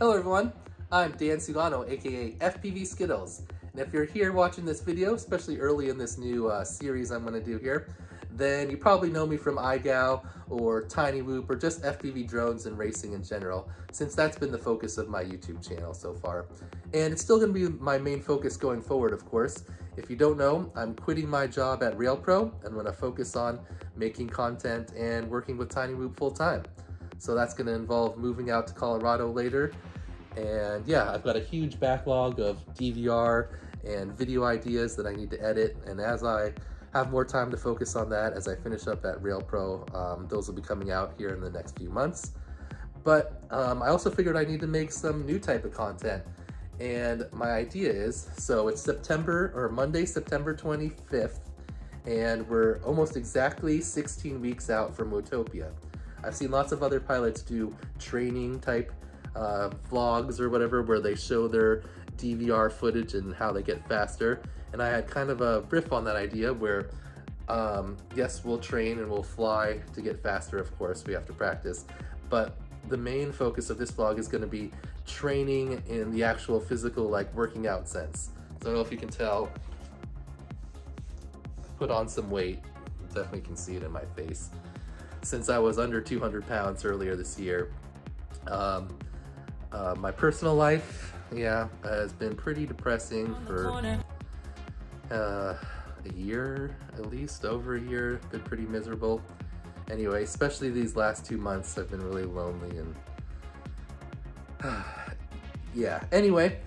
Hello everyone, I'm Dan Sugano, aka FPV Skittles. And if you're here watching this video, especially early in this new series I'm going to do here, then you probably know me from IGOW or Tiny Whoop or just FPV drones and racing in general, since that's been the focus of my YouTube channel so far. And it's still going to be my main focus going forward, of course. If you don't know, I'm quitting my job at RailPro and going to focus on making content and working with Tiny Whoop full time. So that's going to involve moving out to Colorado later. And yeah, I've got a huge backlog of DVR and video ideas that I need to edit. And as I have more time to focus on that, as I finish up at RailPro, those will be coming out here in the next few months. But I also figured I need to make some new type of content. And my idea is, so it's Monday, September 25th, and we're almost exactly 16 weeks out from Wootopia. I've seen lots of other pilots do training type vlogs or whatever, where they show their DVR footage and how they get faster. And I had kind of a riff on that idea where, yes, we'll train and we'll fly to get faster, of course, we have to practice. But the main focus of this vlog is going to be training in the actual physical, like working out sense. So I don't know if you can tell, I put on some weight, definitely can see it in my face. Since I was under 200 pounds earlier this year. My personal life, yeah, has been pretty depressing for a year, at least over a year. Been pretty miserable. Anyway, especially these last 2 months, I've been really lonely and yeah. Anyway,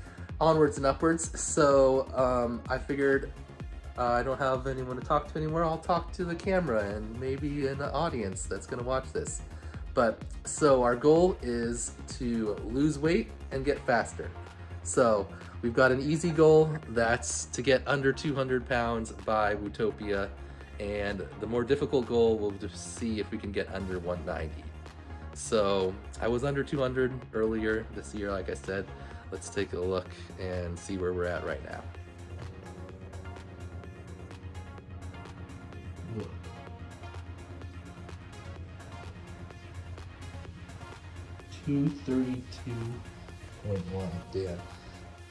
onwards and upwards. So I figured I don't have anyone to talk to anymore. I'll talk to the camera and maybe an audience that's gonna watch this. But so our goal is to lose weight and get faster. So we've got an easy goal, that's to get under 200 pounds by Wootopia. And the more difficult goal, we'll just see if we can get under 190. So I was under 200 earlier this year, like I said. Let's take a look and see where we're at right now. 232.1, damn.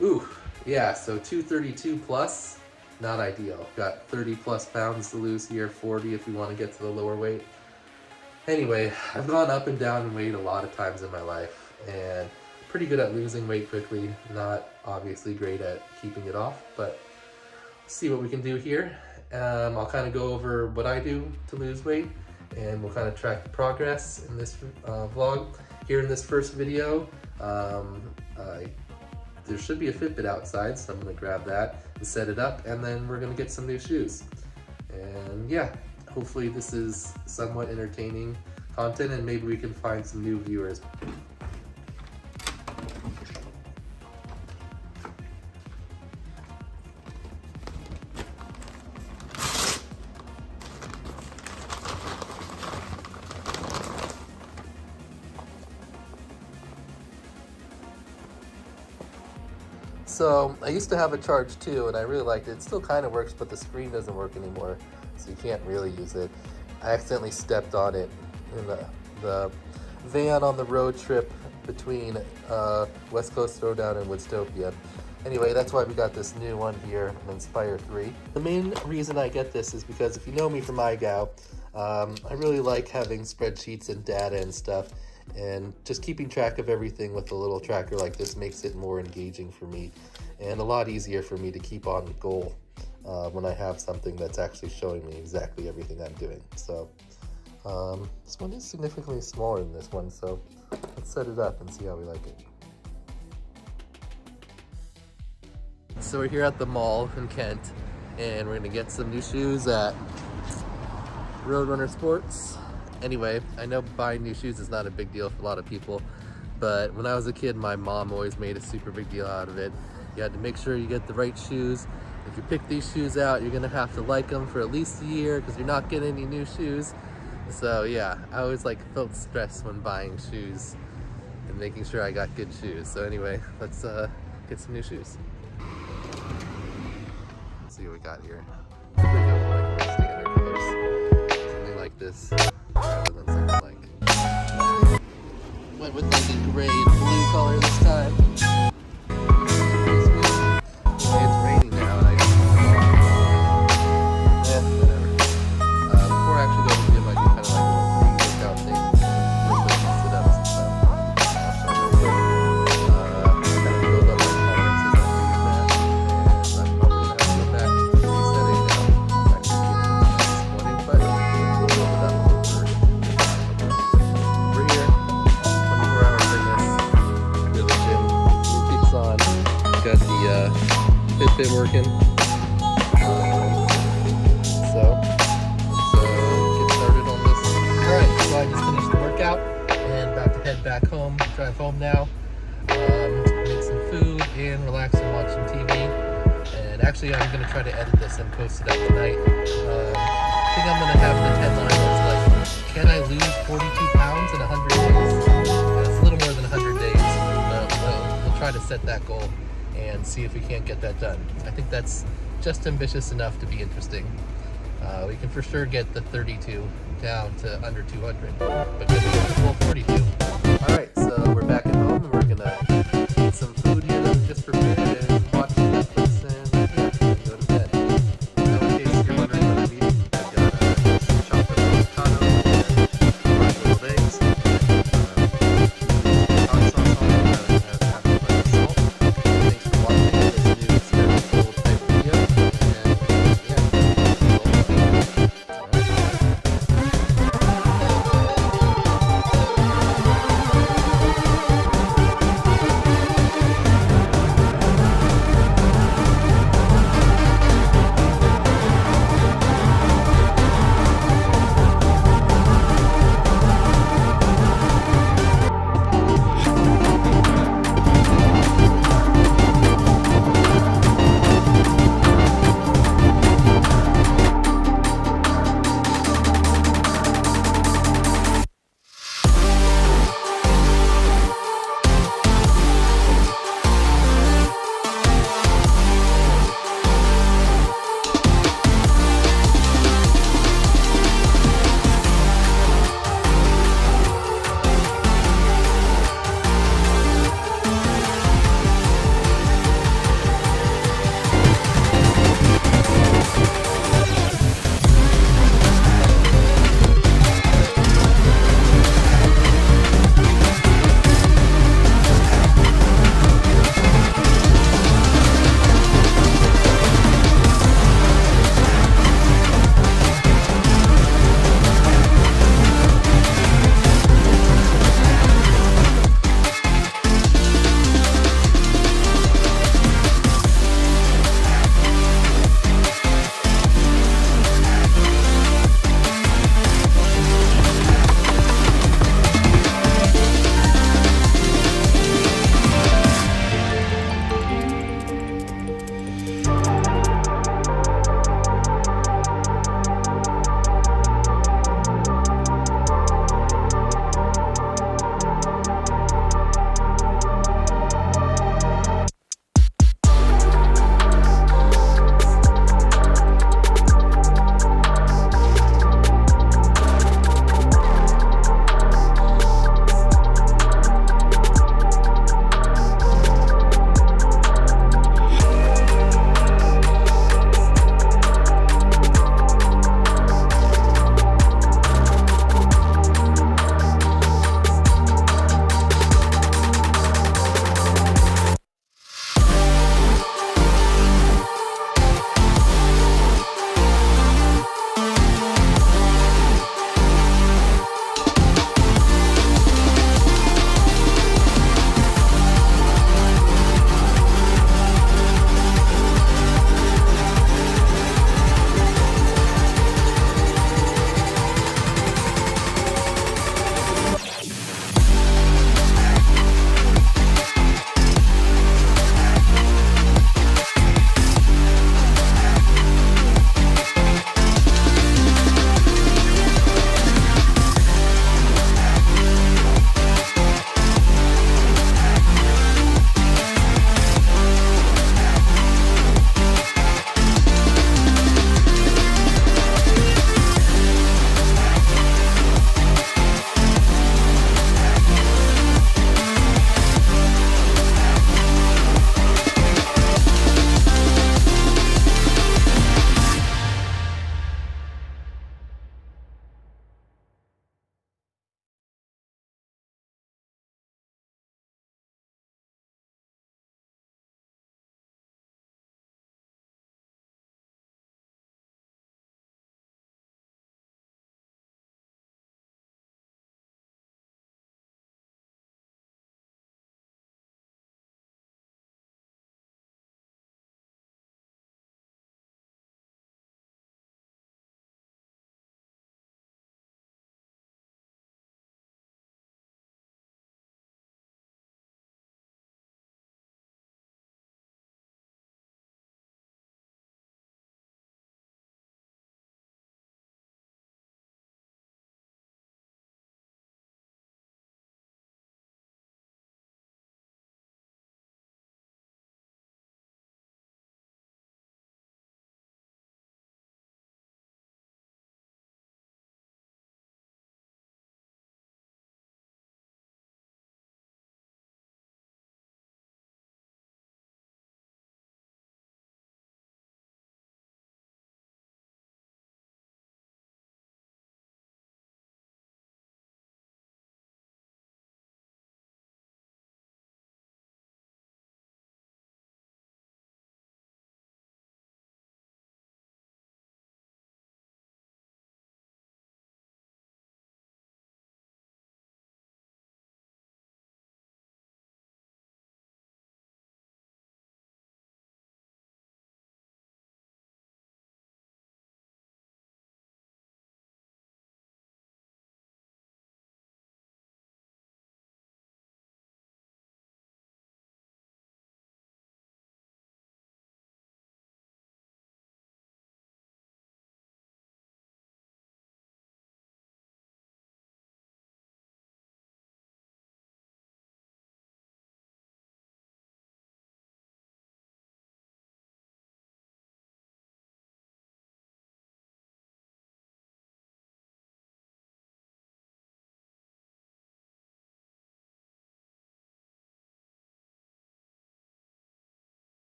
Ooh, yeah, so 232 plus, not ideal. Got 30 plus pounds to lose here, 40 if you want to get to the lower weight. Anyway, I've gone up and down in weight a lot of times in my life, and pretty good at losing weight quickly, not obviously great at keeping it off, but see what we can do here. I'll kind of go over what I do to lose weight, and we'll kind of track the progress in this vlog. Here in this first video, there should be a Fitbit outside, so I'm going to grab that and set it up, and then we're going to get some new shoes. And yeah, hopefully this is somewhat entertaining content, and maybe we can find some new viewers. So I used to have a Charge 2 and I really liked it. It still kind of works, but the screen doesn't work anymore, so you can't really use it. I accidentally stepped on it in the van on the road trip between West Coast Throwdown and Wootopia. Anyway, that's why we got this new one here, Inspire 3. The main reason I get this is because if you know me from IGOW, I really like having spreadsheets and data and stuff. And just keeping track of everything with a little tracker like this makes it more engaging for me and a lot easier for me to keep on goal when I have something that's actually showing me exactly everything I'm doing. So this one is significantly smaller than this one, so let's set it up and see how we like it. So we're here at the mall in Kent, and we're gonna get some new shoes at Roadrunner Sports. Anyway, I know buying new shoes is not a big deal for a lot of people, but when I was a kid, my mom always made a super big deal out of it. You had to make sure you get the right shoes. If you pick these shoes out, you're gonna have to like them for at least a year because you're not getting any new shoes. So yeah, I always felt stressed when buying shoes and making sure I got good shoes. So anyway, let's get some new shoes. Let's see what we got here. Standard colors. Something like this. Rather than something like went with like a gray and blue color this time. It's raining now, and whatever. Before I actually go to the gym, I do kind of like a little pre-workout thing, real quick sit-ups and stuff. I'll show you real quick. Kind of build up my tolerance as I'm doing that, and I'm probably gonna have to go back to resetting now. Back to the beginning this morning, but we'll build it up over time. We're here, 24-hour fitness. Go to the gym, new kicks on. Got the Fitbit working. So let's get started on this. Alright, so I just finished the workout and about to head back home, drive home now. Make some food and relax and watch some TV. And actually I'm going to try to edit this and post it up tonight. I think I'm going to have the headline that's like, can I lose 42 pounds in 100 days? It's a little more than 100 days. We'll try to set that goal and see if we can't get that done. I think that's just ambitious enough to be interesting. We can for sure get the 32 down to under 200, but can we get the full 42? Alright, so we're back at home and we're gonna eat some food here that we just prepared and watch Netflix and go to bed. So in case you're wondering what I'm eating, I've got some chocolate avocado and boiled eggs, hot sauce on it, rather than have a bunch of salt. Thanks for watching this new experimental type video, and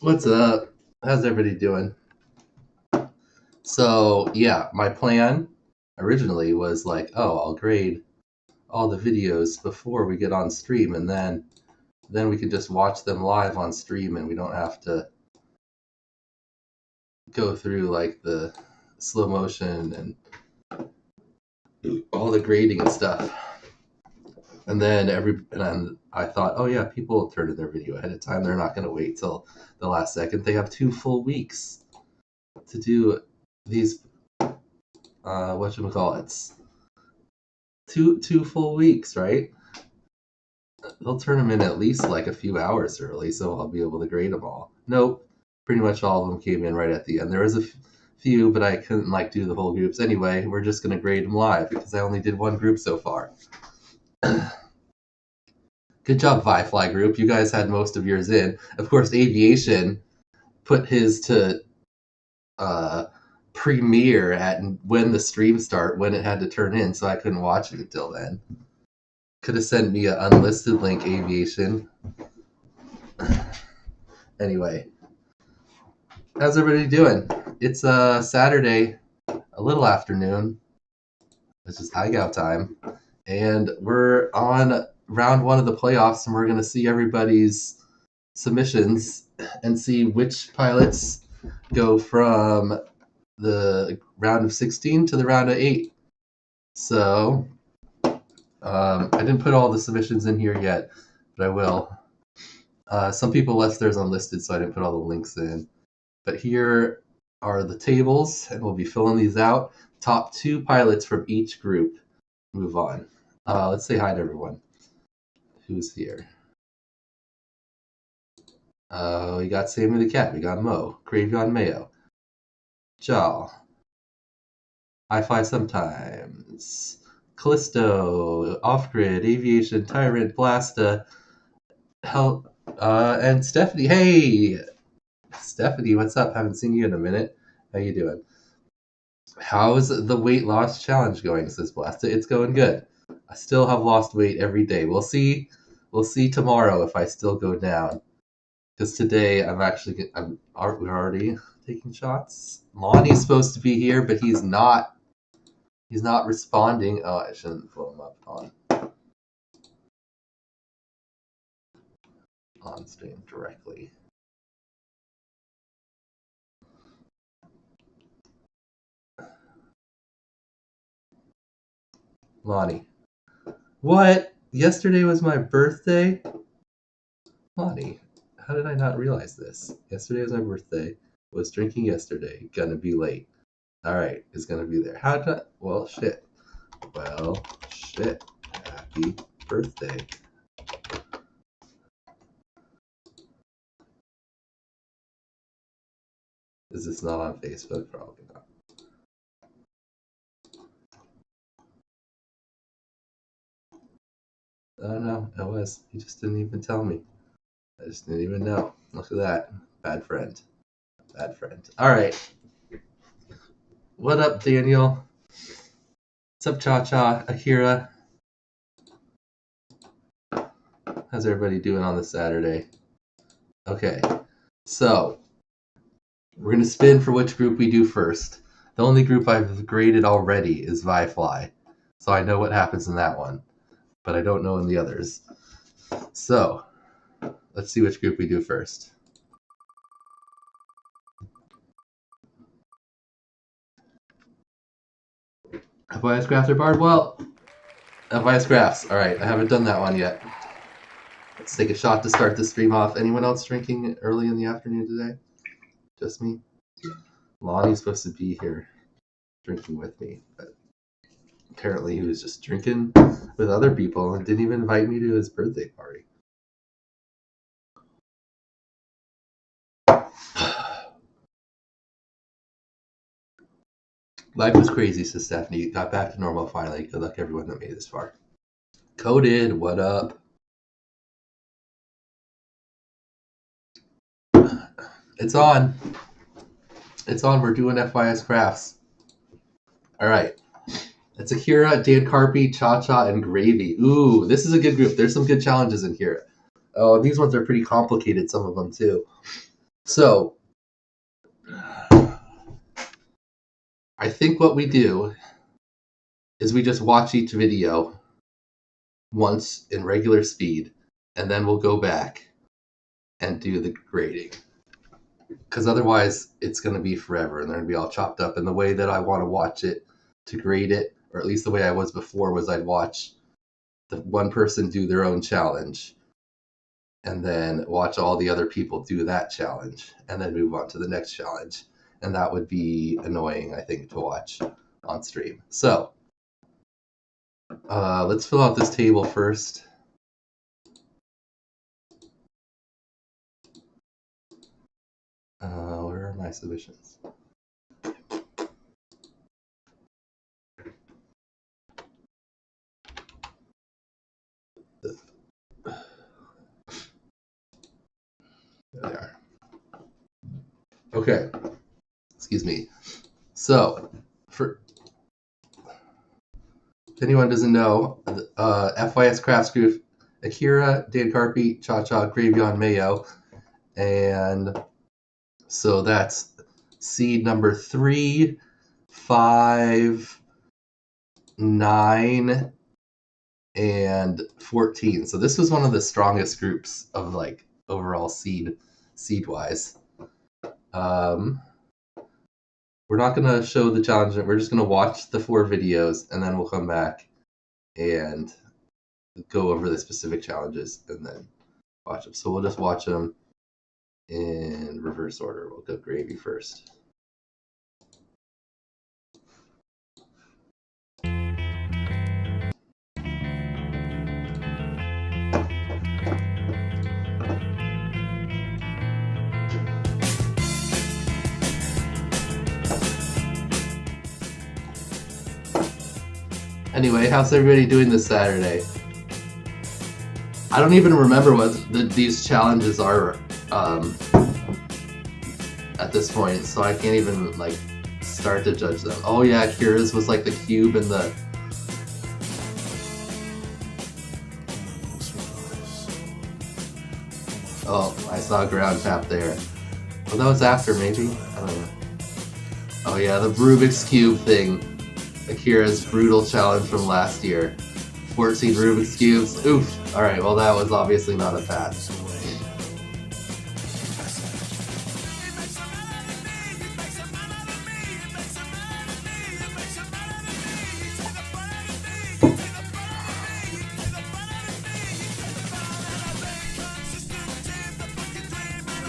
What's up? How's everybody doing? So, yeah, my plan originally was like, oh, I'll grade all the videos before we get on stream, and then we can just watch them live on stream, and we don't have to go through like the slow motion and all the grading and stuff. And then I thought, oh yeah, people will turn in their video ahead of time. They're not going to wait till the last second. They have 2 full weeks to do these. Whatchamacallits. Two full weeks, right? They'll turn them in at least like a few hours early, so I'll be able to grade them all. Nope, pretty much all of them came in right at the end. There was a few, but I couldn't like do the whole groups anyway. We're just gonna grade them live because I only did one group so far. Good job, Firefly group. You guys had most of yours in. Of course, Aviation put his to premiere at when the stream start, when it had to turn in, so I couldn't watch it until then. Could have sent me an unlisted link, Aviation. Anyway, how's everybody doing? It's Saturday, a little afternoon. This is IGOW time, and we're on round 1 of the playoffs, and we're going to see everybody's submissions and see which pilots go from the round of 16 to the round of 8. So I didn't put all the submissions in here yet, but I will. Some people left theirs unlisted, so I didn't put all the links in. But here are the tables, and we'll be filling these out. Top 2 pilots from each group. Move on. Let's say hi to everyone. Who's here? We got Sammy the Cat. We got Mo. Graveyard Mayo. Jal. I Fly Sometimes. Callisto. Off-Grid. Aviation. Tyrant. Blasta. And Stephanie. Hey! Stephanie, what's up? Haven't seen you in a minute. How you doing? How's the weight loss challenge going, says Blasta? It's going good. I still have lost weight every day. We'll see tomorrow if I still go down. Because today we're already taking shots. Lonnie's supposed to be here, but he's not responding. Oh, I shouldn't pull him up on stream directly. Lonnie. What? Yesterday was my birthday? Lonnie, how did I not realize this? Yesterday was my birthday. Was drinking yesterday. Gonna be late. Alright, is gonna be there. How did I... Well, shit. Happy birthday. Is this not on Facebook? Probably not. Oh no, it was. He just didn't even tell me. I just didn't even know. Look at that. Bad friend. Bad friend. Alright. What up, Daniel? What's up, Cha-Cha? Akira? How's everybody doing on this Saturday? Okay. So, we're going to spin for which group we do first. The only group I've graded already is Vifly. So I know what happens in that one. But I don't know in the others. So, let's see which group we do first. FYS Crafts or Bard? Well, FYS Crafts. Alright, I haven't done that one yet. Let's take a shot to start the stream off. Anyone else drinking early in the afternoon today? Just me? Lonnie's supposed to be here drinking with me, but apparently he was just drinking with other people and didn't even invite me to his birthday party. Life was crazy, says Stephanie. Got back to normal finally. Good luck everyone that made it this far. Coded, what up? It's on. It's on. We're doing FYS Crafts. All right. It's Akira, Dan Carpy, Cha-Cha, and Gravy. Ooh, this is a good group. There's some good challenges in here. Oh, these ones are pretty complicated, some of them, too. So, I think what we do is we just watch each video once in regular speed, and then we'll go back and do the grading. Because otherwise, it's going to be forever, and they're going to be all chopped up. And the way that I want to watch it to grade it, or at least the way I was before, was I'd watch the one person do their own challenge, and then watch all the other people do that challenge, and then move on to the next challenge. And that would be annoying, I think, to watch on stream. So, let's fill out this table first. Where are my submissions? There they are. Okay. Excuse me. So, if anyone doesn't know, FYS Crafts Group, Akira, Dan Carpy, Cha Cha, Gravyon, Mayo, and so that's seed number 3, 5, 9, and 14. So this was one of the strongest groups of like overall seed wise. We're not going to show the challenge. We're just going to watch the 4 videos, and then we'll come back and go over the specific challenges and then watch them. So we'll just watch them in reverse order. We'll go gravy first. Anyway, how's everybody doing this Saturday? I don't even remember what these challenges are at this point, so I can't even like start to judge them. Oh yeah, Kira's was like the cube and the... Oh, I saw a ground tap there. Well, that was after, maybe? I don't know. Oh yeah, the Rubik's Cube thing. Akira's brutal challenge from last year. 14 Rubik's Cubes. Oof. Alright, well that was obviously not a pass.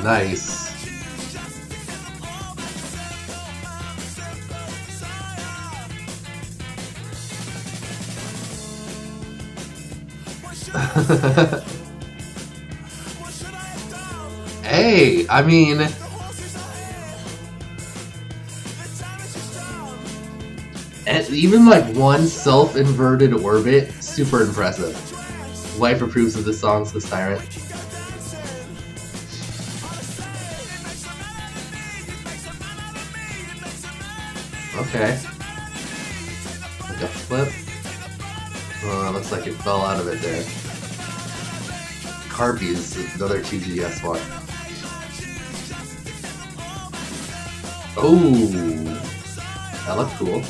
Nice. Hey, I mean, and even like one self-inverted orbit, super impressive. Wife approves of the songs, this tyrant. Okay. Like a flip. Looks like it fell out of it there. Carpies, another TGS one. Oh, that looked cool.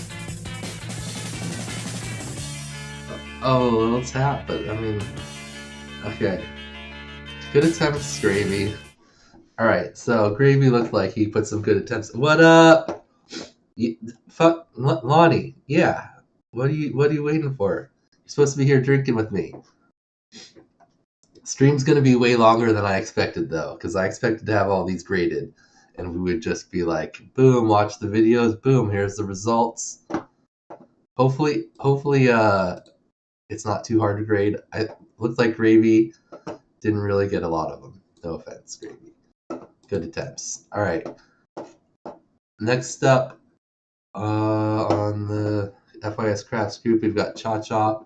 Oh, a little tap, but I mean, okay. Good attempts, Gravy. Alright, so Gravy looked like he put some good attempts. What up? Fuck, Launie, yeah. What are you waiting for? You're supposed to be here drinking with me. Stream's gonna be way longer than I expected though, because I expected to have all these graded, and we would just be like, boom, watch the videos, boom, here's the results. Hopefully, it's not too hard to grade. It looks like Gravy didn't really get a lot of them. No offense, Gravy. Good attempts. All right. Next up, on the FYS Crafts group, we've got Cha Cha.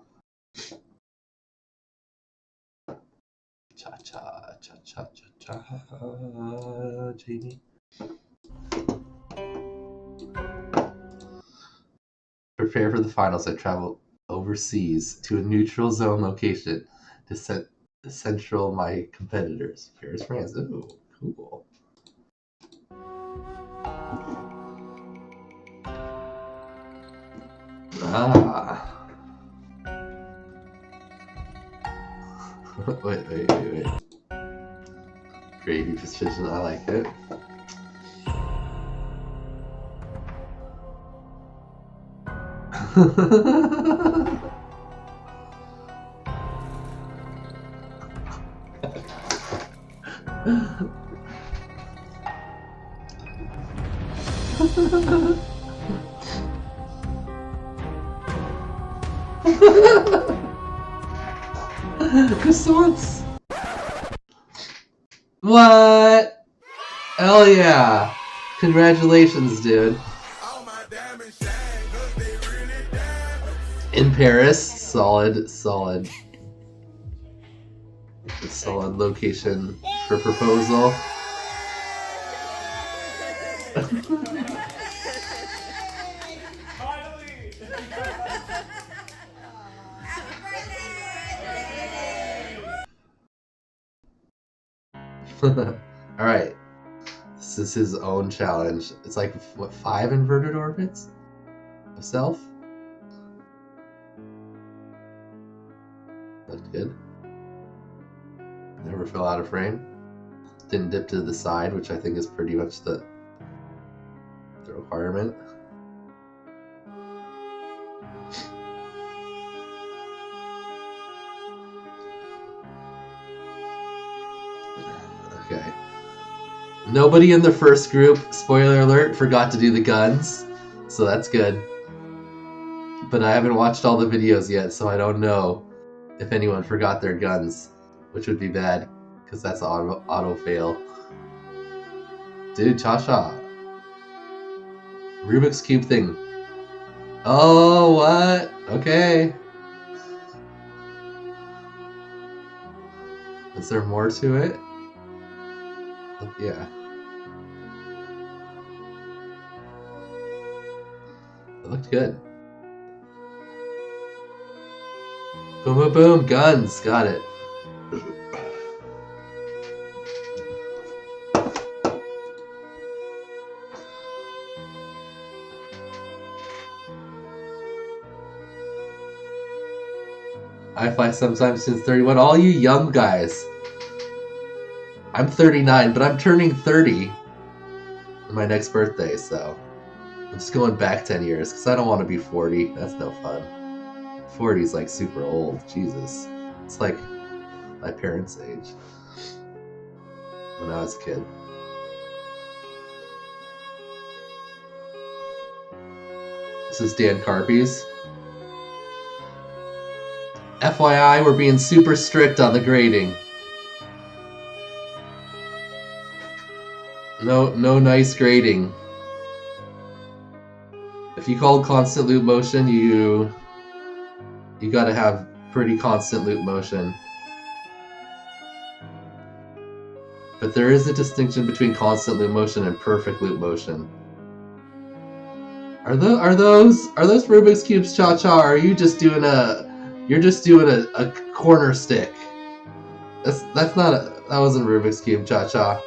Cha Cha, Cha Cha, Cha Cha, Jamie. Prepare for the finals. I travel overseas to a neutral zone location to central my competitors. Paris, France. Ooh, cool. Ah. Wait. Gravy precision, I like it. Croissants! What? Hell yeah! Congratulations, dude. In Paris, solid location for proposal. Alright. This is his own challenge. It's like, what, 5 inverted orbits of self? Looked good. Never fell out of frame. Didn't dip to the side, which I think is pretty much the requirement. Okay. Nobody in the first group, spoiler alert, forgot to do the guns, so that's good. But I haven't watched all the videos yet, so I don't know if anyone forgot their guns, which would be bad, because that's auto fail. Dude, Cha-Cha. Rubik's Cube thing. Oh, what? Okay. Is there more to it? Yeah. It looked good. Boom, boom, boom. Guns. Got it. I fly sometimes since 31. All you young guys. I'm 39, but I'm turning 30 on my next birthday, so I'm just going back 10 years because I don't want to be 40. That's no fun. 40 is like super old. Jesus. It's like my parents' age when I was a kid. This is Dan Carpy's. FYI, we're being super strict on the grading. No nice grading. If you call constant loop motion, you gotta have pretty constant loop motion. But there is a distinction between constant loop motion and perfect loop motion. Are those Rubik's Cubes, Cha-Cha? Are you just doing a corner stick? That wasn't Rubik's Cube, Cha-Cha.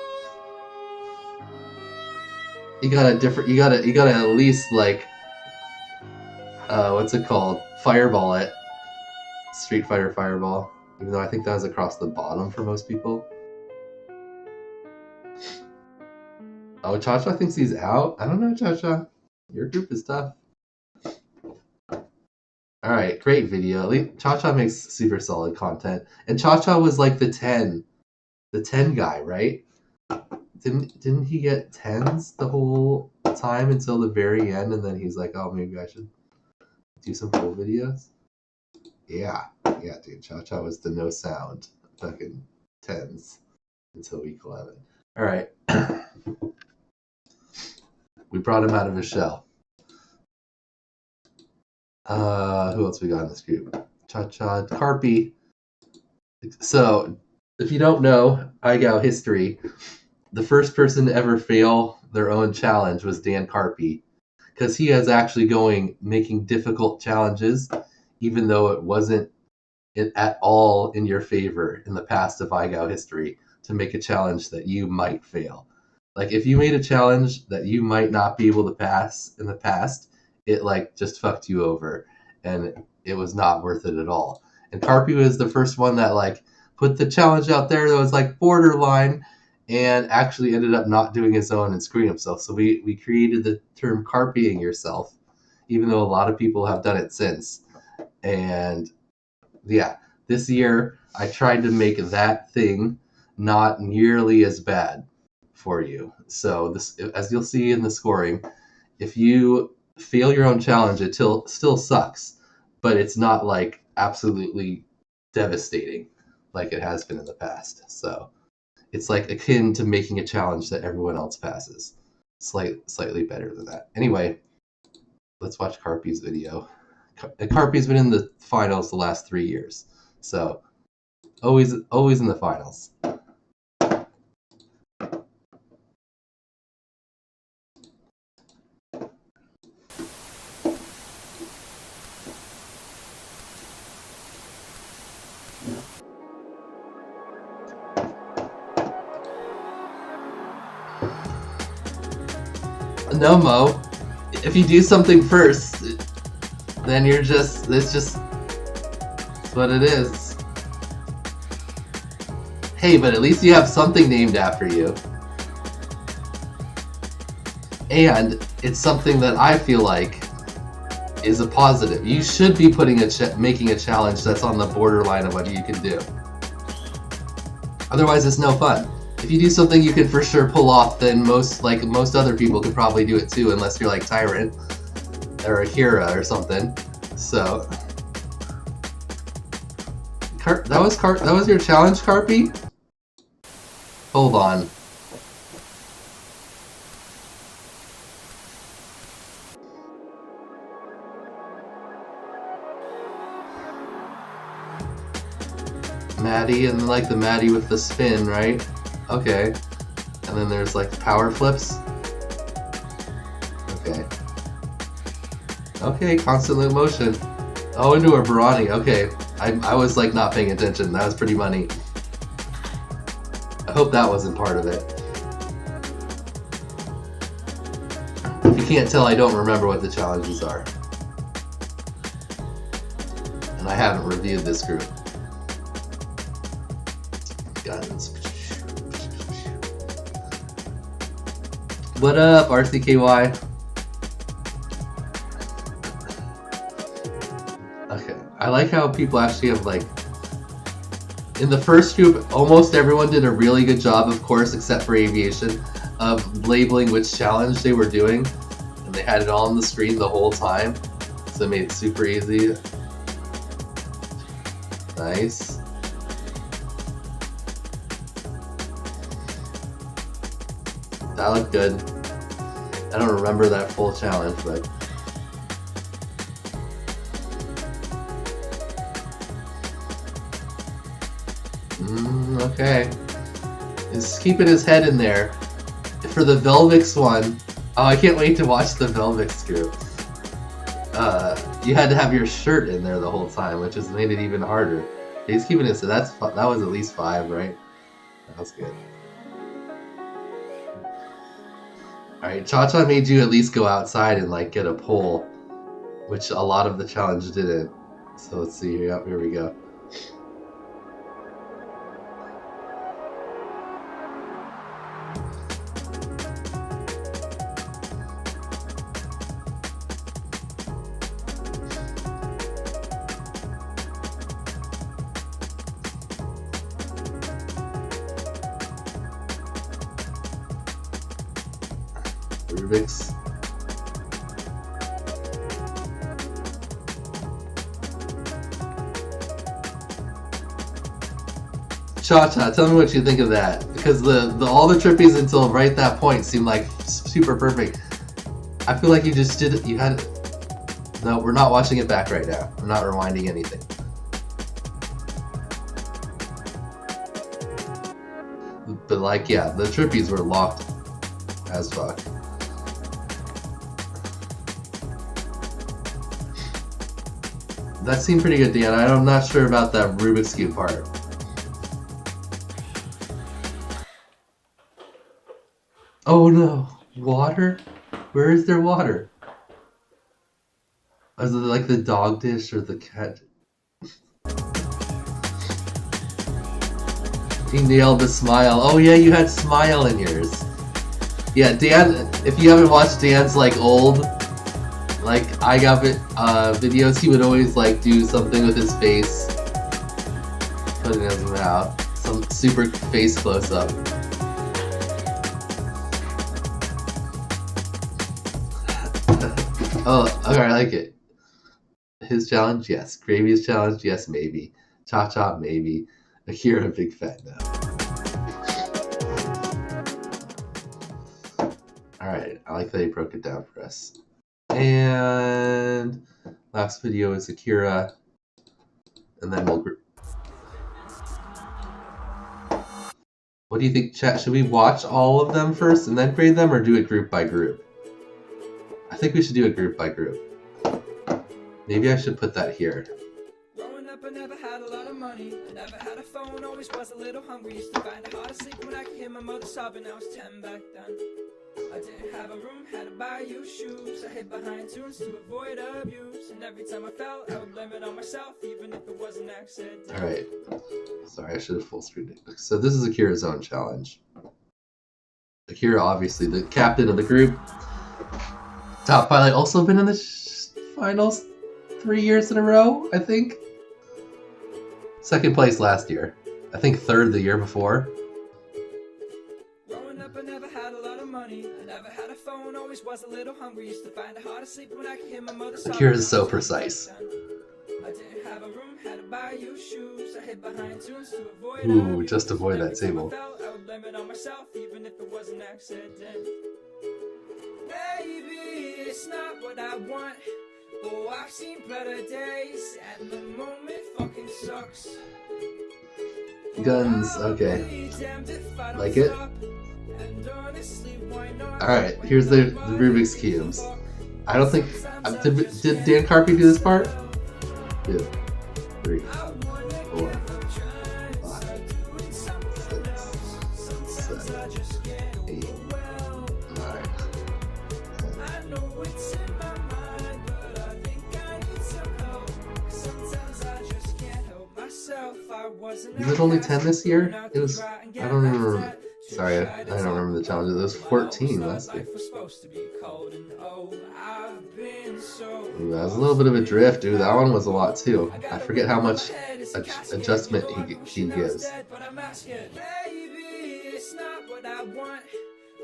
You gotta at least, like, what's it called? Fireball it. Street Fighter Fireball. Even though I think that was across the bottom for most people. Oh, Cha-Cha thinks he's out? I don't know, Cha-Cha. Your group is tough. Alright, great video. Cha-Cha makes super solid content. And Cha-Cha was like the 10 guy, right? Didn't he get 10s the whole time until the very end, and then he's like, oh, maybe I should do some full videos? Yeah, dude. Cha-Cha was the no sound fucking 10s until week 11. Alright. We brought him out of his shell. Who else we got in this group? Cha-Cha, Carpy. So, if you don't know IGOW history, the first person to ever fail their own challenge was Dan Carpy, because he is actually making difficult challenges, even though it wasn't at all in your favor in the past of IGOW history to make a challenge that you might fail. Like, if you made a challenge that you might not be able to pass in the past, it like just fucked you over, and it was not worth it at all. And Carpy was the first one that like put the challenge out there that was like borderline, and actually ended up not doing his own and screwing himself. So we created the term carpying yourself, even though a lot of people have done it since. And yeah, this year I tried to make that thing not nearly as bad for you. So this, as you'll see in the scoring, if you fail your own challenge, it still sucks, but it's not like absolutely devastating like it has been in the past. So it's like akin to making a challenge that everyone else passes. Slightly better than that. Anyway, let's watch Carpy's video. Carpy's been in the finals the last 3 years, so always in the finals. No, Mo. If you do something first, then it's just what it is. Hey, but at least you have something named after you. And it's something that I feel like is a positive. You should be making a challenge that's on the borderline of what you can do. Otherwise, it's no fun. If you do something you can for sure pull off, then most other people could probably do it too, unless you're like Tyrant or Akira or something. So that was your challenge, Carpy? Hold on. Maddie, and like the Maddie with the spin, right? Okay. And then there's like power flips. Okay. Okay, constant loop motion. Oh, into a Barani. Okay. I was like not paying attention. That was pretty money. I hope that wasn't part of it. If you can't tell, I don't remember what the challenges are. And I haven't reviewed this group. Guns. What up, RCKY? Okay, I like how people actually have like, in the first group, almost everyone did a really good job, of course, except for Aviation, of labeling which challenge they were doing, and they had it all on the screen the whole time, so it made it super easy. Nice. That looked good. I don't remember that full challenge, but okay. He's keeping his head in there. For the Velvix one, oh, I can't wait to watch the Velvix group. You had to have your shirt in there the whole time, which has made it even harder. He's keeping his, that was at least 5, right? That was good. Alright, Cha-Cha made you at least go outside and like get a pole, which a lot of the challenge didn't. So let's see, here we go. Rubik's. Cha-Cha, tell me what you think of that, because all the trippies until right that point seemed like super perfect. I feel like you had. No, we're not watching it back right now. I'm not rewinding anything. But like, yeah, the trippies were locked as fuck. That seemed pretty good, Dan. I'm not sure about that Rubik's Cube part. Oh no, water? Where is there water? Is it like the dog dish or the cat? He nailed the smile. Oh yeah, you had smile in yours. Yeah, Dan, if you haven't watched Dan's like old like IGOW videos, he would always like do something with his face, putting his mouth, some super face close up. Oh, okay, I like it. His challenge, yes. Gravy's challenge, yes, maybe. Chop Chop, maybe. Akira, big fan, no. Alright, I like that he broke it down for us. And last video is Akira, and then we'll. What do you think, chat? Should we watch all of them first and then grade them, or do it group by group? I think we should do it group by group. Maybe I should put that here. Growing up, I never had a lot of money. I never had a phone, always was a little hungry. Used to find it hard to sleep when I could hear my mother sobbing. I was 10 back then. I didn't have a room, had to buy you shoes. I hid behind tunes to avoid abuse. And every time I fell, I would blame it on myself, even if it was an accident. Alright. Sorry, I should have full screened it. So this is Akira's own challenge. Akira, obviously the captain of the group. Top pilot, also been in the finals 3 years in a row, I think. Second place last year. I think third the year before. Growing up, I never had a lot of money. I never had a phone, always was a little hungry. Used to find it hard to sleep when I could hear my mother sobbing. Akira is so precise. I didn't have a room, had to buy you shoes. I hid behind tunes to avoid. Ooh, just avoid that table. I would blame it on myself, even if it was an accident. Baby, it's not what I want. Oh, I've seen better days, and the moment fucking sucks. Guns, okay. Like it? Alright, here's the Rubik's Cubes. I don't think... Did Dan Carpy do this part? 2, 3, 4, 5, 6, 7, 8, 9. Is it only 10 this year? It was, I don't remember. Sorry, I don't remember the challenges. It was 14 last year. Ooh, that was a little bit of a drift, dude. That one was a lot too. I forget how much adjustment he gives.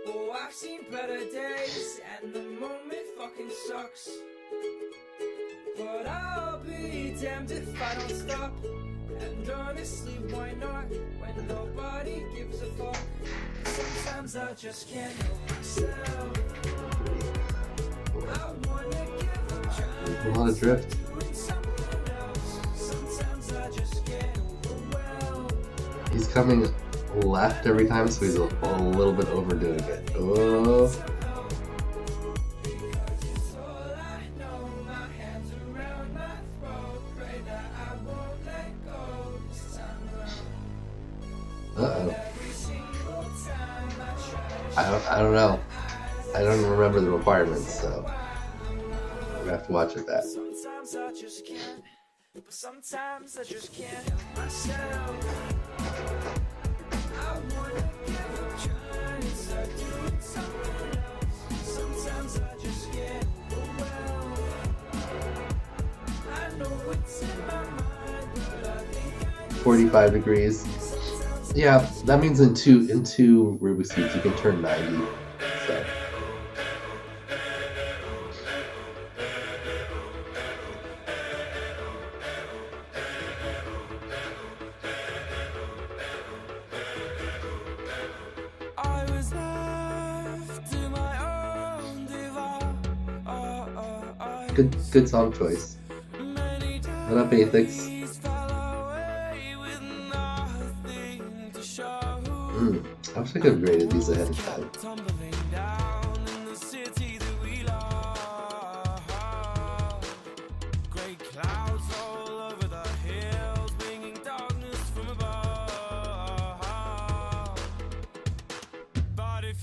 Oh, I've seen better days, and the moment fucking sucks. But I'll be damned if I don't stop. And honestly, why not? When nobody gives a fuck. Sometimes I just can't help myself. I wanna give a try. A lot of drift. Sometimes I just get overwhelmed. He's coming left every time, so he's a little bit overdoing it. Oh. Uh-oh. I don't know. I don't remember the requirements, so we're gonna have to watch it back. Sometimes I just can't, but sometimes I just can't help myself. I wanna give up trying to start doing something else. Sometimes I just get overwhelmed. I know what's in my mind, but I think I 45 degrees. Yeah, that means in two Rubik's Cubes you can turn 90. So. I was left to my own device. Good song choice. What up, Athix? I wish I could have graded these ahead of time.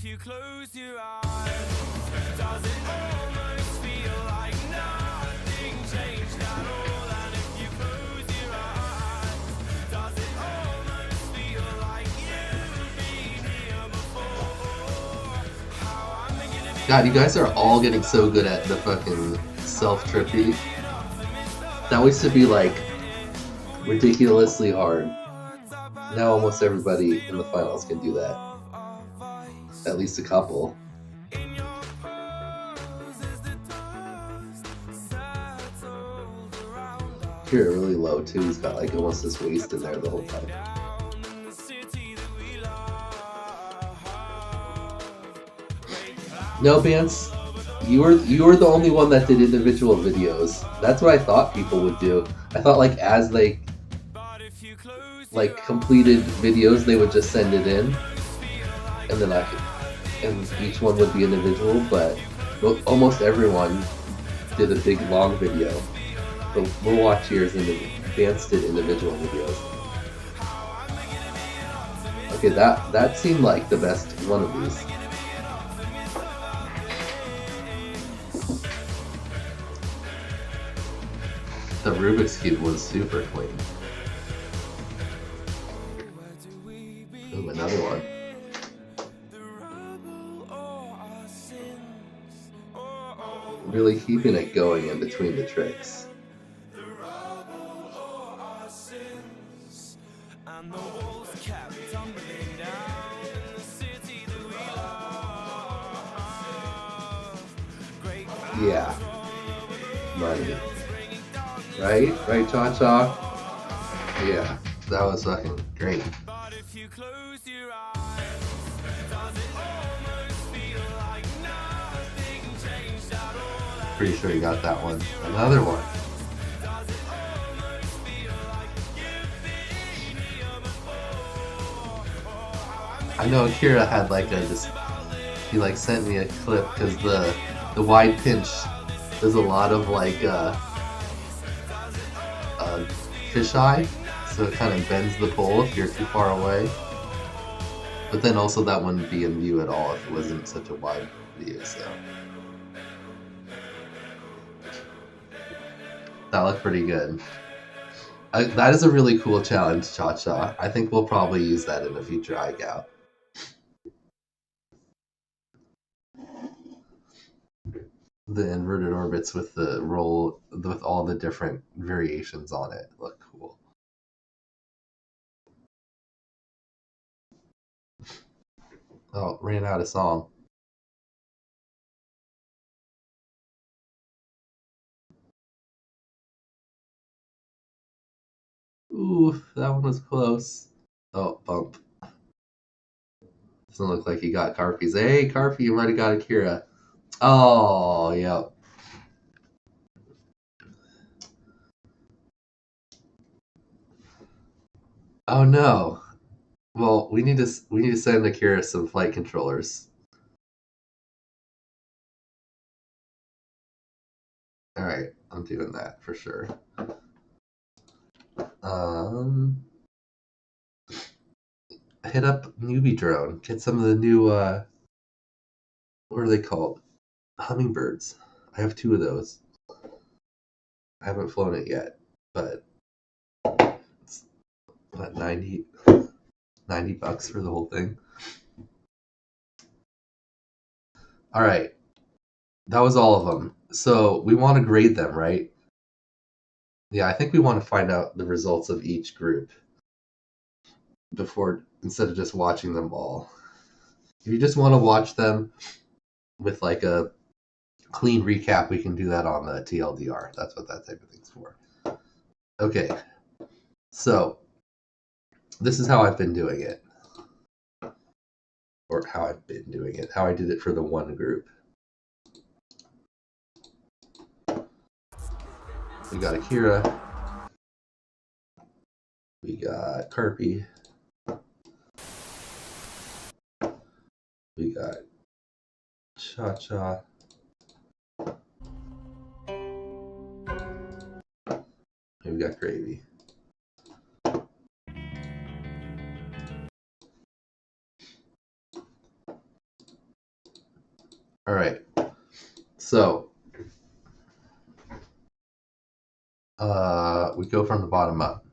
You close your eyes, does it almost feel like nothing God, you guys are all getting so good at the fucking self-trippy. That used to be like ridiculously hard. Now almost everybody in the finals can do that. At least a couple. Here really low too. He's got like almost his waist in there the whole time. No, Vance, you were the only one that did individual videos. That's what I thought people would do. I thought like as they like completed videos, they would just send it in, and then and each one would be individual. But almost everyone did a big long video. But we'll watch yours, and Vance did individual videos. Okay, that seemed like the best one of these. The Rubik's Cube was super clean. Ooh, another one. Really keeping it going in between the tricks. Yeah. Money. Right? Right, Cha-Cha? Yeah, that was fucking great. Pretty sure you got that one. Another one. I know Akira had like he like sent me a clip because the wide pinch, there's a lot of like fisheye, so it kind of bends the pole if you're too far away. But then also that wouldn't be in view at all if it wasn't such a wide view, so. That looked pretty good. That is a really cool challenge, Cha-Cha. I think we'll probably use that in a future IGOW. The inverted orbits with the roll, with all the different variations on it, look cool. Oh, ran out of song. Ooh, that one was close. Oh, bump. Doesn't look like he got Carpy's. Hey, Carpy, you might have got Akira. Oh, yep. Oh no. Well, we need to send Akira some flight controllers. All right, I'm doing that for sure. Hit up Newbie Drone. Get some of the new what are they called? Hummingbirds. I have 2 of those. I haven't flown it yet, but it's what, 90 bucks for the whole thing. All right. That was all of them. So we want to grade them, right? Yeah, I think we want to find out the results of each group instead of just watching them all. If you just want to watch them with like a clean recap, we can do that on the TLDR. That's what that type of thing's for. Okay, so this is how I've been doing it. Or how I've been doing it. How I did it for the one group. We got Akira. We got Carpy. We got Cha-Cha. And we got Gravy. All right. So we go from the bottom up.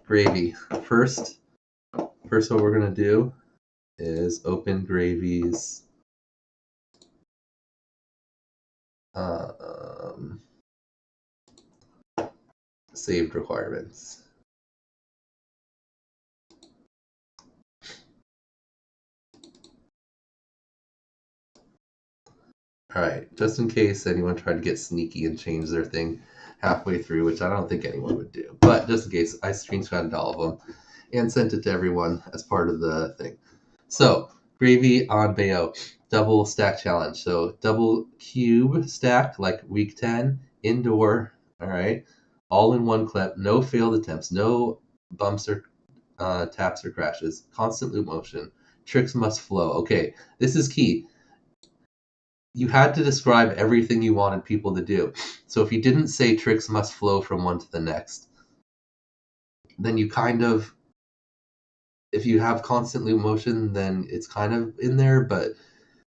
Gravy. First what we're gonna do is open Gravy's saved requirements. Alright, just in case anyone tried to get sneaky and change their thing halfway through, which I don't think anyone would do, but just in case, I screenshotted all of them and sent it to everyone as part of the thing. So, Gravy on Bayo, double stack challenge. So, double cube stack, like week 10, indoor, alright, all in one clip, no failed attempts, no bumps or taps or crashes, constant loop motion, tricks must flow. Okay, this is key. You had to describe everything you wanted people to do. So if you didn't say tricks must flow from one to the next, then you kind of, if you have constant loop motion, then it's kind of in there, but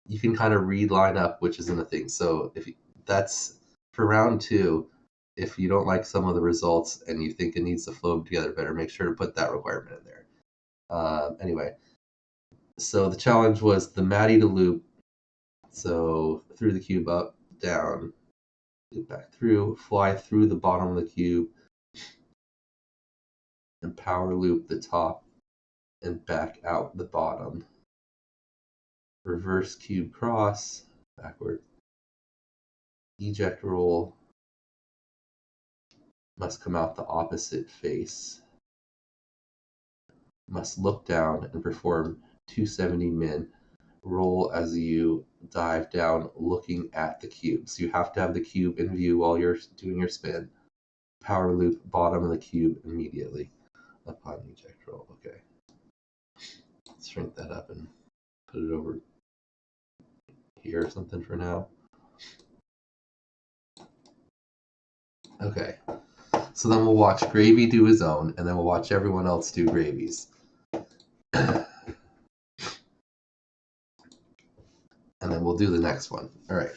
you can kind of read line up, which isn't a thing. So if that's for round 2, if you don't like some of the results and you think it needs to flow together better, make sure to put that requirement in there. Anyway, so the challenge was the Matty to loop. So through the cube, up, down, loop back through, fly through the bottom of the cube, and power loop the top and back out the bottom. Reverse cube cross, backward. Eject roll, must come out the opposite face. Must look down and perform 270 min. Roll as you dive down looking at the cube. So you have to have the cube in view while you're doing your spin. Power loop bottom of the cube immediately upon eject roll. Okay. Let's shrink that up and put it over here or something for now. Okay. So then we'll watch Gravy do his own, and then we'll watch everyone else do Gravy's. And then we'll do the next one. All right.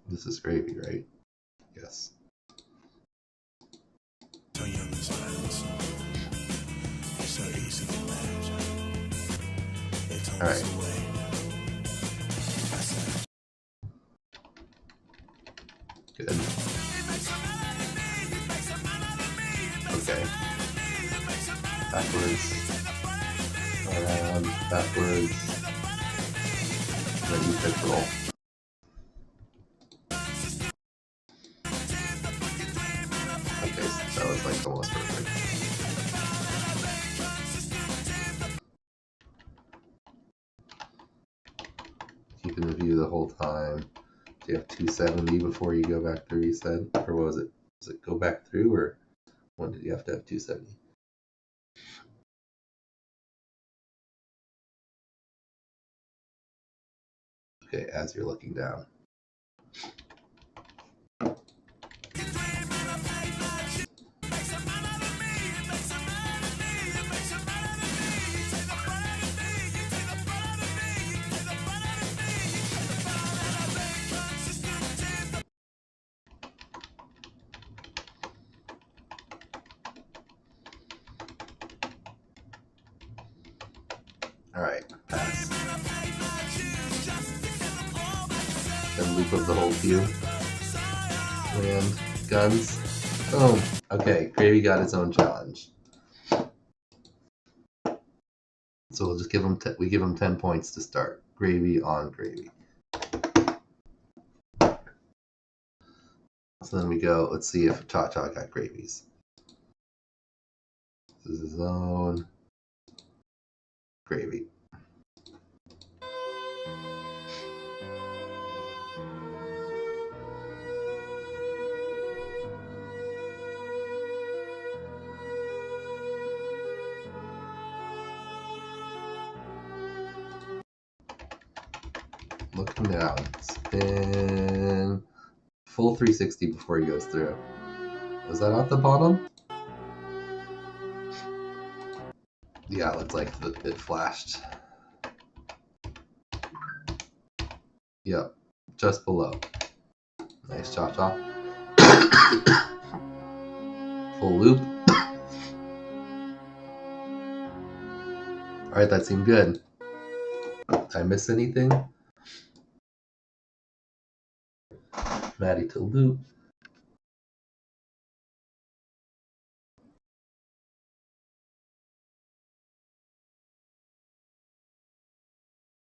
This is Gravy, right? Yes. All right. Good. Okay. Backwards. Around. Backwards. Then you pick roll. Okay, so that was like almost perfect. Keeping the view the whole time. Do you have 270 before you go back through, you said? Or what was it? Was it go back through, or when did you have to have 270? Okay, as you're looking down. All right, pass. Then loop of the whole cube. Land, guns. Boom. Okay, Gravy got his own challenge. So we'll just give him we give him 10 points to start. Gravy on Gravy. So then we go. Let's see if Cha Cha got Gravy's. This is his own Gravy. Looking down. Spin. Full 360 before he goes through. Was that at the bottom? Yeah, it looked like it flashed. Yep, just below. Nice Cha Cha. Full loop. Alright, that seemed good. Did I miss anything? Maddie to loop.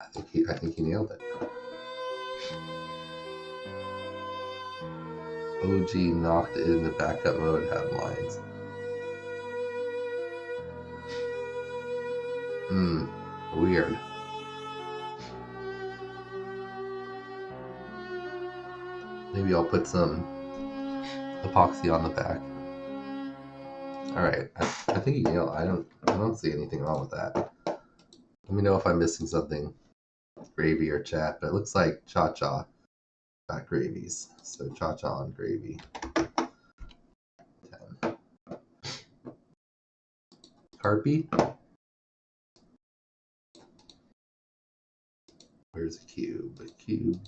I think he nailed it. OG knocked it in the backup mode, have lines. Weird. Maybe I'll put some epoxy on the back. Alright, I think he nailed it. I don't see anything wrong with that. Let me know if I'm missing something. Gravy or chat, but it looks like Cha-Cha got gravies. So Cha-Cha on gravy. 10. Carpy? Where's the cube? Cube.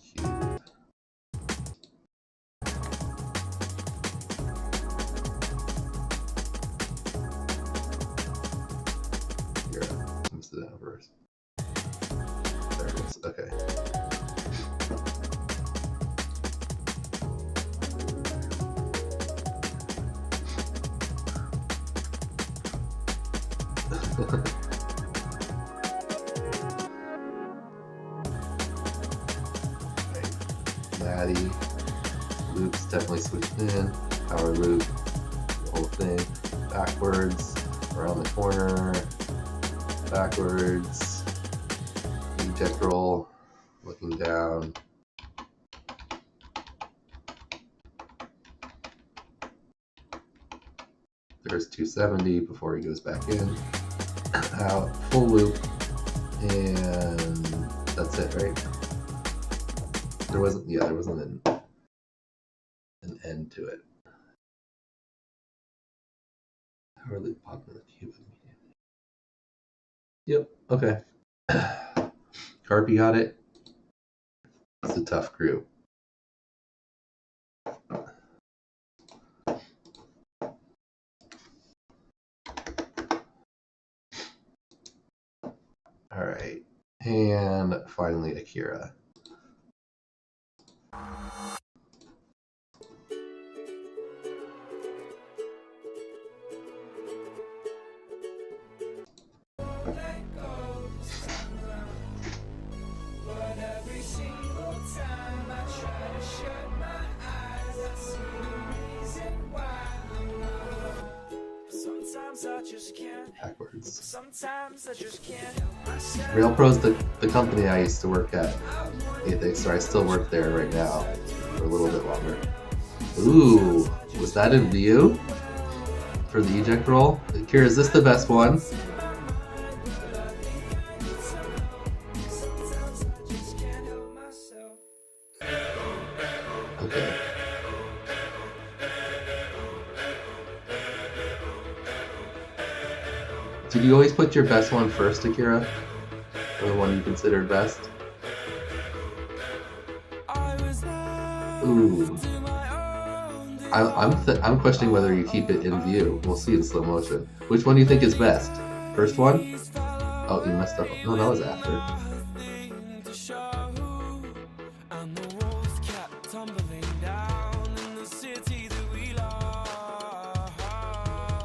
Here, let's do that first. There it is. Okay. Maddie. Loops definitely switched in. Power loop. The whole thing. Backwards. Around the corner. Backwards. Eject roll. Looking down. There's 270 before he goes back in. Out. Full loop. And that's it, right? There wasn't an end to it. Power loop pop in the cube immediately. Yep, okay. Carpy got it. It's a tough group. Alright. And finally Akira. Backwards. Sometimes I just can't. Rail Pro's the company I used to work at. So I still work there right now for a little bit longer. Ooh, was that in view for the eject roll? Kira, is this the best one? Okay. Did you always put your best one first, Akira? Or the one you considered best? Ooh. I'm questioning whether you keep it in view. We'll see in slow motion. Which one do you think is best? First one? Oh, you messed up. No, that was after.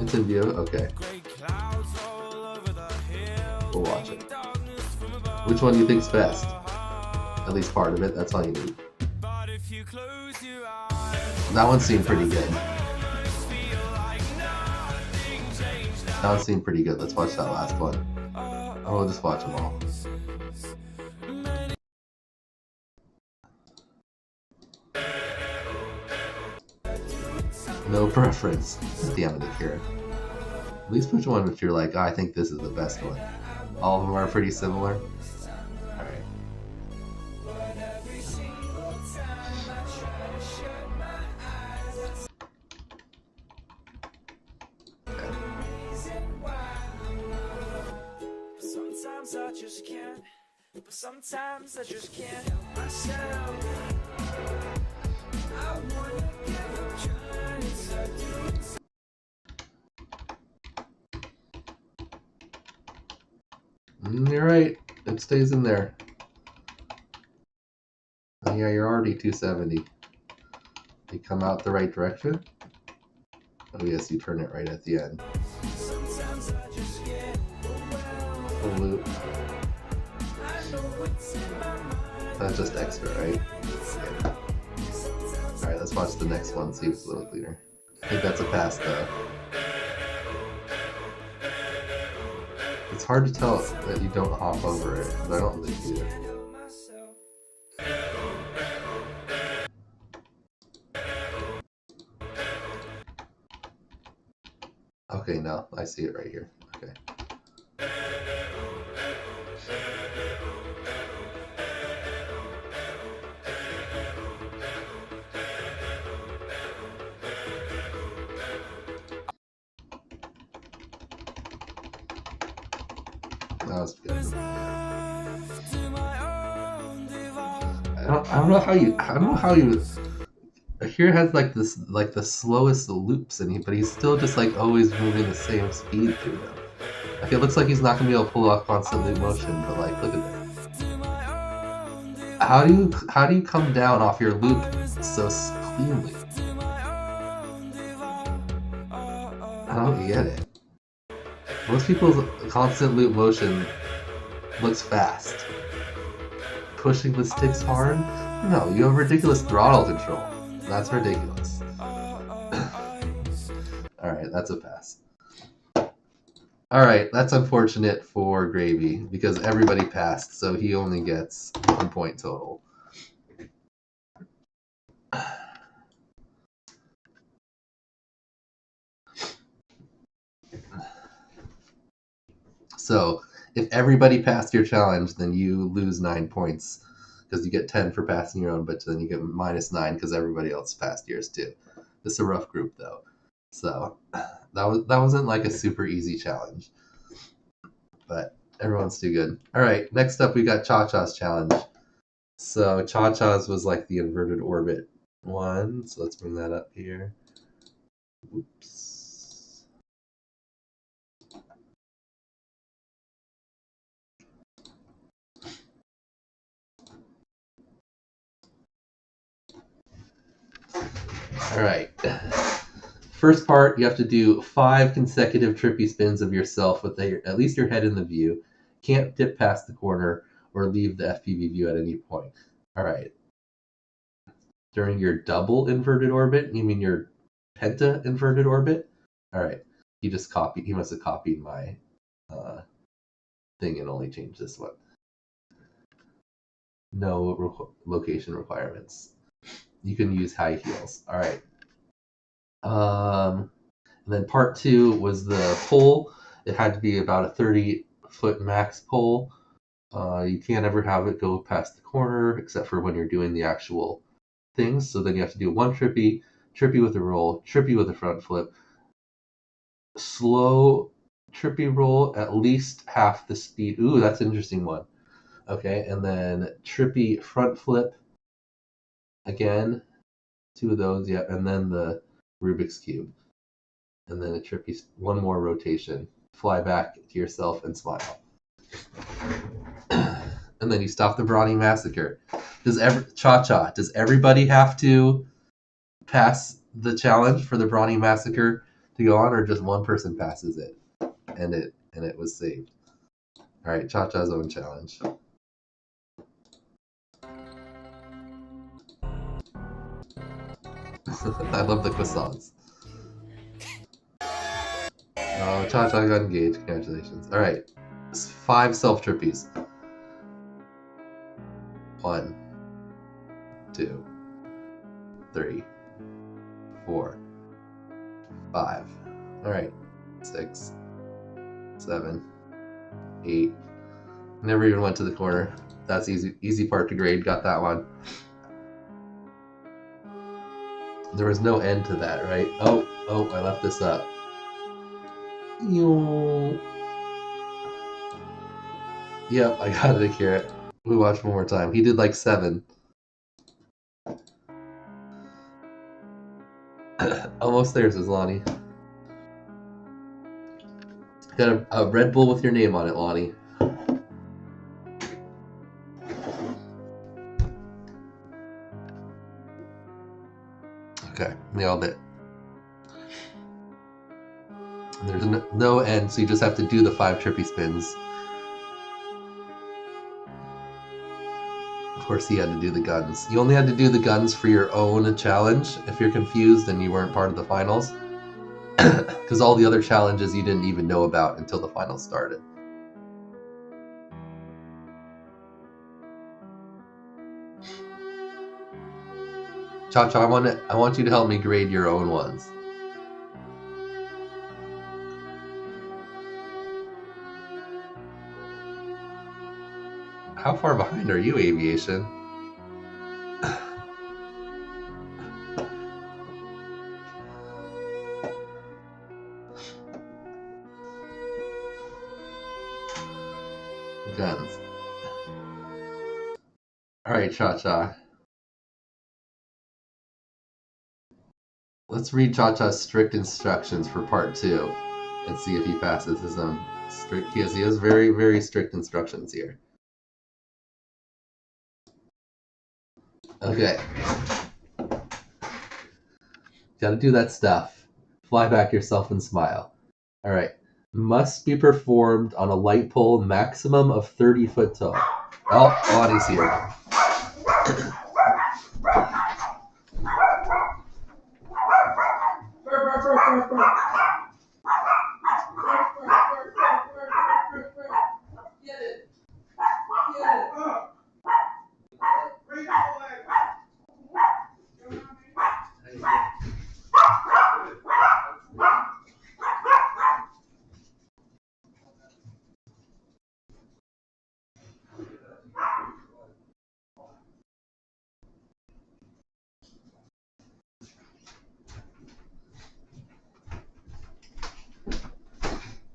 It's in view? Okay. We'll watch it. Which one do you think's best? At least part of it, that's all you need. That one seemed pretty good. That one seemed pretty good. Let's watch that last one. Oh, we'll just watch them all. No preference. Damn it, Akira. At least which one if you're like, oh, I think this is the best one. All of them are pretty similar. Alright. Sometimes I just can't. But sometimes I just can't help myself. I wanna give up trying to do. You're right. It stays in there. Oh, yeah, you're already 270. You come out the right direction. Oh yes, you turn it right at the end. A loop. That's just extra, right? Yeah. Alright, let's watch the next one, see if it's a little cleaner. I think that's a pass though. It's hard to tell that you don't hop over it, but I don't think you do. Okay, no, I see it right here. Okay. That was good. I don't know how you. Here has like this, like the slowest loops, and but he's still just like always moving the same speed through them. Like it looks like he's not gonna be able to pull off constant loop motion, but like look at that. How do you come down off your loop so cleanly? I don't get it. Most people's constant loop motion looks fast. Pushing the sticks hard? No, you have ridiculous throttle control. That's ridiculous. Alright, that's a pass. Alright, that's unfortunate for Gravy, because everybody passed, so he only gets 1 point total. So, if everybody passed your challenge, then you lose 9 points, because you get 10 for passing your own, but then you get -9 because everybody else passed yours too. This is a rough group though. So, that wasn't like a super easy challenge. But everyone's too good. Alright, next up we got Cha-Cha's challenge. So Cha-Cha's was like the inverted orbit one. So let's bring that up here. Oops. Alright. First part, you have to do 5 consecutive trippy spins of yourself with at least your head in the view. Can't dip past the corner or leave the FPV view at any point. Alright. During your double inverted orbit, you mean your penta inverted orbit? Alright. He must have copied my thing and only changed this one. No location requirements. You can use high heels. Alright. And then part 2 was the pole. It had to be about a 30-foot max pole. You can't ever have it go past the corner except for when you're doing the actual things. So then you have to do 1 trippy with a roll, trippy with a front flip, slow trippy roll at least half the speed. Ooh, that's an interesting one. Okay, and then trippy front flip again, 2 of those, yeah, and then the Rubik's Cube. And then a trippy, 1 more rotation. Fly back to yourself and smile. And then you stop the Barani Massacre. Cha-Cha, does everybody have to pass the challenge for the Barani Massacre to go on, or just one person passes it? And it was saved. Alright, Cha-Cha's own challenge. I love the croissants. Oh, Cha-Cha got engaged. Congratulations. Alright. 5 self-trippies. 1, 2, 3, 4, 5. Alright. 6, 7, 8. Never even went to the corner. That's easy part to grade. Got that one. There was no end to that, right? Oh, I left this up. Yep, I got it, Akira. We watched one more time. He did like 7. Almost there, says Lonnie. Got a Red Bull with your name on it, Lonnie. Okay, nailed it. There's no end, so you just have to do the 5 trippy spins. Of course, he had to do the guns. You only had to do the guns for your own challenge. If you're confused and you weren't part of the finals, because all the other challenges you didn't even know about until the finals started. Cha-Cha, I want you to help me grade your own ones. How far behind are you, Aviation? Guns. Alright, Cha-Cha. Let's read Cha-Cha's strict instructions for part 2 and see if he passes his own strict. He has very, very strict instructions here. Okay. Gotta do that stuff. Fly back yourself and smile. Alright. Must be performed on a light pole maximum of 30 foot tall. Oh, Lonnie's here.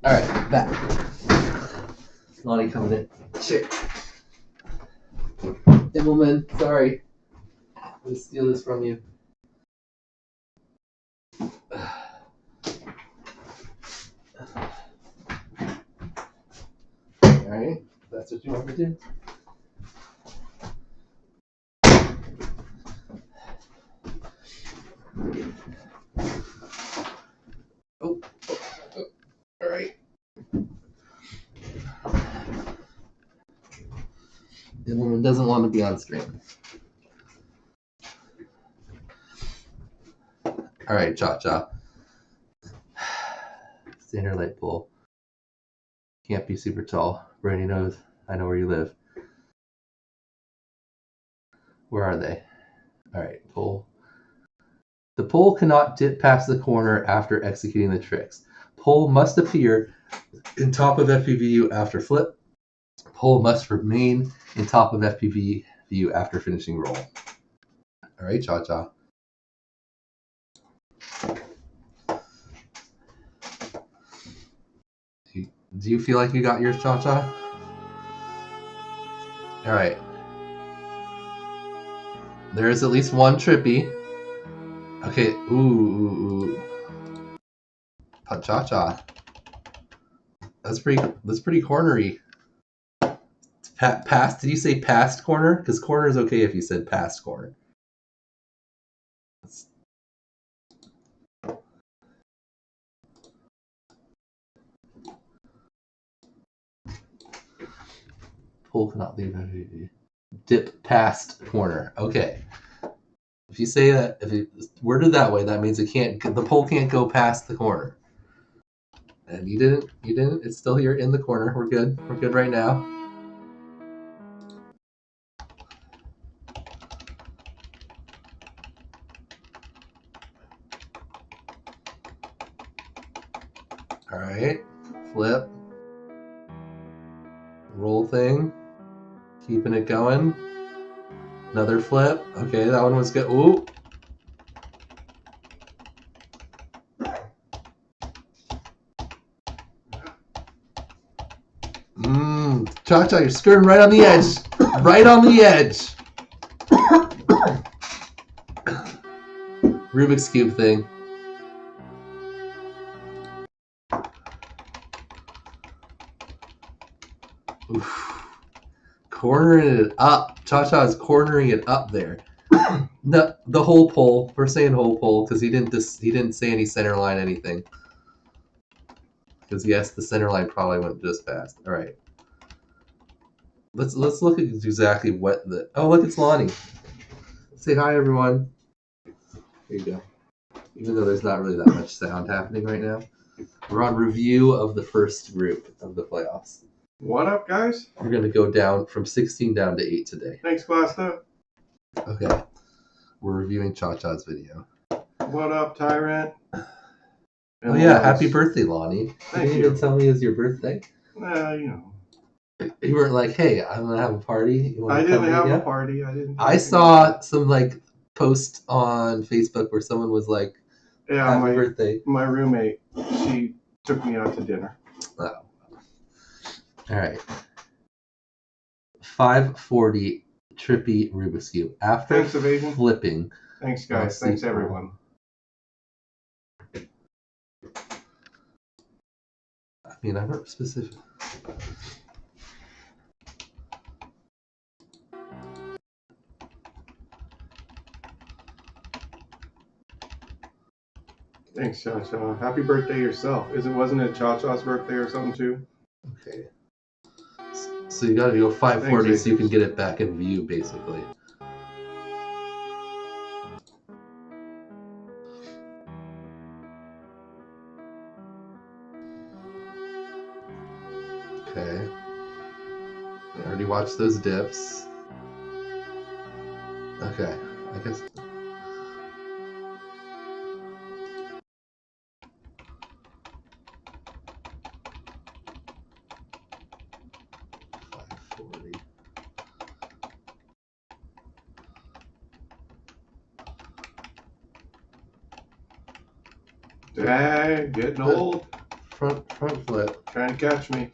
Alright, back. Lonnie coming in. Shit. Dimmelman, sorry. I'm gonna steal this from you. Alright, that's what you want me to do. Oh. Alright. The woman doesn't want to be on screen. Alright, Cha-Cha. Standard light pole. Can't be super tall. Brandy knows I know where you live. Where are they? Alright, pole. The pole cannot dip past the corner after executing the tricks. Pole must appear in top of FPV view after flip. Pole must remain in top of FPV view after finishing roll. Alright, Cha-Cha. Do you feel like you got yours, Cha-Cha? Alright. There is at least one trippy. Okay, ooh. Cha-Cha. That's pretty cornery. Past, did you say past corner? Because corner is okay if you said past corner. Pole cannot leave. Dip past corner. Okay. If you say that, if it worded that way, that means the pole can't go past the corner. And you didn't. It's still here in the corner. We're good. We're good right now. All right. Flip. Roll thing. Keeping it going. Another flip. Okay, that one was good. Ooh. Cha-Cha, you're skirting right on the edge. Right on the edge. Rubik's Cube thing. Oof. Cornering it up. Cha-Cha is cornering it up there. The whole pole. We're saying whole pole because he didn't say any center line anything. Because yes, the center line probably went just past. All right. Let's look at exactly what the. Oh, look, it's Lonnie. Say hi, everyone. There you go. Even though there's not really that much sound happening right now, we're on review of the first group of the playoffs. What up, guys? We're gonna go down from 16 down to 8 today. Thanks, Costa. Okay. We're reviewing Cha-Cha's video. What up, Tyrant? Oh yeah, happy birthday, Lonnie. Thank you you. didn't tell me it was your birthday. You know. You weren't like, hey, I'm gonna have a party. I didn't have a party. I saw some like post on Facebook where someone was like, happy birthday. My roommate, she took me out to dinner. Oh. All right. 540 trippy Rubik's Cube. After Thanks, Evasion. flipping. Thanks, guys. Thanks, everyone. I mean, I'm not specific. Thanks, Cha-Cha. Happy birthday yourself. Wasn't it Cha-Cha's birthday or something too? Okay. So you gotta go 540 Thanks, so you can get it back in view, basically. Okay. I already watched those dips. Okay. I guess. Dang, getting old. Front flip. Trying to catch me.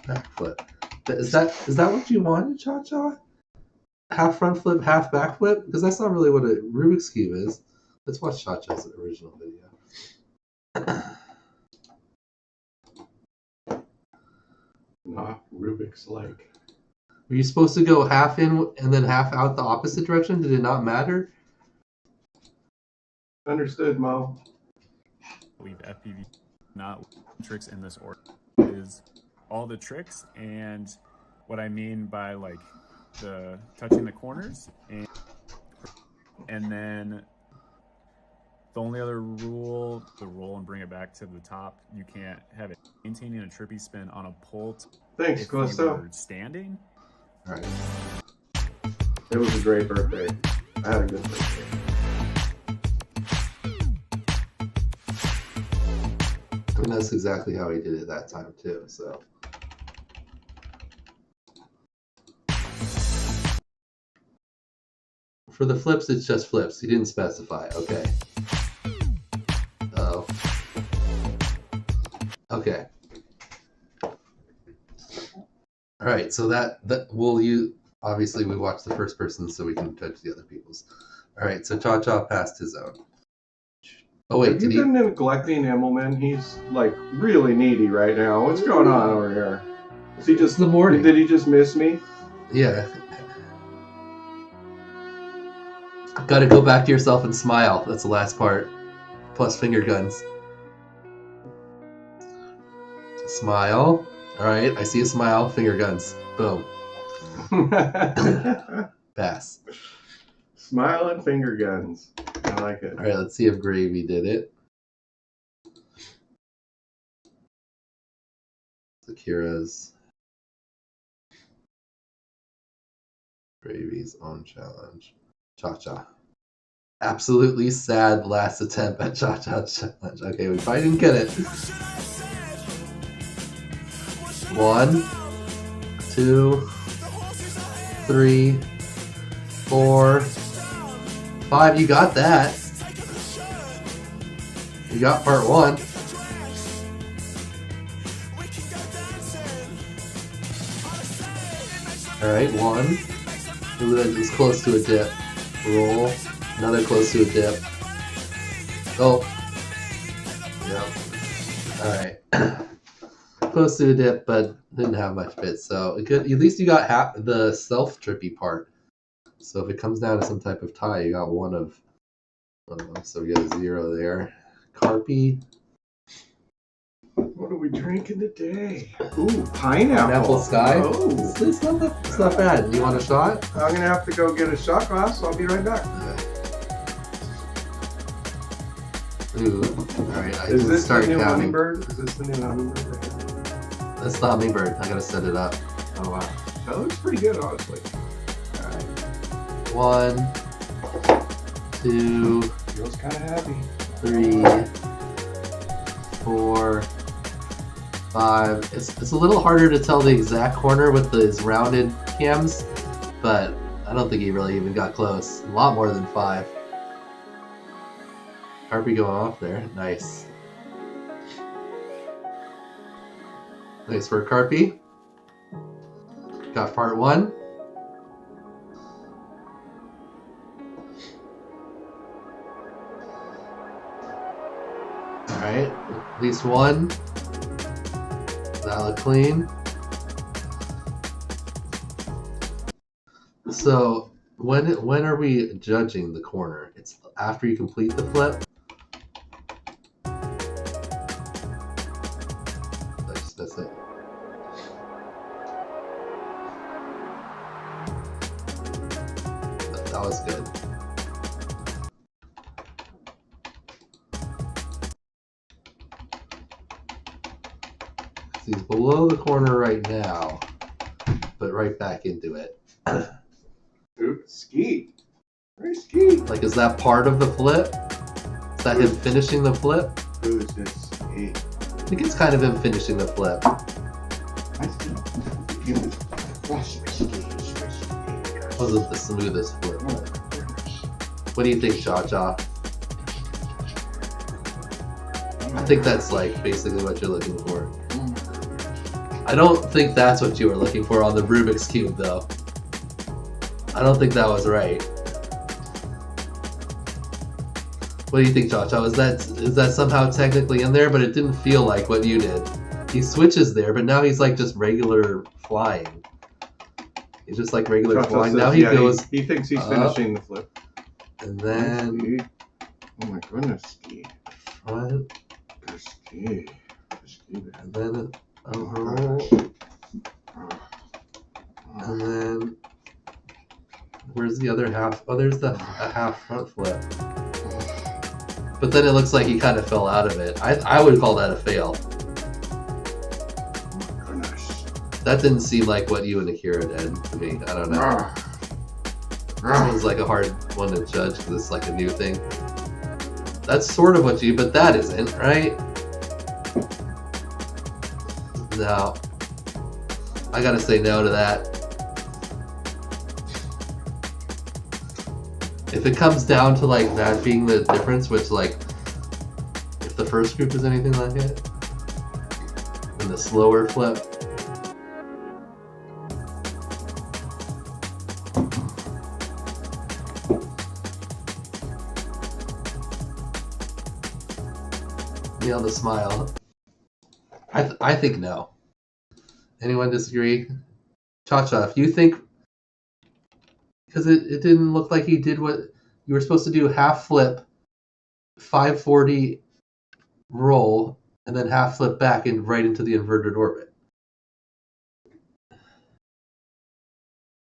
Back flip. Is that what you wanted, Cha-Cha? Half front flip, half back flip? Because that's not really what a Rubik's Cube is. Let's watch Cha-Cha's original video. Not Rubik's like. Were you supposed to go half in and then half out the opposite direction? Did it not matter? Understood, Mo. I believe FPV not tricks in this order is all the tricks, and what I mean by like the touching the corners and then the only other rule, the roll and bring it back to the top. You can't have it maintaining a trippy spin on a pole. Thanks, if you Costa. were standing. All right. It was a great birthday. I had a good birthday. And that's exactly how he did it that time too, so. For the flips, it's just flips. He didn't specify. Okay. Oh. Okay. All right. So that will you obviously we watched the first person so we can touch the other people's. All right. So Cha-Cha passed his own. Oh wait, Have you been neglecting Immelman? He's like really needy right now. What's going on over here? Is he just the morning? Did he just miss me? Yeah. Got to go back to yourself and smile. That's the last part. Plus finger guns. Smile. All right, I see a smile. Finger guns. Boom. Pass. Smile and finger guns. I like it. All right, let's see if Gravy did it. Akira's. Gravy's own challenge. Cha-Cha. Absolutely sad last attempt at Cha-Cha challenge. Okay, we probably didn't get it. 1, 2, 3, 4, 5. You got that. You got part 1. Alright, 1. Ooh, that was close to a dip. Roll. Another close to a dip. Oh. Yep. Alright. close to a dip, but didn't have much bits. So it could, at least you got half the self-trippy part. So if it comes down to some type of tie, you got one of, so we got a 0 there. Carpy. What are we drinking today? Ooh, pineapple. Pineapple Sky. Oh. It's not bad. You want a shot? I'm going to have to go get a shot glass. I'll be right back. Ooh. Alright, I Is can this start the new counting. hummingbird? Is this the new hummingbird? That's the hummingbird. I gotta set it up. Oh, wow. That looks pretty good, honestly. Alright. 1, 2, Feels kind of heavy. 3, 4, 5. It's a little harder to tell the exact corner with these rounded cams, but I don't think he really even got close. A lot more than 5. Carpy going off there. Nice. Nice for Carpy. Got part 1. Alright, at least 1. That look clean. So when are we judging the corner? It's after you complete the flip. That's it. That was good. He's below the corner right now, but right back into it. Ooh, ski. Very ski. Like, is that part of the flip? Is that him finishing the flip? Who's this ski? I think it's kind of him finishing the flip. Wasn't the smoothest flip. What do you think, Cha-Cha? I think that's like basically what you're looking for. I don't think that's what you were looking for on the Rubik's Cube, though. I don't think that was right. What do you think, Cha-Cha? Is that somehow technically in there, but it didn't feel like what you did? He switches there, but now he's like just regular flying. He's just like regular Cha-Cha flying. says, Now he yeah, goes. He thinks he's up, finishing the flip. And then. Oh my goodness, ski. Front. Ski. And then overroll. And then. Where's the other half? Oh, there's a half front flip. But then it looks like he kind of fell out of it. I would call that a fail. That didn't seem like what you and Akira did to me. I don't know. This was like a hard one to judge because it's like a new thing. That's sort of what you, but that isn't, right? No. I gotta say no to that. If it comes down to like that being the difference, which like, if the first group is anything like it, and the slower flip, the smile. I think no. Anyone disagree? Cha-Cha, if you think, because it didn't look like he did what you were supposed to do, half flip, 540 roll, and then half flip back and right into the inverted orbit.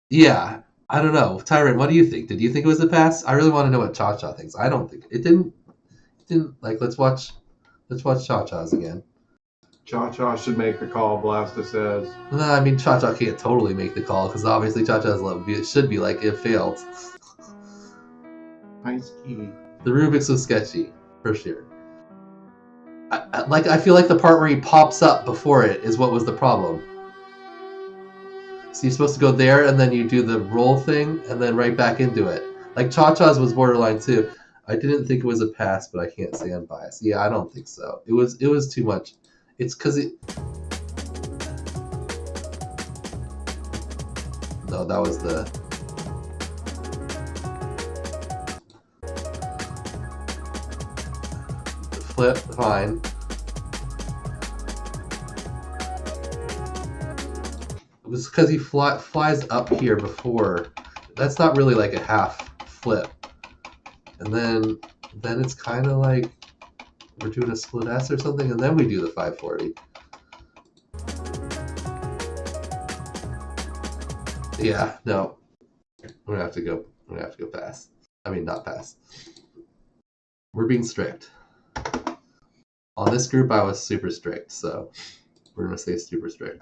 Yeah, I don't know. Tyrant, what do you think? Did you think it was a pass? I really want to know what Cha-Cha thinks. I don't think it didn't like, let's watch Cha-Cha's again. Cha-Cha should make the call, Blasta says. No, I mean, Cha-Cha can't totally make the call because obviously Cha-Cha's level it should be like it failed. Nice key. The Rubik's was sketchy, for sure. I feel like the part where he pops up before it is what was the problem. So you're supposed to go there and then you do the roll thing and then right back into it. Like Cha-Cha's was borderline too. I didn't think it was a pass, but I can't say I'm biased. Yeah, I don't think so. It was too much. It's because it... No, that was the... flip, fine. was because he flies up here before. That's not really like a half flip. And then it's kind of like we're doing a split S or something, and then we do the 540. Yeah, no. We're gonna have to go pass. I mean, not pass. We're being strict. On this group, I was super strict, so we're gonna say super strict.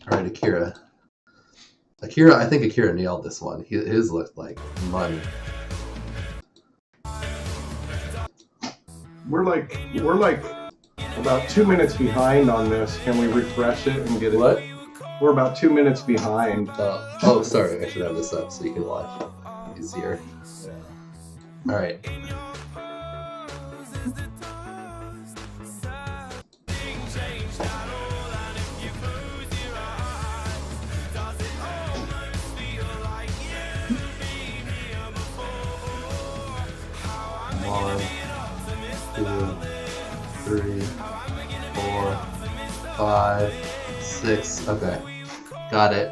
All right, Akira. I think Akira nailed this one. His looked like money. We're like about 2 minutes behind on this. Can we refresh it and get it? What? We're about 2 minutes behind. Oh, sorry. I should have this up so you can watch easier. All right. One, 2, 3, 4, 5, 6. Okay. Got it.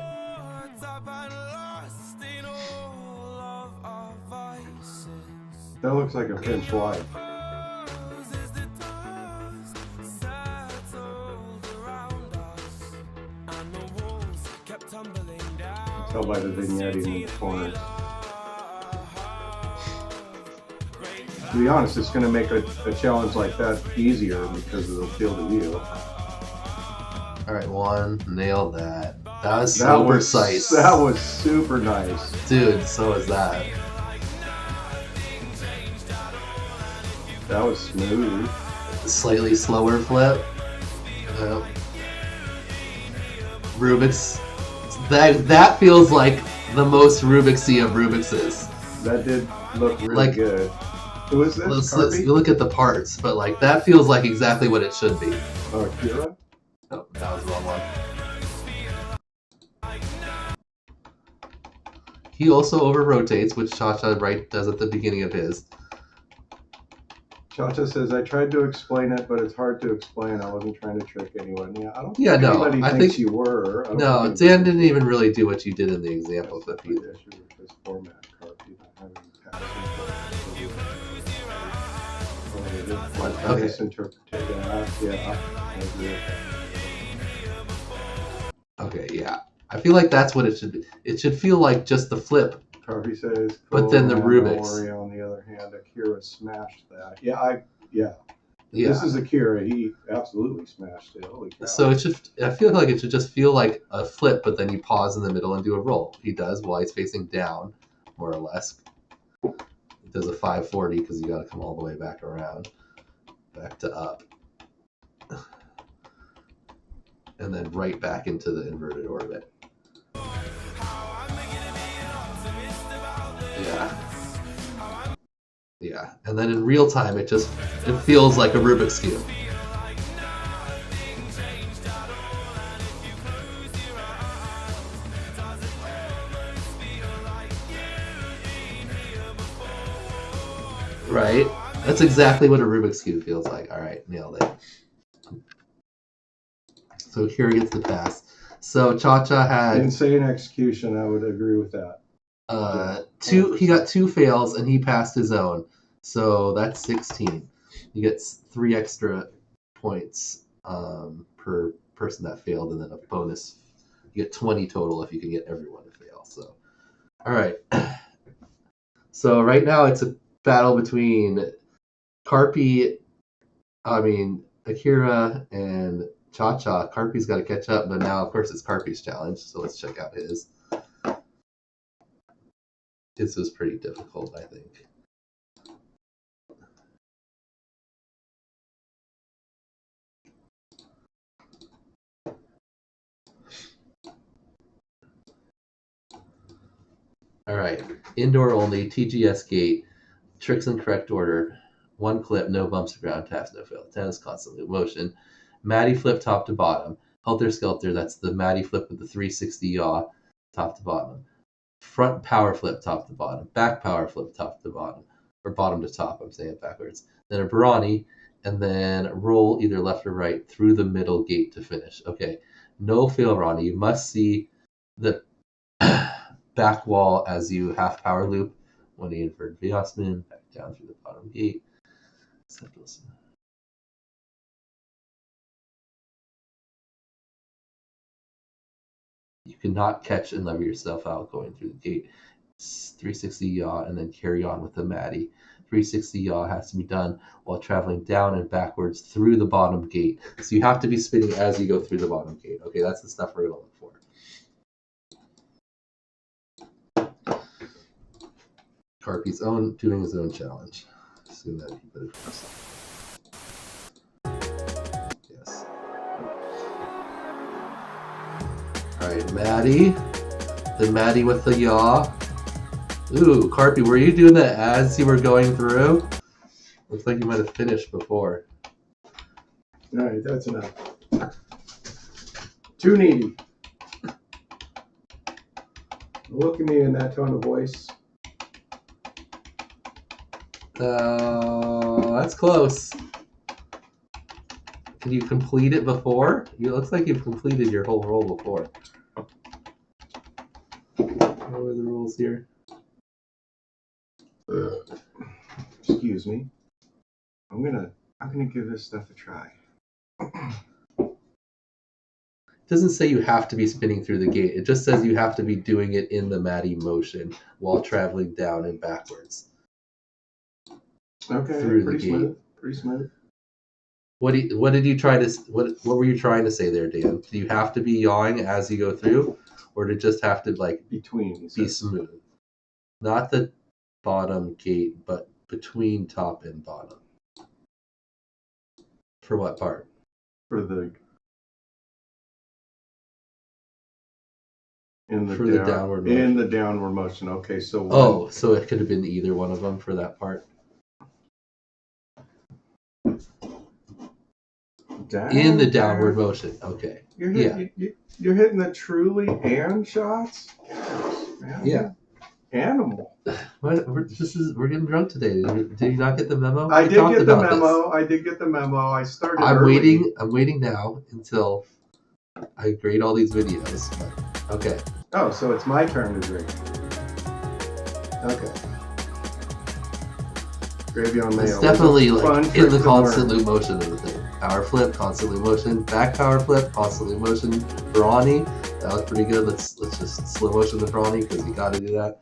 That looks like a pinch wife. Tell by the vignette in the corner. To be honest, it's going to make a challenge like that easier because of the field of view. All right, one. Nailed that. That was so precise. That was super nice. Dude, so was that. That was smooth. Slightly slower flip. Yep. Rubik's. That feels like the most Rubik's-y of Rubik's. That did look really Like, good. Who is this? Let's Carby? look at the parts, but like that feels like exactly what it should be. Oh, Kira? Oh, that was the wrong one. He also over rotates, which Cha-Cha does at the beginning of his. Cha-Cha says, I tried to explain it, but it's hard to explain. I wasn't trying to trick anyone. Yeah, I don't think anybody thinks you were. No, Dan didn't even really do what you did in the example clip either. This format, Carby, not having Okay. Misinterpreted. Yeah, I agree with that. Okay, yeah. I feel like that's what it should be. It should feel like just the flip. Carby says, But then the Rubik's. On the other hand, Akira smashed that. Yeah. Yeah. This is Akira. He absolutely smashed it. Holy cow. So I feel like it should just feel like a flip, but then you pause in the middle and do a roll. He does while he's facing down, more or less. He does a 540 because you got to come all the way back around, back to up, and then right back into the inverted orbit. Yeah, and then in real time, it feels like a Rubik's Cube. Right? That's exactly what a Rubik's Cube feels like. All right, nailed it. So here gets the pass. So Cha-Cha had insane execution. I would agree with that. He got 2 fails and he passed his own. So that's 16. He gets 3 extra points per person that failed, and then a bonus. You get 20 total if you can get everyone to fail. So, all right. So right now it's a battle between Akira and Cha-Cha. Carpy's got to catch up, but now of course it's Carpy's challenge. So let's check out his. This was pretty difficult, I think. All right, indoor only, TGS gate, tricks in correct order, 1 clip, no bumps to ground, taps, no fail, tennis constant loop motion, Matty flip top to bottom, Helter Skelter, that's the Matty flip with the 360 yaw, top to bottom, front power flip top to bottom, back power flip top to bottom, or bottom to top, I'm saying it backwards, then a Barani, and then roll either left or right through the middle gate to finish. Okay, No fail, Ronnie. You must see the back wall as you half power loop when you invert Viosman back down through the bottom gate. You cannot catch and lever yourself out going through the gate. 360 yaw and then carry on with the Matty. 360 yaw has to be done while traveling down and backwards through the bottom gate. So you have to be spinning as you go through the bottom gate. Okay, that's the stuff we're going to look for. Carpy's doing his own challenge. Assume that he put it for himself. Yes. Alright, Maddie. Then Maddie with the yaw. Ooh, Carpy, were you doing that as you were going through? Looks like you might have finished before. Alright, that's enough. Too needy. Look at me in that tone of voice. That's close. Can you complete it before? It looks like you've completed your whole roll before. What are the rules here? Excuse me. I'm gonna give this stuff a try. It doesn't say you have to be spinning through the gate. It just says you have to be doing it in the Matty motion while traveling down and backwards. Okay, Through pretty the gate. smooth. Pretty smooth. What were you trying to say there, Dan? Do you have to be yawing as you go through, or did it just have to Between be smooth? Not the bottom gate, but between top and bottom. For what part? For the downward motion. In the downward motion. Okay, so so it could have been either one of them for that part. In the downward motion. Okay. You're hitting the truly and shots. Man, yeah. Animal. We're getting drunk today. Did you not get the memo? I did get the memo. I did get the memo. I started. I'm early. waiting now until I grade all these videos. But, okay. Oh, so it's my turn to drink. Okay. Gravy on mayo. It's definitely in the constant loop motion of the thing. Power flip, constant loop motion. Back power flip, constant loop motion. Barani, that was pretty good. Let's just slow motion the Barani because you got to do that.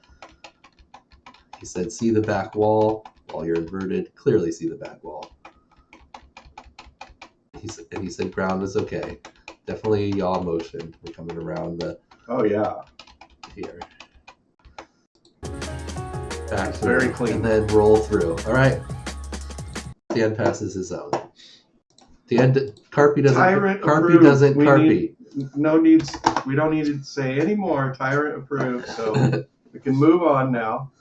He said, see the back wall while you're inverted. Clearly see the back wall. He said ground is okay. Definitely a yaw motion. We're coming around the... Oh, yeah. Here. Back it's very clean. And then roll through. All right. Dan passes his own. Carpy doesn't. Tyrant Carpy approved. doesn't. Carpy. We don't need to say any more. Tyrant approved. So we can move on now.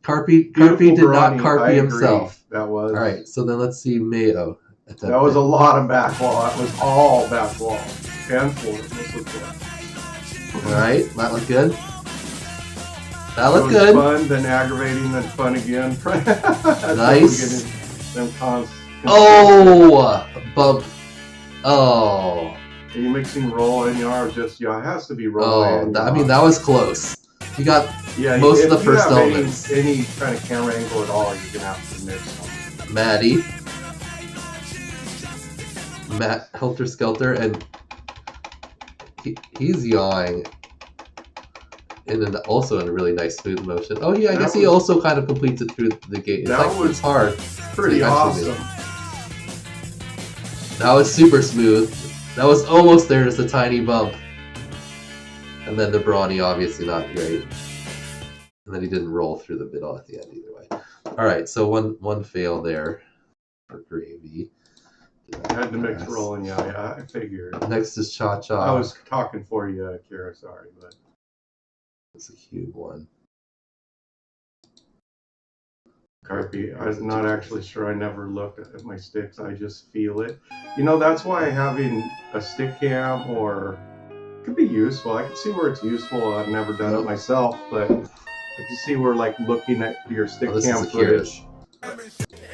Carpy did not Carpy himself. That was. All right. So then let's see Mayo. That was a lot of back wall. That was all back wall. And forward. All right. That looked good. That looked good. Fun, then aggravating, then fun again. Nice. Oh, bump. Oh. Are you mixing roll and yaw or just yaw? It has to be roll and yaw. I mean, that was close. You got most of the first elements. Any kind of camera angle at all, you're going to have to mix them. Maddie. Matt Helter Skelter, and he's yawing. And also in a really nice smooth motion. Oh yeah, I guess he also kind of completes it through the gate. It's hard. Pretty awesome. That was super smooth. That was almost there, just a tiny bump. And then the Barani, obviously not great. And then he didn't roll through the middle at the end either way. All right, so one fail there for Gravy. I had to mix roll and yeah, I figured. Next is Cha Cha. I was talking for you, Kira. Sorry, but. It's a cute one. Carpy, I'm not actually sure. I never looked at my sticks. I just feel it. You know, that's why having a stick cam or could be useful. I can see where it's useful. I've never done it myself, but I can see where looking at your stick cam footage.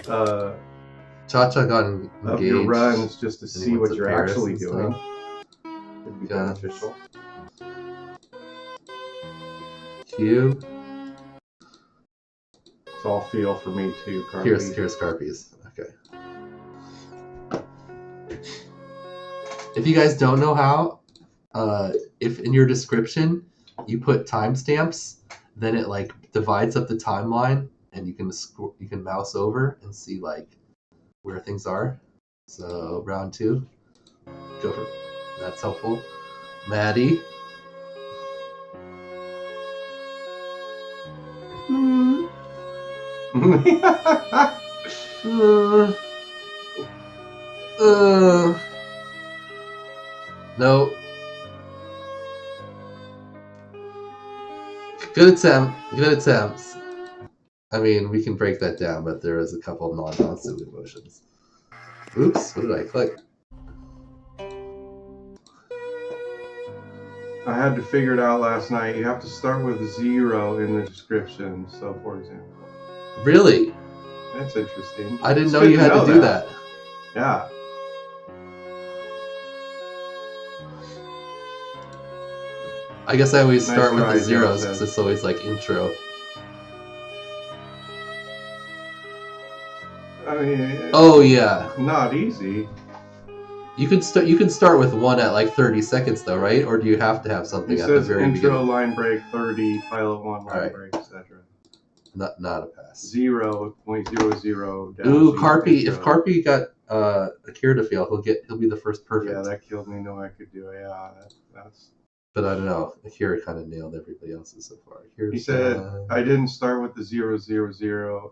Cha Cha got engaged of your runs just to see what you're actually doing. Could be Guns. beneficial. Cube. It's all feel for me too, Carpy. Here's Carpies. Okay. If you guys don't know how, if in your description you put timestamps, then it like divides up the timeline, and you can mouse over and see like where things are. So round 2, go for that's helpful. Maddie. No. Good attempts. I mean, we can break that down, but there is a couple non-positive emotions. Oops, what did I click? I had to figure it out last night. You have to start with 0 in the description. So, for example. Really? That's interesting. I didn't It's know good you had to do that. Yeah. I guess I always Nice start with try, the zeros Joseph. because it's always like intro. I mean, Oh yeah, not easy. you can start with 1 at like 30 seconds though, right? Or do you have to have something It at the says very intro, beginning? line break 30, pilot 1, line Alright. break, etc. Not a pass. 0.00. Ooh, Carpy. intro. If Carpy got a cure to fail, he'll be the first perfect. Yeah, that killed me. No, I could do it. Yeah, that's. But I don't know. Akira kind of nailed everybody else's so far. He said I didn't start with the 000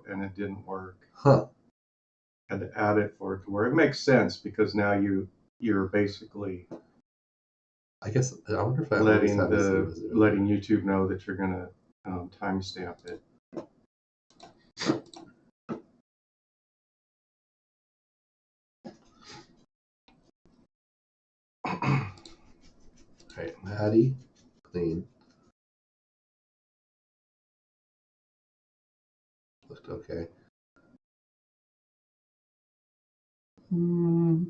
and it didn't work. Huh. Had to add it for it to work. It makes sense because now you're basically I guess I wonder if I always letting have a 0, 0. letting YouTube know that you're gonna timestamp it. Alright, Maddie, clean. Looked okay. No.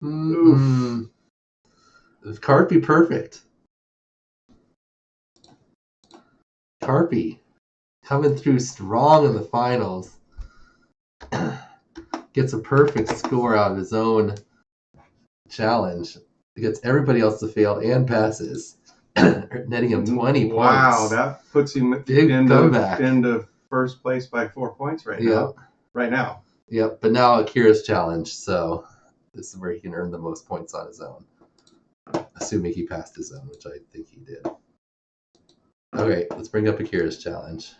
Oof. Carpy perfect. Carpy coming through strong in the finals. Gets a perfect score out of his own challenge. Gets everybody else to fail and passes. Netting him 20 points. Wow, that puts him Big comeback. into first place by 4 points right now. Right now. Yep, but now Akira's challenge, so this is where he can earn the most points on his own. Assuming he passed his own, which I think he did. Okay, let's bring up Akira's challenge.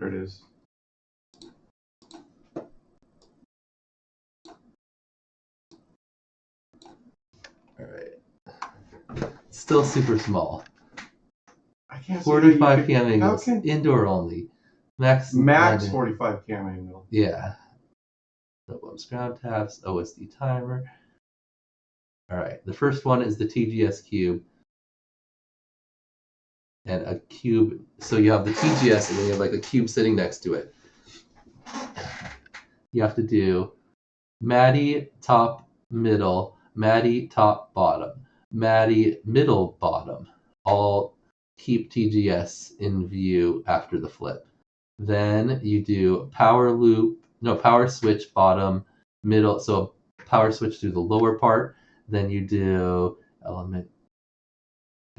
There it is. Alright. Still super small. I can't 45 cam angles, can indoor only. Max 45 cam angle. Yeah. No bumps, ground tabs, OSD timer. Alright, the first one is the TGS cube. And a cube, so you have the TGS and then you have like a cube sitting next to it. You have to do Maddie top middle, Maddie top bottom, Maddie middle bottom. All keep TGS in view after the flip. Then you do power switch bottom, middle, so power switch through the lower part. Then you do element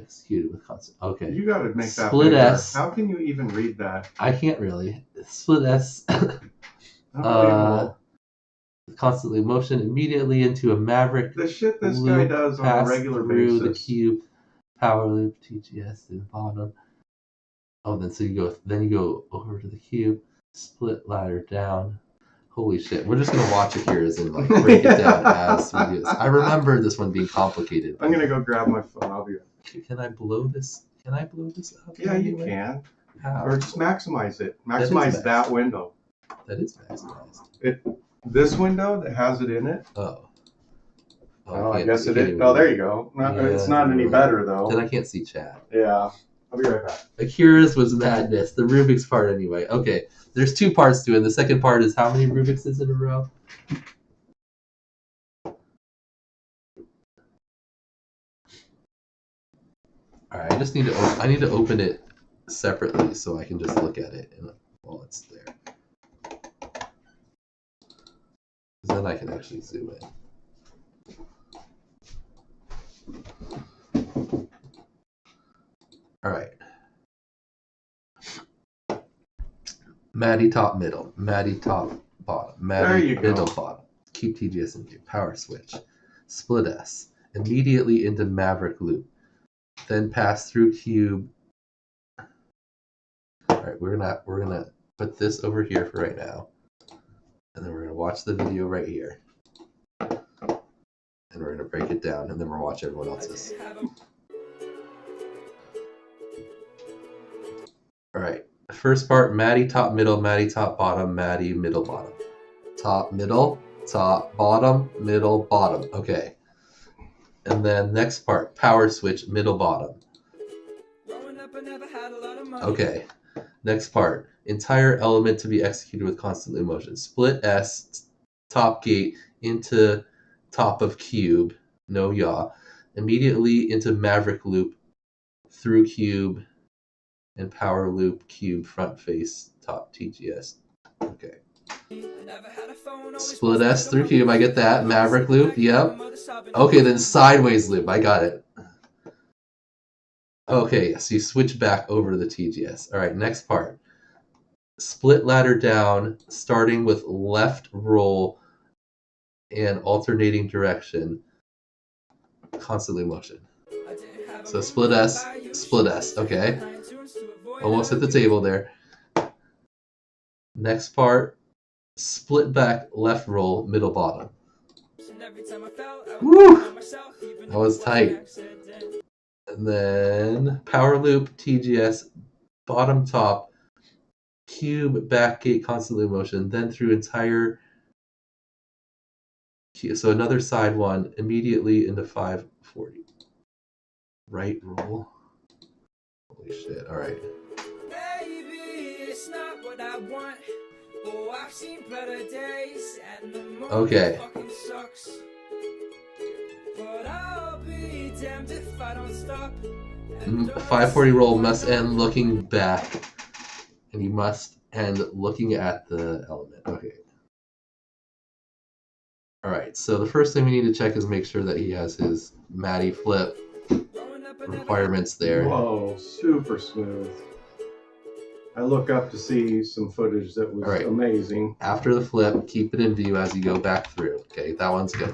executed with constant. Okay. You got to make that Split bigger. S. How can you even read that? I can't really. Split S. Unbelievable. Constantly motion immediately into a Maverick. The shit this guy does on a regular through basis. the cube, power loop, TGS to the bottom. Oh, then you go over to the cube, split ladder down. Holy shit! We're just gonna watch Akira's and like break it down as we do this. I remember this one being complicated. I'm gonna go grab my phone. I'll be right. Can I blow this? Can I blow this up? Yeah, you can. How? Or just maximize it. Maximize that window. That is maximized. This window that has it in it. Oh. I guess it is. Oh, there you go. It's not any better though. Then I can't see chat. Yeah. I'll be right back. Akira's was madness. The Rubik's part anyway. Okay, there's two parts to it. The second part is how many Rubik's is in a row? All right, I need to open it separately so I can just look at it while it's there. Then I can actually zoom in. All right. Maddie top middle, Maddie top bottom, Maddie middle bottom. Keep TGS in view. Power switch. Split S. Immediately into Maverick loop. Then pass through cube. All right, we're gonna put this over here for right now, and then we're gonna watch the video right here, and we're gonna break it down, and then we'll watch everyone else's. All right, first part: Maddie top middle, Maddie top bottom, Maddie middle bottom, top middle, top bottom, middle bottom. Okay, and then next part: power switch middle bottom. Okay. Next part, entire element to be executed with constant motion. Split S, top gate into top of cube, no yaw. Immediately into Maverick loop, through cube, and power loop, cube, front face, top TGS. Okay. Split S through cube, I get that. Maverick loop, yep. Okay, then sideways loop, I got it. Okay, so you switch back over to the TGS. All right, next part. Split ladder down, starting with left roll and alternating direction. Constantly motion. So split S, okay. Almost hit the table there. Next part, split back, left roll, middle bottom. Woo! That was tight. And then power loop, TGS, bottom top, cube, back gate, constantly motion, then through entire, so another side one, immediately into 540. Right roll. Holy shit, alright. Maybe it's not what I want. Oh, I've seen better days, and the moment fucking sucks. But I'll be damned if I don't stop. 540 roll must end looking back, and you must end looking at the element. Okay. All right. So the first thing we need to check is make sure that he has his Maddie flip requirements there. Whoa, super smooth. I look up to see some footage that was amazing. After the flip, keep it in view as you go back through. Okay, that one's good.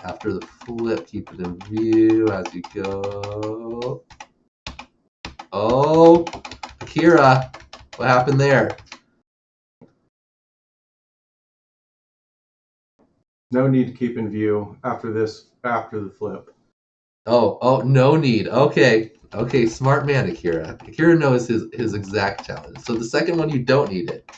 After the flip, keep it in view as you go. Oh, Akira, what happened there? No need to keep in view after the flip. Oh, no need. Okay, smart man, Akira. Akira knows his exact challenge. So the second one, you don't need it.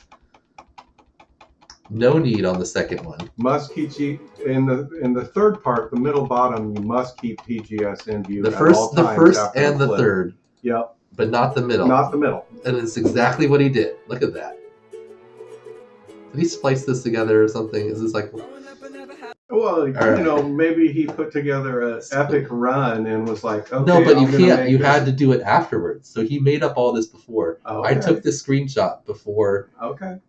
No need on the second one. Must keep in the third part, the middle bottom. You must keep TGS in view. The first and the third. Yep. But not the middle. Not the middle. And it's exactly what he did. Look at that. Did he splice this together or something? Is this like? Well, you know, maybe he put together an epic run and was like, okay. No, but you can't. You had to do it afterwards. So he made up all this before. Okay. I took the screenshot before. Okay.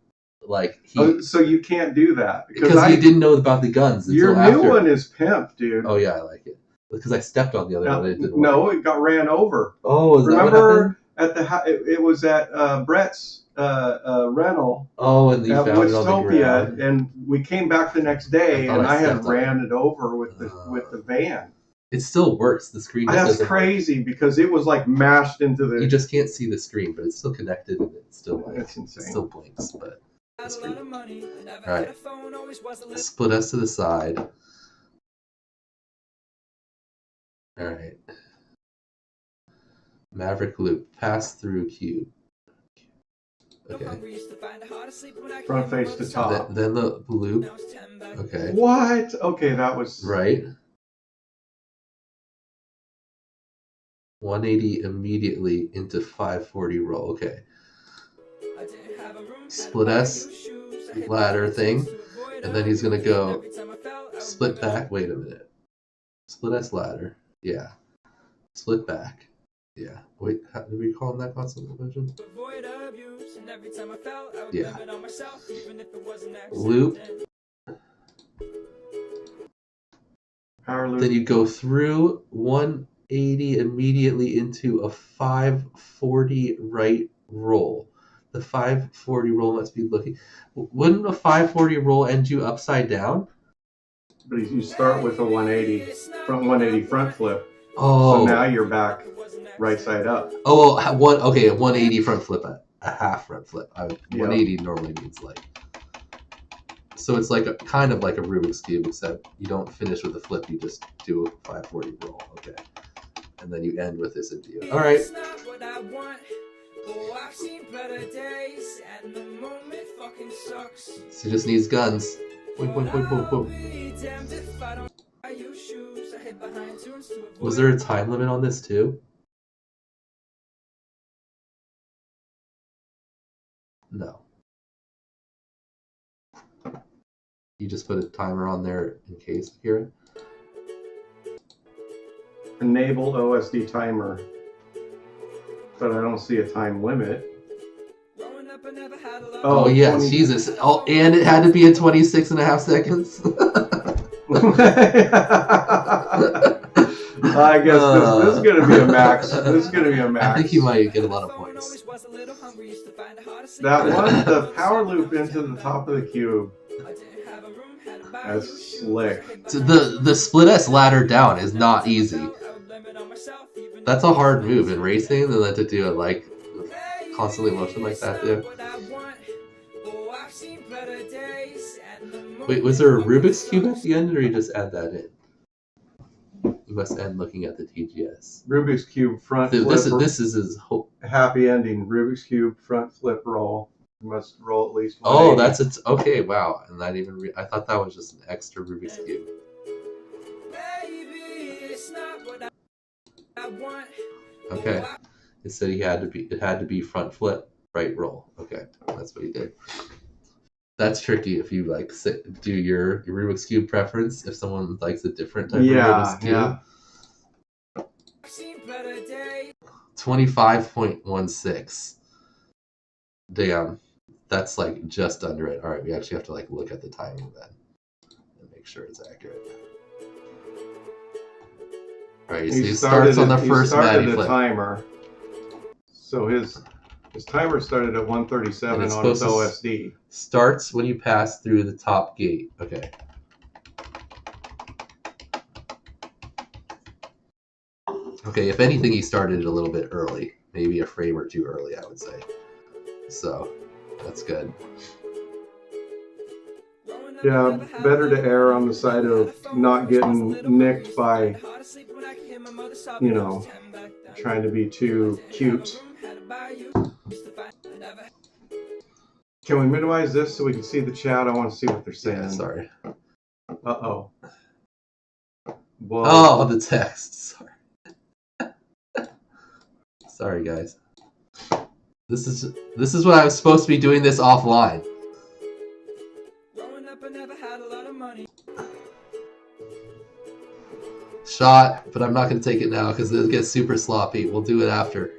Like so you can't do that because he didn't know about the guns until your after. New one is pimp, dude. Oh yeah, I like it because I stepped on the other one. It didn't work. It got ran over. Oh, is remember that what happened? It was at Brett's rental. Oh, and you found it on the ground. And we came back the next day, and I had ran it over with the van. It still works. The screen. That's crazy because it was like mashed into the. You just can't see the screen, but it's still connected and it's still like it's insane. It still blinks, but. Alright, split us to the side. Alright. Maverick loop, pass through cube. Okay. Front face to top. Then the loop. Okay. What? Okay, that was... Right. 180 immediately into 540 roll. Okay. Split S ladder thing. And then he's going to go split back. Wait a minute. Split S ladder. Yeah. Split back. Yeah. Wait, how do we call him that constant motion? Yeah. Loop. Power loop. Then you go through 180 immediately into a 540 right roll. The 540 roll must be looking. Wouldn't a 540 roll end you upside down? But you start with a 180 front flip. Oh. So now you're back right side up. Oh, well, a 180 front flip, a half front flip. 180 normally means like. So it's like kind of like a Rubik's Cube, except you don't finish with a flip, you just do a 540 roll. Okay. And then you end with this in view. All right. So he just needs guns. Boink, boink, boink, boink, boink. Was there a time limit on this too? No. You just put a timer on there in case, Kira? Enable OSD timer. But I don't see a time limit. Oh yeah, 20... Jesus. Oh, and it had to be in 26 and a half seconds. I guess this is going to be a max. This is going to be a max. I think you might get a lot of points. That one, the power loop into the top of the cube. That's slick. So the split S ladder down is not easy. That's a hard move in racing, and then to do it like constantly motion like that too. Wait, was there a Rubik's Cube at the end, or you just add that in? You must end looking at the TGS. Rubik's Cube front flip. This is his hope. Happy ending. Rubik's Cube front flip roll. You must roll at least 180. Oh, that's it. Okay, wow. And I didn't even I thought that was just an extra Rubik's Cube. Okay. It said it had to be front flip, right roll. Okay, that's what he did. That's tricky if you like do your Rubik's Cube preference. If someone likes a different type of Rubik's Cube. 25.16. Damn, that's like just under it. All right, we actually have to like look at the timing then and make sure it's accurate. All right, so he starts on the first Maddie flip. Timer. So his timer started at 137 on his OSD. Starts when you pass through the top gate. Okay. Okay, if anything, he started a little bit early. Maybe a frame or two early, I would say. So, that's good. Yeah, better to err on the side of not getting nicked by, you know, trying to be too cute. Can we minimize this so we can see the chat? I want to see what they're saying. Yeah, sorry. Uh-oh. Whoa. Oh, the text. Sorry. Sorry, guys. This is what I was supposed to be doing this offline. Shot, but I'm not going to take it now because it gets super sloppy. We'll do it after.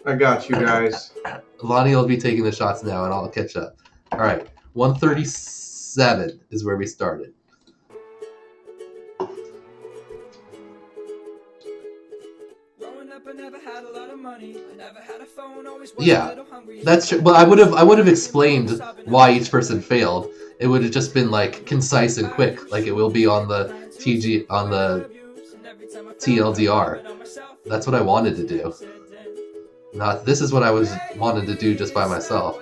I got you guys. Lonnie will be taking the shots now, and I'll catch up. All right, 137 is where we started. Yeah, that's true. Well, I would have explained why each person failed. It would have just been like concise and quick, like it will be on the TLDR. That's what I wanted to do. Not this is what I wanted to do just by myself.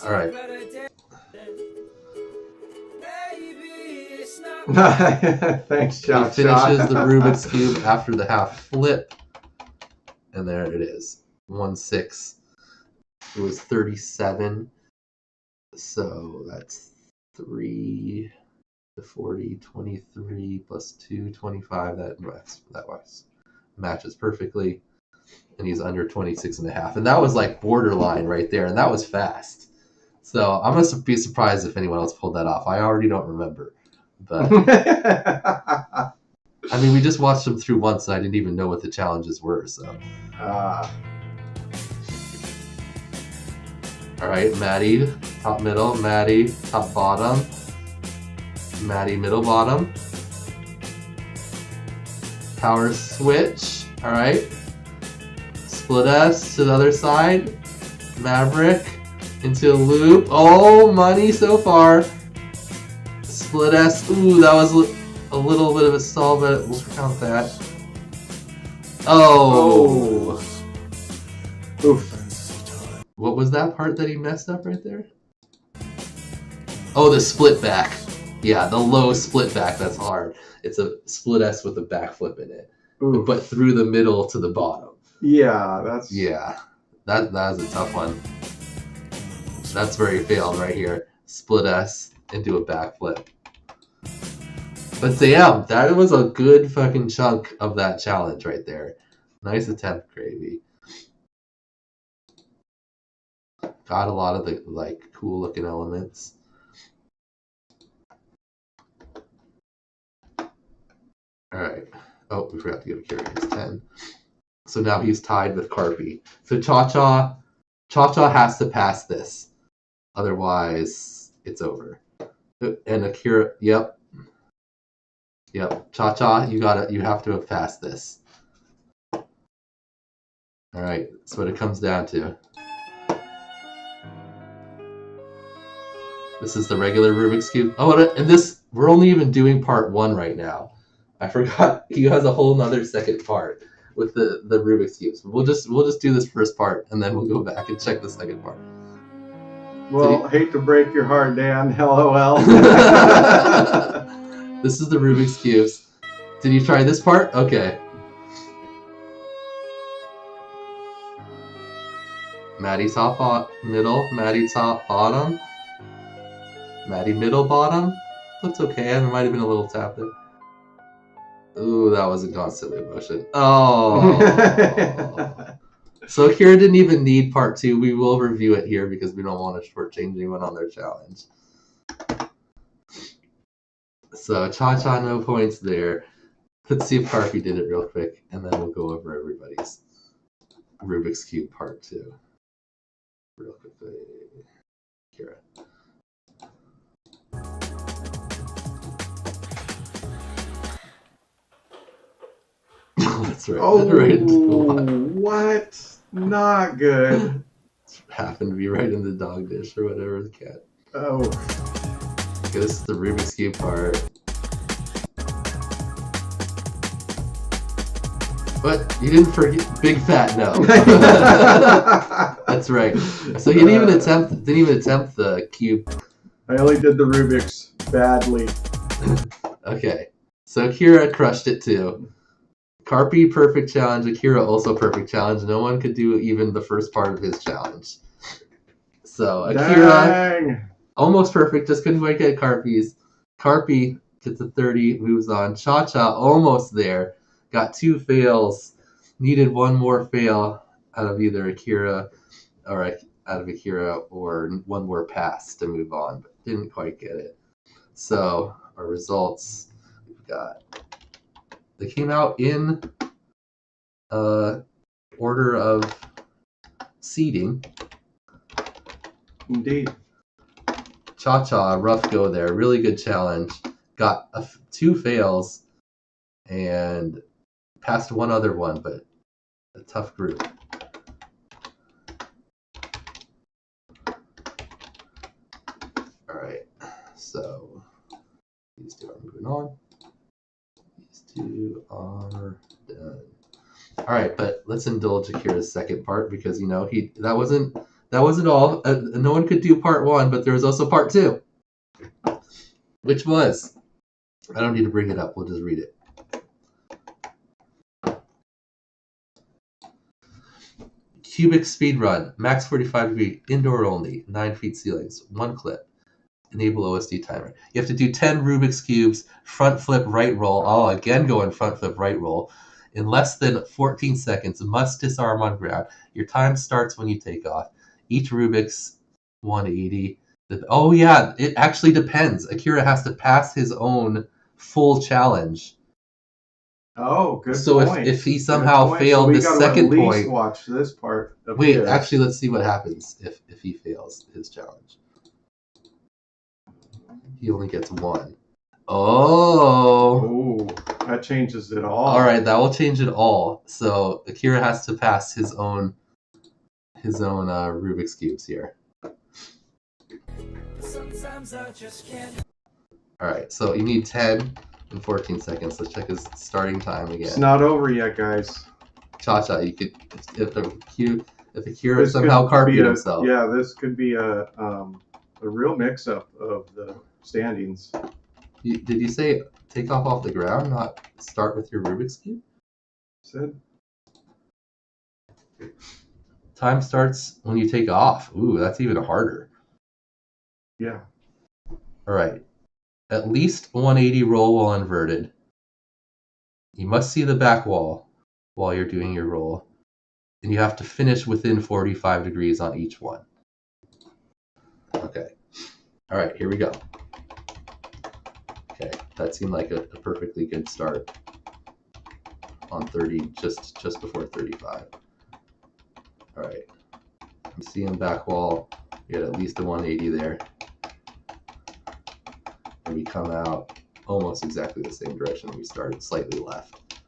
All right. Thanks, John. He finishes the Rubik's Cube after the half flip. And there it is. 1-6. It was 37. So that's 3 to 40, 23 plus 2, 25. That was matches perfectly, and he's under 26.5. And that was like borderline right there, and that was fast. So I'm going to be surprised if anyone else pulled that off. I already don't remember. But, I mean, we just watched them through once, and I didn't even know what the challenges were, so. All right, Maddie, top middle, Maddie, top bottom, Maddie, middle bottom. Power switch, all right. Split S to the other side, Maverick into a loop. Oh, money so far. Split S, ooh, that was a little bit of a stall, but we'll count that. Oh. Oof. What was that part that he messed up right there? Oh, the split back. Yeah, the low split back, that's hard. It's a split S with a backflip in it. Oof. But through the middle to the bottom. Yeah, that's... Yeah, that was a tough one. That's where he failed right here. Split S into a backflip. But damn, that was a good fucking chunk of that challenge right there. Nice attempt, Gravy. Got a lot of the like cool looking elements. Alright. Oh, we forgot to give Akira his 10. So now he's tied with Carpy. So Cha-Cha has to pass this. Otherwise, it's over. And Akira, yep. Cha-Cha, you have to have passed this. Alright, that's what it comes down to. This is the regular Rubik's Cube. Oh, and this, we're only even doing part 1 right now. I forgot he has a whole nother second part with the Rubik's Cubes. We'll just do this first part, and then we'll go back and check the second part. Well, hate to break your heart, Dan. LOL. This is the Rubik's Cubes. Did you try this part? Okay. Maddie top middle, Maddie top bottom. Maddie middle bottom. Looks okay. There might have been a little tap there. Ooh, that was a constantly motion. Oh. So Akira didn't even need part 2. We will review it here because we don't want to shortchange anyone on their challenge. So Cha-Cha, no points there. Let's see if Carpy did it real quick, and then we'll go over everybody's Rubik's Cube part 2. Real quickly. Akira. That's right. Oh, right into the water. What? Not good. Happened to be right in the dog dish or whatever, the cat. Oh. Okay, this is the Rubik's Cube part. But you didn't forget Big Fat No. That's right. So you didn't even attempt the cube. I only did the Rubik's badly. Okay. So Akira crushed it too. Carpy, perfect challenge. Akira, also perfect challenge. No one could do even the first part of his challenge. So Akira, Dang. almost perfect, just couldn't quite get Carpy's. Carpy gets a 30, moves on. Cha-Cha, almost there. Got 2 fails. Needed 1 more fail out of either Akira or 1 more pass to move on, but didn't quite get it. So our results, we've got, they came out in order of seeding. Indeed. Cha-Cha, rough go there. Really good challenge. Got 2 fails and passed 1 other one, but a tough group. All right, so these 2 are moving on. These 2 are done. All right, but let's indulge Akira's second part because that wasn't all. No one could do part 1, but there was also part 2, which was, I don't need to bring it up. We'll just read it. Cubic speedrun, max 45 degree, indoor only, 9 feet ceilings, 1 clip. Enable OSD timer. You have to do 10 Rubik's Cubes, front flip, right roll. Oh, again going front flip, right roll. in less than 14 seconds. Must disarm on ground. Your time starts when you take off. Each Rubik's 180. Oh yeah, it actually depends. Akira has to pass his own full challenge. Oh, good So point. if he somehow failed the second at least point, watch this part. wait, actually, let's see what happens if he fails his challenge. He only gets one. Oh, that changes it all. All right, that will change it all. So Akira has to pass his own Rubik's cubes here. All right, so you need 10 and 14 seconds. Let's check his starting time again. It's not over yet, guys. Cha-cha, you could if Akira somehow carpied himself. Yeah, this could be a real mix-up of the standings. Did you say take off the ground, not start with your Rubik's cube? Said. Time starts when you take off. Ooh, that's even harder. Yeah. All right. At least 180 roll while inverted. You must see the back wall while you're doing your roll. And you have to finish within 45 degrees on each one. Okay. All right, here we go. Okay, that seemed like a perfectly good start on 30, just before 35. All right. I'm seeing back wall. We got at least a 180 there. And we come out almost exactly the same direction we started, slightly left.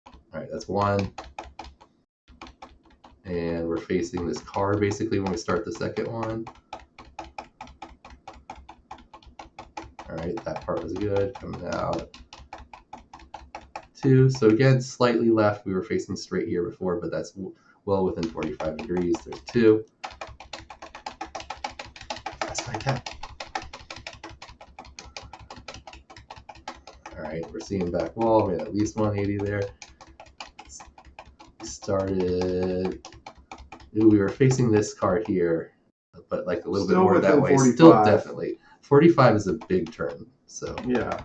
All right, that's one. And we're facing this car basically when we start the second one. All right, that part was good, coming out. Two, so again, slightly left. We were facing straight here before, but that's well within 45 degrees. There's two. That's like that. All right, we're seeing back wall. We had at least 180 there. Started. Ooh, we were facing this car here, but like a little bit more that way. 45. Still definitely. 45 is a big turn. So yeah.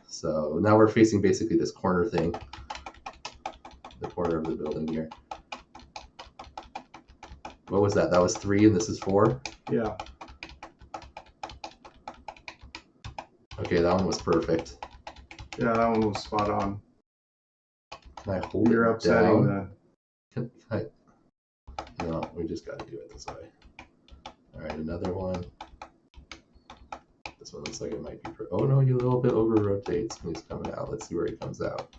So now we're facing basically this corner thing, the corner of the building here. What was that? That was 3 and this is 4? Yeah. Okay, that one was perfect. Yeah, that one was spot on. Can I hold You're it upsetting down? No, we just got to do it this way. All right, another one. This one looks like it might be. Oh no, he a little bit over rotates when he's coming out. Let's see where he comes out.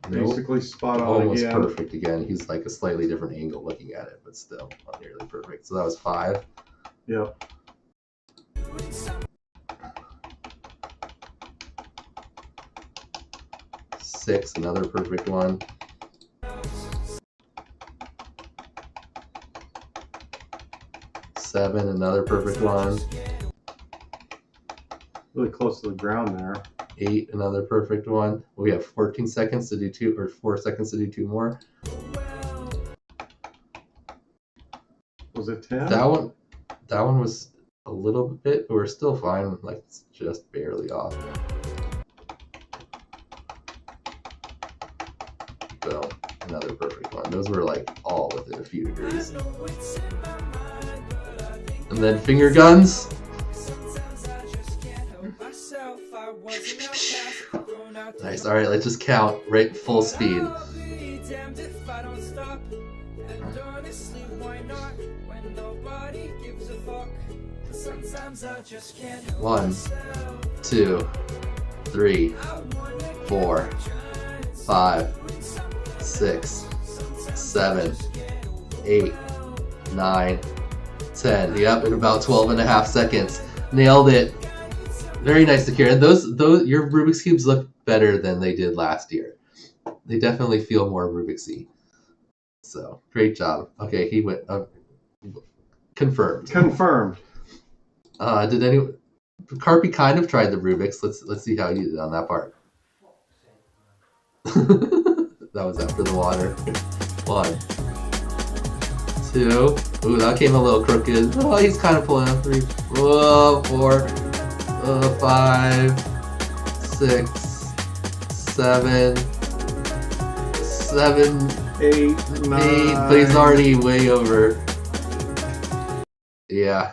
Basically spot on almost again. Perfect again. He's like a slightly different angle looking at it, but still not nearly perfect. So that was 5. Yep. Six, another perfect one. Seven, another perfect one. Really close to the ground there. 8, another perfect one. We have 14 seconds to do 2, or 4 seconds to do 2 more. Was it 10? That one was a little bit, but we're still fine. Like it's just barely off. So another perfect one. Those were like all within a few degrees. And then finger guns. Nice. All right, let's just count right full speed. 1, 2, 3, 4, 5, 6, 7, 8, 9, 10. Yep, in about 12.5 seconds. Nailed it. Very nice, Akira. Those your Rubik's Cubes look better than they did last year. They definitely feel more Rubik's-y. So, great job. Okay, he went confirmed. Confirmed. Did anyone? Carpy kind of tried the Rubik's. Let's see how he did on that part. That was after the water. 1, 2. Ooh, that came a little crooked. Oh, he's kind of pulling up. 3, 4, 5, 6, 7, 8, 9. but he's already way over. Yeah,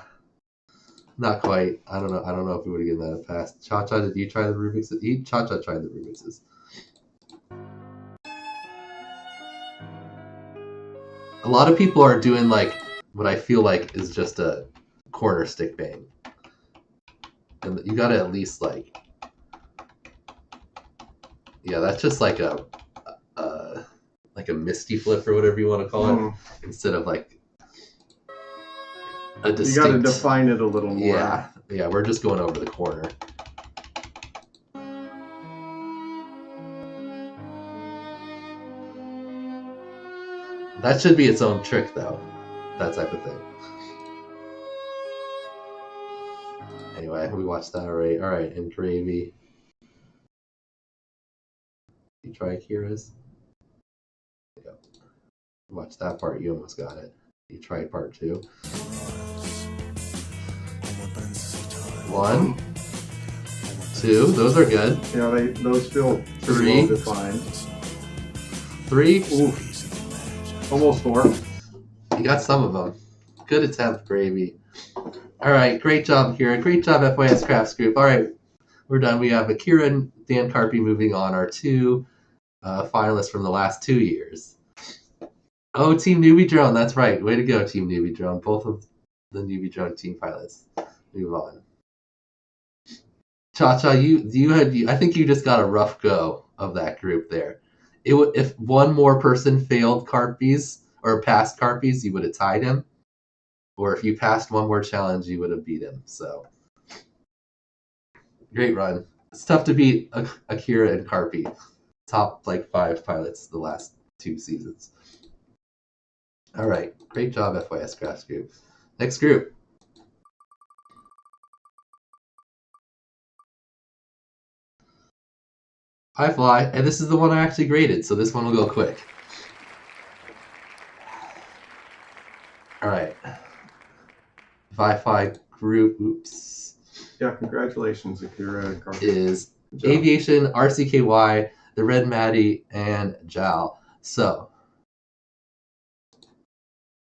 not quite. I don't know if we would have given that a pass. Cha-Cha, did you try the Rubik's? Cha-Cha tried the Rubik's. A lot of people are doing like what I feel like is just a corner stick bang, and you gotta at least like, yeah, that's just like a misty flip or whatever you want to call it, instead of like a distinct. You gotta define it a little more. Yeah, we're just going over the corner. That should be its own trick, though. That type of thing. Anyway, we watched that already. All right, and gravy. You try Kira's. There you go. Watch that part. You almost got it. You tried part 2. 1, 2. Those are good. Yeah, those feel 3. well defined. 3. Ooh. Almost 4. You got some of them. Good attempt, Gravy. All right, great job, Kira. Great job, FYS Crafts Group. All right, we're done. We have Akira and Dan Carpy moving on, our 2 finalists from the last 2 years. Oh, Team Newbie Drone. That's right. Way to go, Team Newbie Drone. Both of the Newbie Drone team pilots move on. Cha-Cha, I think you just got a rough go of that group there. If one more person failed Carpies or passed Carpies, you would have tied him. Or if you passed one more challenge, you would have beat him. So, great run. It's tough to beat Akira and Carpy. Top like 5 pilots the last 2 seasons. All right, great job, FYS Crafts Group. Next group. I Fly, and this is the one I actually graded, so this one will go quick. All right. Wi-Fi group, oops. Yeah, congratulations, Akira and Carpy. Is Aviation, RCKY, the Red Maddie, and Jal. So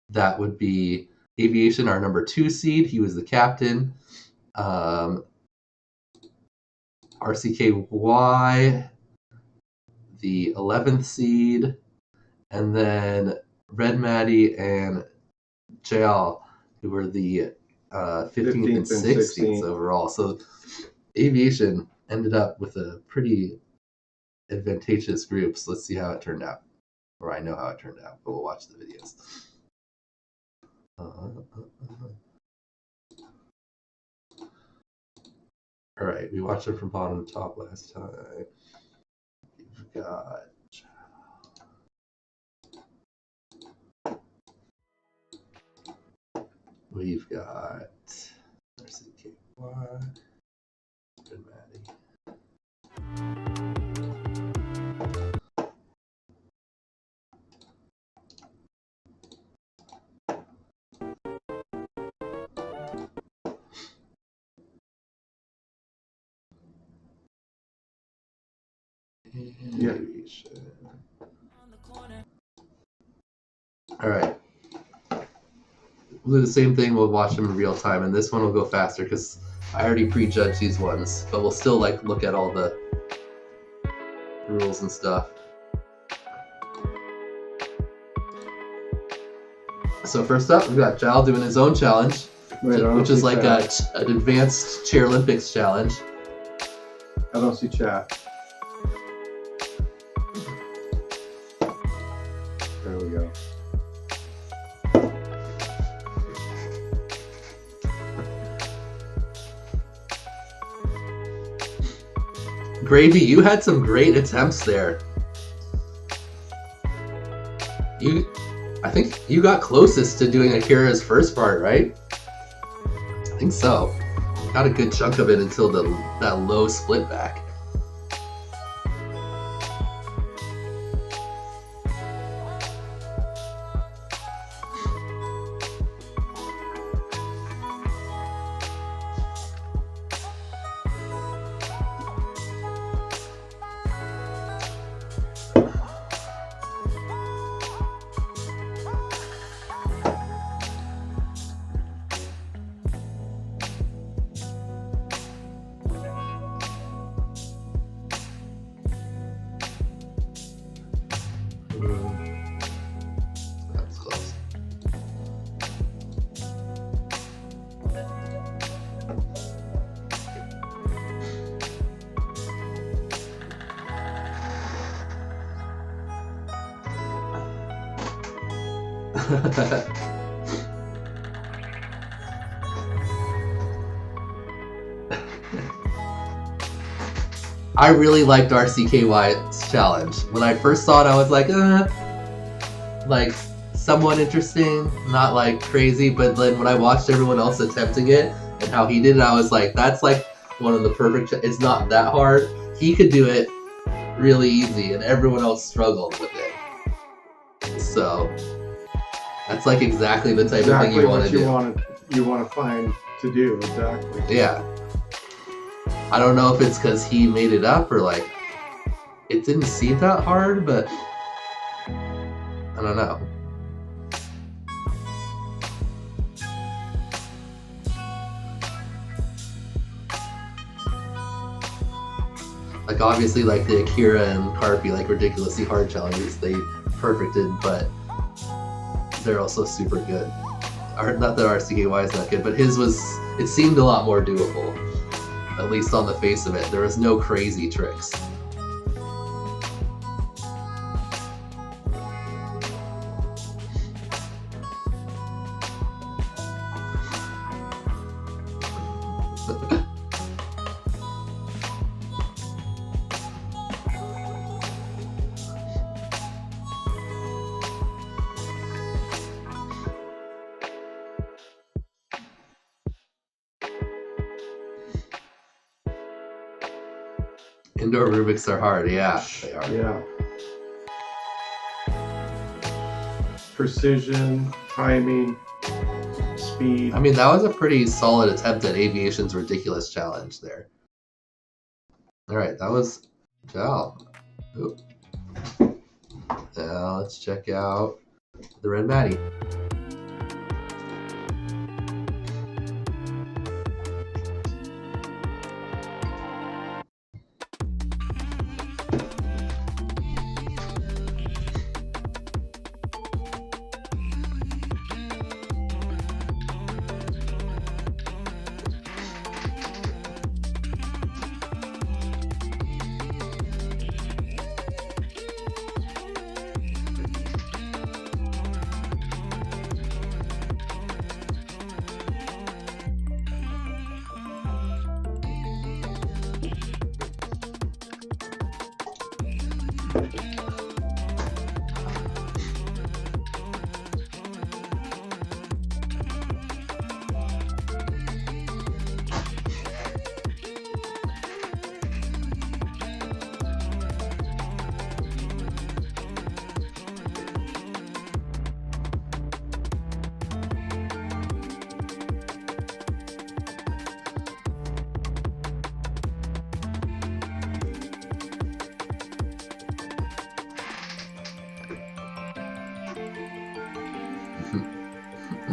that would be Aviation, our number 2 seed. He was the captain. RCKY, the 11th seed, and then Red Maddie and Jal, who were the 15th and 16th overall. So Aviation ended up with a pretty advantageous group. So let's see how it turned out. Or I know how it turned out, but we'll watch the videos. All right, we watched it from bottom to top last time. We've got RCKY, Red Maddie. Yeah. All right. We'll do the same thing. We'll watch them in real time, and this one will go faster because I already prejudged these ones, but we'll still like look at all the rules and stuff. So first up, we've got Jal doing his own challenge, which is like an advanced Chair Olympics challenge. I don't see chat. There we go. Gravy, you had some great attempts there. I think you got closest to doing Akira's first part, right? I think so. Got a good chunk of it until that low split back. I really liked RCKY's challenge. When I first saw it, I was like somewhat interesting, not like crazy, but then when I watched everyone else attempting it and how he did it, I was like, that's like one of the perfect, it's not that hard. He could do it really easy and everyone else struggled with it. So that's like exactly the type of thing you want to do. You want to find to do, exactly. Yeah. I don't know if it's because he made it up or like it didn't seem that hard, but I don't know. Like obviously like the Akira and Carpi like ridiculously hard challenges they perfected, but they're also super good. Not that RCKY is not good, but his was, it seemed a lot more doable. At least on the face of it. There was no crazy tricks. Indoor Rubiks are hard, yeah, they are. Yeah. Precision, timing, speed. I mean, that was a pretty solid attempt at Aviation's ridiculous challenge there. Alright, that was Jow. Oop. Now let's check out the Red Maddie.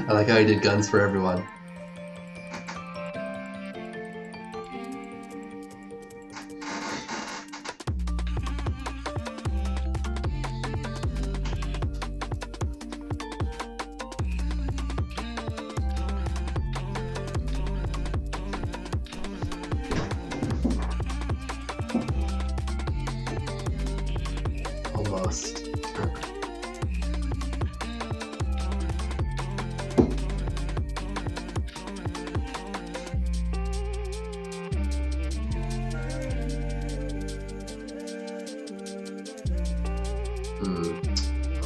I like how he did guns for everyone.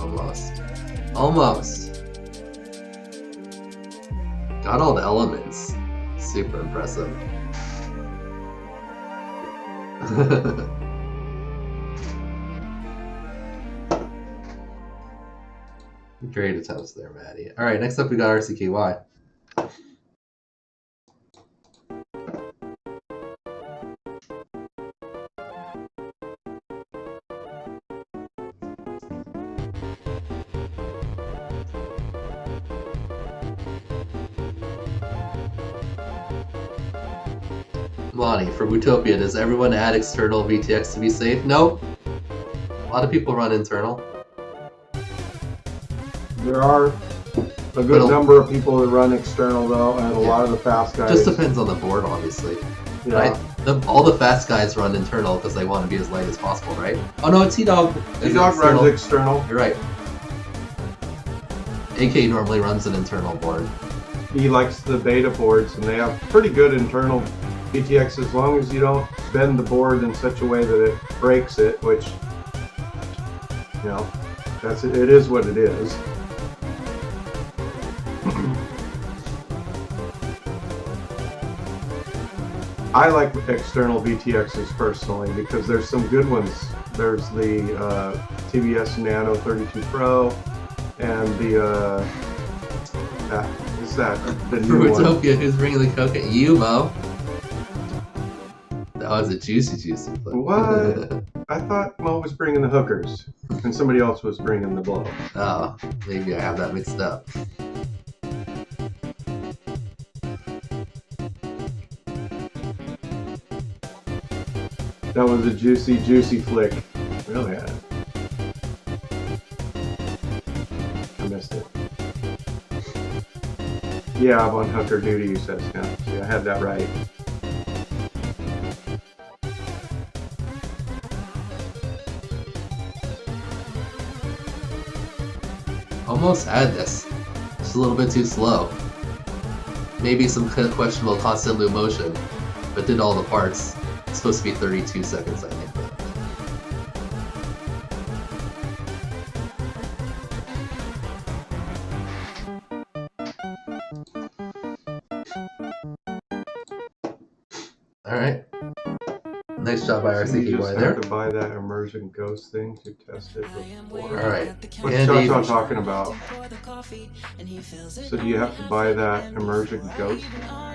Almost. Almost. Got all the elements. Super impressive. Great attempts there, Maddie. Alright, next up we got RCKY. Lonnie, for Bootopia, does everyone add external VTX to be safe? Nope. A lot of people run internal. There are a good number of people that run external though, and a lot of the fast guys. Just depends on the board, obviously. Yeah. Right? All the fast guys run internal because they want to be as light as possible, right? Oh no, T-Dog. T-Dog runs external. You're right. AK normally runs an internal board. He likes the beta boards, and they have pretty good internal VTX as long as you don't bend the board in such a way that it breaks it, which, you know, it is what it is. I like external VTXs personally because there's some good ones. There's the TBS Nano 32 Pro and the the new one. Fruitopia, who's bringing the coke at you, Mo? That was a juicy clip. What? I thought Mo was bringing the hookers and somebody else was bringing the blow. Oh, maybe I have that mixed up. That was a juicy flick. Really had it. I missed it. Yeah, I'm on hooker duty, you said, Scott. See, I had that right. Almost had this. Just a little bit too slow. Maybe some questionable constant loop motion, but did all the parts. It's supposed to be 32 seconds, I think. Alright. Nice job by So RCK you boy just there. have to buy that immersion ghost thing to test it before. Alright. What's Andy, Cha talking about? So do you have to buy that immersion ghost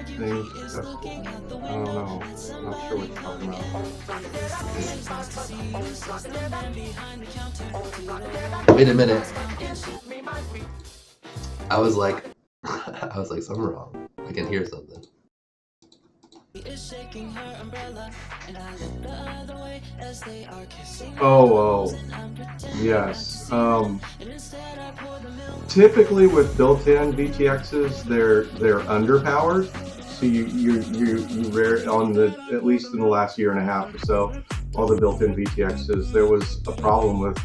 thing to test it? I don't know. I'm not sure what you're talking about. wait a minute. I was like, something wrong. I can hear something. Oh, yes. Typically with built-in VTXs, they're underpowered. So you rare on the, at least in the last year and a half or so, all the built-in VTXs, there was a problem with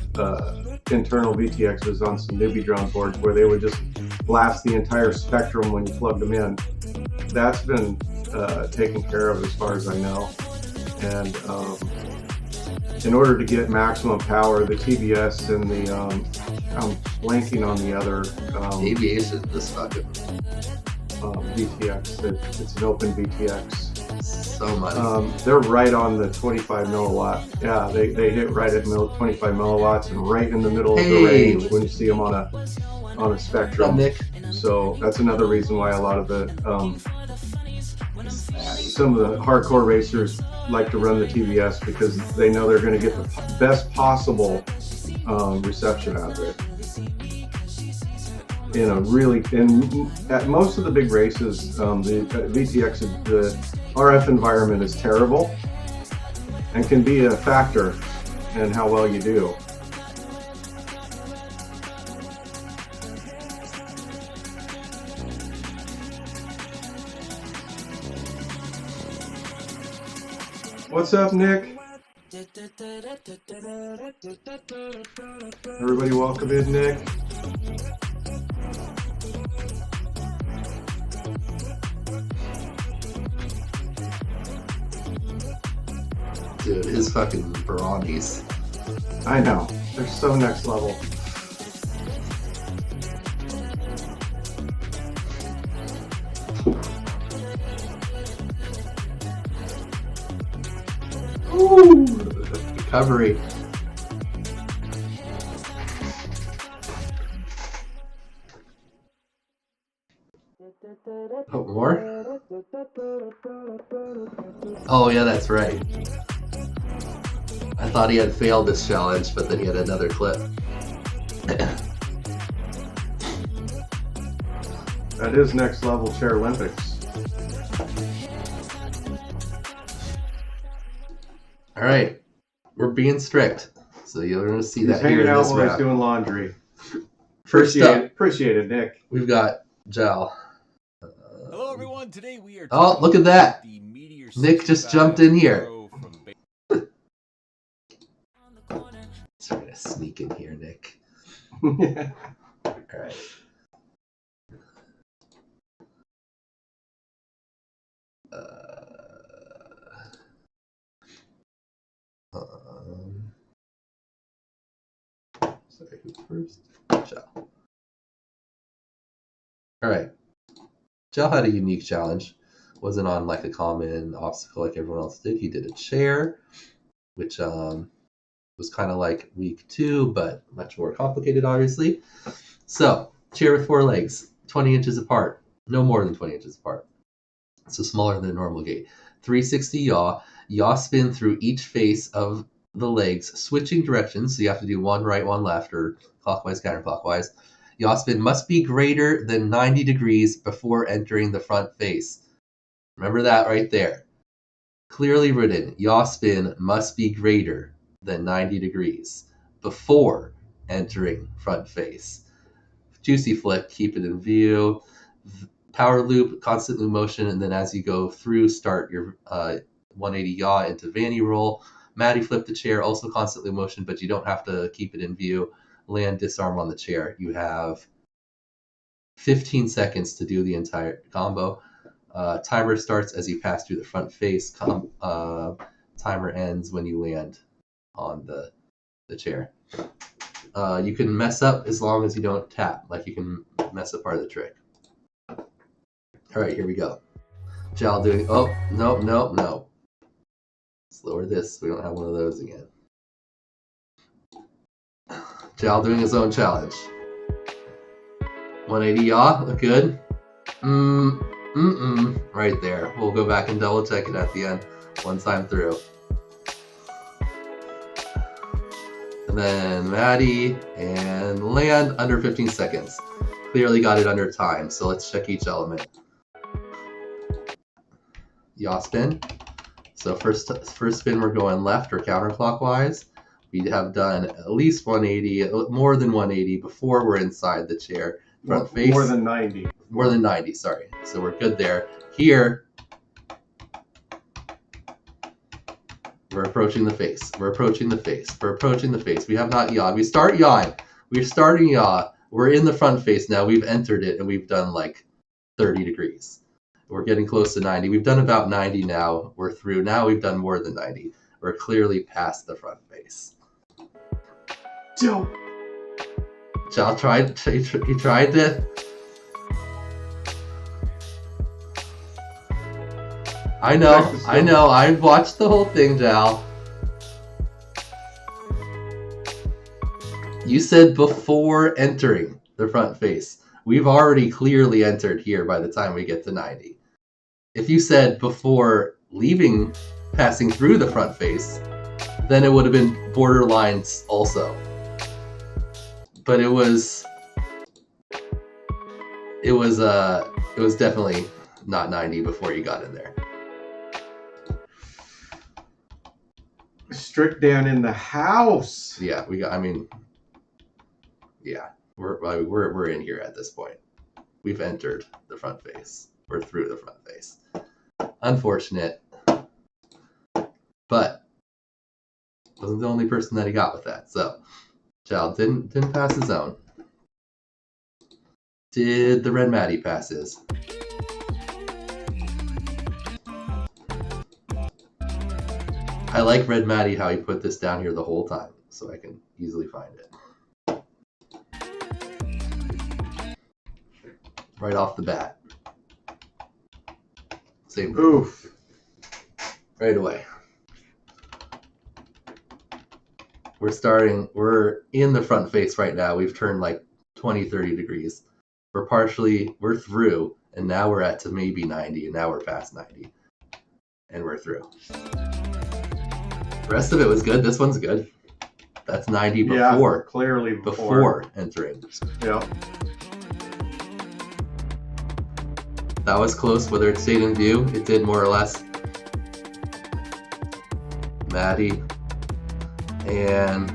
internal VTXs on some newbie drone boards where they would just blast the entire spectrum when you plugged them in. That's been taken care of as far as I know. And in order to get maximum power, the TBS and the I'm blanking on the other Aviation, this fucking VTX. It's an open VTX. so much. They're right on the 25 milliwatt. Yeah, they hit right at 25 milliwatts and right in the middle of the range when you see them on a spectrum. Nick. So that's another reason why a lot of the some of the hardcore racers like to run the TBS because they know they're going to get the best possible reception out of it. You know, really, and at most of the big races, the VTX, the RF environment is terrible and can be a factor in how well you do. What's up, Nick? Everybody welcome in, Nick. Dude, his fucking Baranis. I know. They're so next level. Ooh, recovery. Oh, more? Oh, yeah, that's right. I thought he had failed this challenge, but then he had another clip. That is next level Chair Olympics. All right, we're being strict, so you're going to see that He's here hanging in out this while he's round. doing laundry. First up, Appreciate it, Nick. we've got Gel. Hello, everyone. Today we are. Oh, look at that! The Meteor Nick just 65 jumped in here. Pro from Trying to sneak in here, Nick. Yeah. All right. Sorry, who's first? Zhao. All right. Zhao had a unique challenge. Wasn't on like a common obstacle like everyone else did. He did a chair, which was kind of like week 2, but much more complicated, obviously. So, chair with 4 legs, 20 inches apart. No more than 20 inches apart. So smaller than a normal gate. 360 yaw. Yaw spin through each face of the legs, switching directions. So you have to do one right, one left, or clockwise, counterclockwise. Yaw spin must be greater than 90 degrees before entering the front face. Remember that right there. Clearly written, yaw spin must be greater than 90 degrees before entering front face. Juicy flip, keep it in view. Power loop, constant loop motion, and then as you go through, start your 180 yaw into Vanny roll. Maddie flip the chair, also constant loop motion, but you don't have to keep it in view. Land disarm on the chair. You have 15 seconds to do the entire combo. Timer starts as you pass through the front face. Timer ends when you land on the chair. You can mess up as long as you don't tap. Like you can mess up part of the trick. All right, here we go. Zhao doing. Oh, no. Let's lower this. We don't have one of those again. Zhao doing his own challenge. 180 yaw. Look good. Right there. We'll go back and double check it at the end. One time through. And then Maddie and land under 15 seconds. Clearly got it under time, so let's check each element. Yaw spin. So first spin we're going left or counterclockwise. We have done at least 180, more than 180 before we're inside the chair. Front face. More than 90. More than 90, sorry. So we're good there. Here, we're approaching the face. We're approaching the face. We're approaching the face. We have not yawed. We start yawing. We're starting yaw. We're in the front face now. We've entered it, and we've done like 30 degrees. We're getting close to 90. We've done about 90 now. We're through. Now we've done more than 90. We're clearly past the front face. Dope. Zhao tried. He tried to. I know. I watched the whole thing, Zhao. You said before entering the front face. We've already clearly entered here by the time we get to 90. If you said before leaving, passing through the front face, then it would have been borderlines also. But it was definitely not 90 before you got in there. Strict Dan in the house. Yeah, we're in here at this point. We've entered the front face. We're through the front face. Unfortunate, but wasn't the only person that he got with that. So, Zhao didn't pass his own. Did the Red Maddie pass his? I like Red Maddie how he put this down here the whole time, so I can easily find it. Right off the bat. Same. Oof. Right away. We're in the front face right now. We've turned like 20, 30 degrees. We're through, and now we're at to maybe 90, and now we're past 90. And we're through. The rest of it was good. This one's good. That's 90 before. Yeah, clearly before entering. Yeah. That was close, whether it stayed in view. It did more or less. Maddie and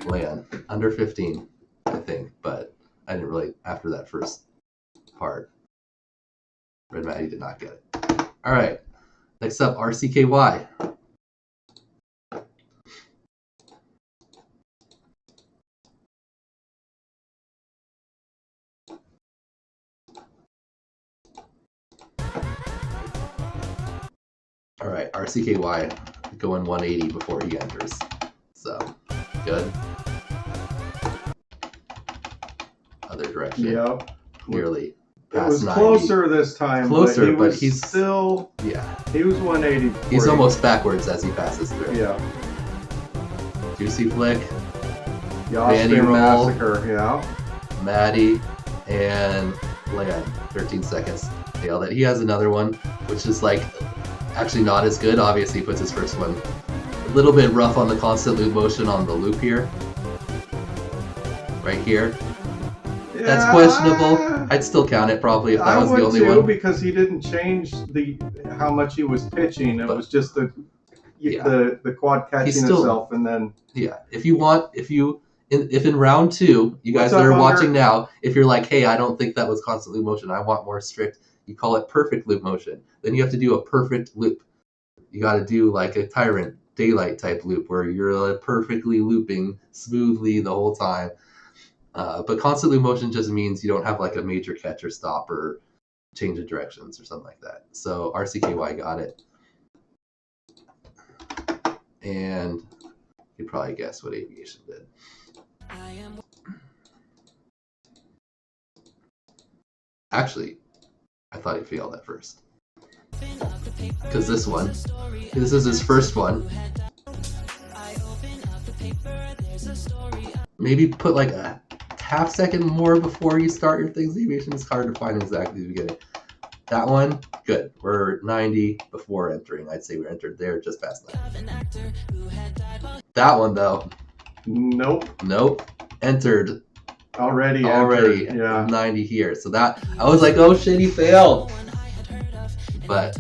Lan. Under 15, I think. But I didn't really, after that first part. Red Maddie did not get it. All right. Next up, RCKY. All right, RCKY going 180 before he enters. So, good. other direction. Yep. Nearly It past was 90. closer this time. Closer, but but he's still. Yeah. He was 180. He's almost backwards as he passes through. Yeah. Juicy flick. Yospin Vanny roll. Massacre. Yeah. Maddie and land. 13 seconds. Nailed it. He has another one, which is like actually not as good. Obviously, he puts his first one a little bit rough on the constant loop motion on the loop here. Right here. Yeah. That's questionable. I'd still count it probably if that was the only one. Because he didn't change how much he was pitching. It was just the quad catching itself, and then if in round 2, you guys that are watching now, if you're like, hey, I don't think that was constant loop motion, I want more strict, you call it perfect loop motion. Then you have to do a perfect loop. You got to do like a Tyrant daylight type loop where you're perfectly looping smoothly the whole time. But constant loop motion just means you don't have like a major catch or stop or change of directions or something like that. So RCKY got it. And you probably guess what Aviation did. Actually, I thought he failed at first. Because this is his first one. Maybe put like a half second more before you start your things. Aviation is hard to find exactly the beginning. That one, good. We're 90 before entering. I'd say we entered there just past 90. That one though. Nope. Entered. Already. Yeah. 90 here. So that I was like, oh shit, he failed. But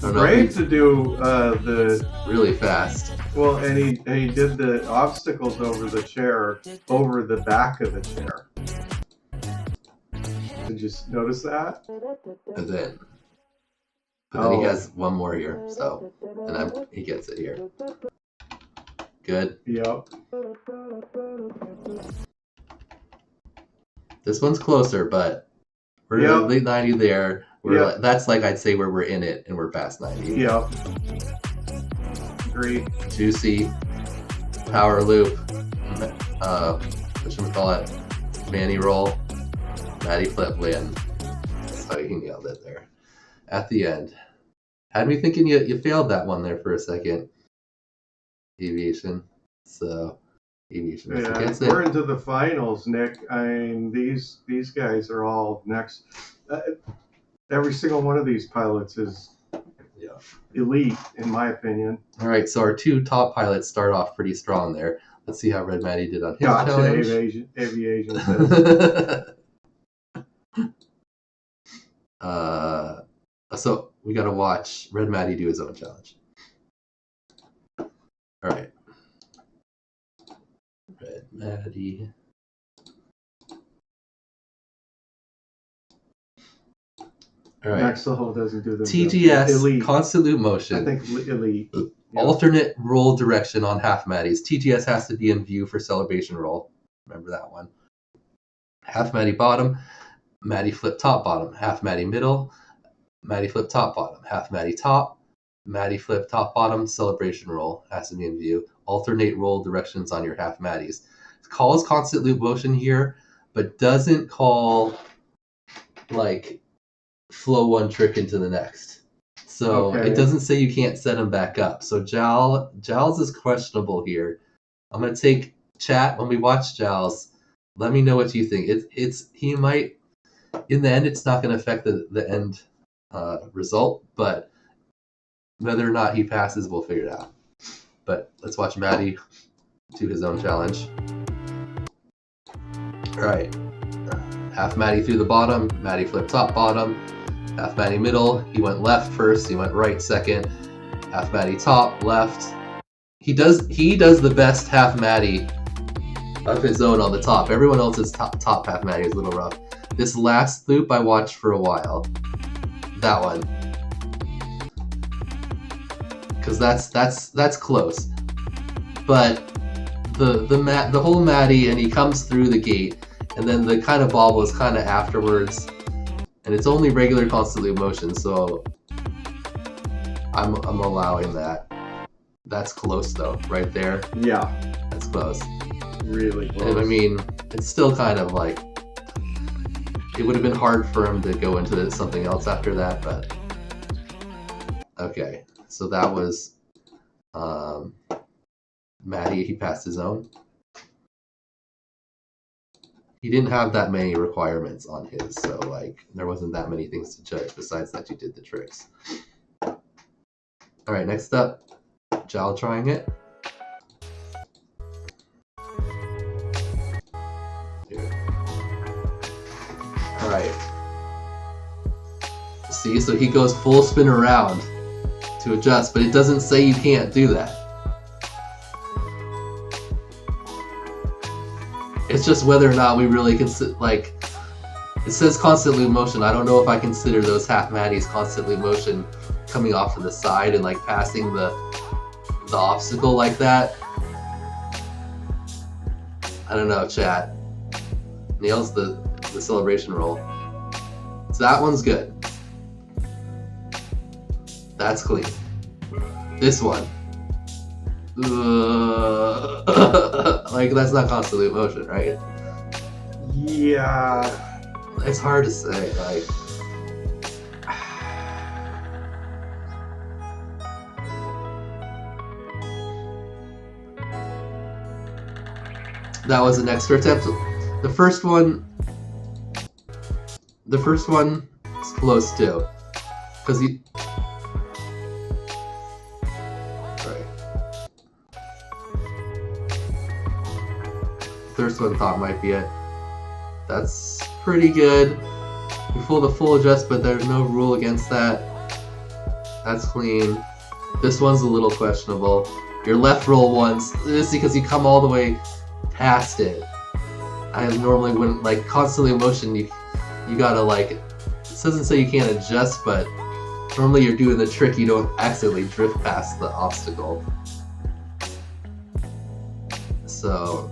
great to do the really fast. Well, and he did the obstacles over the chair, over the back of the chair. Did you notice that? And then he has one more here, so and he gets it here. Good. Yep. This one's closer, but we're at late 90 there. That's like I'd say where we're in it and we're past 90. Yep. Agree. Juicy power loop. Whatchamacallit? Vanny roll. Maddie flip land. So he nailed it there. At the end. Had me thinking you failed that one there for a second. Aviation. So Aviation gets it. We're into the finals, Nick. I mean, these guys are all next. Every single one of these pilots is elite, in my opinion. All right, so our 2 top pilots start off pretty strong there. Let's see how Red Maddie did on his challenge. Aviation says. So we got to watch Red Maddie do his own challenge. All right. Red Maddie. All right. Maxwell doesn't do the TGS, elite. constant loop motion. I think elite. Alternate roll direction on half Maddies. TGS has to be in view for celebration roll. Remember that one. Half Maddie bottom, Maddie flip top bottom, half Maddie middle, Maddie flip top bottom, half Maddie top, Maddie flip top bottom, celebration roll has to be in view. Alternate roll directions on your half Maddies. It calls constant loop motion here, but doesn't call like flow one trick into the next. So it doesn't say you can't set them back up. So Giles is questionable here. I'm gonna take chat when we watch Giles. Let me know what you think. He might, in the end, it's not going to affect the end result, but whether or not he passes, we'll figure it out. But let's watch Maddie do his own challenge. All right, half Maddie through the bottom, Maddie flip top bottom, half Maddie middle. He went left first, he went right second. Half Maddie top left. He does the best half Maddie of his own on the top. Everyone else's top half Maddie is a little rough. This last loop I watched for a while. That one. Because that's close. But the whole Maddie, and he comes through the gate, and then the kind of bobble is kind of afterwards. And it's only regular constant loop motion, so I'm allowing that. That's close though, right there. Yeah. That's close. really close. And I mean, it's still kind of like, it would have been hard for him to go into something else after that, but okay. So that was Maddie, he passed his own. He didn't have that many requirements on his, so like there wasn't that many things to judge besides that you did the tricks. All right, next up, Jal trying it. Here. All right. See, so he goes full spin around to adjust, but it doesn't say you can't do that. It's just whether or not we really consider, like, it says constantly in motion. I don't know if I consider those half Maddies constantly in motion coming off to the side and like passing the obstacle like that. I don't know, chat. Nails the celebration roll. So that one's good. That's clean. This one. Like, that's not constantly in motion, right? Yeah. It's hard to say, like... That was an extra attempt. The first one is close too. Because he... First one thought might be it. That's pretty good. You pull the full adjust, but there's no rule against that. That's clean. This one's a little questionable. Your left roll ones, this is because you come all the way past it. I normally wouldn't, like, constantly in motion, you gotta, like, it doesn't say you can't adjust, but normally you're doing the trick, you don't accidentally drift past the obstacle. So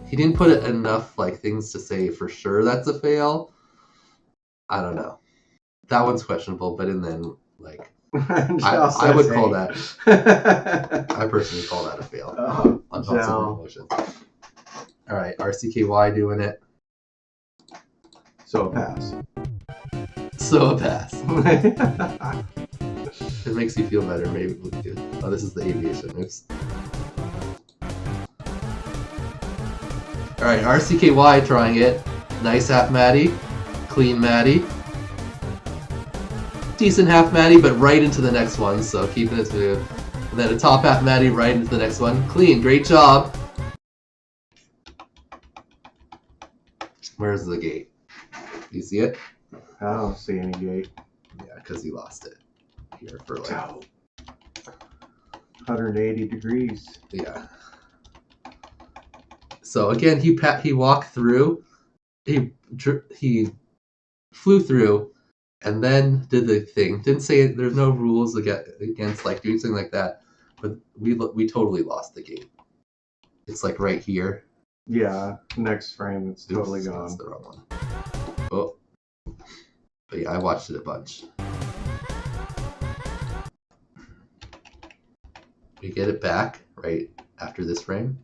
he didn't put it enough like things to say for sure that's a fail. I don't know. That one's questionable, but and then like I would call that. I personally call that a fail on concept motion. All right, RCKY doing it. So a pass. So a pass. It makes you feel better. Maybe we could. Oh, this is the aviation. Oops. All right, RCKY trying it. Nice half Maddie. Clean Maddie. Decent half Maddie, but right into the next one, so keeping it smooth. And then a top half Maddie right into the next one. Clean, great job. Where's the gate? You see it? I don't see any gate. Yeah, because he lost it here for like 180 degrees. Yeah. So again, he walked through, he flew through, and then did the thing. Didn't say there's no rules against like doing something like that, but we totally lost the game. It's like right here. Yeah, next frame it's totally gone. That's the wrong one. Oh, but yeah, I watched it a bunch. We get it back right after this frame.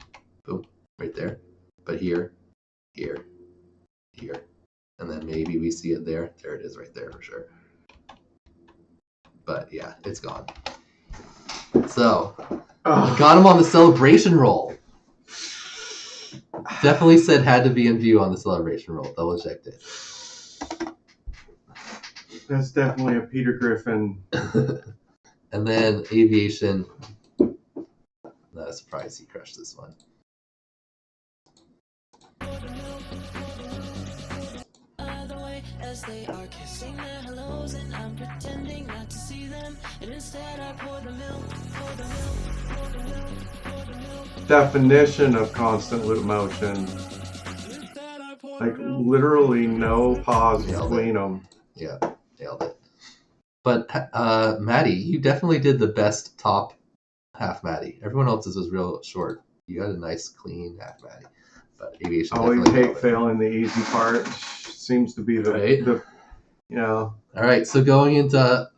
Boom. Right there, but here, here, here, and then maybe we see it there. There it is right there for sure. But yeah, it's gone. So, got him on the celebration roll. Definitely said had to be in view on the celebration roll. Double checked it. That's definitely a Peter Griffin. And then aviation. Not a surprise he crushed this one. As they are kissing their hellos, and I'm pretending not to see them, and instead I pour the milk, pour the milk, pour the milk, pour the milk. Definition of constant loop motion. Like literally no pause between them. Yeah, nailed it. But Maddie, you definitely did the best top half Maddie. Everyone else's was real short. You had a nice clean half Maddie. But aviation always hate failing the easy part. Seems to be the you know. All right, so going into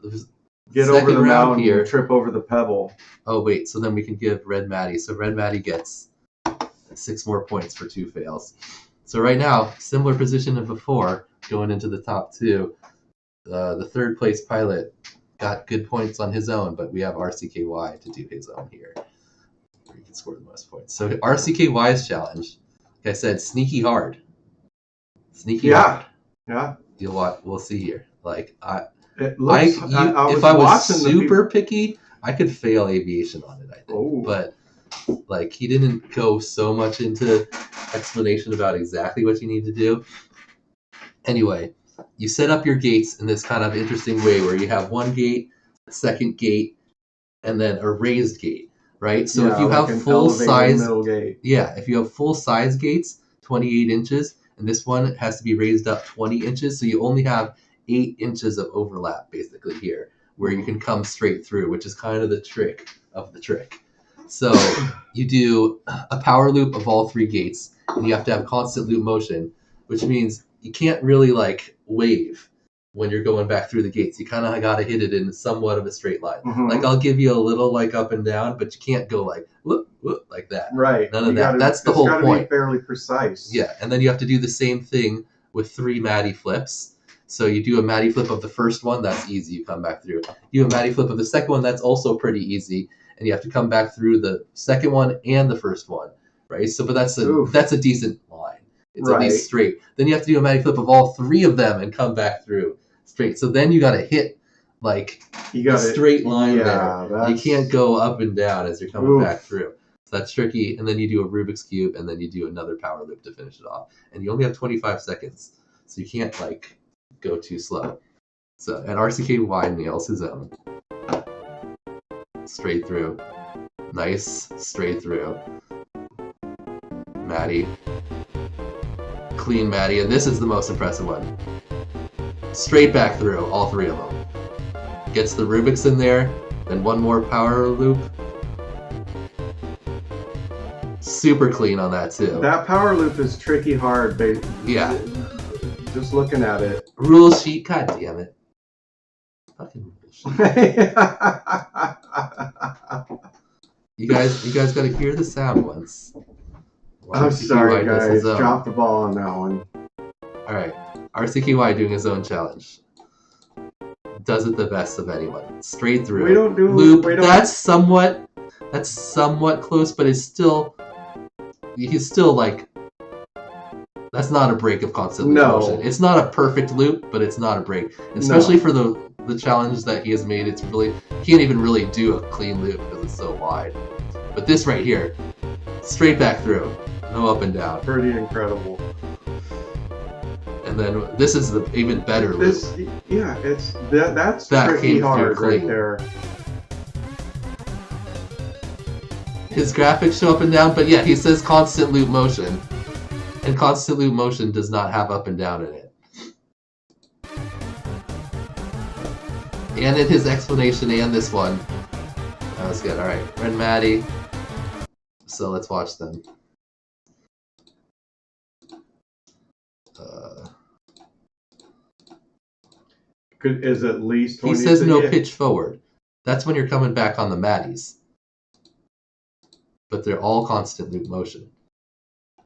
get over the mountain here, trip over the pebble. Oh wait, so then we can give Red Maddie. So Red Maddie gets 6 more points for 2 fails. So right now, similar position to before, going into the top 2. The 3rd place pilot got good points on his own, but we have RCKY to do his own here, where he can score the most points. So RCKY's challenge, like I said, sneaky hard. Sneaky hard. Yeah. You'll watch. We'll see here. Like it looks, if I was super picky, I could fail aviation on it, I think. Oh. But like he didn't go so much into explanation about exactly what you need to do. Anyway, you set up your gates in this kind of interesting way where you have one gate, a second gate, and then a raised gate, right? So if you have full size, if you have full size gates, 28 inches, and this one has to be raised up 20 inches, so you only have 8 inches of overlap basically here, where you can come straight through, which is kind of the trick of the trick. So you do a power loop of all 3 gates, and you have to have constant loop motion, which means you can't really like wave when you're going back through the gates. You kind of got to hit it in somewhat of a straight line. Mm-hmm. Like I'll give you a little like up and down, but you can't go like whoop, whoop, like that. Right. None of that. That's the whole point. It's got to be fairly precise. Yeah, and then you have to do the same thing with 3 Matty flips. So you do a Matty flip of the first one, that's easy. You come back through. You do a Matty flip of the second one, that's also pretty easy. And you have to come back through the second one and the first one, right? So, but that's a decent line. It's at least straight. Then you have to do a Matty flip of all 3 of them and come back through straight. So then you got to hit like a straight line there. You can't go up and down as you're coming back through. So that's tricky. And then you do a Rubik's Cube, and then you do another power loop to finish it off. And you only have 25 seconds, so you can't like go too slow. So and RCKY nails his own. Straight through. Nice. Straight through. Matty. Clean Matty. And this is the most impressive one. Straight back through, all 3 of them. Gets the Rubik's in there. Then one more power loop. Super clean on that too. That power loop is tricky hard, baby. Yeah. Just looking at it. Rule sheet, god damn it. Fucking rule sheet. You guys gotta hear the sound once. I'm sorry guys, drop the ball on that one. Alright. RCKY doing his own challenge. Does it the best of anyone. Straight through. We don't do loop. That's somewhat close, but he's still like, that's not a break of constant loop motion. It's not a perfect loop, but it's not a break. Especially for the challenge that he has made, it's really, he can't even really do a clean loop because it's so wide. But this right here, straight back through, no up and down. Pretty incredible. And then this is the even better loop. That's tricky hard right there. His graphics show up and down, but yeah, he says constant loop motion. And constant loop motion does not have up and down in it. And in his explanation and this one. That was good. Alright, Red Matty. So let's watch them. Is at least 20. He says no pitch forward. That's when you're coming back on the Matties. But they're all constant loop motion.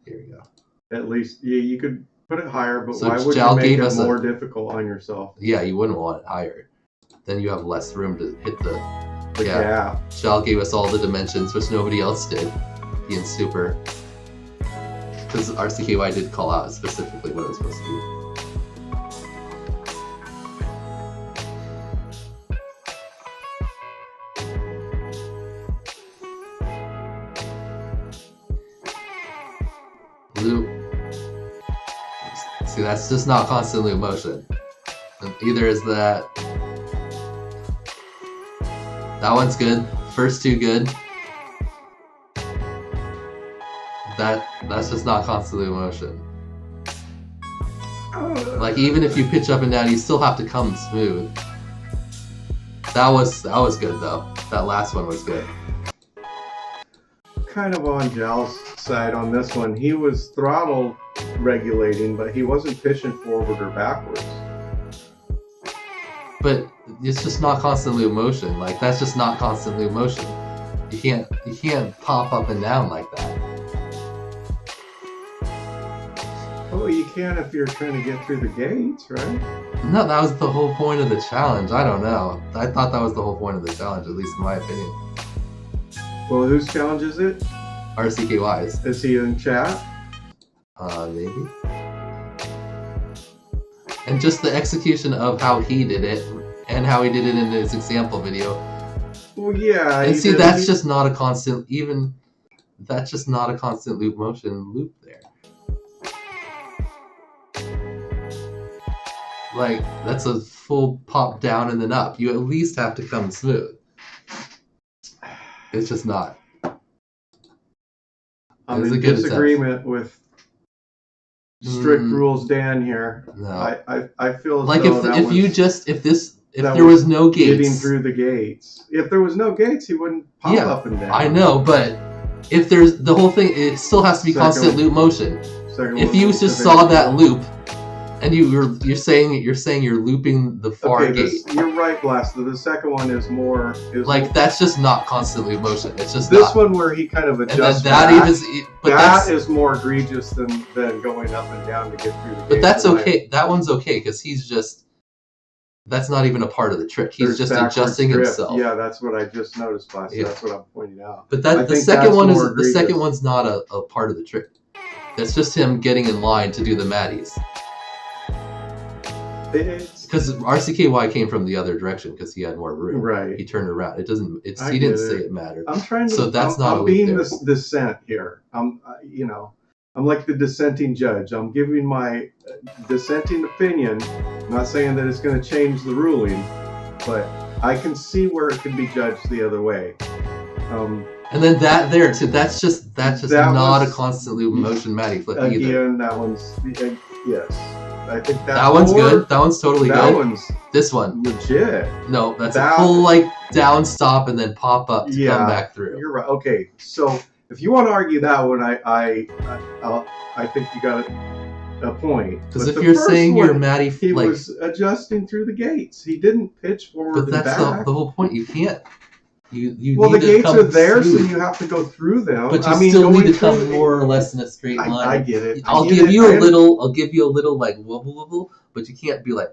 Here we go. At least, yeah, you could put it higher, but so why would you make it more difficult on yourself? Yeah, you wouldn't want it higher. Then you have less room to hit the gap. Jal gave us all the dimensions, which nobody else did. Being super. Because RCKY did call out specifically what it was supposed to be. Loop. See, that's just not constant loop motion. And either is that. That one's good. First 2 good. That's just not constant loop motion. Like even if you pitch up and down, you still have to come smooth. That was good though. That last one was good. Kind of on Jal's side on this one. He was throttle regulating, but he wasn't pitching forward or backwards. But it's just not constant loop motion. Like that's just not constant loop motion. You can't pop up and down like that. Oh, you can if you're trying to get through the gates, right? No, that was the whole point of the challenge. I don't know. I thought that was the whole point of the challenge, at least in my opinion. Well, whose challenge is it? RCKY's. Is he in chat? Maybe. And just the execution of how he did it, and how he did it in his example video. Well, yeah. And see, that's just not a constant, that's just not a constant loop motion loop there. Like, that's a full pop down and then up. You at least have to come smooth. It's just not. I'm in disagreement with strict rules Dan here. No. I feel as like though if there was no gates, getting through the gates. If there was no gates, he wouldn't pop up and down. I know, but if there's the whole thing, it still has to be constant loop motion. If you just saw that loop, and you're saying you're looping the far gate. You're right, Blaster. The second one is more that's just not constant loop motion. It's just this one where he kind of adjusts. That is more egregious than going up and down to get through the gate. But that's okay. That one's okay because that's not even a part of the trick. He's just adjusting himself. Yeah, that's what I just noticed, Blaster. Yeah. That's what I'm pointing out. But the second one's not a part of the trick. That's just him getting in line to do the Maddies. Because RCKY came from the other direction because he had more room. Right. He turned around. He didn't say it mattered. I'm trying to. So that's not. I'm being the dissent here. I'm like the dissenting judge. I'm giving my dissenting opinion. I'm not saying that it's going to change the ruling, but I can see where it could be judged the other way. And then that's just not a constant loop motion Matty flip either. Again, that one's yes. I think that one's good. That one's totally good. That one's this one legit. No, that's a full down stop and then pop up to come back through. You're right. Okay, so if you want to argue that one, I think you got a point. Because if you're saying you're Matty, he was adjusting through the gates. He didn't pitch forward. But that's back. The whole point. You can't. You the gates are there, so you have to go through them. But you still need to come more or less in a straight line. I get it. I'll give you a little like wobble, but you can't be like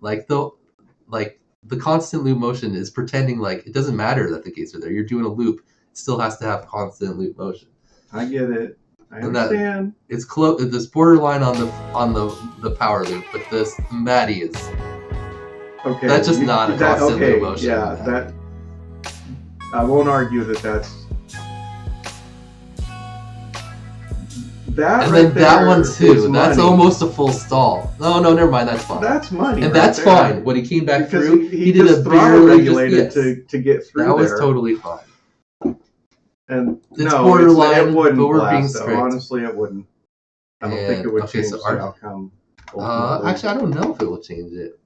like the constant loop motion is pretending like it doesn't matter that the gates are there. You're doing a loop. It still has to have constant loop motion. I get it. I understand. It's close. This borderline on the power loop, but this Matty is. Okay, that's just not a constant loop motion. Yeah, that I won't argue that that's that. And right then that one too. That's money. Almost a full stall. No, never mind. That's fine. That's money, and that's fine. When he came back because through, he did a throttle regulated to get through. That was totally fine. And it's borderline, it wouldn't but we're blast, being strict. Honestly, it wouldn't. I don't think it would change the outcome. Actually, I don't know if it will change it.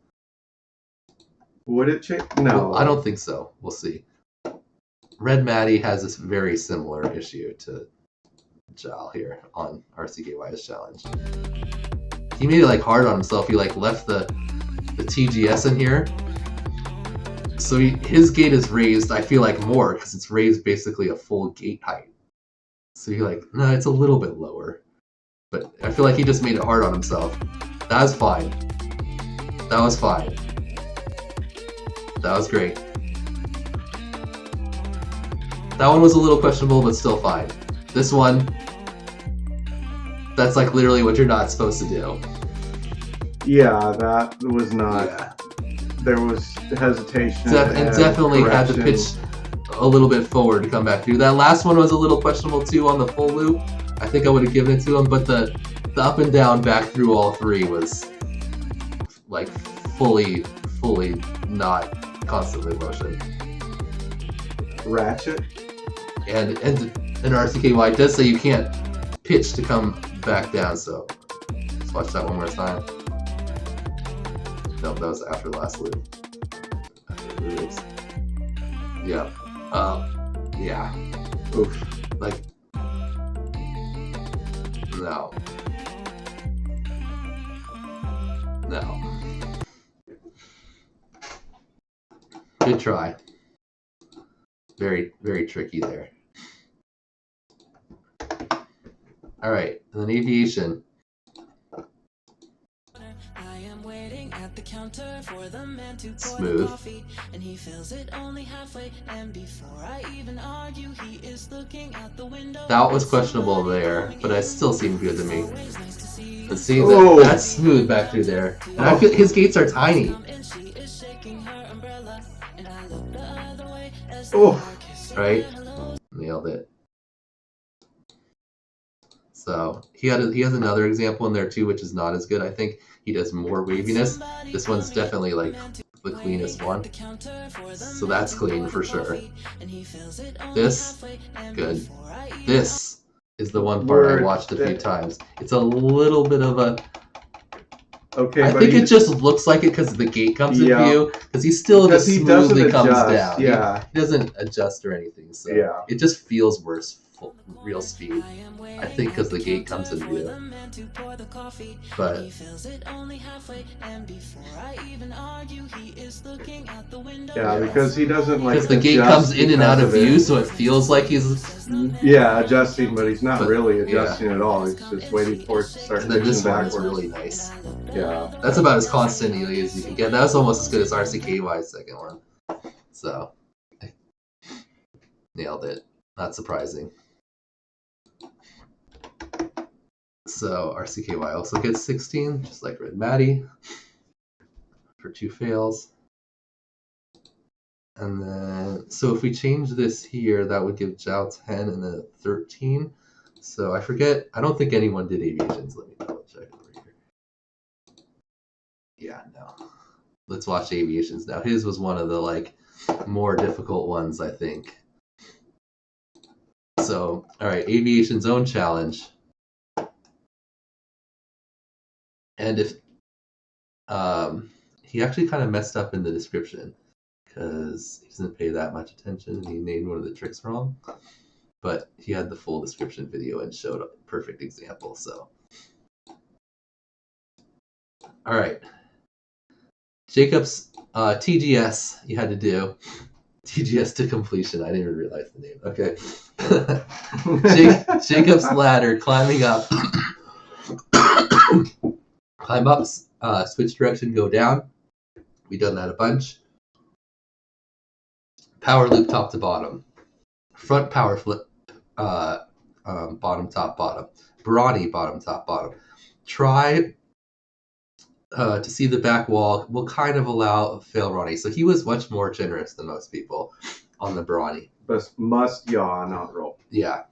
Would it change? No. Well, I don't think so. We'll see. Red Matty has this very similar issue to Jal here on RCKY's challenge. He made it hard on himself. He left the TGS in here. So his gate is raised, I feel more, because it's raised basically a full gate height. So you're no, it's a little bit lower. But I feel he just made it hard on himself. That was fine. That was fine. That was great. That one was a little questionable, but still fine. This one, that's literally what you're not supposed to do. Yeah, that was not. Yeah. There was hesitation. And definitely had to pitch a little bit forward to come back through. That last one was a little questionable too on the full loop. I think I would have given it to him, but the up and down back through all three was fully not constantly motion. Ratchet. And RCKY does say you can't pitch to come back down, so let's watch that one more time. No, that was after the last loop. After the loops. Yeah. Yeah. Oof. No. No. Good try. Very, very tricky there. All right, and then aviation. I am waiting at the counter for the man to pour Smooth. the coffee, and he fills it only halfway. And before I even argue, he is looking out the window. That was questionable there, but it still seemed good to me. Always nice to see. Let's see, Oh. that's smooth back through there. And I feel his gates are tiny. And she is shaking her umbrella, and I look the other way as Oh. they are kissing Right? their hellos. Nailed it. So he has another example in there too, which is not as good. I think he does more waviness. This one's definitely like the cleanest one. So that's clean for sure. This, good. This is the one part I watched a few times. It's a little bit of a... Okay, I but think it just looks like it because the gate comes in Yeah. view. Because he still just he doesn't smoothly comes adjust. down. Yeah. He doesn't adjust or anything. So Yeah. it just feels worse, real speed. I think because the gate comes in view. But Yeah, because he doesn't like. because the gate adjust comes in and out of because view, it. so it feels like he's... Yeah, adjusting, but he's not But- really adjusting at all. He's just waiting for it to start And then pushing this one is backwards. really nice. Yeah. That's about as constantly as you can get. That's almost as good as RCKY's second one. So, nailed it. Not surprising. So, RCKY also gets 16, just like Red Maddie, for 2 fails. And then, so if we change this here, that would give Zhao 10 and a 13. So I forget, I don't think anyone did aviations. Let me double check over here. Yeah, no. Let's watch aviations now. His was one of the like more difficult ones, I think. So, all right, aviation's own challenge. And if he actually kind of messed up in the description because he doesn't pay that much attention and he named one of the tricks wrong. But he had the full description video and showed a perfect example. So, all right, Jacob's TGS you had to do. TGS to completion. I didn't even realize the name. Okay. Jacob's ladder, climbing up. Climb up, switch direction, go down. We've done that a bunch. Power loop top to bottom. Front power flip, bottom, top, bottom. Barani, bottom, top, bottom. Try to see the back wall. Will kind of allow a fail Ronnie. So he was much more generous than most people on the Barani. But must yaw, not roll. Yeah.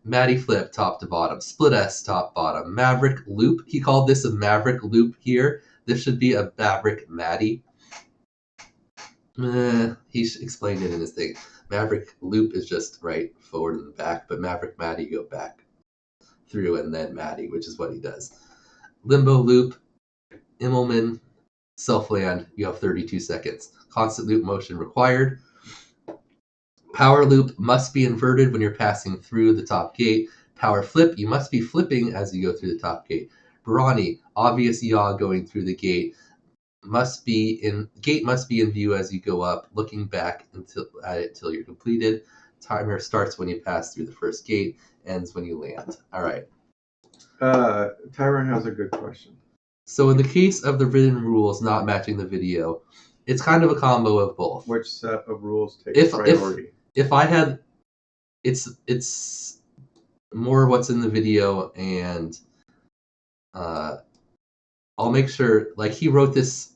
Maddie flip, top to bottom. Split S, top, bottom. Maverick loop. He called this a Maverick loop here. This should be a Maverick Maddie. He explained it in his thing. Maverick loop is just right forward and back, but Maverick Maddie go back through and then Maddie, which is what he does. Limbo loop, Immelman, self-land, you have 32 seconds. Constant loop motion required. Power loop must be inverted when you're passing through the top gate. Power flip, you must be flipping as you go through the top gate. Barani, obvious yaw going through the gate. Gate must be in view as you go up, looking back until you're completed. Timer starts when you pass through the first gate, ends when you land. All right. Tyron has a good question. So in the case of the written rules not matching the video, it's kind of a combo of both. Which set of rules takes priority? If I had, it's more what's in the video, and I'll make sure, like, he wrote this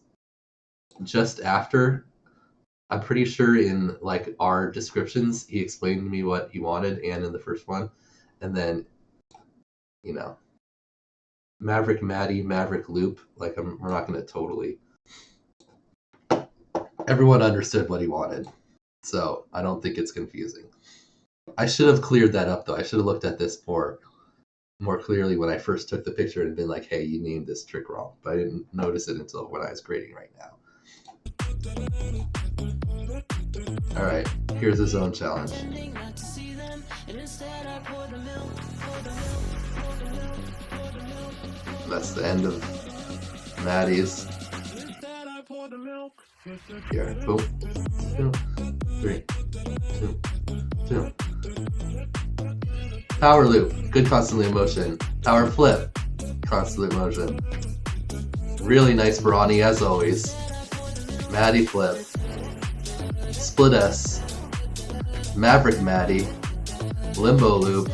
just after. I'm pretty sure in like our descriptions he explained to me what he wanted, and in the first one, and then Maverick Maddie, Maverick loop, like we're not going to totally. Everyone understood what he wanted, so I don't think it's confusing. I should have cleared that up though. I should have looked at this more clearly when I first took the picture and been like, hey, you named this trick wrong. But I didn't notice it until when I was grading right now. All right, here's his own challenge. That's the end of Maddie's. Here, boom. 2, 3, 2, 2. Power loop, good constantly in motion. Power flip, constantly in motion. Really nice Barani as always. Maddie flip. Split S. Maverick Maddie. Limbo loop.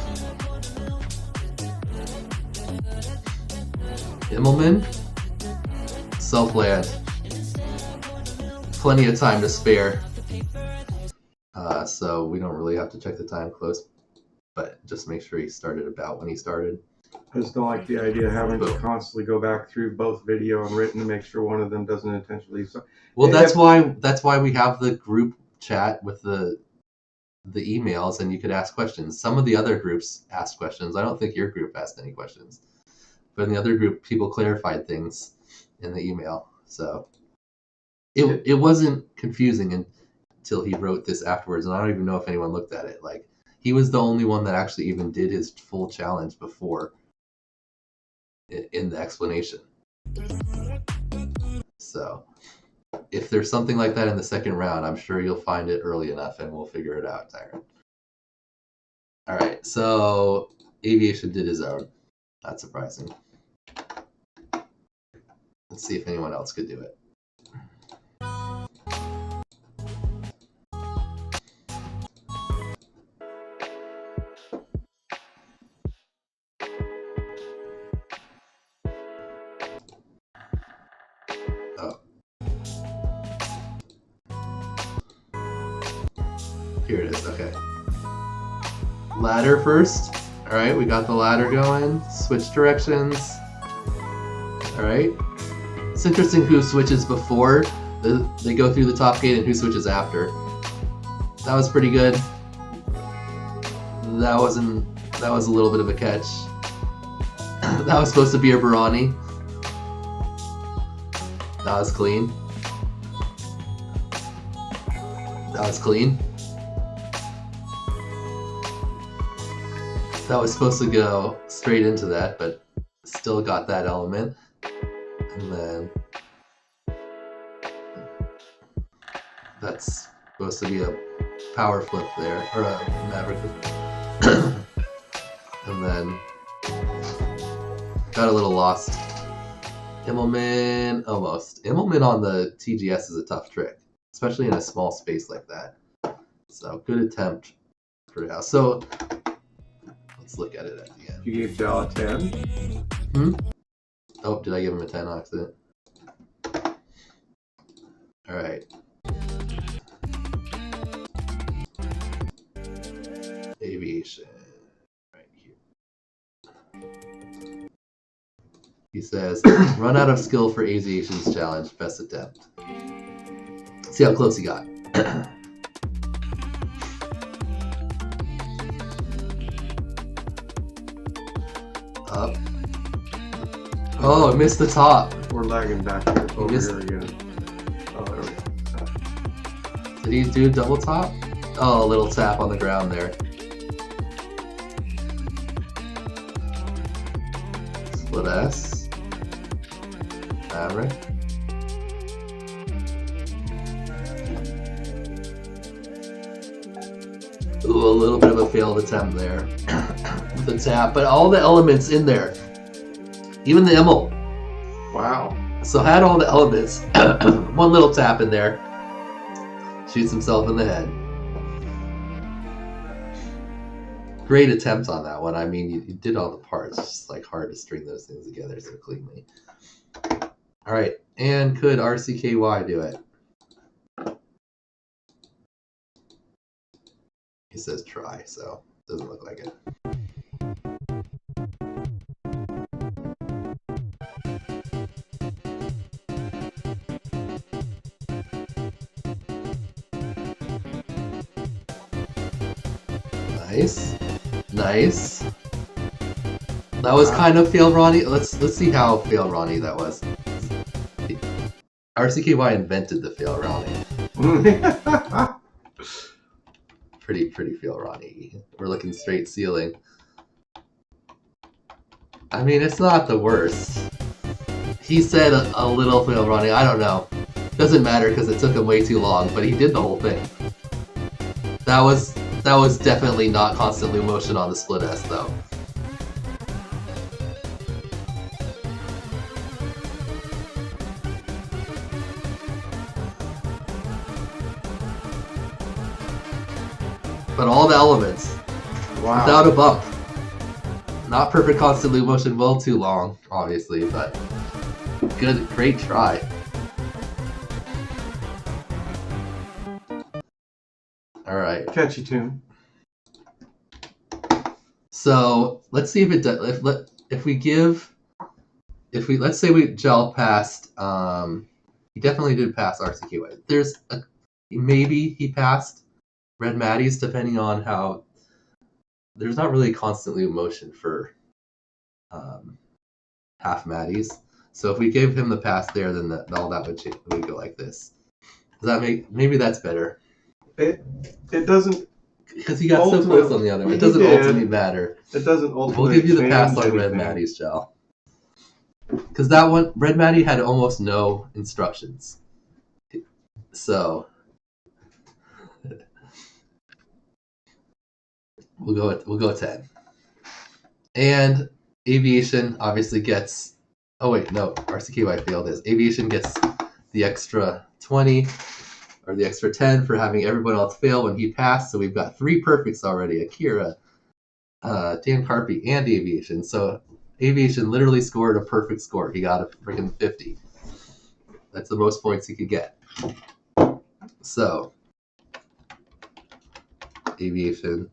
Immelman. Self land. Plenty of time to spare. So we don't really have to check the time close, but just make sure he started about when he started. I just don't like the idea of having to constantly go back through both video and written to make sure one of them doesn't intentionally. Well, that's why we have the group chat with the emails, and you could ask questions. Some of the other groups asked questions. I don't think your group asked any questions, but in the other group, people clarified things in the email. So it wasn't confusing until he wrote this afterwards, and I don't even know if anyone looked at it. Like, he was the only one that actually even did his full challenge before in the explanation. So if there's something like that in the second round, I'm sure you'll find it early enough and we'll figure it out, Tyron. All right, so Aviation did his own. Not surprising. Let's see if anyone else could do it. Here it is, okay. Ladder first. Alright, we got the ladder going. Switch directions. Alright. It's interesting who switches before they go through the top gate and who switches after. That was pretty good. That was a little bit of a catch. That was supposed to be a Barani. That was clean. That was clean. That was supposed to go straight into that, but still got that element. And then that's supposed to be a power flip there, or a maverick flip. And then got a little lost. Immelman, almost. Immelman on the TGS is a tough trick, especially in a small space like that. So good attempt for now. So let's look at it at the end. You gave Dell a 10? Oh, did I give him a 10 on accident? Alright. Aviation. Right here. He says, run out of skill for Aviation's challenge. Best attempt. See how close he got. Up. Oh, I missed the top. We're lagging back here. Over here again. Oh, there we go. Did he do double top? Oh, a little tap on the ground there. Split S. Maverick. Ooh, a little bit of a failed attempt there. With the tap, but all the elements in there. Even the Immel. Wow. So had all the elements. One little tap in there. Shoots himself in the head. Great attempt on that one. I mean, you did all the parts. It's just like hard to string those things together so cleanly. All right, and could RCKY do it? He says try, so doesn't look like it. Nice, nice. That was kind of fail Ronnie. Let's see how fail Ronnie that was. RCKY invented the fail Ronnie. pretty fail Ronnie. We're looking straight ceiling. I mean, it's not the worst. He said a little fail Ronnie. I don't know. Doesn't matter because it took him way too long, but he did the whole thing. That was That was definitely not constant loop motion on the split S though. But all the elements, Wow. without a bump. Not perfect constant loop motion, well too long, obviously, but good, great try. All right. Catchy tune. So let's see if it does. Let's say we gel past. He definitely did pass RCKY. Maybe he passed Red Maddie's, depending on how. There's not really constant loop motion for half Maddie's. So if we gave him the pass there, then all that would go like this. Does that maybe that's better? It doesn't. Because he got so close on the other one. It doesn't ultimately matter. It doesn't ultimately. We'll give you the pass on anything. Red Maddie's gel. Because that one, Red Maddie had almost no instructions. So we'll go 10. And Aviation obviously gets. Oh wait, no, RCKY failed this. Aviation gets the extra 20 or the extra 10 for having everyone else fail when he passed. So we've got 3 perfects already: Akira, Dan Carpy, and Aviation. So Aviation literally scored a perfect score. He got a freaking 50. That's the most points he could get. So Aviation,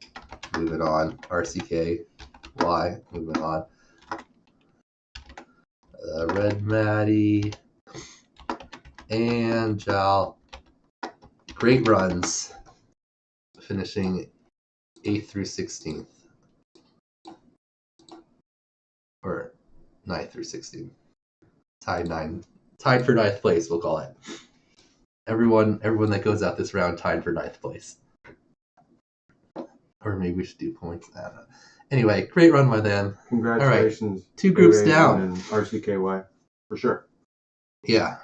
moving on. RCKY, moving on. Red Maddie and Jal. Great runs, finishing 8th through 16th. Or 9th through 16th. Tied for 9th place, we'll call it. Everyone that goes out this round tied for 9th place. Or maybe we should do points. I don't know. Anyway, great run by them. Congratulations. All right. 2 groups Aviation down. And RCKY, for sure. Yeah.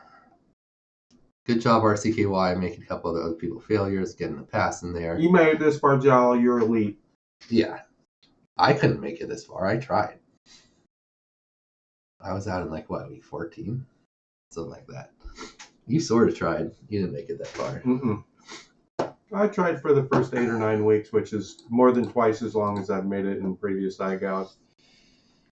Good job, RCKY, making a couple of the other people failures, getting a pass in there. You made it this far, Jal. You're elite. Yeah. I couldn't make it this far. I tried. I was out in week 14? Something like that. You sort of tried. You didn't make it that far. Mm-mm. I tried for the first 8 or 9 weeks, which is more than twice as long as I've made it in previous IGOWs.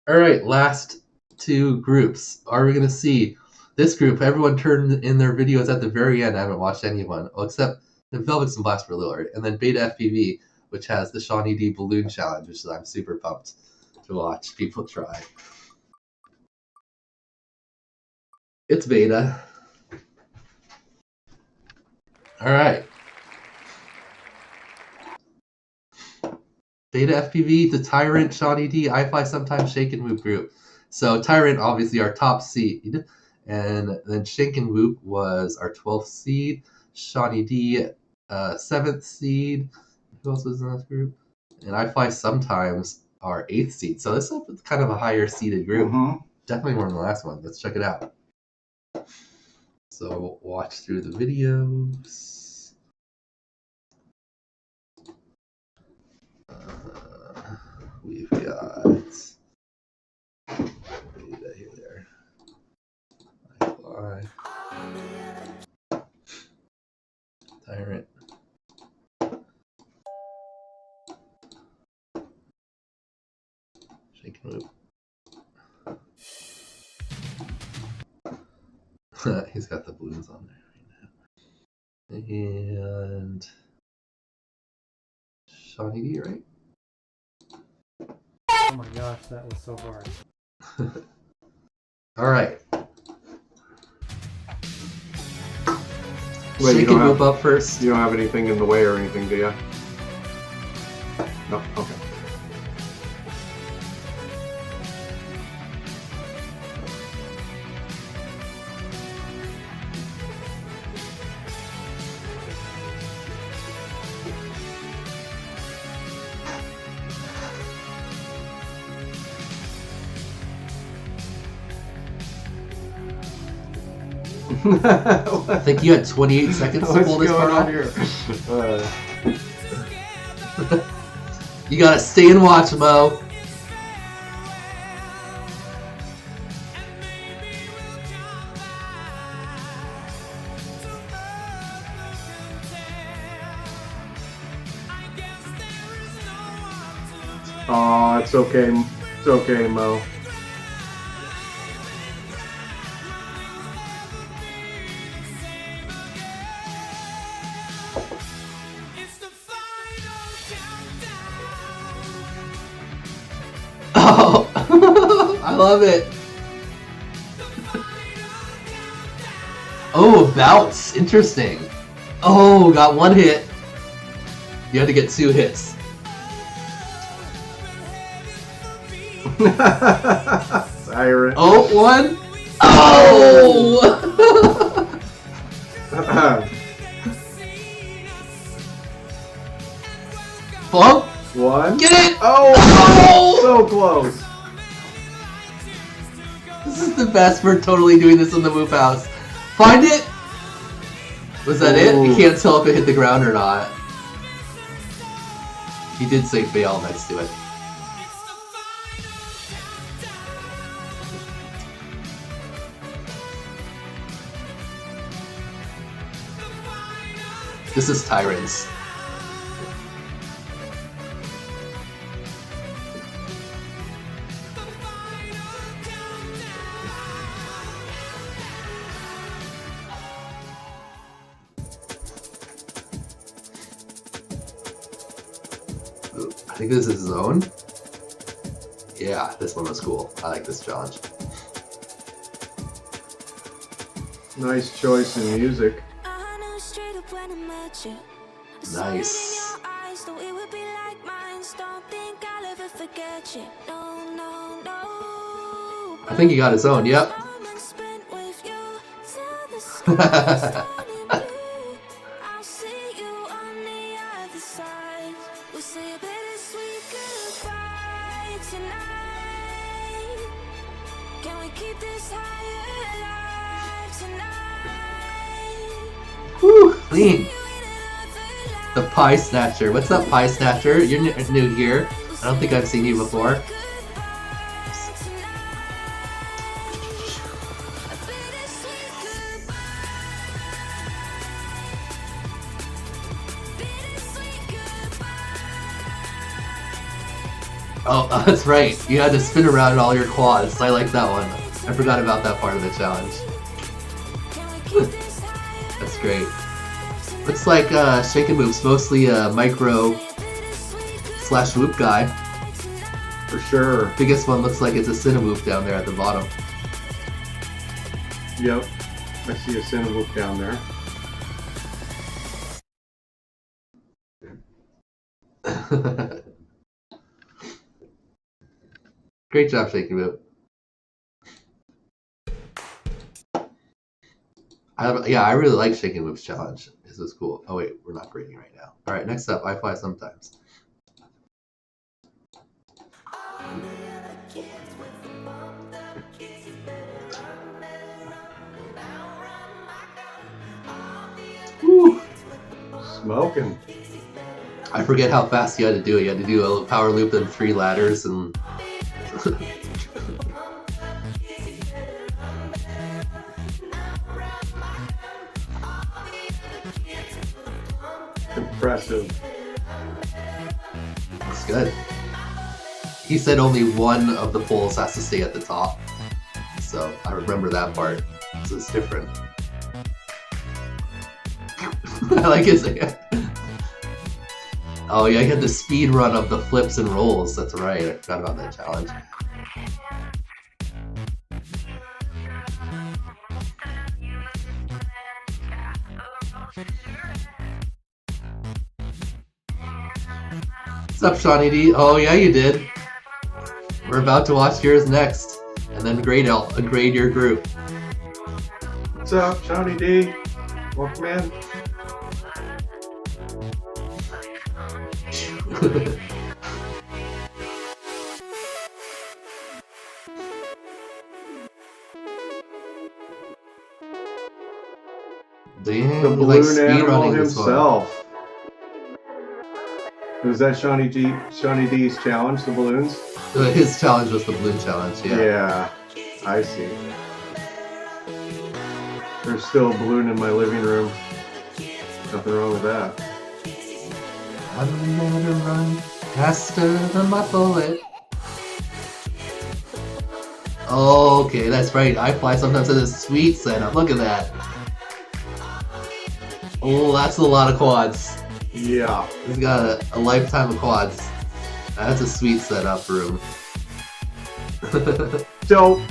All right, last 2 groups. Are we going to see this group? Everyone turned in their videos at the very end. I haven't watched anyone, well, except the Velvets and Blast for a little, and then Beta FPV, which has the Shawnee D Balloon Challenge, which I'm super pumped to watch people try. It's Beta. All right. Beta FPV, the Tyrant, Shawnee D, I Fly Sometimes, Shake and Whoop group. So Tyrant, obviously our top seed, and then Shake and Whoop was our 12th seed. Shawnee D, 7th seed. Who else was in this group? And I Fly Sometimes, our 8th seed. So this is kind of a higher seeded group. Mm-hmm. Definitely more than the last one. Let's check it out. So watch through the videos. We've got Beta here. I Fly. Tyrant. Shake and Whoop. He's got the balloons on there right now. And Shawnee D, right? Oh my gosh, that was so hard. All right. Wait, Shake and Whoop up first. You don't have anything in the way or anything, do you? No? Okay. I think you had 28 seconds to pull this part on off. here? You gotta stay and watch, Mo. Oh, it's okay. It's okay, Mo. Oh, I love it. Oh, bounce. Interesting. Oh, got one hit. You had to get 2 hits. Siren. Oh, 1. Oh! Bump. 1. Get it! Oh! Oh! So close. This is the best. We're totally doing this in the Whoop House. Find it! Was that it? You Ooh. can't tell if it hit the ground or not. He did say bail next to it. This is Tyrants. I think this is Zone. Yeah, this one was cool. I like this challenge. Nice choice in music. Nice. I think he got his own, yep. Whew, clean. The Pie Snatcher. What's up, Pie Snatcher? You're new here. I don't think I've seen you before. Oh, that's right. You had to spin around in all your quads. I like that one. I forgot about that part of the challenge. That's great. Looks like Shake and Move's mostly a micro / whoop guy. For sure. Biggest one looks like it's a Cinemoop down there at the bottom. Yep. I see a Cinemoop down there. Great job, Shake and Move. I really like Shake and Move's challenge. This is cool. Oh wait, we're not grading right now. All right, next up, I Fly Sometimes. Woo. Smoking. I forget how fast you had to do it. You had to do a power loop, then 3 ladders, and Impressive. that's good. He said only one of the poles has to stay at the top, so I remember that part. So it's different. I like his. Oh yeah, he had the speed run of the flips and rolls. That's right. I forgot about that challenge. What's up, Shawnee D? Oh yeah, you did. We're about to watch yours next, and then grade your group. What's up, Johnny D? Welcome in. Damn, The you like balloon speed animal running this one. himself. Was that Shawnee D's challenge, the balloons? His challenge was the balloon challenge, yeah. Yeah, I see. There's still a balloon in my living room. Nothing wrong with that. I'm gonna run faster than my bullet. Okay, that's right. I fly sometimes in a sweet setup. Look at that. Oh, that's a lot of quads. Yeah. He's got a lifetime of quads. That's a sweet setup room. Dope.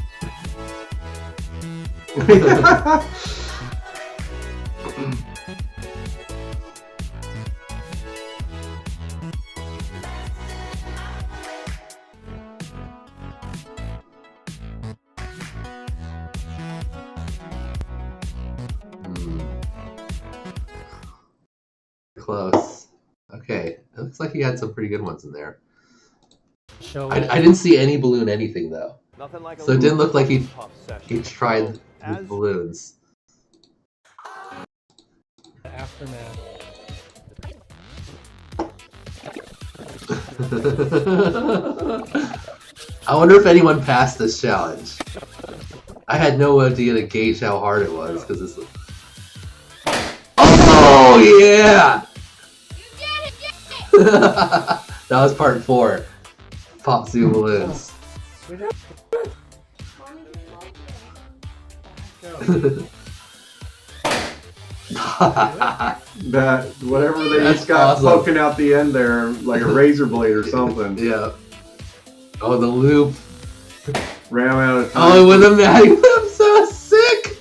Close. Okay, it looks like he had some pretty good ones in there. Show I didn't see any balloon anything though, Like so it didn't look like he he tried with balloons. the aftermath. I wonder if anyone passed this challenge. I had no idea to gauge how hard it was because it's. Oh yeah! That was part 4. Pop Zoo balloons. That whatever they That's just got awesome. poking out the end there, like a razor blade or something. Yeah. Oh, the loop. Ran out of time. Oh, with a Maddie, I'm so sick.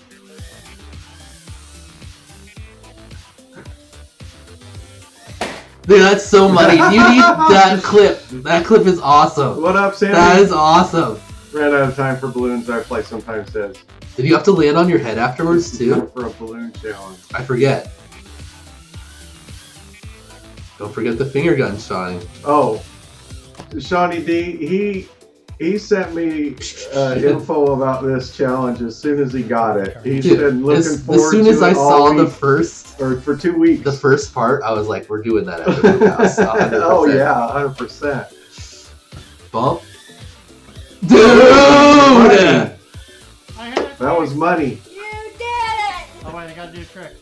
Dude, that's so money. You need that clip. That clip is awesome. What up, Sammy? That is awesome. Ran out of time for balloons. Our play sometimes says. Did you have to land on your head afterwards too? For a balloon challenge. I forget. Don't forget the finger gun, Shawnee. Oh, Shawnee D. He sent me info about this challenge as soon as he got it. He's Dude, been looking as forward soon to as it I saw all the week, first, or for 2 weeks. the first part, I was like, "We're doing that at the house." 100%. Oh yeah, 100%. Bump. Dude! Money. I had it. That was money. Oh wait, I gotta do a trick.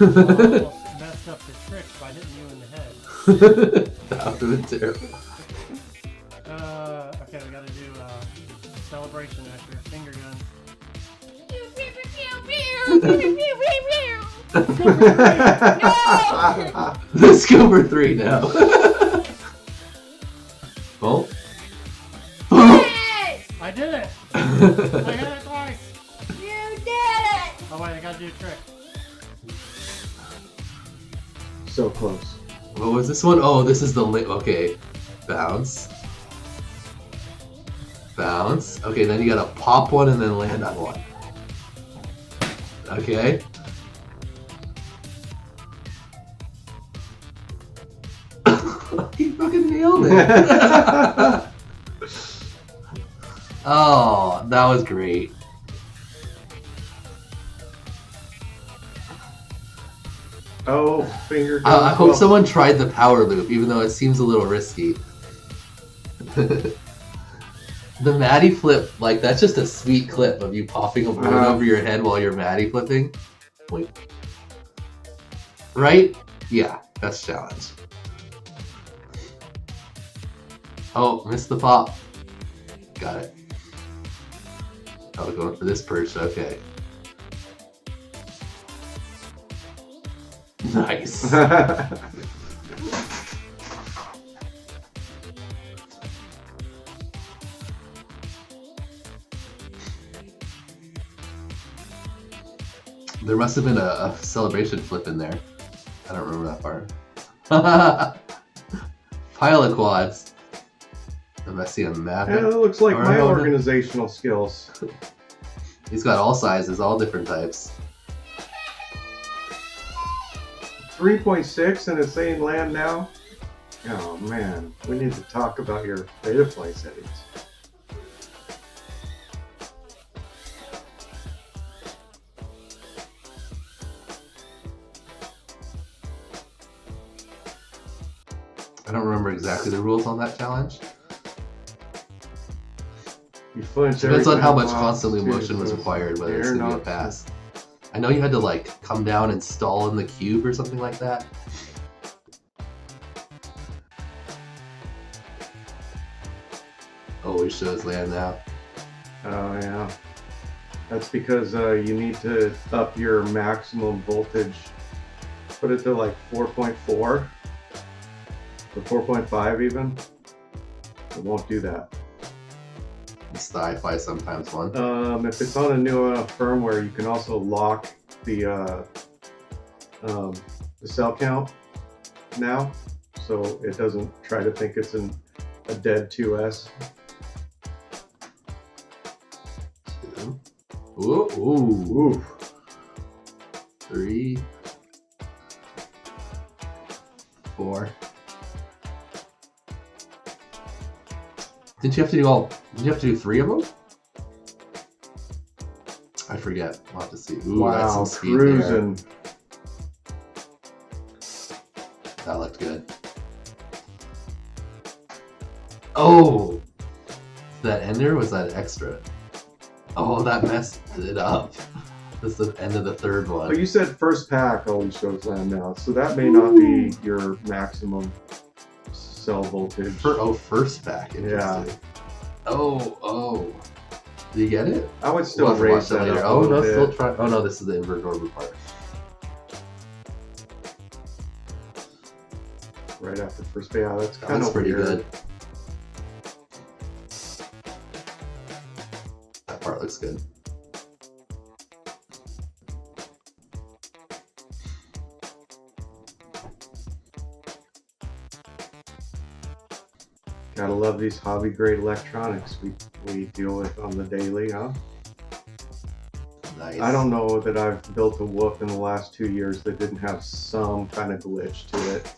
I almost messed up the trick by hitting you in the head. That would have been terrible. Okay, we gotta do celebration after finger gun. The Scoop 3 now. Bump. Bump. I did it! I hit it twice! Oh wait, I gotta do a trick. So close. What was this one? Oh, this is the okay. Bounce. Bounce. Okay, then you gotta pop one and then land on one. Okay. He fucking nailed it. Oh, that was great. Oh, finger gun. I hope someone tried the power loop, even though it seems a little risky. The Maddie flip, like, that's just a sweet clip of you popping a balloon over your head while you're Maddie flipping. Wait. Right? Yeah, that's challenge. Oh, missed the pop. Got it. Oh, going for this perch, okay. Nice. There must have been a celebration flip in there. I don't remember that part. Pile of quads. Am I seeing a map? Yeah, that looks like my Or- organizational skills. He's got all sizes, all different types. 3.6 and it's saying land now? Oh man, we need to talk about your beta play settings. I don't remember exactly the rules on that challenge. You flinch Depends on every how time much off, constantly too, motion was so required, whether it's air going to be a knocks pass. I know you had to like come down and stall in the cube or something like that. Oh, he shows land now. Oh yeah, that's because you need to up your maximum voltage. Put it to like 4.4 or 4.5 even. It won't do that. It's the iFi sometimes one. If it's on a new firmware, you can also lock the cell count now, so it doesn't try to think it's a dead 2S. Ooh, ooh. Ooh. 3, 4. Did you have to do 3 of them? I forget. We'll have to see. Ooh, Wow, that's some speed cruising. there. That looked good. Oh! That ender, or was that extra? Oh, that messed it up. This is the end of the third one. But you said first pack always shows land now, so that may not be your maximum cell voltage. First pack. Interesting. Yeah. Oh. Did you get it? I would still We'll have to raise watch that later. up a Oh little no, bit. still try. Oh no, this is the invert order part. Right after first pack. Yeah, that's kind That's of pretty weird. good. That part looks good. Gotta love these hobby grade electronics we deal with on the daily, huh? Nice. I don't know that I've built a whoop in the last 2 years that didn't have some kind of glitch to it.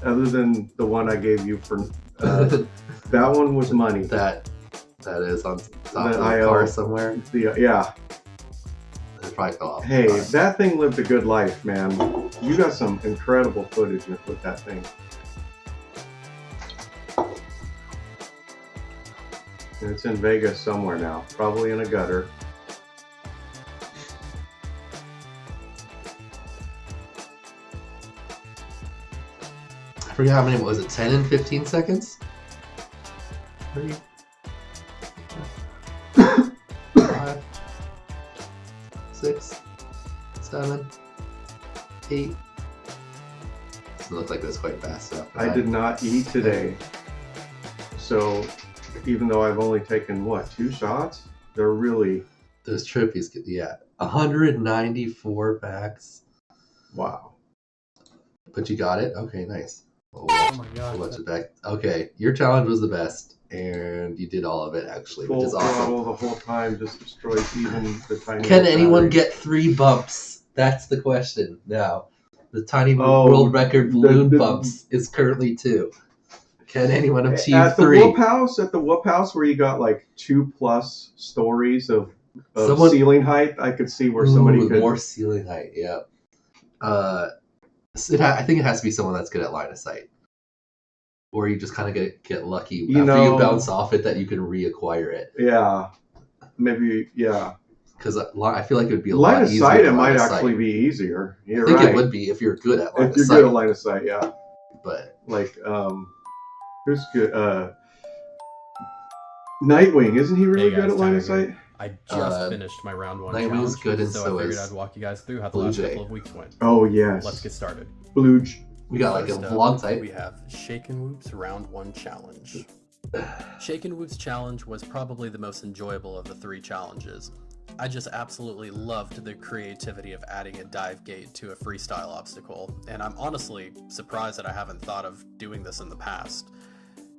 Other than the one I gave you for that one was money. that is on top of the IO. car somewhere. Yeah. It probably fell off. Hey, that thing lived a good life, man. You got some incredible footage with that thing. And it's in Vegas somewhere now, probably in a gutter. I forget how many was it? 10 and 15 seconds? 3, 5, 6, 7, 8. Doesn't look like it was quite fast enough. I did not eat today. So even though I've only taken, what, 2 shots? They're really... Those trophies, yeah. 194 packs. Wow. But you got it? Okay, nice. Oh my god. Watch it back. Okay, your challenge was the best, and you did all of it, actually, which Full is awesome. throttle the whole time, just destroys even the tiny... Can anyone battery. get 3 bumps? That's the question now. The tiny Oh, world record balloon the- bumps is currently 2. Can anyone achieve At the 3? Whoop House where you got like 2+ stories of Someone- ceiling height, I could see where somebody Ooh, could... more ceiling height, yeah. I think it has to be someone that's good at line of sight. Or you just kind of get lucky You after know- you bounce off it that you can reacquire it. Yeah. Maybe, yeah. Because I feel like it would be a Line lot of easier. sight, it than line might of sight. actually be easier. You're I think right. it would be if you're good at line If of you're sight. good at line of sight, yeah. But Like, who's good? Nightwing, isn't he really Hey good guys, at line of Tyler sight? I just finished my round 1 Nightwing's challenge, good and so so I figured is I'd walk you guys through how the Blue last Jay. couple of weeks went. Oh, yes. Let's get started. Blooge. we got like a First up, vlog type. We have Shake and Whoops Round 1 Challenge. Shake and Whoops Challenge was probably the most enjoyable of the 3 challenges. I just absolutely loved the creativity of adding a dive gate to a freestyle obstacle, and I'm honestly surprised that I haven't thought of doing this in the past.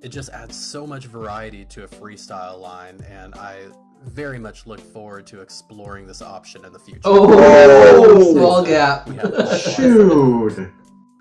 It just adds so much variety to a freestyle line, and I very much look forward to exploring this option in the future. Oh, small gap. We have Shoot.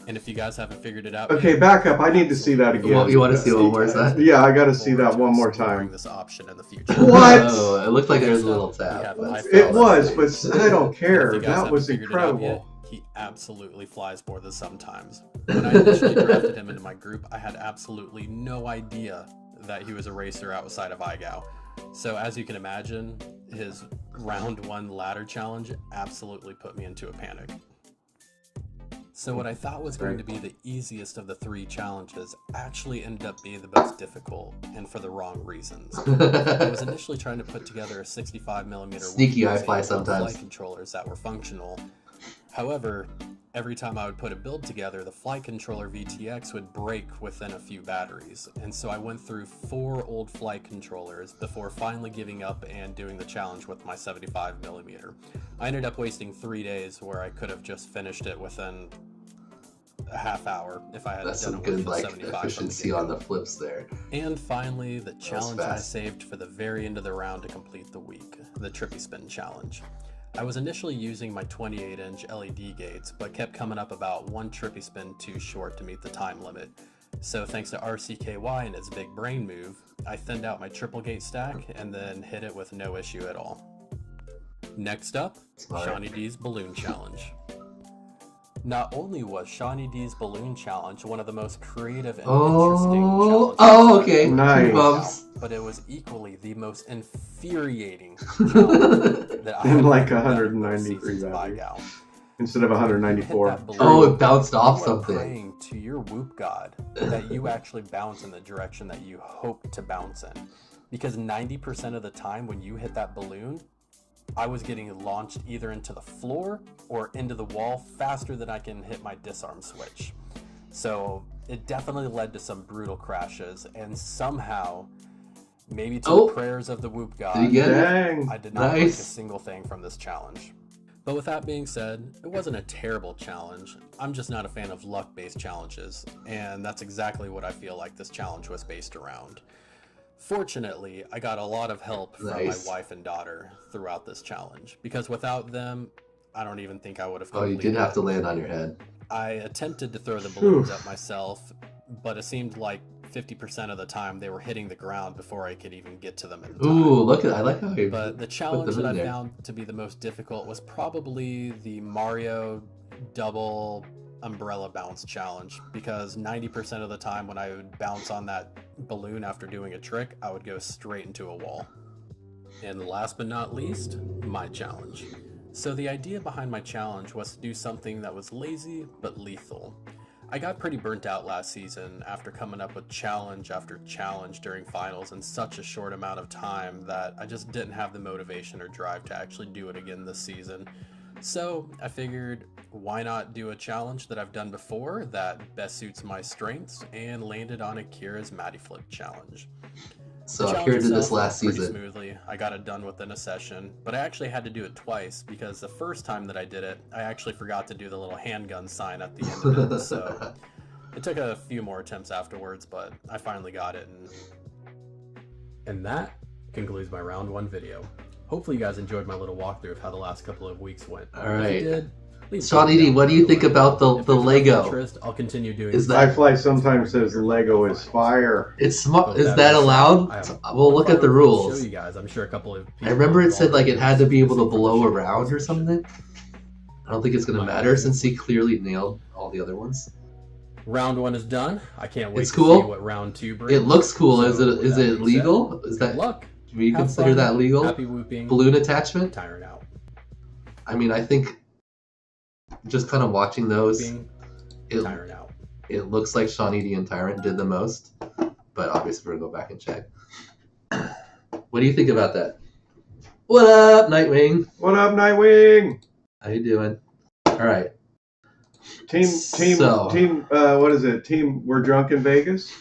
And if you guys haven't figured it out Okay, yet, back up. I need to see that again. You want to see it one more time? Yeah, I got to see that forward to one more exploring time. This option in the future. What? Oh, it looked like there was a little Next up, we tab. have But iPhone. It was, but I don't If care. you guys That haven't was figured it out incredible. yet, he absolutely flies more than sometimes. When I initially drafted him into my group, I had absolutely no idea that he was a racer outside of IGOW. So as you can imagine, his round 1 ladder challenge absolutely put me into a panic. So what I thought was going to be the easiest of the 3 challenges actually ended up being the most difficult, and for the wrong reasons. I was initially trying to put together a 65mm Sneaky I-Fly sometimes. flight controllers that were functional. However, every time I would put a build together, the flight controller VTX would break within a few batteries, and so I went through 4 old flight controllers before finally giving up and doing the challenge with my 75mm. I ended up wasting 3 days where I could have just finished it within a half hour if I had That's done some it with good the like 75 efficiency on the flips there. And finally, the challenge I fast. saved for the very end of the round to complete the week, the Trippy Spin Challenge. I was initially using my 28-inch LED gates, but kept coming up about 1 Trippy Spin too short to meet the time limit. So thanks to RCKY and its big brain move, I thinned out my triple gate stack and then hit it with no issue at all. Next up, Smart. Shawnee D's Balloon Challenge. Not only was Shawnee D's Balloon Challenge one of the most creative and interesting challenges okay. Nice. 2 bumps. but it was equally the most infuriating challenge that I In have like ever done in 193 both seasons of batteries. IGOW. Instead of When you hit 194. that balloon, Oh, it bounced off you are something. praying to your whoop god that you actually bounce in the direction that you hope to bounce in. Because 90% of the time when you hit that balloon, I was getting launched either into the floor or into the wall faster than I can hit my disarm switch. So it definitely led to some brutal crashes, and somehow, maybe to the prayers of the whoop god, Did you get it? Dang. I did not break a Nice. single thing from this challenge. But with that being said, it wasn't a terrible challenge. I'm just not a fan of luck-based challenges, and that's exactly what I feel like this challenge was based around. Fortunately, I got a lot of help from Nice. my wife and daughter throughout this challenge, because without them, I don't even think I would have Oh, you completed did have it. to land on your head. I attempted to throw the balloons at myself, but it seemed like 50% of the time they were hitting the ground before I could even get to them in time. Ooh, look at I like how you But the put challenge them that in I there. found to be the most difficult was probably the Mario double umbrella bounce challenge, because 90% of the time when I would bounce on that balloon after doing a trick, I would go straight into a wall. And last but not least, my challenge. So the idea behind my challenge was to do something that was lazy but lethal. I got pretty burnt out last season after coming up with challenge after challenge during finals in such a short amount of time that I just didn't have the motivation or drive to actually do it again this season. So I figured, why not do a challenge that I've done before that best suits my strengths, and landed on Akira's Matty Flip challenge. So The Akira challenge did this itself last went pretty season. smoothly. I got it done within a session, but I actually had to do it twice because the first time that I did it, I actually forgot to do the little handgun sign at the end of it. So it took a few more attempts afterwards, but I finally got it. And that concludes my round 1 video. Hopefully you guys enjoyed my little walkthrough of how the last couple of weeks went. All If right. you did, please Shawnee D, comment what do you down think below. about the If there's enough Lego? interest, I'll continue doing Is this. that- iFly sometimes says Lego is fire. It's smart. But Is that that being said, allowed? I have We'll look at the to rules. Show you guys. I'm sure a couple of people I remember it said like it had to be able to from the blow show around or something. I don't think it's gonna matter since he clearly nailed all the other ones. Round 1 is done. I can't wait It's to cool. see what round 2 brings. It looks cool. Is So, it with that being legal? said, Is good that luck? do we Have consider fun. that legal? Happy whooping. Balloon attachment? Tyrant out. I mean, I think just kind of watching those, Whooping. it, Tyrant out. it looks like Shawnee D and Tyrant did the most, but obviously we're gonna go back and check. What do you think about that? What up, Nightwing? What up, Nightwing? How you doing? All right. Team, So- what is it? Team, we're drunk in Vegas?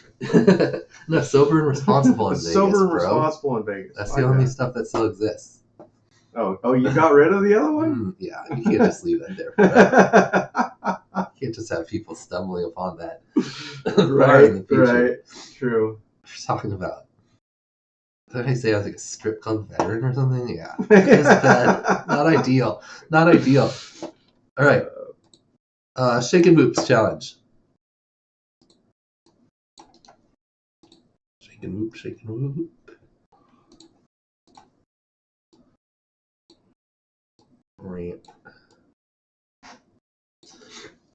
No, sober and responsible in Vegas, Sober and bro. responsible in Vegas. That's My the only bad. stuff that still exists. Oh, you got rid of the other one? Yeah, you can't just leave that there forever. You can't just have people stumbling upon that. Far in the future. right. True. What are you talking about? Did I say I was like a strip club veteran or something? Yeah. It's bad. Not ideal. Not ideal. All right. Shake and Whoops challenge. Shake and whoop, shake and whoop. Right.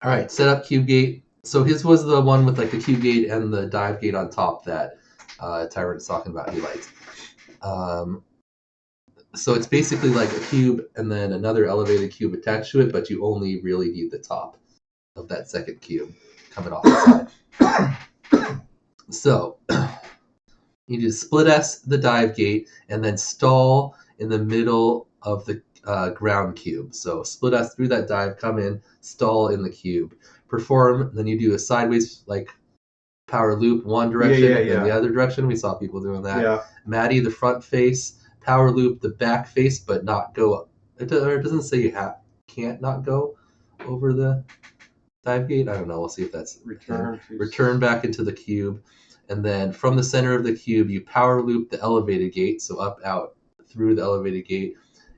All right, set up cube gate So his was the one with like the cube gate and the dive gate on top that Tyrant is talking about. He liked. So it's basically like a cube and then another elevated cube attached to it, but you only really need the top of that second cube coming off the side. So you do split S the dive gate and then stall in the middle of the ground cube. So split S through that dive, come in, stall in the cube. Perform, then you do a sideways like power loop one direction and then the other direction. We saw people doing that. Yeah. Maddie, the front face, power loop the back face, but not go up. It doesn't say you can't not go over the dive gate. I don't know. We'll see if that's return back into the cube. And then from the center of the cube, you power loop the elevated gate. So up, out, through the elevated gate,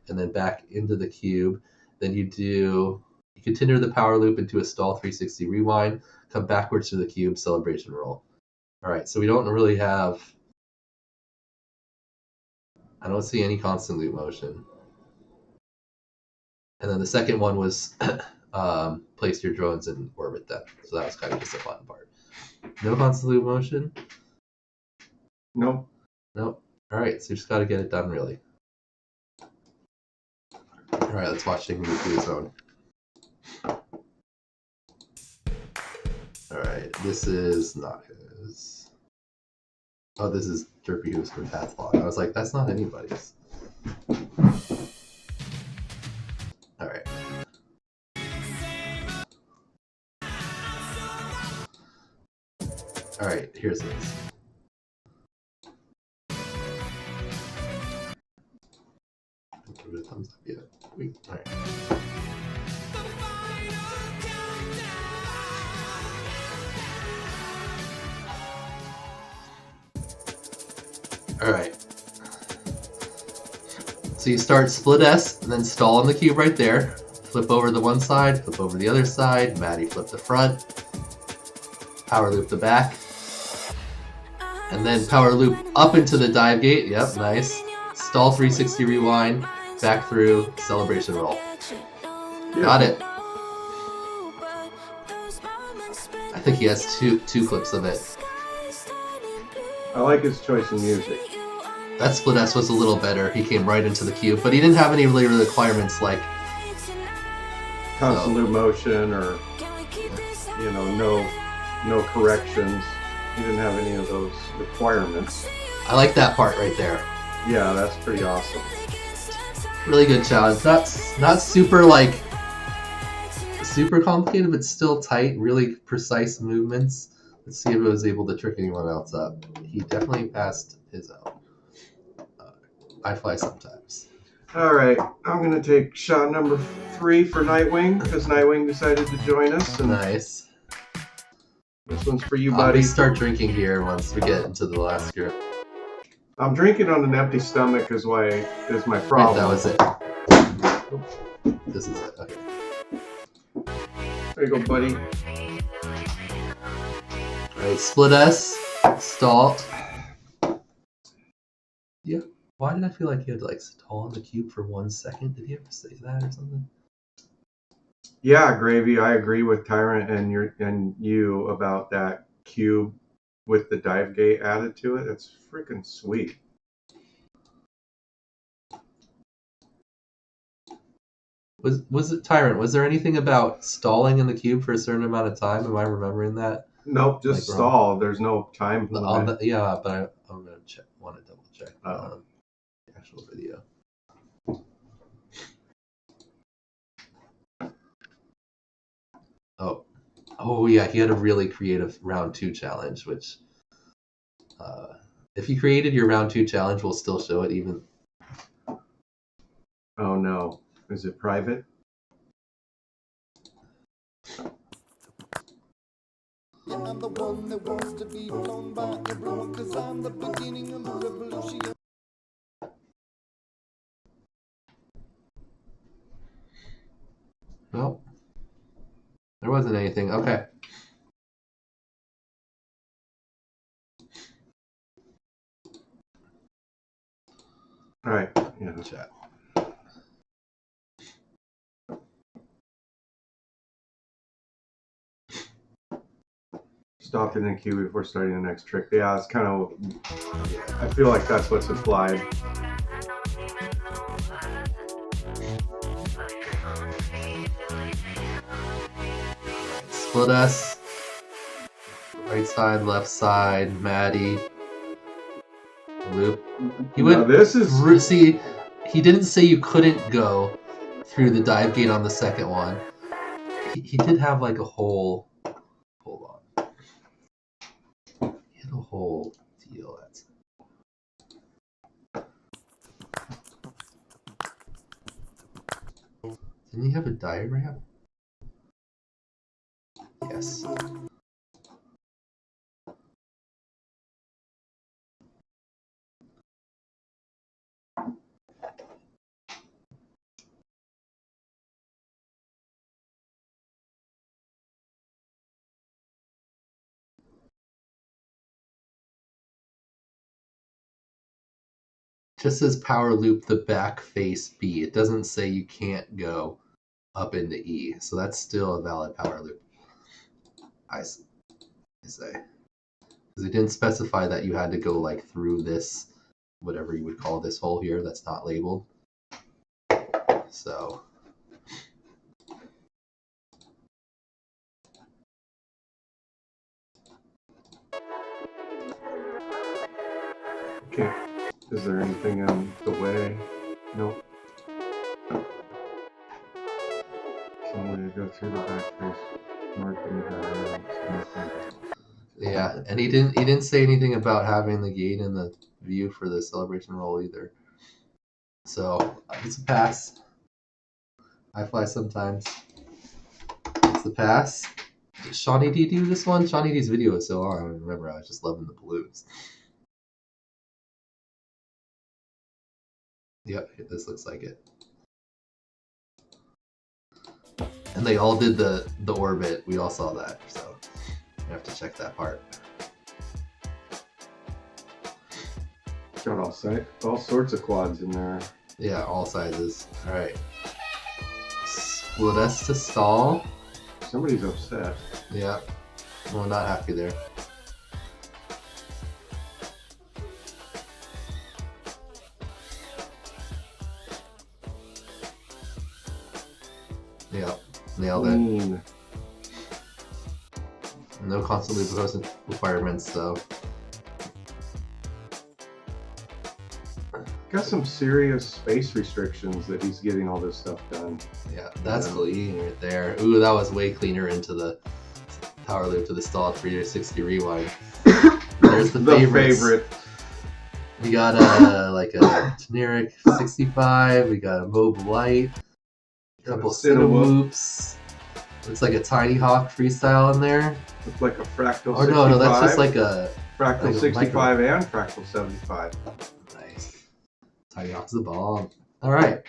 and then back into the cube. Then you continue the power loop into a stall 360 rewind, come backwards to the cube, celebration roll. All right, so we don't really have, I don't see any constant loop motion. And then the second one was place your drones in orbit then. So that was kind of just a fun part. No constant loop motion? Nope. Nope. All right, so you just got to get it done, really. All right, let's watch Shake and move through the zone. All right, this is not his. Oh, this is Derpy Who's from Pathlon. I was like, that's not anybody's. All right. All right, here's this. Give it a thumbs up yet. All right. All right. So you start split S and then stall on the cube right there. Flip over the one side, flip over the other side. Maddie flip the front. Power loop the back. And then power loop up into the dive gate. Yep, nice. Stall 360 rewind. Back through. Celebration roll. Got it. I think he has two clips of it. I like his choice in music. That split S was a little better. He came right into the cube, but he didn't have any really requirements like constant loop motion or no corrections. He didn't have any of those requirements. I like that part right there. Yeah, that's pretty awesome. Really good challenge. Not super super complicated, but still tight. Really precise movements. Let's see if I was able to trick anyone else up. He definitely passed his own. I fly sometimes. All right, I'm gonna take shot number 3 for Nightwing because Nightwing decided to join us. And nice. This one's for you, buddy. We start drinking here once we get into the last group. I'm drinking on an empty stomach is my problem. Right, that was it. This is it. Okay. There you go, buddy. Alright, split S, stall. Yeah. Why did I feel like you had to like stall on the cube for 1 second? Did you have to say that or something? Yeah, Gravy, I agree with Tyrant and you about that cube with the dive gate added to it. It's freaking sweet. Was it Tyrant? Was there anything about stalling in the cube for a certain amount of time? Am I remembering that? Nope, just like stall. There's no time limit. Yeah, but I'm gonna check. Want to double check the actual video. Oh yeah, he had a really creative round 2 challenge, which if you created your round 2 challenge, we'll still show it even. Oh no, is it private? And I'm the one that wants to be blown by everyone, 'cause I'm the beginning of the revolution. Nope. There wasn't anything. Okay. All right. Yeah. Chat. Stop in the queue before starting the next trick. Yeah, it's kind of. I feel like that's what's implied. Split S. Right side, left side, Maddie. Loop. He went. Now this is. See, he didn't say you couldn't go through the dive gate on the second one. He did have like a whole. Hold on. He had a whole deal. Didn't he have a diagram? Yes. Just says power loop the back face B. It doesn't say you can't go up into E. So that's still a valid power loop. I say. Because it didn't specify that you had to go like through this, whatever you would call this hole here that's not labeled. So. Okay. Is there anything in the way? Nope. Some way to go through the back face. Mark in the diagram. Yeah, and he didn't say anything about having the gate in the view for the celebration roll either. So it's a pass. I fly sometimes. It's the pass. Did Shawnee D do this one? Shawnee D's video was so long, I don't remember. I was just loving the balloons. Yep, this looks like it. And they all did the orbit. We all saw that, so I have to check that part. Got all sorts of quads in there. Yeah, all sizes. All right. Split S to stall. Somebody's upset. Yeah. Well, not happy there. Yeah, nailed it. Clean. No constant loop requirements, though. Got some serious space restrictions that he's getting all this stuff done. Yeah, that's clean right there. Ooh, that was way cleaner into the power loop to the stall 360 rewind. There's the favorite. We got like a generic 65. We got a mobile light. A couple Cinewhoops. Looks like a Tiny Hawk freestyle in there. Looks like a Fractal 65. Oh no, that's just like a Fractal like a 65 and Fractal 75. Nice. Tiny Hawk's the bomb. All right.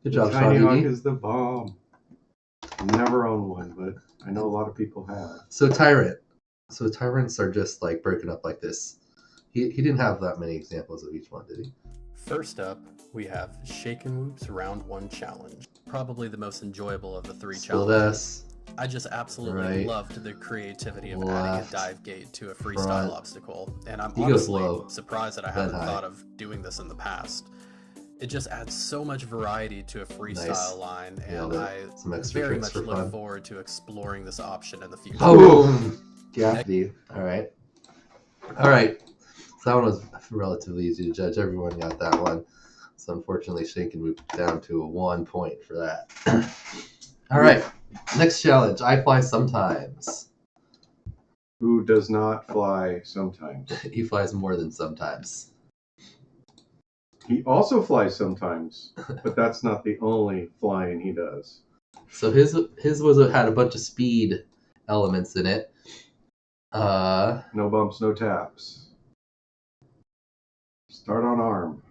Good job, Tiny Hawk Shawnee. is the bomb. Never owned one, but I know a lot of people have. So Tyrant. So Tyrants are just like broken up like this. He didn't have that many examples of each one, did he? First up, we have Shaken Whoops Round 1 Challenge. Probably the most enjoyable of the three Split challenges. S. I just absolutely Right. loved the creativity of Left. adding a dive gate to a freestyle Front. obstacle, and I'm He goes honestly low, surprised that I then haven't high. thought of doing this in the past. It just adds so much variety to a freestyle Nice. line, Nailed and it. I Some extra very tricks much for look fun. forward to exploring this option in the future. Boom! Gaffy. All right. All right. So that one was relatively easy to judge. Everyone got that one. So unfortunately, Shaken moved down to a 1 point for that. All right. Next challenge. I fly sometimes. Who does not fly sometimes? He flies more than sometimes. He also flies sometimes, but that's not the only flying he does. So his had a bunch of speed elements in it. No bumps, no taps. Start on arm.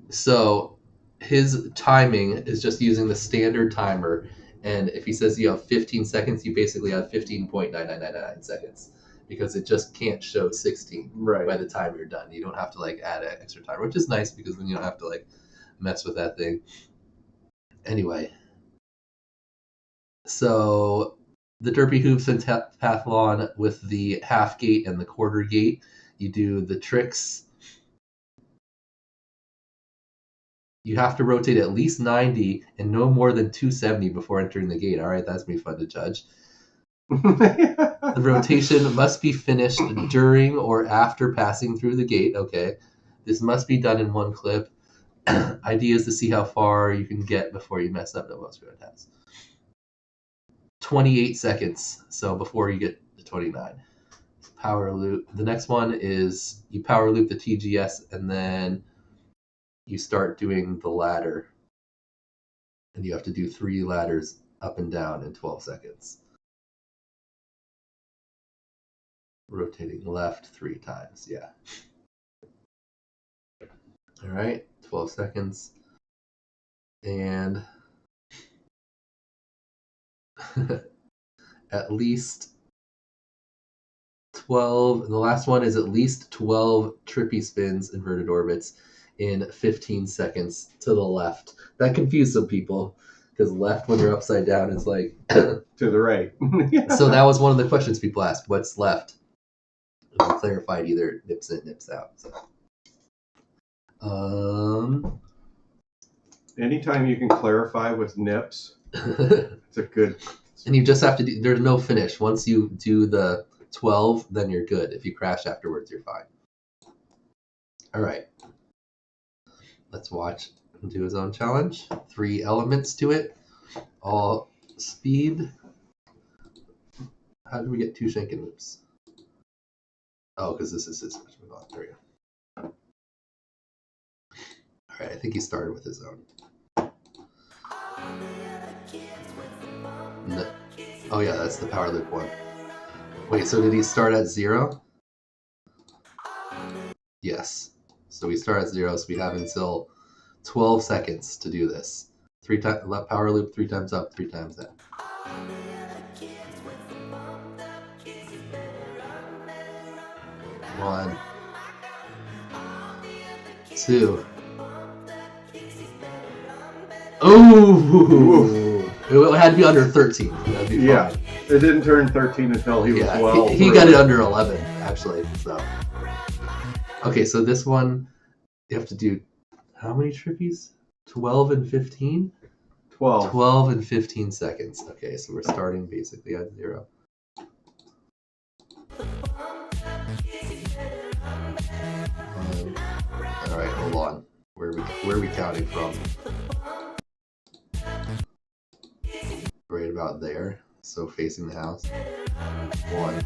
So his timing is just using the standard timer, and if he says you have 15 seconds, you basically have 15.9999 seconds because it just can't show 16 Right. by the time you're done. You don't have to like add an extra timer, which is nice because then you don't have to like mess with that thing. Anyway, so the derpy hoops and pentathlon with the half gate and the quarter gate. You do the tricks. You have to rotate at least 90 and no more than 270 before entering the gate. All right, that's me fun to judge. The rotation must be finished during or after passing through the gate. Okay, this must be done in one clip. Idea is to see how far you can get before you mess up. No, most good has 28 seconds. So before you get to 29. Power loop. The next one is you power loop the TGS and then you start doing the ladder. And you have to do 3 ladders up and down in 12 seconds. Rotating left 3 times, yeah. All right, 12 seconds. And at least 12, and the last one is at least 12 trippy spins, inverted orbits, in 15 seconds to the left. That confused some people, because left when you're upside down is like... to the right. So that was one of the questions people asked, what's left? And we clarified either nips in, nips out. So. Anytime you can clarify with nips, it's a good... And you just have to do, there's no finish. Once you do the 12, then you're good. If you crash afterwards, you're fine. All right. Let's watch him do his own challenge. 3 elements to it. All speed. How did we get 2 shanking loops? Oh, because this is his switch. There we go. All right, I think he started with his own. No. Oh yeah, that's the power loop one. Wait, so did he start at 0? Yes. So we start at 0, so we have until 12 seconds to do this. 3 times power loop, 3 times up, 3 times down. 1, 2. Ooh! It had to be under 13. That'd be fine. Yeah, it didn't turn 13 until he was well. He got it under 11, actually. So, okay, so this one, you have to do how many trippies? 12 and 15? 12. 12 and 15 seconds. Okay, so we're starting basically at 0. All right, hold on. Where are we counting from? Right about there. So facing the house. 1,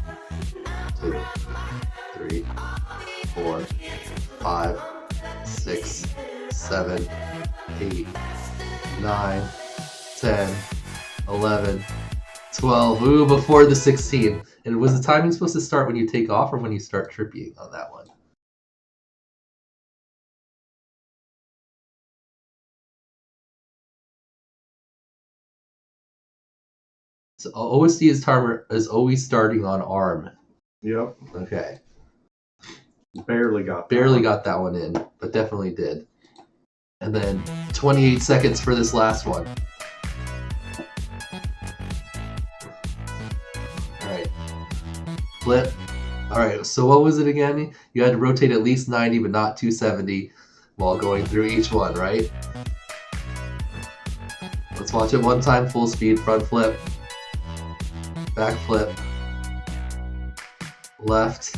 2, 3, 4, 5, 6, 7, 8, 9, 10, 11, 12. Ooh, before the 16. And was the timing supposed to start when you take off or when you start tripping on that one? So OSD is always starting on arm. Yep. Okay. Barely got that one in, but definitely did. And then 28 seconds for this last one. Alright. Flip. Alright, so what was it again? You had to rotate at least 90 but not 270 while going through each one, right? Let's watch it one time, full speed, front flip. Back flip. Left.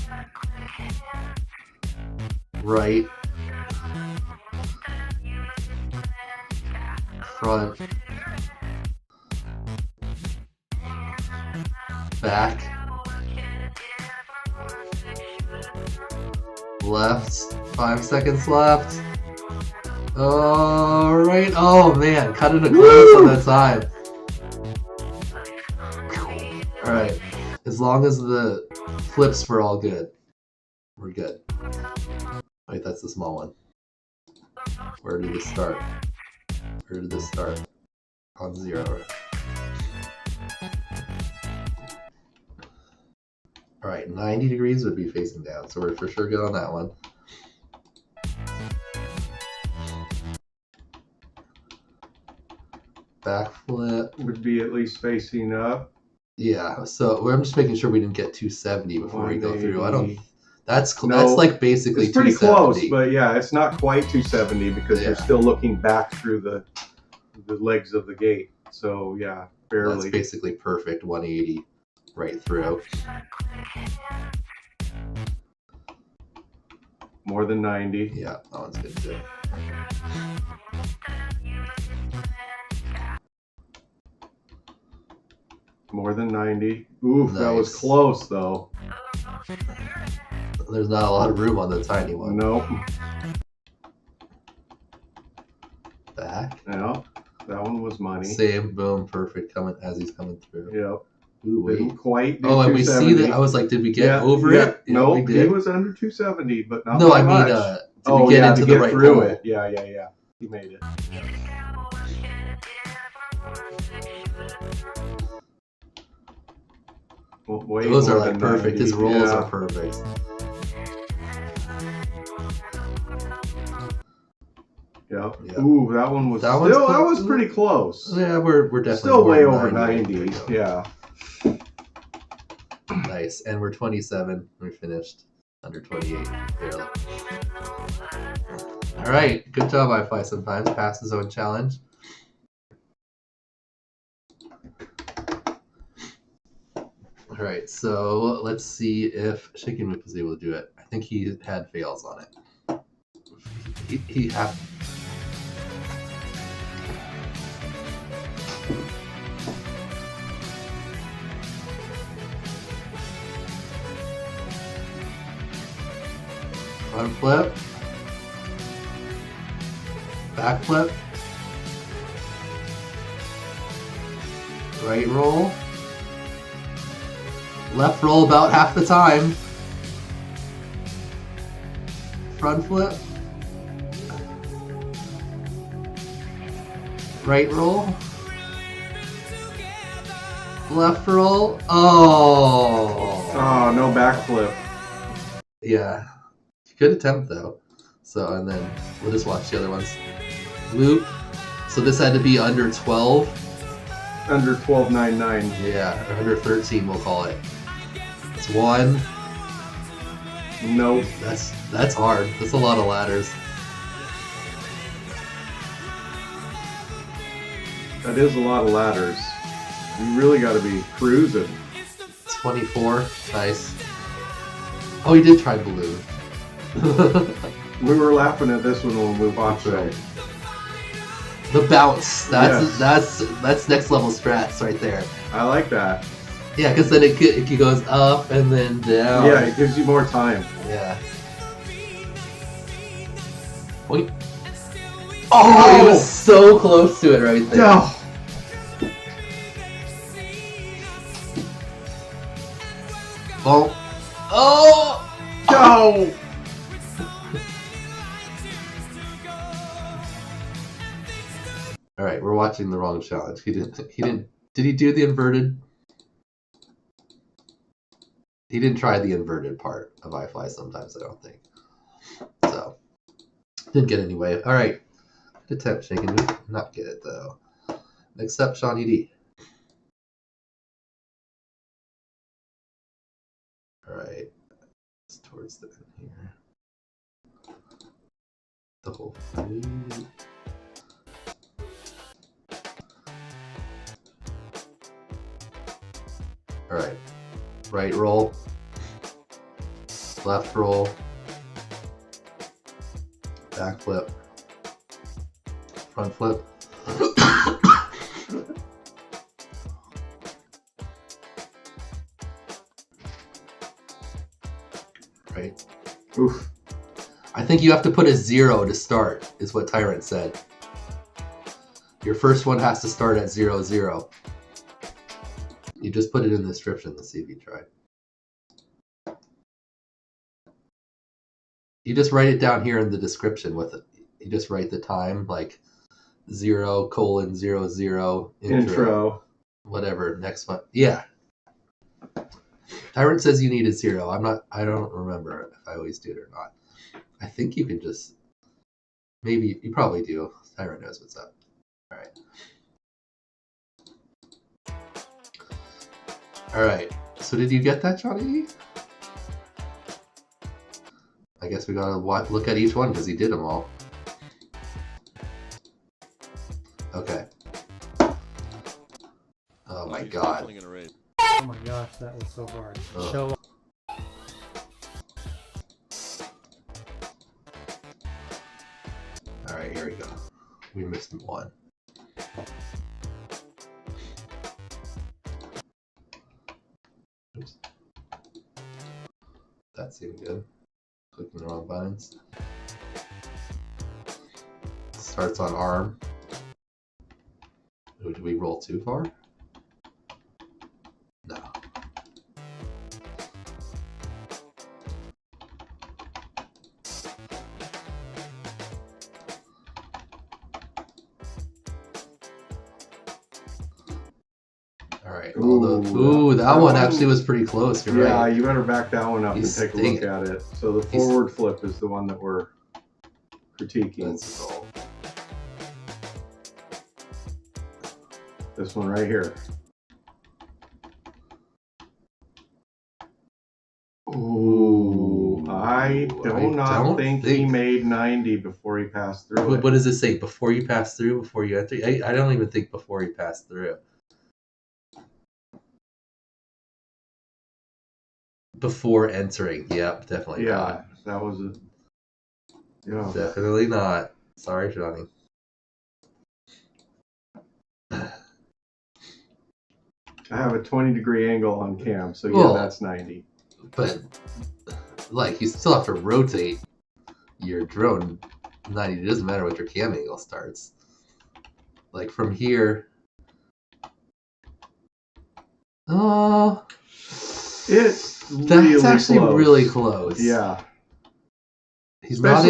Right. Front. Back. Left. 5 seconds left. Alright. Oh man, cut it close on that time. Alright. As long as the flips were all good, we're good. Wait, that's the small one. Where did this start? Where did this start? On 0. Alright, 90 degrees would be facing down, so we're for sure good on that one. Back flip. Would be at least facing up. Yeah, so I'm just making sure we didn't get 270 before we go through. I don't. 180. That's No, like basically It's pretty 270. close, but yeah, it's not quite 270 because Yeah. you're still looking back through the legs of the gate. So yeah, barely. That's basically perfect 180 right through. More than 90. Yeah, that one's good too. More than 90. Oof, that was Nice. close though. There's not a lot of room on the tiny one. Nope. Back. Yeah, that one was money. Same, boom, perfect coming as he's coming through. Yep. Ooh, wait. Didn't quite do Oh, and we see 270. that. I was like, did we get over yeah. it? Yeah, No, we he did. was under 270, but not No, by I mean, much. did we get into to the get right through hole? it. Yeah. He made it. Well, way Those are more like than perfect. 90. His rolls Yeah. are perfect. Yep. Yeah. Ooh, that one was That one's still that close. was pretty close. Yeah, we're definitely Still more way than over 90. 90. Yeah. Nice. And we're 27. We finished under 28. Barely. All right. Good job, iFly sometimes. Pass the zone challenge. All right. So let's see if Shaken Whip was able to do it. I think he had fails on it. He had. Front flip, back flip, right roll, left roll about half the time, front flip, right roll, left roll, Oh, no backflip. Yeah. Good attempt though. So, and then we'll just watch the other ones. Loop. So this had to be under 12. Under 12.99. Yeah, or under 13 we'll call it. It's 1. Nope. That's hard. That's a lot of ladders. That is a lot of ladders. You really got to be cruising. 24. Nice. Oh, he did try balloon. We were laughing at this one when we watched it. The bounce. Yes. That's next level strats right there. I like that. Yeah, because then it goes up and then down. Yeah, it gives you more time. Yeah. Wait. Oh, he was so close to it right there. No. Oh. Oh. No. All right, we're watching the wrong challenge. He didn't. Did he do the inverted? He didn't try the inverted part of iFly sometimes, I don't think. So, didn't get any way. All right. Good attempt, Shaken. Not get it, though. Next up, Sean ED. All right. It's towards the end here. The whole food. All right. Right roll. Left roll. Back flip. Front flip. Right. Oof. I think you have to put a 0 to start, is what Tyrant said. Your first one has to start at 0, 0. You just put it in the description. Let's see if you tried. You just write it down here in the description with it. You just write the time, like 0:00 intro. Whatever, next one. Yeah. Tyrant says you need a 0. I don't remember if I always do it or not. I think you can just, maybe, you probably do. Tyrant knows what's up. All right. All right. So did you get that, Johnny? I guess we gotta look at each one because he did them all. Okay. Oh my god. Oh my gosh, that was so hard. Ugh. Show All right, here we go. We missed one. Oops. That seemed good. Clicking the wrong buttons. Starts on arm. Did we roll too far? No. All right. Ooh, that one actually was pretty close. You're Yeah, right. you better back that one up and take a look at it. So the forward flip is the one that we're critiquing. Let's roll. This one right here. Ooh, I don't think he made 90 before he passed through. What does it say? Before you pass through? Before you enter? I don't even think before you pass through. Before entering. Yep, definitely not. That was a... Yeah. Definitely not. Sorry, Johnny. I have a 20-degree angle on cam, so yeah, Well, that's 90. But, like, you still have to rotate your drone 90. It doesn't matter what your cam angle starts. Like, from here... Oh... It's That's actually close. really close. Yeah. He's not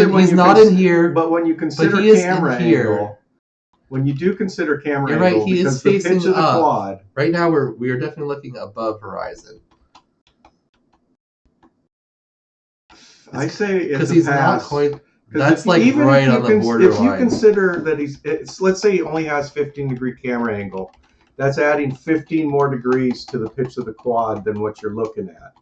in here. But when you consider camera angle, when you do consider camera angle, right, he is because the facing pitch of the up. quad. Right now we are definitely looking above horizon. I say it's because a he's pass. not quite. That's like right on the borderline. If you consider that let's say he only has 15-degree camera angle, that's adding 15 more degrees to the pitch of the quad than what you're looking at.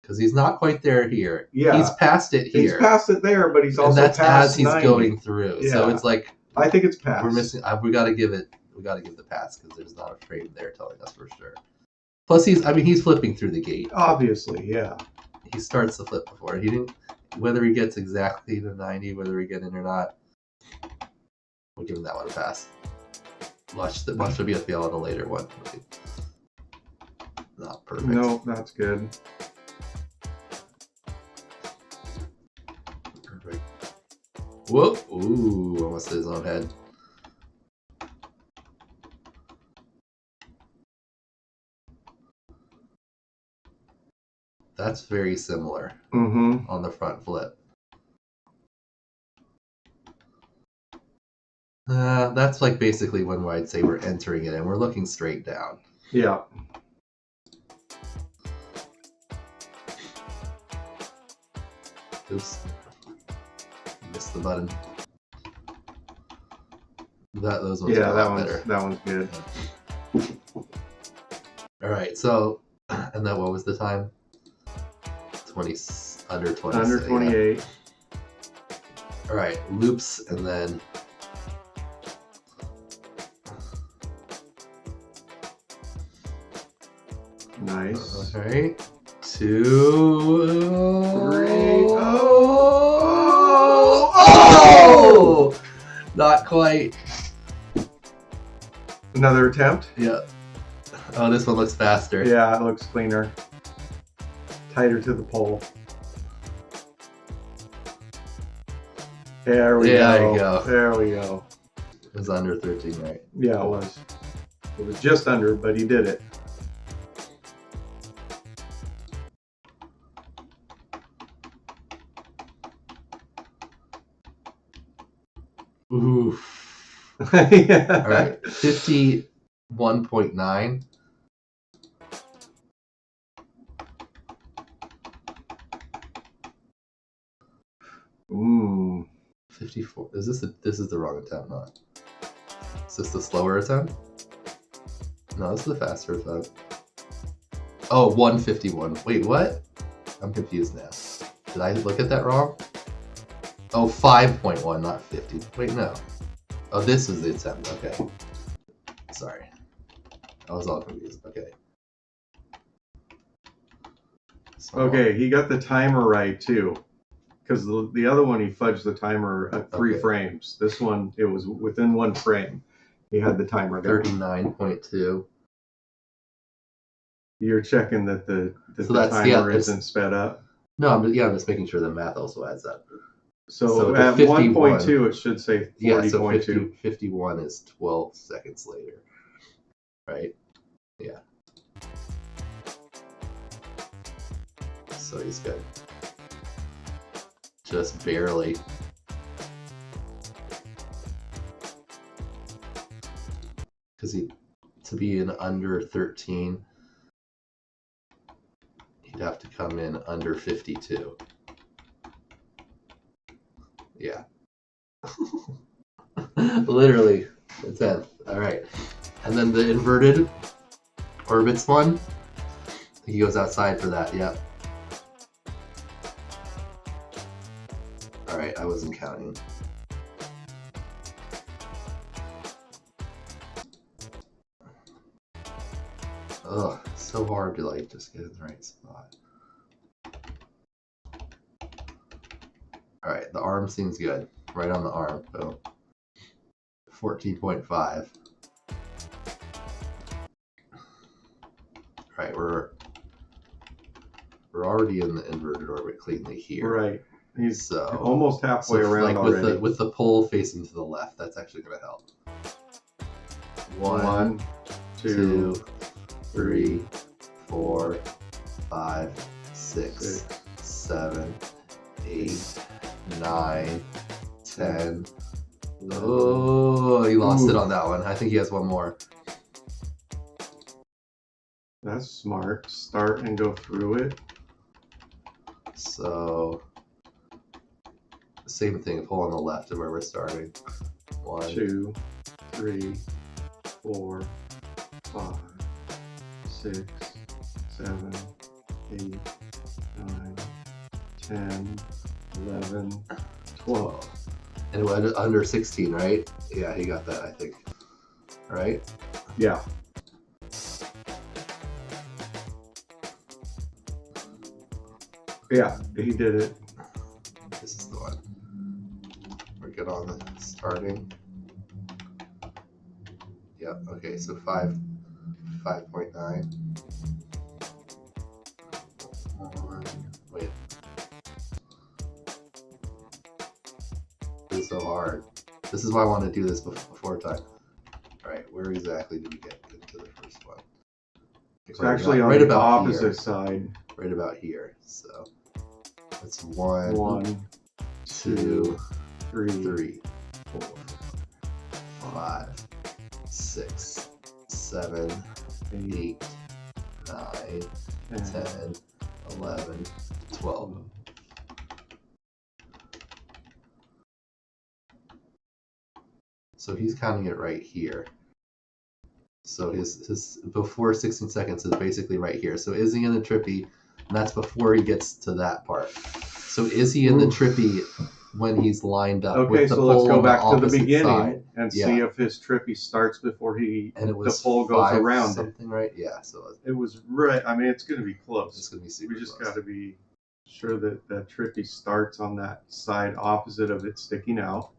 Because he's not quite there here. Yeah. He's past it here. He's past it there, but he's also that's past as he's 90. going through. Yeah. So it's like I think it's past. we're missing. We got to give the pass because there's not a frame there telling us for sure. Plus he's flipping through the gate. Obviously, yeah. He starts the flip before he didn't. Whether he gets exactly to 90, whether we get in or not, we'll give him that one a pass. Watch there'll be a fail on a later one. Not perfect. No, that's good. Perfect. Whoop! Ooh, almost hit his own head. That's very similar on the front flip. That's like basically when I'd say we're entering it and we're looking straight down. Yeah. Oops. Missed the button. Those ones are a lot better. That one's good. Alright, so, and then what was the time? Under 20. Under 28. Yeah. Alright, loops and then... Nice. Alright. 2... 3... Oh! Not quite. Another attempt? Yeah. Oh, this one looks faster. Yeah, it looks cleaner. Tighter to the pole. There we go. There you go. There we go. It was under 13, right? Yeah, it was. It was just under, but he did it. Oof. Yeah. All right, 51.9. Ooh. 54. This is the wrong attempt, not. Is this the slower attempt? No, this is the faster attempt. Oh, 151. Wait, what? I'm confused now. Did I look at that wrong? Oh, 5.1, not 50. Wait, no. Oh, this was the attempt. Okay. Sorry. I was all confused. Okay. So, Okay, he got the timer right too. Because the other one, he fudged the timer at 3 frames. This one, it was within 1 frame. He had the timer down. 39.2. You're checking that the So timer isn't sped up? No, I'm just making sure the math also adds up. So the at 1.2, it should say 40.2. Yeah, so 51 is 12 seconds later. Right? Yeah. So he's good. Just barely. Because to be in under 13, he'd have to come in under 52. Yeah. Literally a 10th. Alright. And then the inverted orbits one. He goes outside for that, yep. Alright, I wasn't counting. Ugh, so hard to like just get in the right spot. Alright, the arm seems good. Right on the arm, boom. 14.5. Alright, we're already in the inverted orbit cleanly here. Right. He's almost halfway around already. With the pole facing to the left, that's actually going to help. 1, 2, 3, 4, 5, 6, 7, 8, 9, 10. Oh, he lost it on that one. I think he has one more. That's smart. Start and go through it. So, same thing, pull on the left of where we're starting. 1, 2, 3, 4, 5, 6, 7, 8, 9, 10, 11, 12. And it went under 16, right? Yeah, he got that, I think. Right? Yeah. Yeah, he did it. This is the one. We're good on the starting. Yeah, okay, so 5.9. Wait. This is so hard. This is why I want to do this before time. Alright, where exactly did we get into the first one? It's actually on the opposite side. Right about here. So that's 1, 2, 3, 4, 5, 6, 7, 8, 9, 10, 11, 12. So he's counting it right here. So his before 16 seconds is basically right here. So is he in the trippy? And that's before he gets to that part. So is he in the trippy when he's lined up? Okay, with the so let's go back to the beginning side? and see if his trippy starts before the pole goes 5 around something, right? Yeah, so it was right. I mean, it's going to be close. It's going to be super We just close. got to be sure that that trippy starts on that side opposite of it sticking out.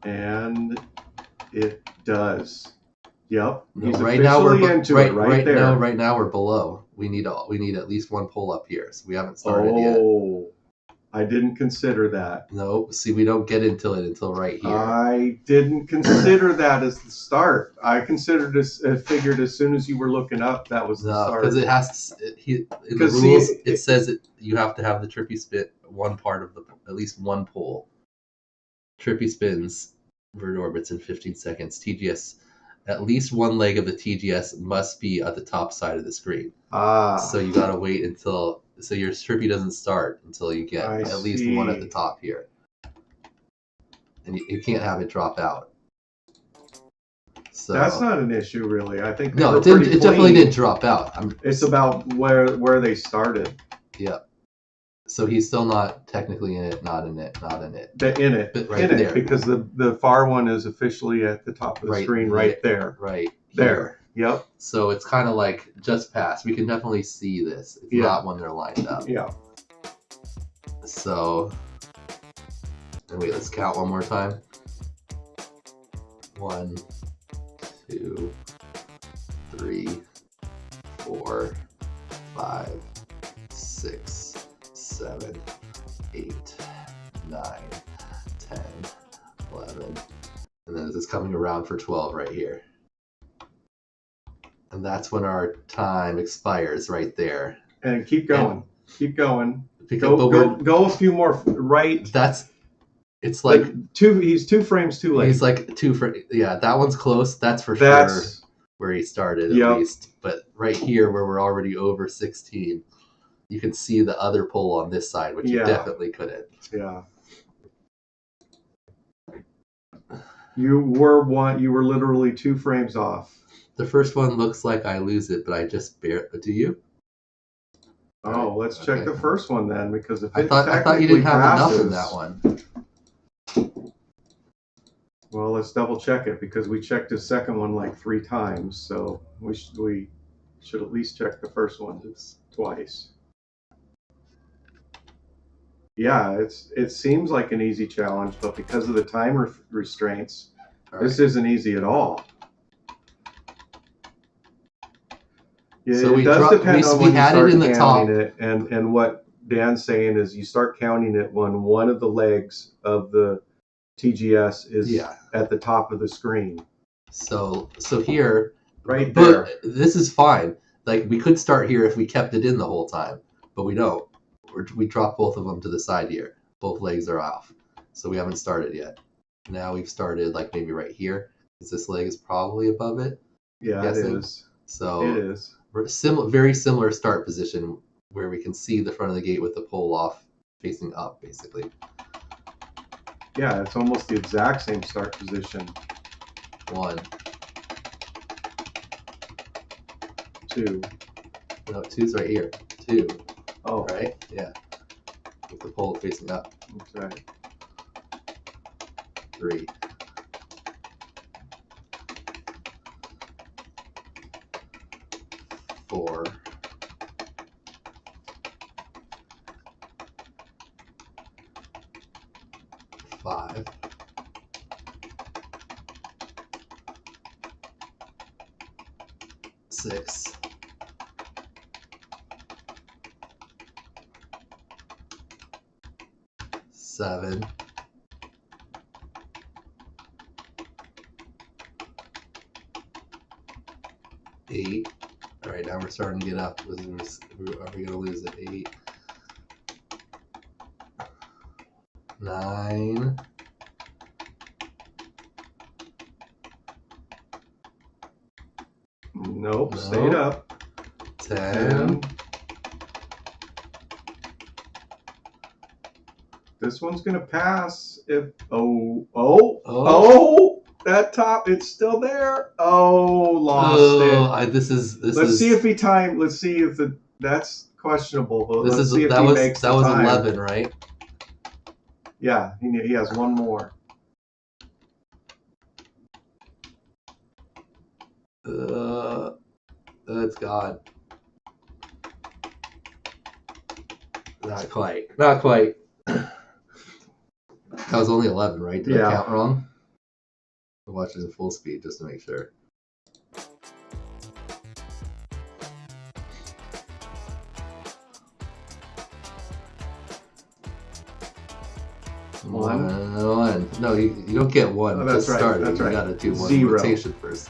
And it does. Yep. No, He's right now we're into it right there. No, right now we're below. We need at least one pull up here. So we haven't started yet. Oh, I didn't consider that. No, see, we don't get into it until right here. I didn't consider that as the start. I considered this, figured as soon as you were looking up, that was the start. Because it has to. In the rules, it says you have to have the trippy spin one part of at least one pull. Trippy spins, vert orbits in 15 seconds. TGS, at least one leg of the TGS must be at the top side of the screen. So you gotta wait until your trippy doesn't start until you get at least one at the top here, and you can't have it drop out. So That's not an issue, really. I think they no, were it didn't. pretty It definitely clean. didn't drop out. It's about where they started. Yeah. So he's still not technically in it, not in it, not in it. In it, But right in there. it, because the far one is officially at the top of the screen, right there. Right there. here. Yep. So it's kind of like just past. We can definitely see this. It's not when they're lined up. Yeah. So, and wait, let's count one more time. 1, 2, 3, 4, 5, 6, 7, 8, 9, 10, 11. And then this is coming around for 12 right here. And that's when our time expires right there. And keep going. Keep going. Go Go a few more right. It's like he's 2 frames too late. He's like 2 frames. Yeah, that one's close. That's for sure where he started at least. But right here where we're already over 16, you can see the other pole on this side, which you definitely couldn't. Yeah. You were literally 2 frames off. The first one looks like I lose it, but I just barely. Do you? Oh, let's check the first one then, because if I thought you didn't have enough in that one. Well, let's double check it, because we checked the second one like 3 times, so we should at least check the first one twice. Yeah, it seems like an easy challenge, but because of the time restraints, this isn't easy at all. Yeah, so it does depend on when you had start it in the top. it, and what Dan's saying is you start counting it when one of the legs of the TGS is at the top of the screen. So here, right there. This is fine. Like we could start here if we kept it in the whole time, but we don't. We drop both of them to the side here. Both legs are off, so we haven't started yet. Now we've started like maybe right here, because this leg is probably above it. Yeah, it is. So it is. Very similar start position where we can see the front of the gate with the pole off, facing up, basically. Yeah, it's almost the exact same start position. 1, 2. No, 2's right here. 2. Oh, right? Yeah. With the pole facing up. That's right. 3. 4. 5. 6. 7. 8. All right, now we're starting to get up. Are we going to lose at 8? 9. 'Nope. Stayed up. 10. This one's gonna pass if that top, it's still there. Lost it. Let's see if he timed. Let's see if that's questionable. But let's see if he makes the time. That was 11, right? Yeah, he has one more. It's gone. Not quite. Not quite. That was only 11, right? Did I count wrong? I'm watching at full speed just to make sure. One. No, you don't get one. Oh, that's just right. started. That's you right. Gotta do one 0. rotation first.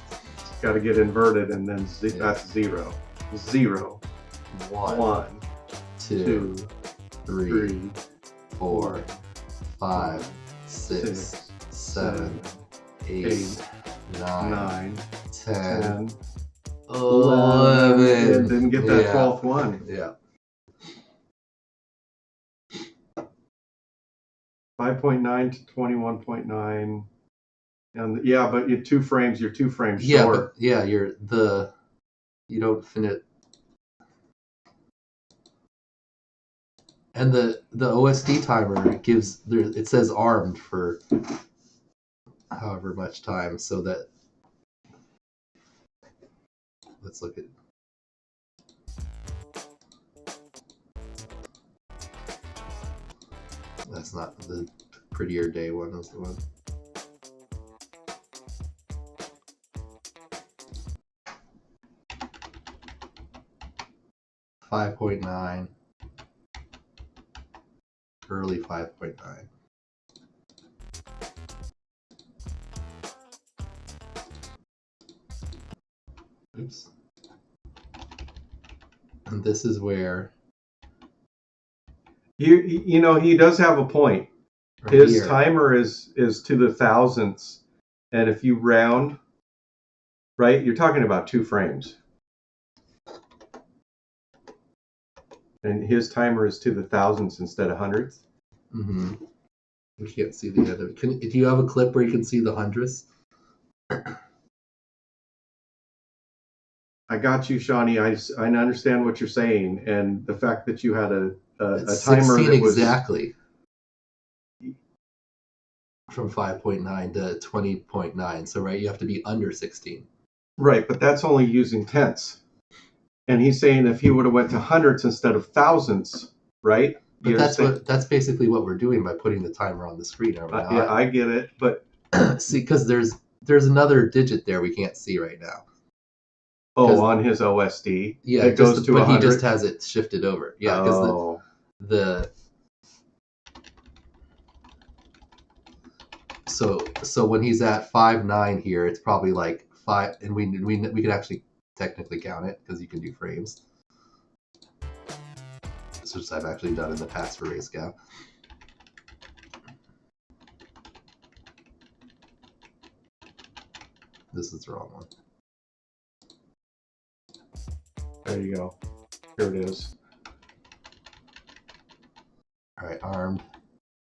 Got to get inverted, and then that's 0. 0. 1. 2. 3. 4. 5. 6. 7. 8. 9. 10. 11. Didn't get that 12th one. Yeah. 5.9 to 21.9. And yeah, but you're 2 frames. You're 2 frames Yeah, short. but yeah, you don't finish. And the OSD timer gives it says armed for however much time, so that let's look at. That's not the prettier day one. Is the one. .9, early 5.9. Oops. And this is where You know, he does have a point. right His here, timer is to the thousandths, and if you round, right, you're talking about 2 frames. And his timer is to the thousandths instead of hundredths. Mm-hmm. We can't see the end of it. Do you have a clip where you can see the hundredths? I got you, Shawnee. I understand what you're saying, and the fact that you had a It's timer 16 that was exactly. From 5.9 to 20.9. So right, you have to be under 16. right, but that's only using tenths. And he's saying if he would have went to hundredths instead of thousandths, right? But that's basically what we're doing by putting the timer on the screen, are we not? Yeah, I get it, but see, because there's another digit there we can't see right now. on his OSD, Yeah, it goes to 100. But he just has it shifted over. Yeah, because so when he's at 5.9 here, it's probably like 5, and we could actually technically count it because you can do frames. Which I've actually done in the past for IGOW. This is the wrong one. There you go. Here it is. All right, armed.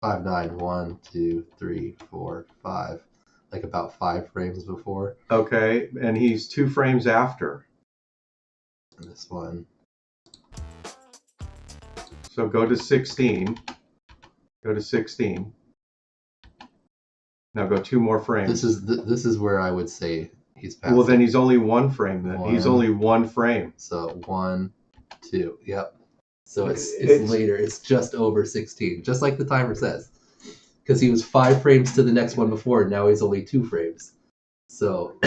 5.9, 1, 2, 3, 4, 5. Like about 5 frames before. Okay, and he's 2 frames after. And this one. So go to 16. Go to 16. Now go 2 more frames. This is where I would say he's passing. Well, then he's only 1 frame. Then he's only 1 frame. So 1, 2. Yep. So it's later. It's just over 16, just like the timer says. Because he was 5 frames to the next one before, and now he's only 2 frames. So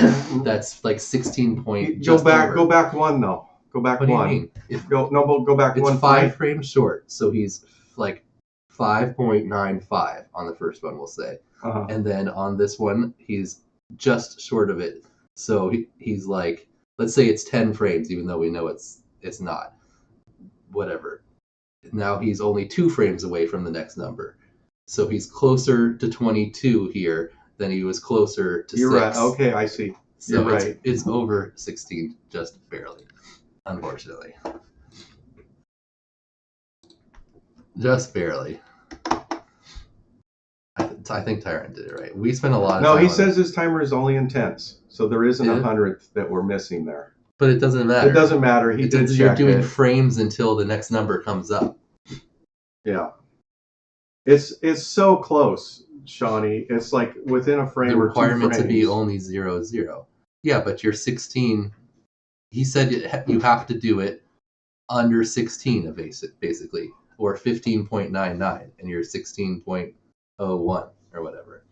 that's like 16 point. Go back 1 though. Go back 1. What do you mean? Go back 1. It's 5 frames short, so he's like 5.95 on the first one, we'll say. Uh-huh. And then on this one, he's just short of it. So he's like, let's say it's 10 frames, even though we know it's not. Whatever. Now he's only 2 frames away from the next number. So he's closer to 22 here than he was closer to 6. You're right. Okay, I see. So You're right. It's over 16, just barely, unfortunately. Just barely. I think Tyrant did it right. We spent a lot of time. No, he says his timer is only in tenths, so there isn't a hundredth that we're missing there. But it doesn't matter. It doesn't matter. He did check You're doing it. frames until the next number comes up. Yeah. It's so close, Shawnee. It's like within a frame. The or 2 requirement to be frames. only 0, 0. Yeah, but you're 16. He said you have to do it under 16 of basically, or 15.99, and you're 16.01 or whatever.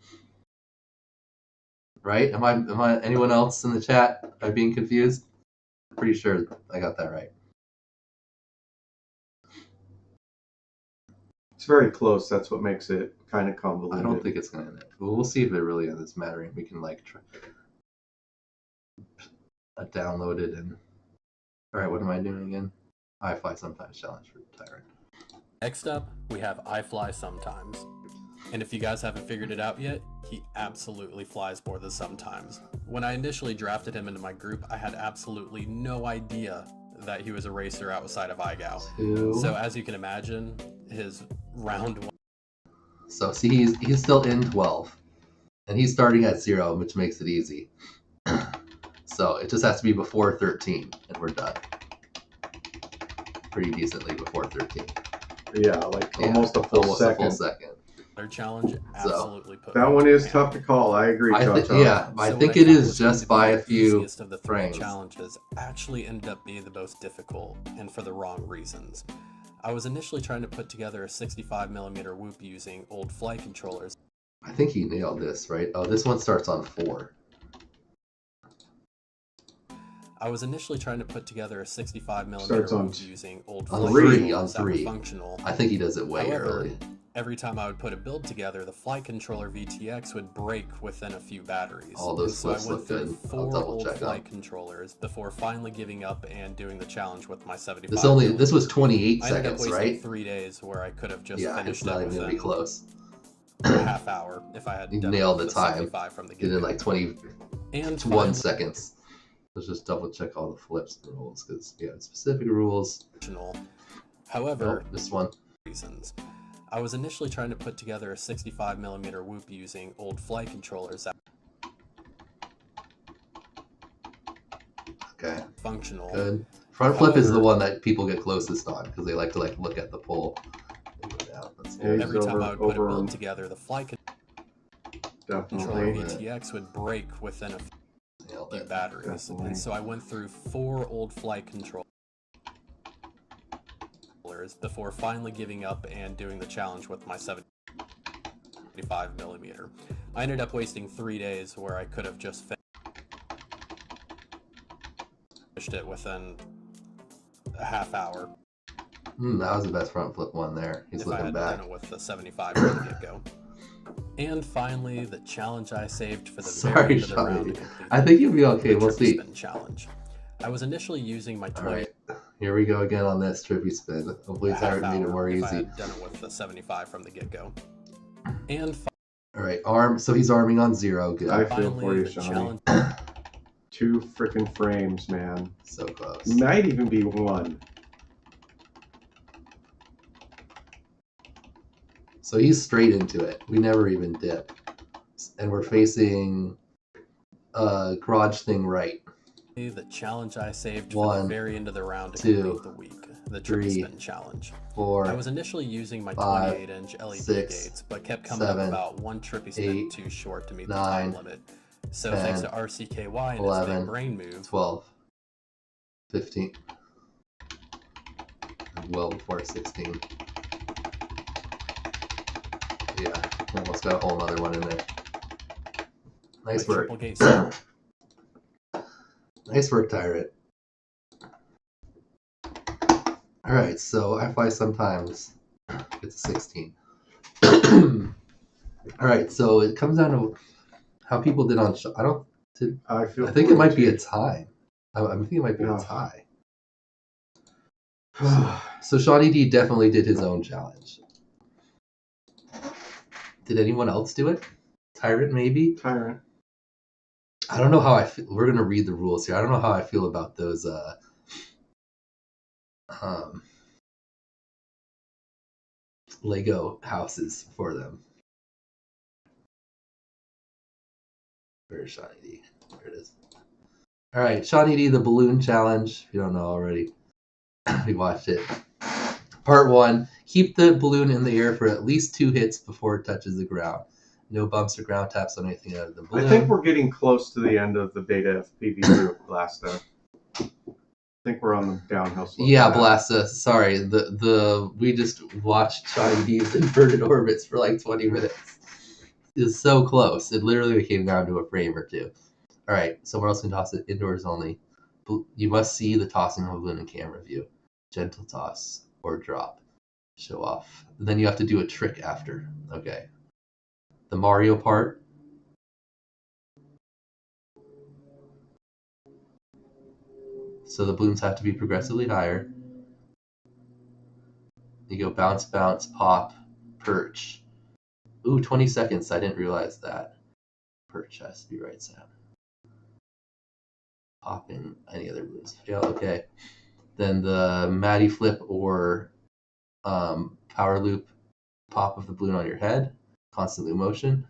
Right? Am I anyone else in the chat? Am I being confused? Pretty sure I got that right. It's very close. That's what makes it kind of convoluted. I don't think it's going to end. We'll see if it really is mattering. We can like try download it and. All right, what am I doing again? I fly sometimes challenge for Tyrant. Next up, we have I fly sometimes. And if you guys haven't figured it out yet, he absolutely flies more than sometimes. When I initially drafted him into my group, I had absolutely no idea that he was a racer outside of IGOW. So as you can imagine, his round 1. So see, he's still in 12. And he's starting at 0, which makes it easy. So it just has to be before 13, and we're done. Pretty decently before 13. Yeah, like almost a full second. Their challenge absolutely put That one is tough to call. I agree, I Cha-Cha. I think it is just by a few easiest of the three frames. challenges actually ended up being the most difficult, and for the wrong reasons. I was initially trying to put together a 65mm whoop using old flight controllers. I think he nailed this, right? Oh, this one starts on 4. I was initially trying to put together a 65mm Starts on whoop using old on flight 3, controllers on 3. that were functional. I think he does it way However, early. every time I would put a build together, the flight controller VTX would break within a few batteries. All those so I flips went look through good. I'll 4 double old check flight them. controllers before finally giving up and doing the challenge with my 75. This was 28 I ended up seconds, wasting right? 3 days where I could have just Yeah, finished it's not it even gonna within be close. a half hour if I had You done nailed it the with time. 75 from the Did it get-go. in like 21 And finally, seconds. Let's just double check all the flips and rules because we have specific rules. however, Nope, this one. reasons. I was initially trying to put together a 65mm whoop using old flight controllers that Okay, were functional. good. Front flip is the However, one that people get closest on because they like to look at the pole. That's Yeah, good. Every time I would put a over- build together, the flight controller Definitely. VTX would break within a Nailed few it. batteries. Definitely. And so I went through 4 old flight controllers before finally giving up and doing the challenge with my 75mm. I ended up wasting 3 days where I could have just finished it within a half hour That was the best front flip one there. He's if I looking had back. done it with the 75 from the get-go. And finally, the challenge I saved for the very Sorry, end of the round Shani. to complete I think you'll be okay. the We'll trippy see. spin challenge. I was initially using my 20 Alright, here we go again on this trippy spin. Hopefully a half Tyrant made it hour more if I easy. had done it with the 75 from the get-go. And Alright, arm. So he's arming on 0. Good. I feel for finally, you, the Shani. challenge 2 freaking frames, man. So close. Might even be 1. So he's straight into it. We never even dip. And we're facing garage thing right. the challenge I saved for 1, the very end of the round to 2, complete the week, the 3, trippy spin challenge. 4, I was initially using my 5, 28-inch LED 6, gates, but kept coming 7, up about 1 trippy spin 8, too short to meet the 9, time limit. So 10, thanks to RCKY and his 11, big brain move, 12, 15. Well before 16. Yeah, almost got a whole other one in there. Nice my work. triple gate set. Nice work, Tyrant. Alright, so I sometimes it's 16. Alright, so it comes down to how people did on I feel. I think it might be a tie. I'm thinking it might be a Yeah. tie. So Shawnee D definitely did his own challenge. Did anyone else do it? Tyrant, maybe? Tyrant. I don't know how I feel. We're going to read the rules here. I don't know how I feel about those Lego houses for them. Where's Shawnee D? There it is. All right, Shawnee D, the balloon challenge. If you don't know already, we watched it. Part 1, keep the balloon in the air for at least 2 hits before it touches the ground. No bumps or ground taps on anything out of the balloon. I think we're getting close to the end of the beta FPV group last time. I think we're on the downhill slope. Yeah, now. Blasta. Sorry, we just watched Shawnee D's inverted orbits for like 20 minutes. It was so close. It literally came down to a frame or 2. All right, someone else can toss it indoors only. You must see the tossing of a balloon in camera view. Gentle toss or drop. Show off. And then you have to do a trick after. Okay. The Mario part. So the balloons have to be progressively higher. You go bounce, bounce, pop, perch. Ooh, 20 seconds. I didn't realize that. Perch has to be right sound. Pop in any other balloons. Yeah, okay. Then the Matty flip or power loop pop of the balloon on your head. Constant motion.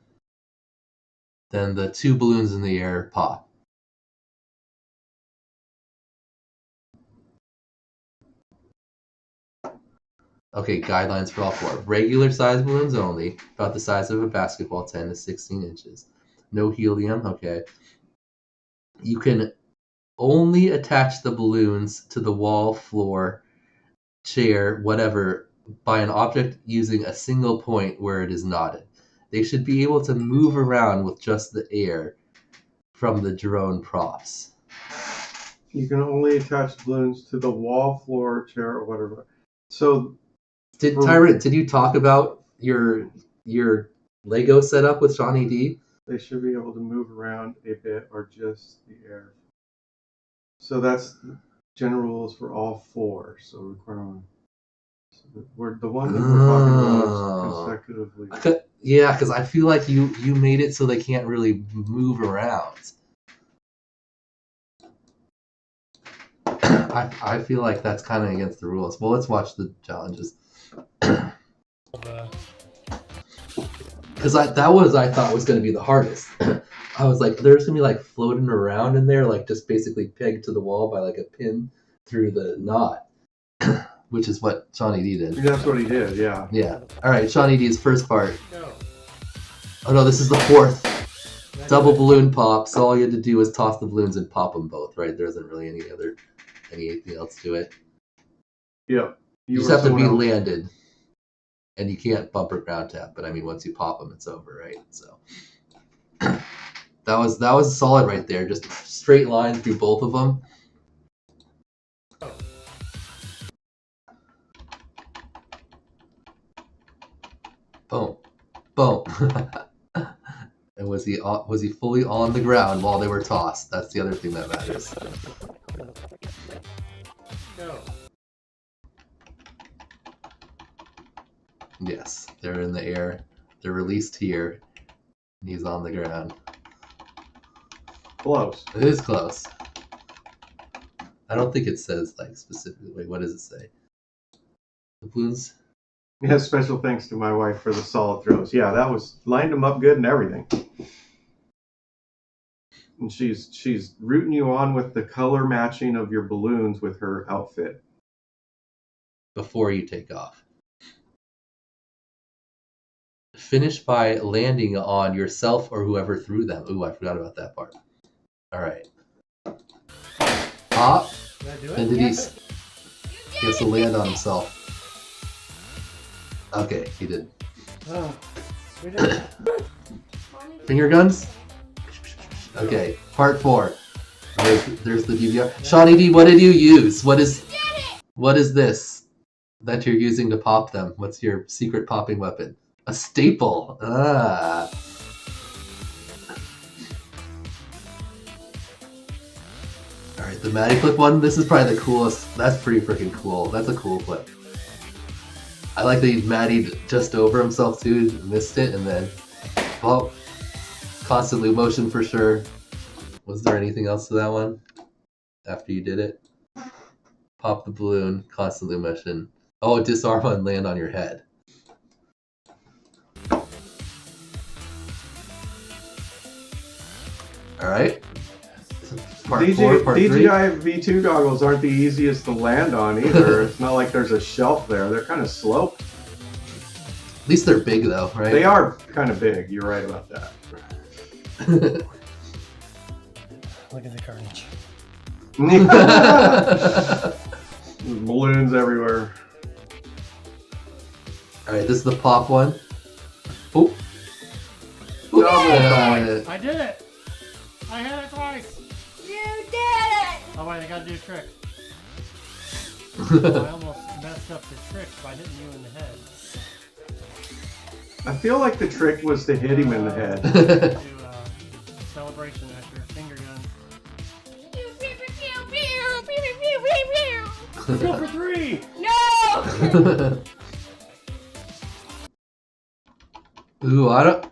then the 2 balloons in the air pop. Okay, guidelines for all 4. Regular size balloons only, about the size of a basketball, 10 to 16 inches. No helium, okay. You can only attach the balloons to the wall, floor, chair, whatever, by an object using a single point where it is knotted. They should be able to move around with just the air from the drone props. You can only attach balloons to the wall, floor, chair, or whatever. So, Tyrant, did you talk about your Lego setup with Shawnee D? they should be able to move around a bit or just the air. So that's general rules for all 4. So requirement. So the one that we're talking about is consecutively. Yeah, because I feel like you made it so they can't really move around. I feel like that's kind of against the rules. Well, let's watch the challenges. Because I thought was going to be the hardest. I was like, there's going to be like floating around in there, like just basically pegged to the wall by like a pin through the knot, which is what Shawnee D did. That's what he did, yeah. Yeah. All right, Shawnee D's first part. Oh no, this is the 4th. Double balloon pop. So all you had to do was toss the balloons and pop them both, right? There isn't really anything else to it. Yep. You just have to be landed. And you can't bumper ground tap, but I mean, once you pop them, it's over, right? So that was solid right there. Just straight line through both of them. Boom, boom. And was he fully on the ground while they were tossed? That's the other thing that matters. Yes, they're in the air. They're released here. And he's on the ground. Close. It is close. I don't think it says like specifically. Wait, what does it say? The balloons. Yeah, special thanks to my wife for the solid throws. Yeah, that was lined them up good and everything. And she's rooting you on with the color matching of your balloons with her outfit. Before you take off. Finish by landing on yourself or whoever threw them. Ooh, I forgot about that part. All right. Pop. And did he has to land on himself. Okay, he did. Finger guns? Okay, part 4. There's the DVR. Shawnee D, what did you use? What is this that you're using to pop them? What's your secret popping weapon? A staple. Ah. Alright, the Matty Clip one, this is probably the coolest. That's pretty freaking cool. That's a cool clip. I like that he Mattied just over himself too, missed it, and then, well, constantly motion for sure. Was there anything else to that one? After you did it? Pop the balloon, constantly motion. Oh, disarm and land on your head. Alright. Part 4, part 3. DJI V2 goggles aren't the easiest to land on either. It's not like there's a shelf there. They're kind of sloped. At least they're big though, right? They are kind of big. You're right about that. Look at the carnage. Balloons everywhere. Alright, this is the pop one. Oop. Double I did it! I had it twice! You did it! Oh wait, I gotta do a trick. I almost messed up the trick by hitting you in the head. I feel like the trick was to hit him in the head. Do celebration after finger gun. Let's go for 3! No! Ooh, I don't.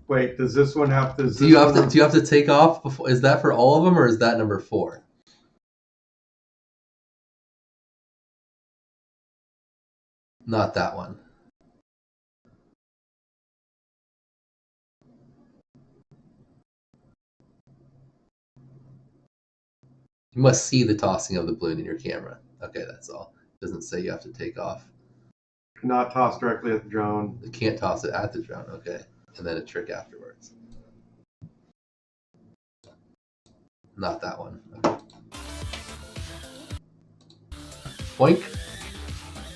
Wait, does this one have to? Do you have to take off before? Is that for all of them, or is that number 4? Not that one. You must see the tossing of the balloon in your camera. Okay, that's all. It doesn't say you have to take off. Not toss directly at the drone. You can't toss it at the drone, okay. And then a trick afterwards. Not that one. Okay. Boink.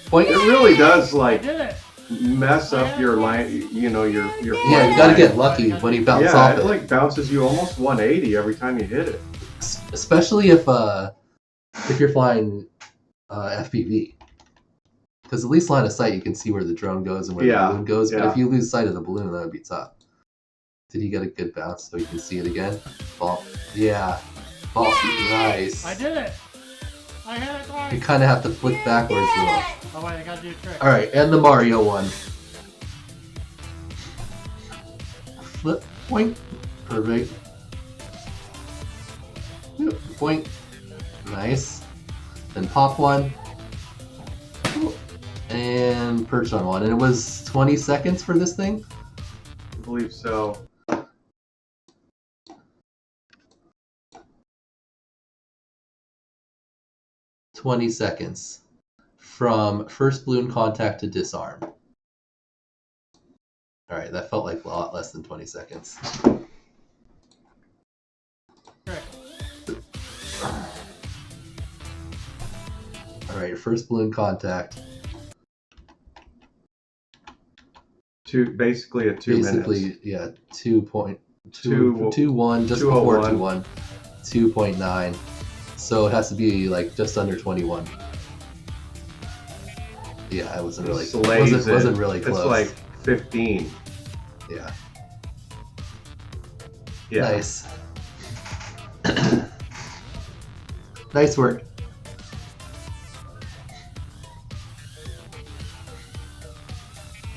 Boink. It really does I like did it. mess up your line. You know your. Yeah, you gotta get lucky when you bounce Yeah, off it it. like bounces you almost 180 every time you hit it. Especially if you're flying FPV. Because at least line of sight, you can see where the drone goes and where the balloon goes. But yeah. if you lose sight of the balloon, that would be tough. Did he get a good bounce so you can see it again? Ball. Yeah. Ball. Nice. I did it. I had it twice. You kind of have to flick backwards a little. Oh wait, I gotta do a trick. All right, and the Mario one. Flip. Boink. Perfect. Boink. Nice. Then pop one. And perch on one. And it was 20 seconds for this thing? I believe so. $20 seconds from first balloon contact to disarm. All right, that felt like a lot less than 20 seconds. Trick. All right, first balloon contact. Basically at 2 Basically, minutes. yeah, 2.1, just 201. before 2.1, 2.9. So it has to be like just under 21. Yeah, it wasn't really wasn't really close. It's like 15. Yeah. Yeah. Nice. Nice work.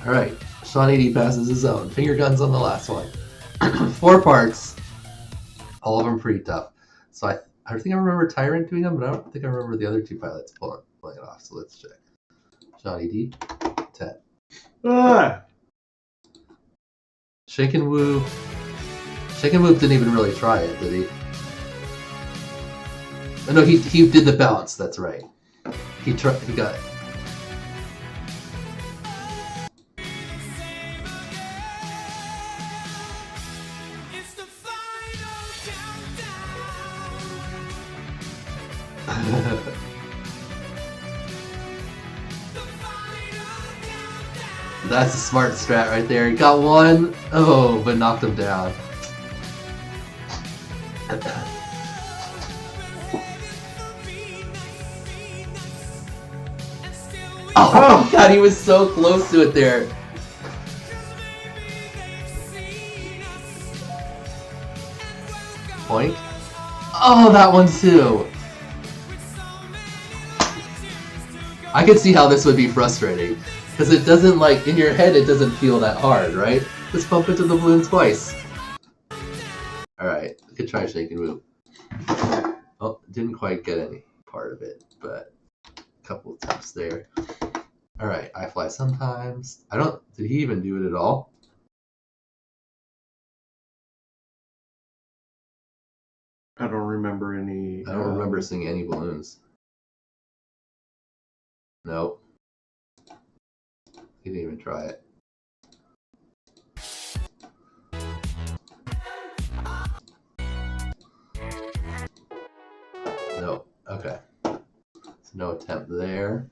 All right, Sean 80 passes his own. Finger guns on the last one. 4 parts. All of them pretty tough. So I think I remember Tyrant doing them, but I don't think I remember the other 2 pilots pulling it off. So let's check. Sean 80, 10. Ah! Shake and Whoop. Shake and Whoop didn't even really try it, did he? Oh, no, he did the bounce. That's right. He got it. That's a smart strat right there. He got one. Oh, but knocked him down. Oh god, he was so close to it there. Boink. Oh, that one too. I could see how this would be frustrating. Because it doesn't, like, in your head, it doesn't feel that hard, right? Just bump into the balloon twice. Alright, I could try Shake and Whoop. Oh, didn't quite get any part of it, but a couple of attempts there. Alright, I fly sometimes. Did he even do it at all? I don't remember any. I don't remember seeing any balloons. Nope. He didn't even try it. Nope. Okay. So no attempt there.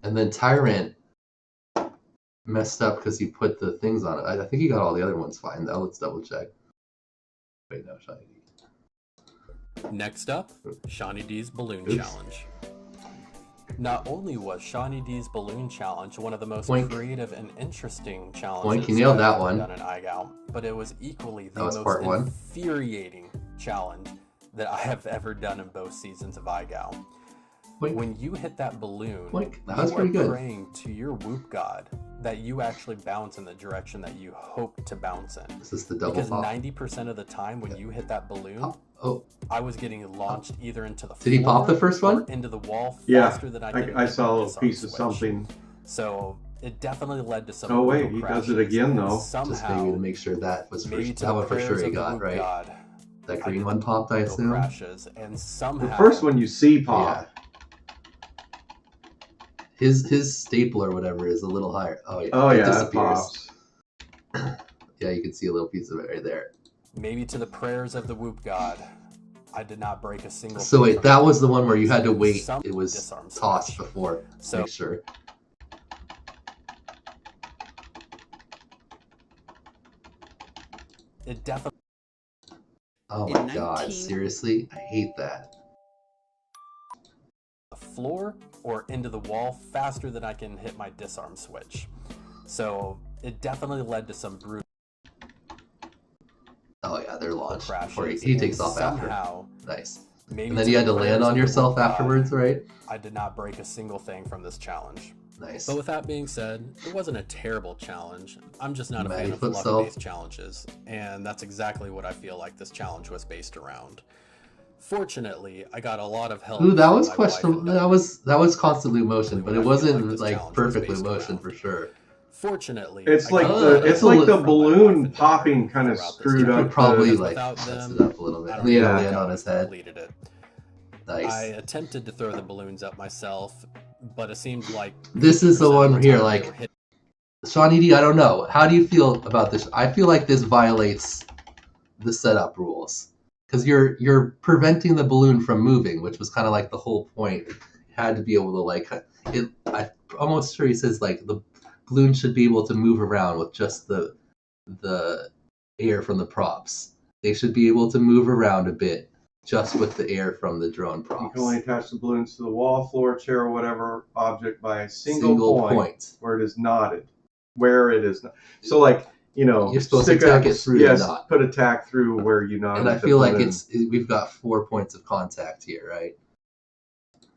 And then Tyrant messed up because he put the things on it. I think he got all the other ones fine though. Let's double check. Wait, no, Shawnee D. Next up, Shawnee D's Balloon Oops. Challenge. Not only was Shawnee D's Balloon Challenge one of the most Boink. creative and interesting challenges Boink, you nailed that I've one. done in IGOW, but it was equally the was most part 1. infuriating challenge that I have ever done in both seasons of IGOW. Boink. When you hit that balloon, Boink. That you was are pretty good. praying to your whoop god that you actually bounce in the direction that you hope to bounce in. This is the double Because pop. 90% of the time when you hit that balloon, Oh, I was getting launched either into the Did he pop floor the first or one? into the wall Yeah, faster than I did. I saw a little disarm piece of switch. something. So it definitely led to some. Oh, wait, brutal he does it crashes, again, and though. just Somehow, maybe to make sure that was maybe to that the one for prayers sure he of the got, Whoop right? God, That green one popped, I assume. Crashes, and somehow The first one you see pop. Yeah. His staple or whatever is a little higher. Oh yeah. Oh it yeah, it disappears. pops. Yeah, you can see a little piece of it right there. maybe to the prayers of the Whoop God, I did not break a single. So wait, that was the one where you had to wait. Some It was disarm tossed switch. before. So- Make sure. It definitely. Oh In my god, 19 seriously? I hate that. The floor or into the wall faster than I can hit my disarm switch. So it definitely led to some brutal Oh yeah, they're launched crashes. before he takes and off after. somehow, Nice. maybe And then to you had the to prayers land of on the yourself Whoop God, afterwards, right? I did not break a single thing from this challenge. Nice. But with that being said, it wasn't a terrible challenge. I'm just not a Matty fan of flip luck-based challenges, and that's exactly what I feel like this challenge was based around. Fortunately, I got a lot of help. Ooh, that from was my wife questionable. and That was constant loop motion, but it What I feel like wasn't this like challenge was perfect based loop motion around. for sure. Fortunately, It's I like got Oh, the help it's it's like the from my wife balloon and popping daughter kind of throughout this screwed You up. could probably because like without mess them, it up a little bit. I And don't then you had to think land I on would his have head. completed it. Nice. I attempted to throw the balloons up myself, but it seemed like This is the 50% of one the here, time they like were hit Shawnee D, I don't know. How do you feel about this? I feel like this violates the setup rules because you're preventing the balloon from moving, which was kind of like the whole point. You had to be able to like it. I'm almost sure he says like the balloon should be able to move around with just the air from the props. They should be able to move around a bit just with the air from the drone You props. can only attach the balloons to the wall, floor, chair, or whatever object by a single point where it is knotted. Where it is not. So like, you know, You're supposed to stick tack a, it through the yes, knot. put a tack through where you knotted And I the feel like balloon. we've got 4 points of contact here, right?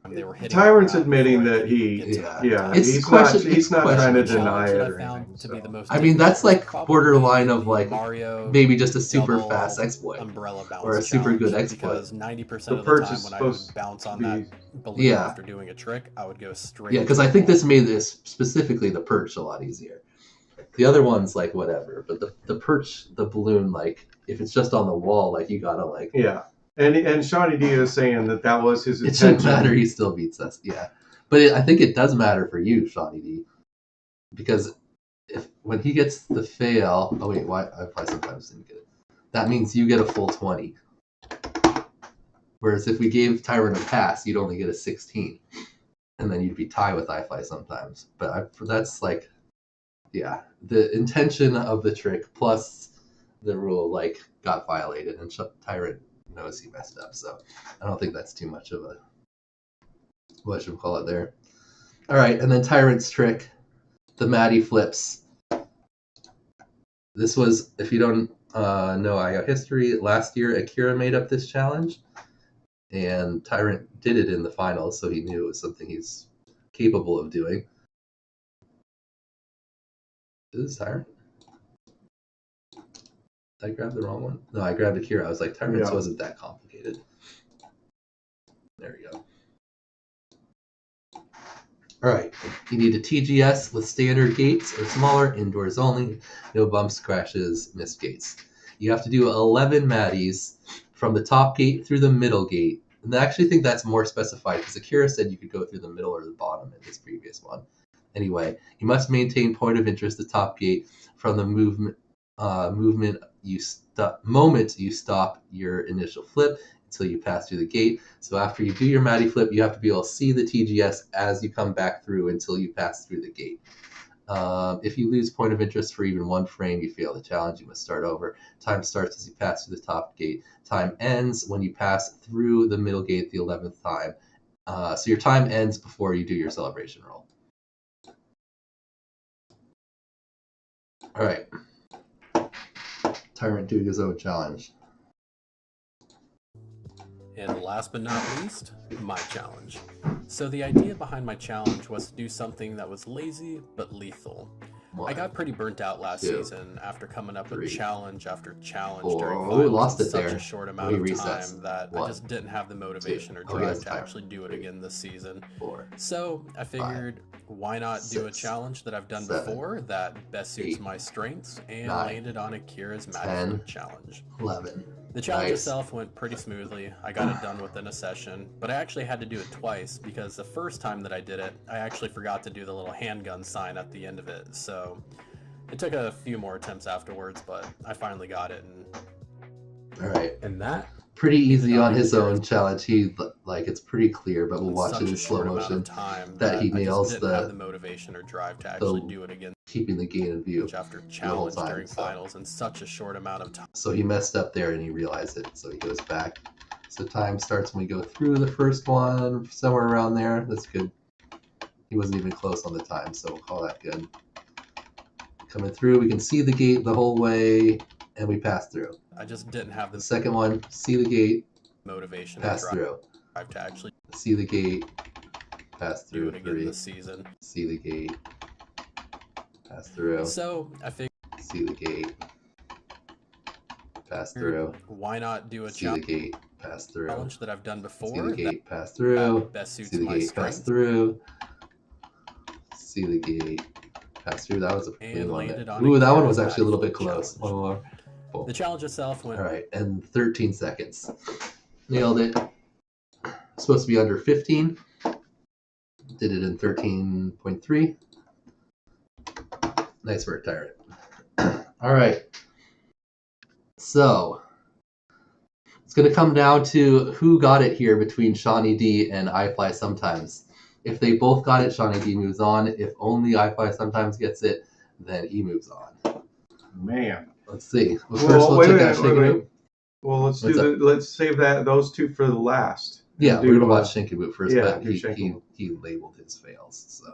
they were hitting Tyrant's the ground admitting before I that could he, get to Yeah. them. yeah, It's he's question- not trying to it's deny Challenge it that or I found anything. to be the So. most I mean, that's difficult like was probably borderline of the like Mario maybe just a super double fast exploit. umbrella bounce or a super good challenge, exploit. because 90% The of the perch time is when I supposed would bounce on to that be- balloon Yeah. after doing a trick, I would go straight. Yeah, because I think this made this specifically the perch a lot easier. The other one's like whatever, but the perch, the balloon, like if it's just on the wall, like you gotta like Yeah, and Shawnee D is saying that was his it intention. shouldn't matter. He still beats us. Yeah, but I think it does matter for you, Shawnee D, because when he gets the fail, oh wait, why I sometimes didn't get it. That means you get a full 20. Whereas if we gave Tyrant a pass, you'd only get a 16, and then you'd be tied with iFly sometimes. But that's like, yeah, the intention of the trick plus the rule like got violated, and Tyrant knows he messed up. So I don't think that's too much of a what should we call it there. All right, and then Tyrant's trick, the Matty flips. This was, if you don't know IGOW history, last year Akira made up this challenge, and Tyrant did it in the finals, so he knew it was something he's capable of doing. Is this Tyrant? Did I grab the wrong one? No, I grabbed Akira. I was like, Tyrant's Yeah. wasn't that complicated. There we go. All right, you need a TGS with standard gates or smaller, indoors only, no bumps, crashes, missed gates. You have to do 11 Matties from the top gate through the middle gate. And I actually think that's more specified because Akira said you could go through the middle or the bottom in this previous one. Anyway, you must maintain point of interest the top gate from the moment you stop your initial flip until you pass through the gate. So after you do your Matty flip, you have to be able to see the TGS as you come back through until you pass through the gate. If you lose point of interest for even one frame, you fail the challenge. You must start over. Time starts as you pass through the top gate. Time ends when you pass through the middle gate the 11th time. So your time ends before you do your celebration roll. All right. Tyrant doing his own challenge. And last but not least, my challenge. So the idea behind my challenge was to do something that was lazy but lethal. I got pretty burnt out last season after coming up with challenge after challenge during finals lost in it such there. a short amount of Resets. time that I just didn't have the motivation or Oh, drive yes, to time. actually do it again this season. 4. So I figured, why not do a 6, challenge that I've done 7, before that best suits 8, my strengths, and 9, landed on Akira's Matty 10, Flip challenge. 11, The challenge Nice. itself went pretty smoothly. I got it done within a session, but I actually had to do it twice because the first time that I did it, I actually forgot to do the little handgun sign at the end of it. So it took a few more attempts afterwards, but I finally got it. All right. And that Pretty easy on his Years. own challenge. He like it's pretty clear, but we'll in watch such it in a slow short amount motion. of time that he I nails just didn't have the the motivation or drive to actually do it again. keeping the gain in view. After whole challenge time, during so. finals in such a short amount of time. So he messed up there and he realized it. So he goes back. So time starts when we go through the first one, somewhere around there. That's good. He wasn't even close on the time, so we'll call that good. Coming through, we can see the gate the whole way, and we pass through. I just didn't have The the second one, see the gate, motivation pass or through. drive to actually See the gate, pass do through. it again 3. this season. See the gate, pass through. So I figured, See the gate, pass through. why not do a See the gate, pass through. challenge that I've done See before the that gate, pass through. best suits See the my gate, pass strength through. See the gate, pass through. That was a clean and one. landed on Ooh, a that one was actually a charismatic little bit challenge. close. One more. Cool. The challenge itself went All right, and 13 seconds. Nailed it. Supposed to be under 15. Did it in 13.3. Nice work, Tyrant. All right. So it's going to come down to who got it here between Shawnee D and I Fly Sometimes. If they both got it, Shawnee D moves on. If only I Fly Sometimes gets it, then he moves on. Man. Let's see. Well, Well, first, we'll wait a check out minute, Shaking wait a Boot. Well, let's What's do let's save those two for the last. Yeah, Do, we're gonna watch Shinky Boot first, yeah, but do Shinky Boot. he labeled his fails. So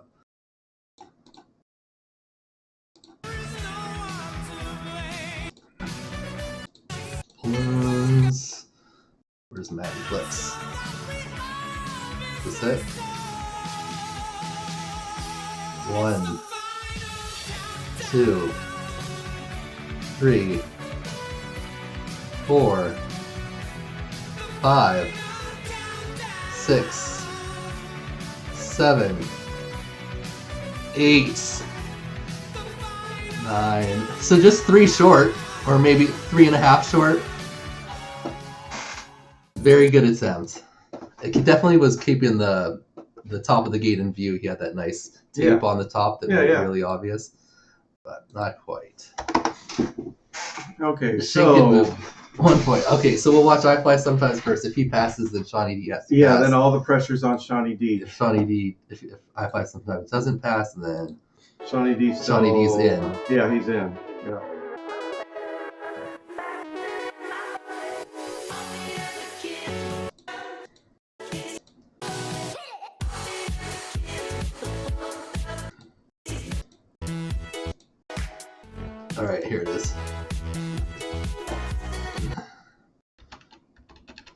balloons. Where's Matty Flips? Is this it? 1, 2, 3, 4, 5, 6, 7, 8, 9. So just 3 short, or maybe 3.5 short. Very good attempt. It definitely was keeping the top of the gate in view. He had that nice tape on the top that made it really obvious, but not quite. Okay, Shake and move. so 1 point. Okay, so we'll watch I Fly Sometimes first. If he passes, then Shawnee D has to pass. then all the pressure's on Shawnee D. If Shawnee D, if I Fly Sometimes doesn't pass, then Shawnee D's in. Yeah, he's in. Yeah. All right, here it is.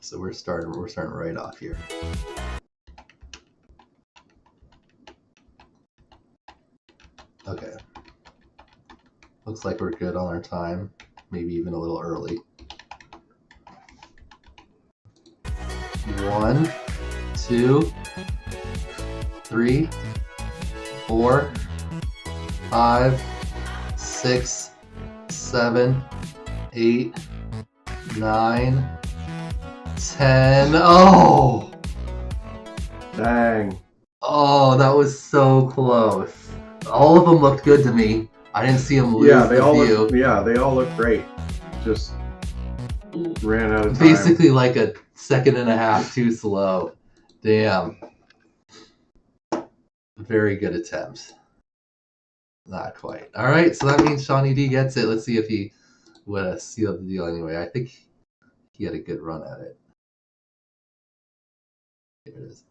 So we're starting right off here. Okay. Looks like we're good on our time, maybe even a little early. 1, 2, 3, 4, 5, 6, 7, 8, 9, 10. Oh! Dang. Oh, that was so close. All of them looked good to me. I didn't see them lose They the all view. they all look great. Just ran out of time. Basically like a second and a half too slow. Damn. Very good attempt. Not quite. All right, so that means Shawnee D gets it. Let's see if he would have sealed the deal anyway. I think he had a good run at it. Here it is.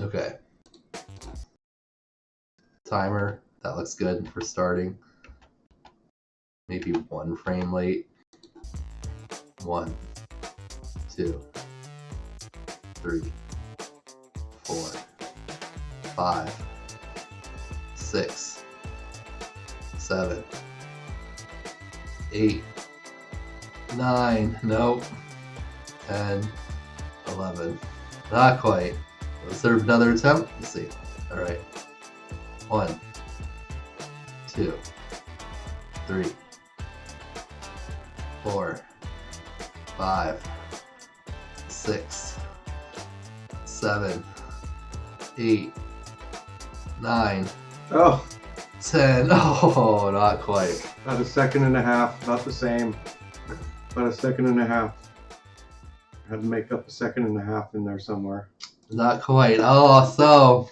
Okay. Timer. That looks good for starting. Maybe 1 frame late. 1, 2, 3, 4, 5, 6, 7, 8, 9. Nope. 10, 11. Not quite. Let's serve another attempt. Let's see. All right. 1, 2, 3, 4, 5, 6, 7, 8, 9, Oh, 10. Oh, not quite. about a second and a half. About the same. About a second and a half. Had to make up a second and a half in there somewhere. Not quite. Oh, so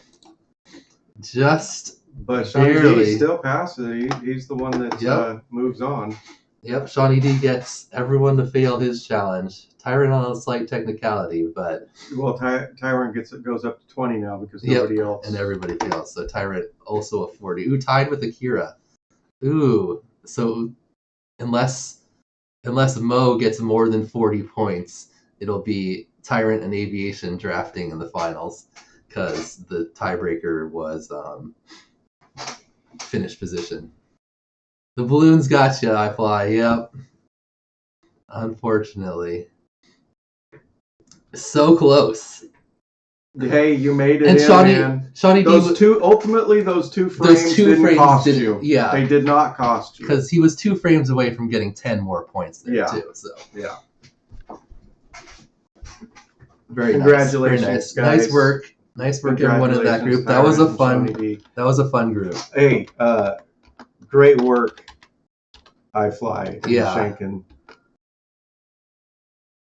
just But Shawnee barely. D still passes. He's the one that Yep. moves on. Yep, Shawnee D gets everyone to fail his challenge. Tyrant on a slight technicality, but Well, Tyrant goes up to 20 now because Yep, nobody else. and everybody fails. So Tyrant also a 40. Ooh, tied with Akira. Ooh, so unless Mo gets more than 40 points, it'll be Tyrant and Aviation drafting in the finals because the tiebreaker was finish position. The balloons got you, I fly. Yep. Unfortunately. So close. Hey, you made it And in, Shawnee man. D Those two frames didn't cost you. Yeah. They did not cost you. Because he was 2 frames away from getting 10 more points there, Yeah. too. So Yeah. very Congratulations, nice. guys. Nice work. Nice work, everyone in that group. That Congratulations, was a fun group. Hey, great work, iFly and Yeah. Shankin.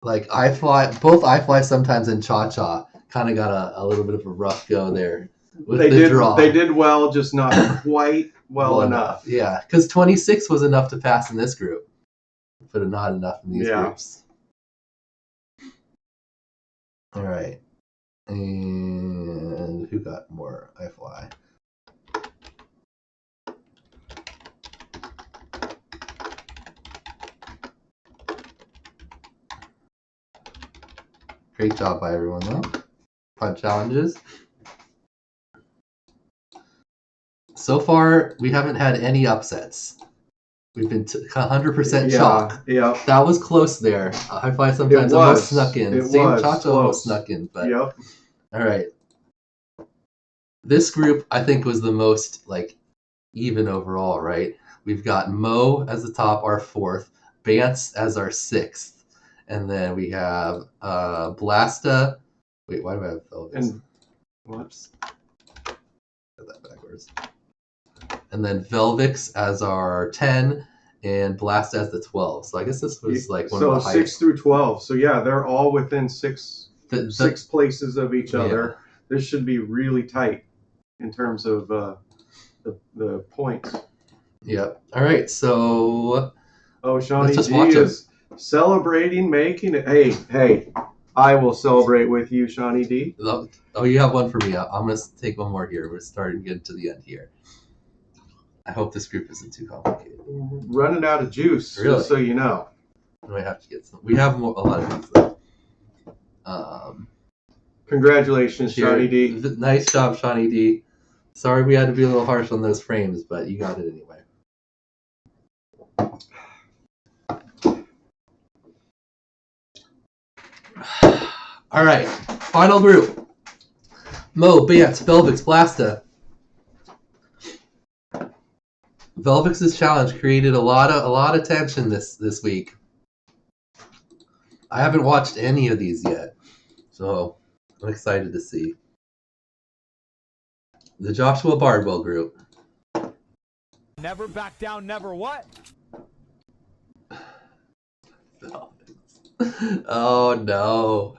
Like both iFly sometimes and Cha Cha kind of got a little bit of a rough go there with the draw. They did well, just not quite well enough. Yeah, because 26 was enough to pass in this group, but not enough in these groups. All right, and who got more iFly? Great job by everyone, though. Fun challenges. So far, we haven't had any upsets. We've been 100% chalk. Yeah. That was close there. High Fly sometimes almost snuck in. Same Cha-Cha almost snuck in. But Yep. All right. This group, I think, was the most even overall, right? We've got Mo as the top, our 4th. Bance as our 6th. And then we have Blasta. Wait, why do I have Velvis? And whoops. Got that backwards. And then Velvix as our 10 and Blast as the 12. So I guess this was one of the highest. 6 through 12. So yeah, they're all within six places of each other. This should be really tight in terms of the points. Yep. All right. So Shawnee D is celebrating making it. Hey, I will celebrate with you, Shawnee D. Oh, you have one for me. I'm going to take one more here. We're starting to get to the end here. I hope this group isn't too complicated. Running out of juice, really? Just so you know. We might have to get some. We have a lot of these, though. Congratulations, Shawnee D. Nice job, Shawnee D. Sorry we had to be a little harsh on those frames, but you got it anyway. All right, final group. Mo, Bance, Velvix, Blasta. Velvix's challenge created a lot of tension this week. I haven't watched any of these yet, so I'm excited to see. The Joshua Bardwell group. Never back down, never what? Oh no.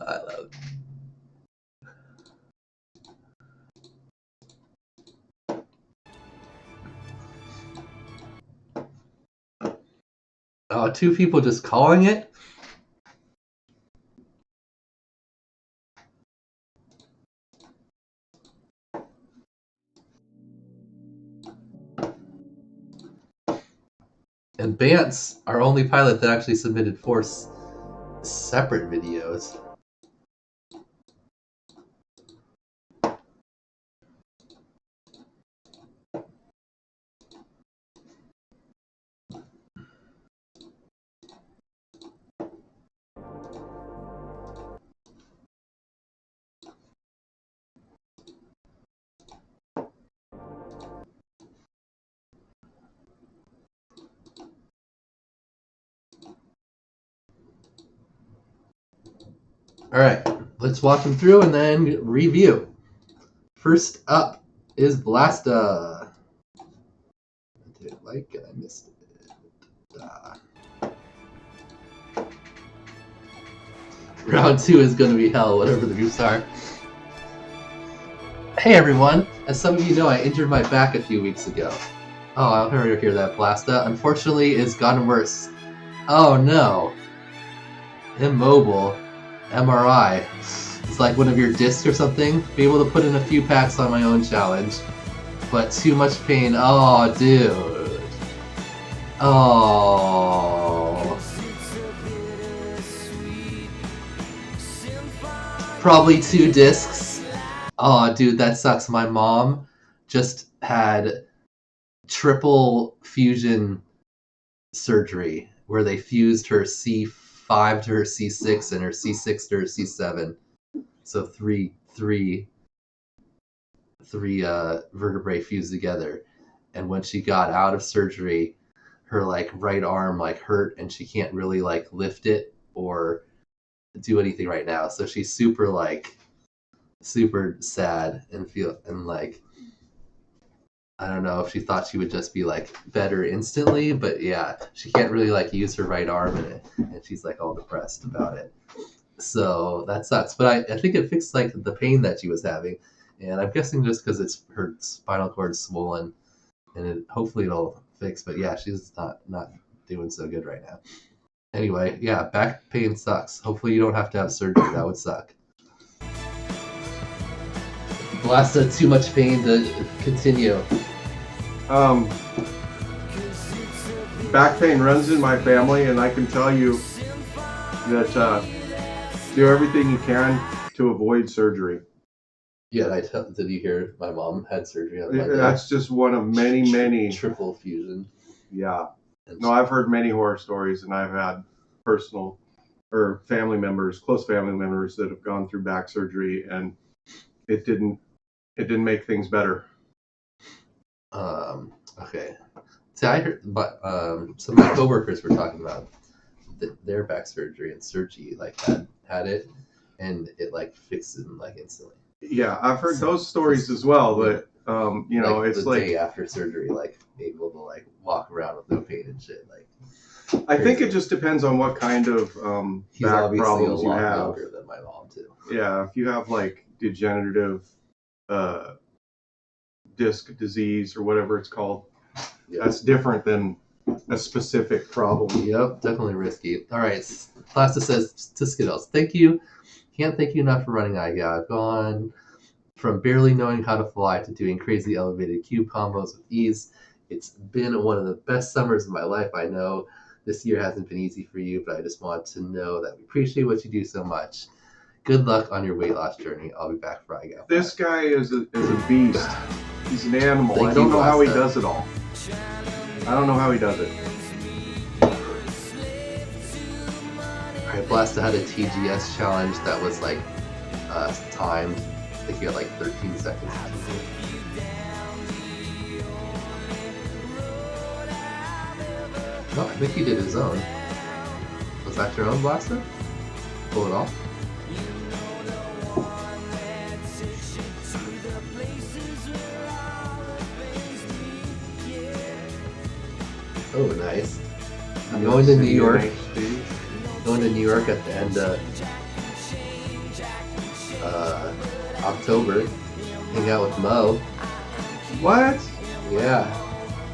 I love it. Oh, 2 people just calling it? And Bance, our only pilot that actually submitted 4 separate videos. Alright, let's walk them through and then review. First up is Blasta. I did it like it, I missed it. Round 2 is going to be hell, whatever the groups are. Hey everyone! As some of you know, I injured my back a few weeks ago. Oh, I'll hear that, Blasta. Unfortunately, it's gotten worse. Oh no. Immobile. MRI. It's like one of your discs or something. Be able to put in a few packs on my own challenge. But too much pain. Oh, dude. Oh. Probably 2 discs. Oh, dude, that sucks. My mom just had triple fusion surgery where they fused her C5 to her C6 and her C6 to her C7. So three vertebrae fused together. And when she got out of surgery, her like right arm like hurt and she can't really like lift it or do anything right now. So she's super sad and like I don't know if she thought she would just be like better instantly, but yeah, she can't really like use her right arm in it, and she's like all depressed about it. So that sucks. But I think it fixed like the pain that she was having, and I'm guessing just because it's her spinal cord swollen, and hopefully it'll fix. But yeah, she's not doing so good right now. Anyway, yeah, back pain sucks. Hopefully you don't have to have surgery. That would suck. Blasta, too much pain to continue. Back pain runs in my family, and I can tell you that do everything you can to avoid surgery. Yeah, did you hear my mom had surgery on Monday? That's just one of many triple fusion. Yeah. No, I've heard many horror stories, and I've had personal or family members, close family members that have gone through back surgery, and it didn't make things better. Okay. See, I heard, but some of my coworkers were talking about their back surgery, and Sergi like had it, and it like fixed it like instantly. Yeah, I've heard those stories as well, but you know, like it's the like day after surgery, like able to like walk around with no pain and shit. Like, I think it just depends on what kind of he's back obviously problems a you lot have. younger than my mom too. Yeah, if you have like degenerative disc disease or whatever it's called, that's different than a specific problem. Yep, definitely risky. All right, Plasta says to Skittles, thank you. Can't thank you enough for running IGOW. I've gone from barely knowing how to fly to doing crazy elevated cube combos with ease. It's been one of the best summers of my life. I know this year hasn't been easy for you, but I just want to know that we appreciate what you do so much. Good luck on your weight loss journey. I'll be back for IGOW. This guy is a beast. He's an animal. Thank I don't you, know how he Blasta. does it all. I don't know how he does it. Alright, Blasta had a TGS challenge that was like timed. I think he had like 13 seconds. No, I think he did his own. Was that your own, Blasta? Pull it off? Oh, nice. I'm going to New York. Going to New York at the end of October. Hang out with Mo. What? Yeah.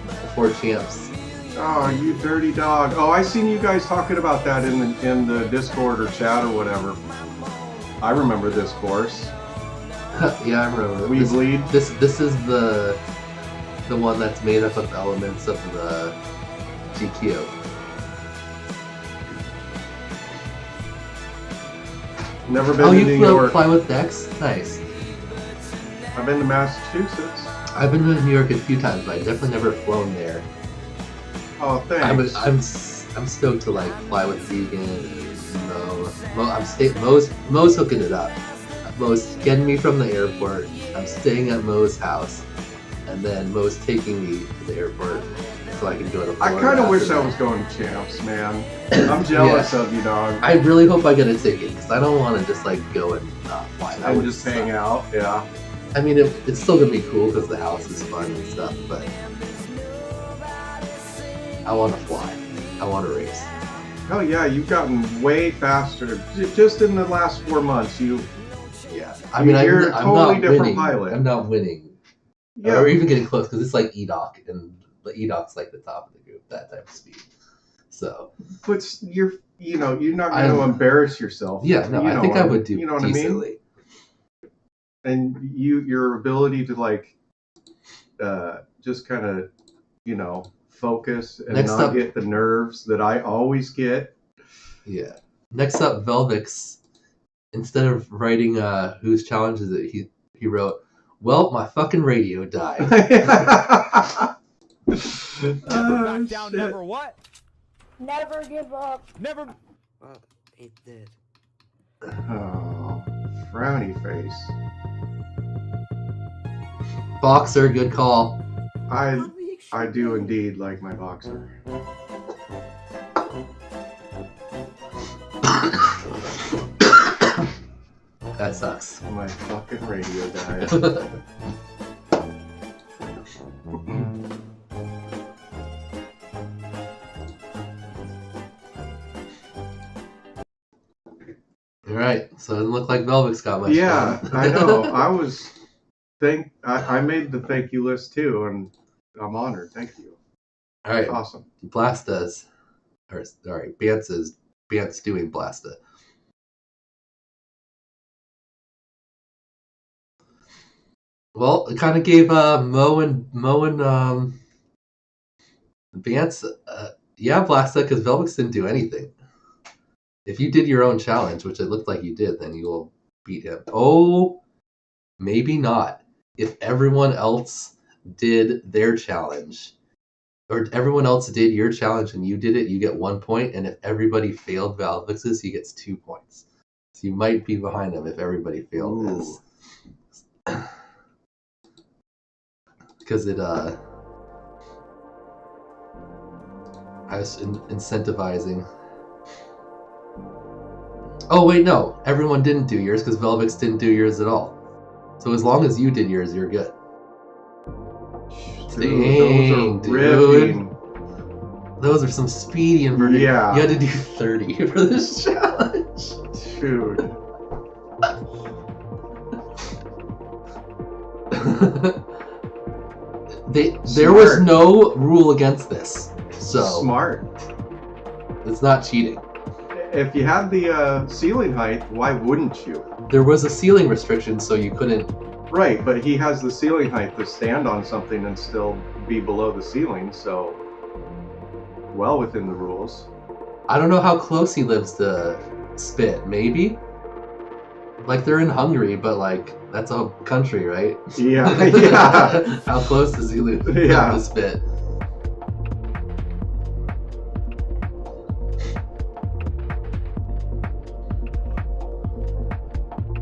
The 4 champs. Oh, you dirty dog. Oh, I seen you guys talking about that in the Discord or chat or whatever. I remember this course. Yeah, I remember. We bleed. This is the one that's made up of elements of the GQ. Never been to New you York. fly with Dex? Nice. I've been to Massachusetts. I've been to New York a few times, but I definitely never flown there. Oh, thanks. I'm stoked to like fly with Vegan and Mo. Mo's hooking it up. Mo's getting me from the airport. I'm staying at Mo's house, and then Mo's taking me to the airport so I can go to Florida. I kind of wish after I that. was going to Champs, man. I'm jealous of you, dog. I really hope I get a ticket because I don't want to just like go and fly. That And would just suck. hang out, yeah. I mean, it's still gonna be cool because the house is fun and stuff, but I want to fly. I want to race. Oh yeah, you've gotten way faster. Just in the last 4 months, you. Yeah, I mean, You're a I'm totally not different winning. pilot. I'm not winning, Yeah. or even getting close because it's like EDOC, and the EDOC's like the top of the group, that type of speed. So, But you're not going to embarrass yourself. yeah, no, I think I would do You know what I decently. mean? And your ability to like, just kind of, focus and Next not up- get the nerves that I always get. Yeah. Next up, Velvix. Instead of writing whose challenge is it, he wrote, "Well, my fucking radio died." Never back down, shit. never what? Never give up. Never. Well, it did. Oh, frowny face. Boxer, good call. I do indeed like my boxer. That sucks. My fucking radio died. Alright, so it doesn't look like Velvix got much Yeah, fun. I know. I made the thank you list too, and I'm honored. Thank you. Alright, Awesome. Blasta's, or sorry, Bance doing Blasta. Well, it kind of gave Mo and Vance, yeah, Blasta, because Velvix didn't do anything. If you did your own challenge, which it looked like you did, then you will beat him. Oh, maybe not. If everyone else did their challenge, or everyone else did your challenge and you did it, you get 1 point, and if everybody failed Velvix's, he gets 2 points. So you might be behind him if everybody failed his. Because it, I was incentivizing. Oh, wait, no. Everyone didn't do yours because Velvix didn't do yours at all. So as long as you did yours, you're good. Dang, Those are ripping. Those are some speedy inverted. Yeah. You had to do 30 for this challenge. Dude. There was no rule against this. So Smart. it's not cheating. If you had the ceiling height, why wouldn't you? There was a ceiling restriction, so you couldn't. Right, but he has the ceiling height to stand on something and still be below the ceiling, so well within the rules. I don't know how close he lives to Spit. Maybe? Like, they're in Hungary, but, like, that's a country, right? Yeah, yeah. How close does he live Yeah. to Spit?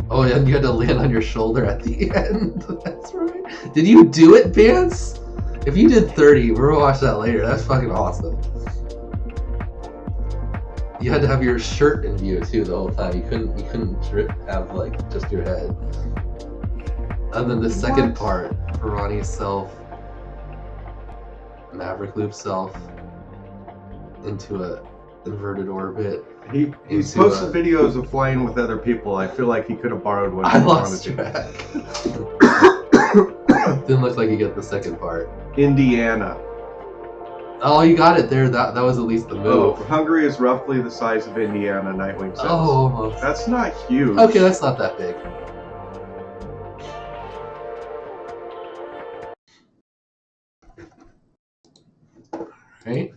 Oh, and you had to land on your shoulder at the end. That's right. Did you do it, Vance? If you did 30, we're gonna watch that later. That's fucking awesome. You had to have your shirt in view too the whole time. You couldn't have like just your head. And then the second part, Barani self, Maverick Loop self into a inverted orbit. He's Into posted a- videos of flying with other people. I feel like he could have borrowed one. I if he lost wanted track. Didn't look like you get the second part. to. Indiana. Oh, you got it there. That was at least the Oh, move. Hungary is roughly the size of Indiana, Nightwing says. Oh, almost. That's not huge. Okay, that's not that big. Right?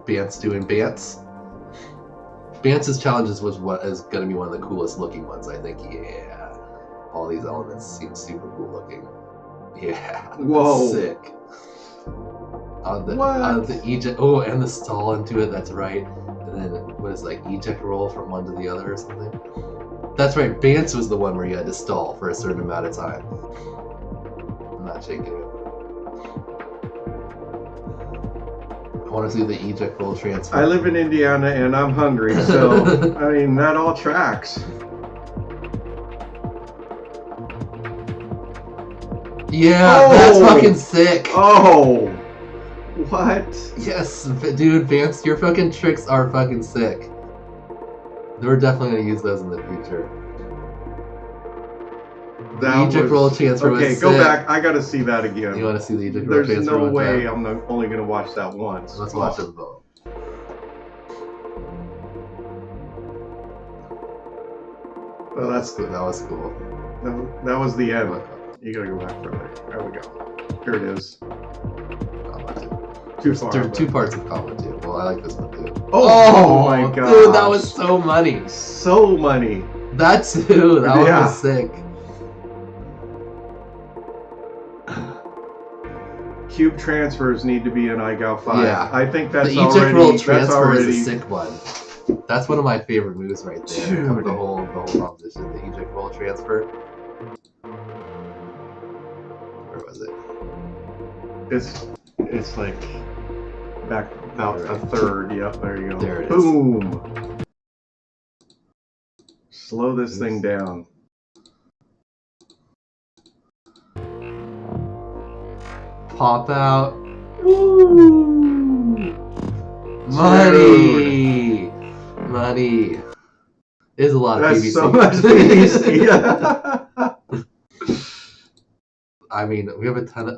Bance doing Bance. Bance's challenges was what is going to be one of the coolest looking ones, I think. Yeah. All these elements seem super cool looking. Yeah. Whoa. Sick. On the What? eject. Oh, and the stall into it. That's right. And then what is like eject roll from one to the other or something. That's right. Bance was the one where you had to stall for a certain amount of time. not shaking it. I want to see the eject roll transfer. I live in Indiana and I'm hungry, so I mean that all tracks. Yeah, that's fucking sick. Oh, what? Yes, dude, Vance, your fucking tricks are fucking sick. We're definitely gonna use those in the future. The eject roll transfer was sick. Okay, go back. I gotta see that again. You want to see the eject roll transfer? There's no one way time? I'm only gonna watch that once. Let's watch them both. Well, that's That was cool. that was the end. You gotta go back further. There we go. Here it is. Too far. There's two parts of combo too. Well, I like this one too. Oh my god. Dude, that was so money. So money. That too. That one was sick. Cube transfers need to be in IGOW4. Yeah. I think that's the already. eject roll transfer already, is a sick one. That's one of my favorite moves right there. Dude. The whole composition, the eject roll transfer. Where was it? It's like back about a third. Yep, there you go. There it is. Boom. Slow this thing down. Pop out. Woo! Money! Money. There's a lot of That's PVC. so much PVC. I mean, I have a ton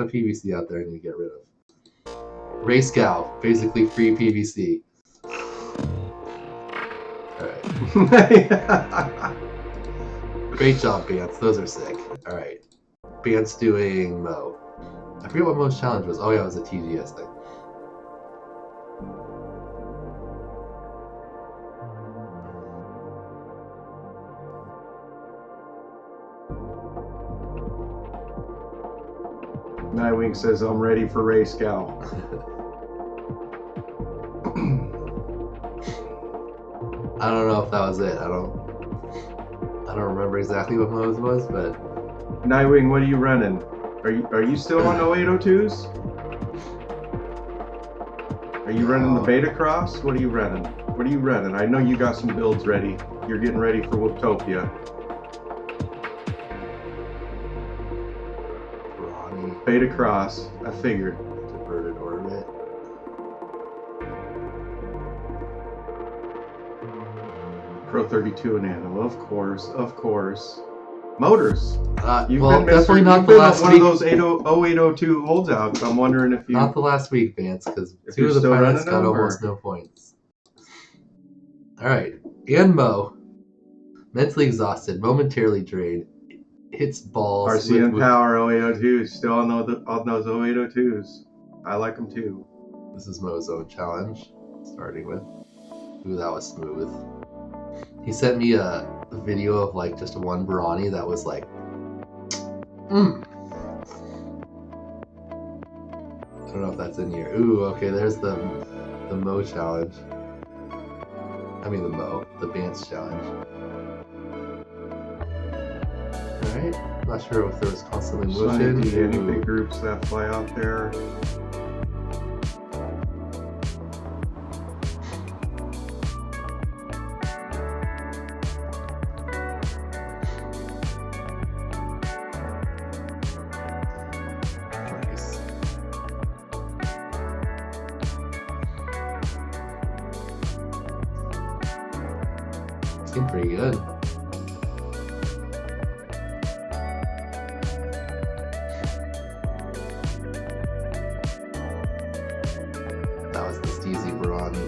of PVC out there I need to get rid of. Race Cow, basically free PVC. Alright. Great job, Bance. Those are sick. Alright. Bance doing Mo. I forget what Mo's challenge was. Oh yeah, it was a TGS thing. Nightwing says, I'm ready for Race Gal. I don't know if that was it. I don't remember exactly what Mo's was, but Nightwing, what are you running? Are you still on 0802s? Are you running the Beta Cross? What are you running? What are you running? I know you got some builds ready. You're getting ready for Whooptopia. Barani Beta Cross, I figured. diverted orbit. Pro 32 and Nano, of course. Motors. You've well, been definitely you've not the been last one week. of those 0802 holdouts. I'm wondering if you. Not the last week, Vance, because If two you're of the still pilots running got them, almost or- no points. Alright. And Mo. Mentally exhausted, momentarily drained. Hits balls. RCN Power 0802s. Still on those 0802s. I like them too. This is Mo's own challenge. Starting with. Ooh, that was smooth. He sent me a video of like just one Barani that was like, I don't know if that's in here. Ooh, okay, there's the Mo challenge. I mean the Bance challenge. Alright, not sure if there was constantly motion. Any big groups that fly out there. Nice. Seemed pretty good. That was the Steezy Barani.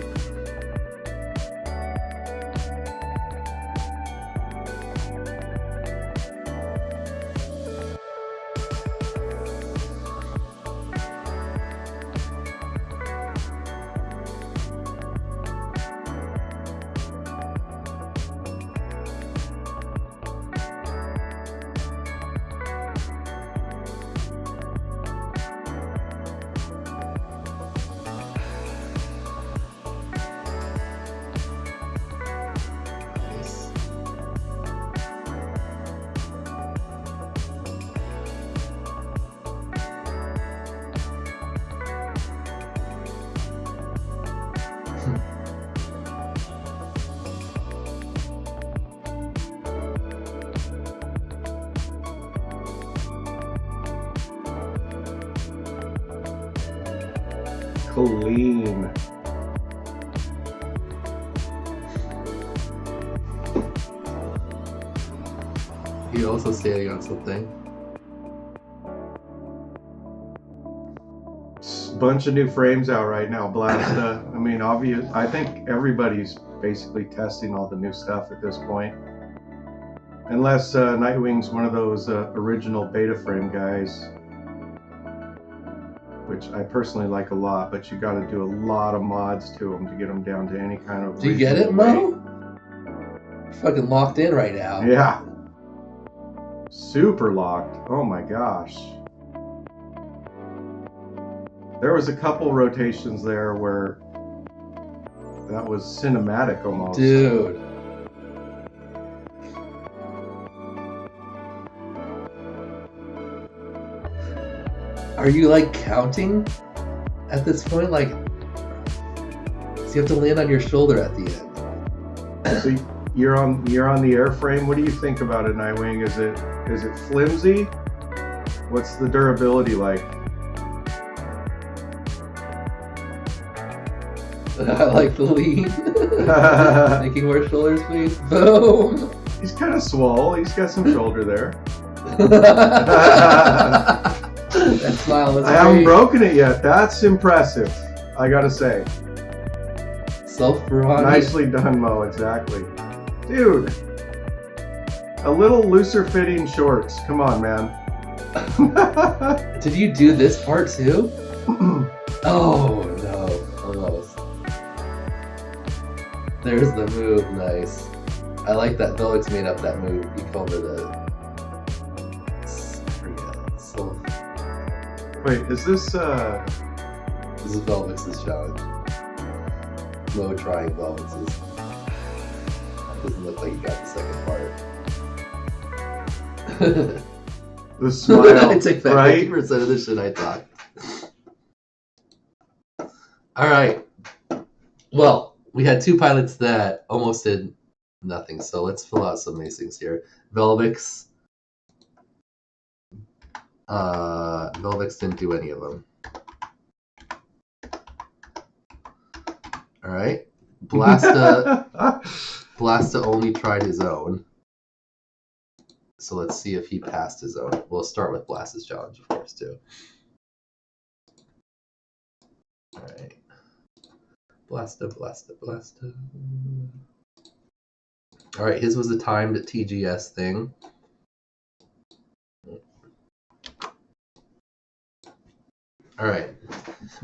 Clean. He's also standing on something. Bunch of new frames out right now, Blasta. I mean, obvious. I think everybody's basically testing all the new stuff at this point. Unless Nightwing's one of those original beta frame guys, which I personally like a lot, but you got to do a lot of mods to them to get them down to any kind of. Do you get it, Mo? You're fucking locked in right now. Yeah. Super locked. Oh my gosh. There was a couple rotations there where that was cinematic almost. Dude. Are you like counting at this point? Like, so you have to land on your shoulder at the end. So you're on the airframe. What do you think about it, Nightwing? Is it flimsy? What's the durability like? I like the lean. Making more shoulder space. Boom. He's kind of swole. He's got some shoulder there. That smile was I haven't broken it yet. That's impressive, I gotta say. Self-Barani. Nicely done, Mo. Exactly. Dude. A little looser fitting shorts. Come on, man. Did you do this part too? Oh no. Almost. There's the move. Nice. I like that Velix made up that move. He called it a... Wait, is this This is Velvix's challenge. Mo trying Velvix's. Doesn't look like you got the second part. the smile, I take back right? 50% of the shit I thought. Alright. Well, we had two pilots that almost did nothing, so let's fill out some of these things here. Velvix. Velvix didn't do any of them. Alright. Blasta only tried his own. So let's see if he passed his own. We'll start with Blasta's challenge, of course, too. Alright. Blasta. Alright, his was a timed TGS thing. Alright.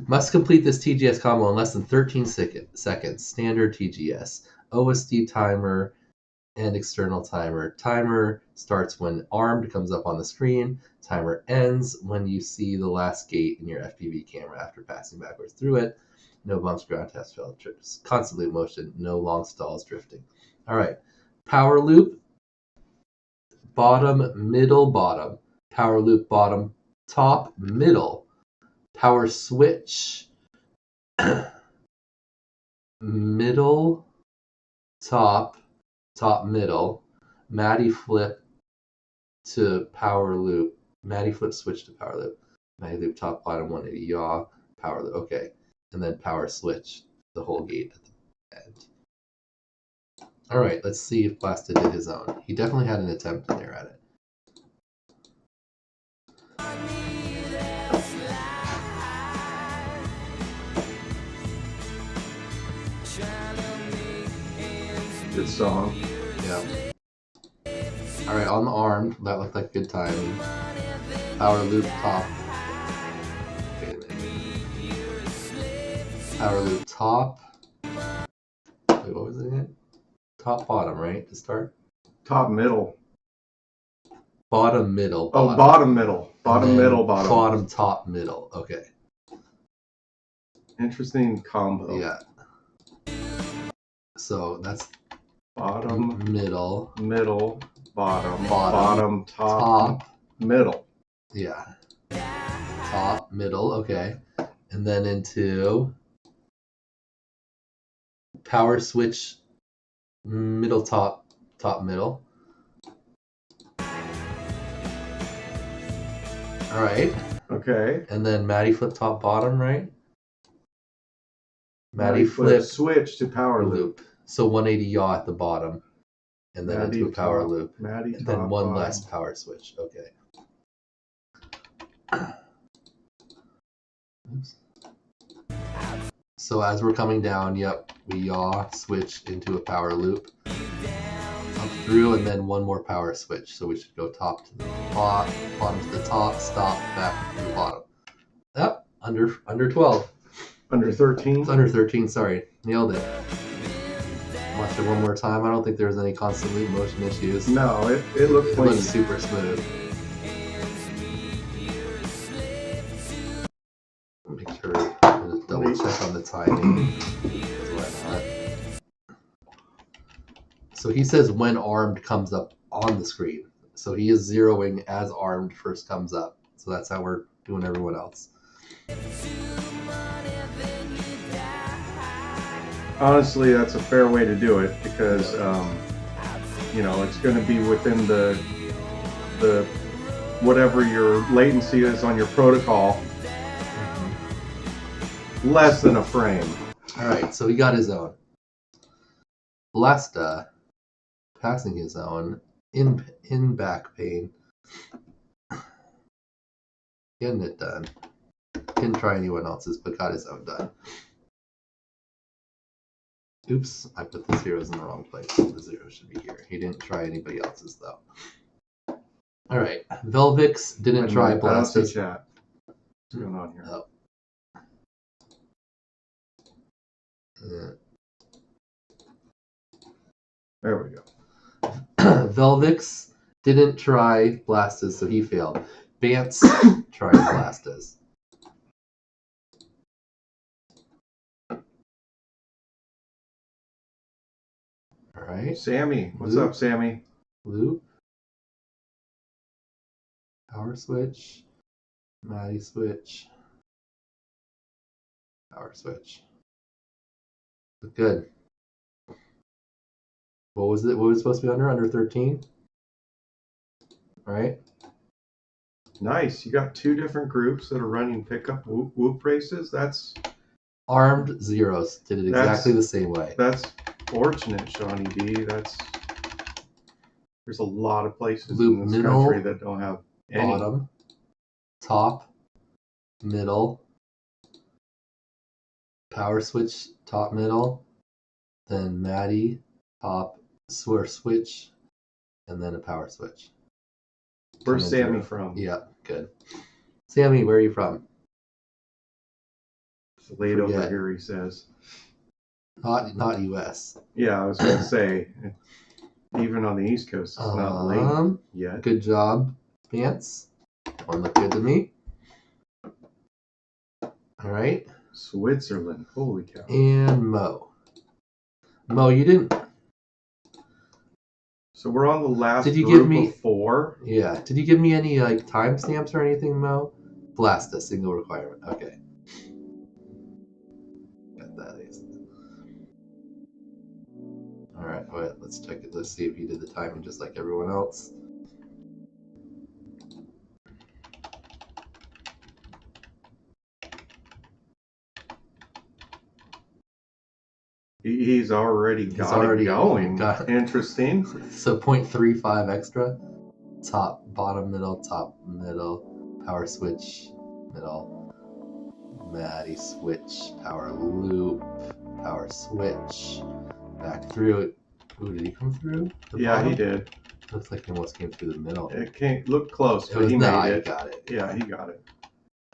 Must complete this TGS combo in less than 13 seconds. Standard TGS. OSD timer and external timer. Timer starts when armed comes up on the screen. Timer ends when you see the last gate in your FPV camera after passing backwards through it. No bumps, ground test, failed trips. Constantly in motion. No long stalls, drifting. Alright. Power loop. Bottom, middle, bottom. Power loop, bottom, top, middle. Power switch, middle, top, middle, Matty flip to power loop, Matty flip switch to power loop, Matty loop top, bottom, 180 yaw, power loop, okay, and then power switch the whole gate at the end. Alright, let's see if Blasta did his own. He definitely had an attempt in there at it. Good song. Yeah. Alright, on the armed, that looked like good timing. Power loop top. Wait a minute. Power loop top. Wait, what was it again? Top, bottom, right? To start? Top, middle. Bottom, middle. Oh, bottom, middle. Bottom, middle, bottom. Bottom, top, middle. Okay. Interesting combo. Yeah. So that's bottom, middle, bottom, top, middle. Yeah. Top, middle, okay. And then into power switch, middle, top, middle. All right. Okay. And then Matty flip top, bottom, right? Maddie flip, switch to power loop. So 180 yaw at the bottom, and then Maddie into a power top, loop. Maddie And top, then one bottom. less power switch. Okay. Oops. So as we're coming down, yep, we yaw, switch into a power loop, up through, and then one more power switch. So we should go top to the bottom, bottom to the top, stop, back to the bottom. Yep, under 12. Under 13? It's under 13, sorry. Nailed it. Watch it one more time. I don't think there was any constant loop motion issues. No, it looked clean. It looked super smooth. Make sure to double check on the timing. Why not? So he says when armed comes up on the screen. So he is zeroing as armed first comes up. So that's how we're doing everyone else. Honestly, that's a fair way to do it because, you know, it's going to be within the whatever your latency is on your protocol, less than a frame. All right, so he got his own. Blasta passing his own in back pain. Getting it done. Didn't try anyone else's, but got his own done. Oops, I put the zeros in the wrong place. The zero should be here. He didn't try anybody else's though. All right, Velvix didn't try Blasta's. Chat. What's going on here? Oh. There we go. Velvix didn't try Blastas, so he failed. Bance tried Blastas. All right. Sammy, what's Loop. up, Sammy? Loop. Power switch. Maddie switch. Power switch. Good. What was it? What was it supposed to be under? Under 13? All right. Nice. You got two different groups that are running pickup whoop races. That's Armed zeros. Did it exactly the same way. That's fortunate, Shawnee D. There's a lot of places Loop in this middle, country that don't have any. Bottom, top, middle, power switch, top, middle, then Maddie, top, switch, and then a power switch. Where's Sammy from? Yeah, good. Sammy, where are you from? It's late over here, he says. Not U.S. Yeah, I was going to say, even on the East Coast, it's not late yet. Good job, Vance. That one looked good to me. All right. Switzerland. Holy cow. And Mo. Mo, you didn't. So we're on the last Did you group give me of 4. Yeah. Did you give me any like timestamps or anything, Mo? Blasta, single requirement. Okay. Got that. All right. Wait, let's check it. Let's see if you did the timing just like everyone else. He's already got it going. Interesting. So 0.35 extra. Top, bottom, middle, top, middle, power switch, middle, Maddie switch, power loop, power switch, back through it. Ooh, did he come through? Yeah, he did. Looks like he almost came through the middle. It can't look close, but he made it. He got it. Yeah, he got it.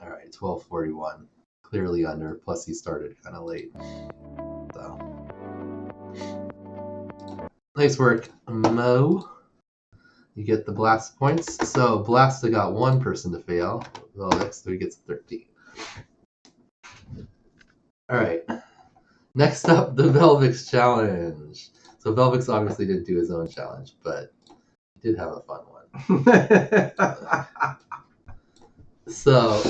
All right, 12:41. Clearly under. Plus he started kind of late. So nice work, Mo. You get the blast points. So Blasta got one person to fail. Well, next three gets 13. All right. Next up, the Velvix challenge. So Velvix obviously didn't do his own challenge, but he did have a fun one. So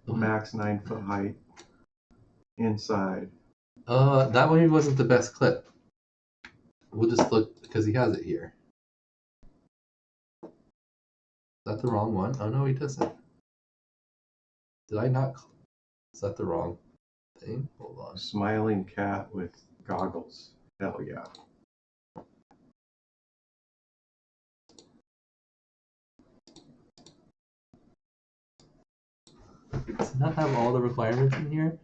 max 9-foot height inside. That one wasn't the best clip. We'll just look because he has it here. that the wrong one? Oh no, he doesn't. Did I not? Is that the wrong thing? Hold on. Smiling cat with goggles. Hell yeah. Does it not have all the requirements in here?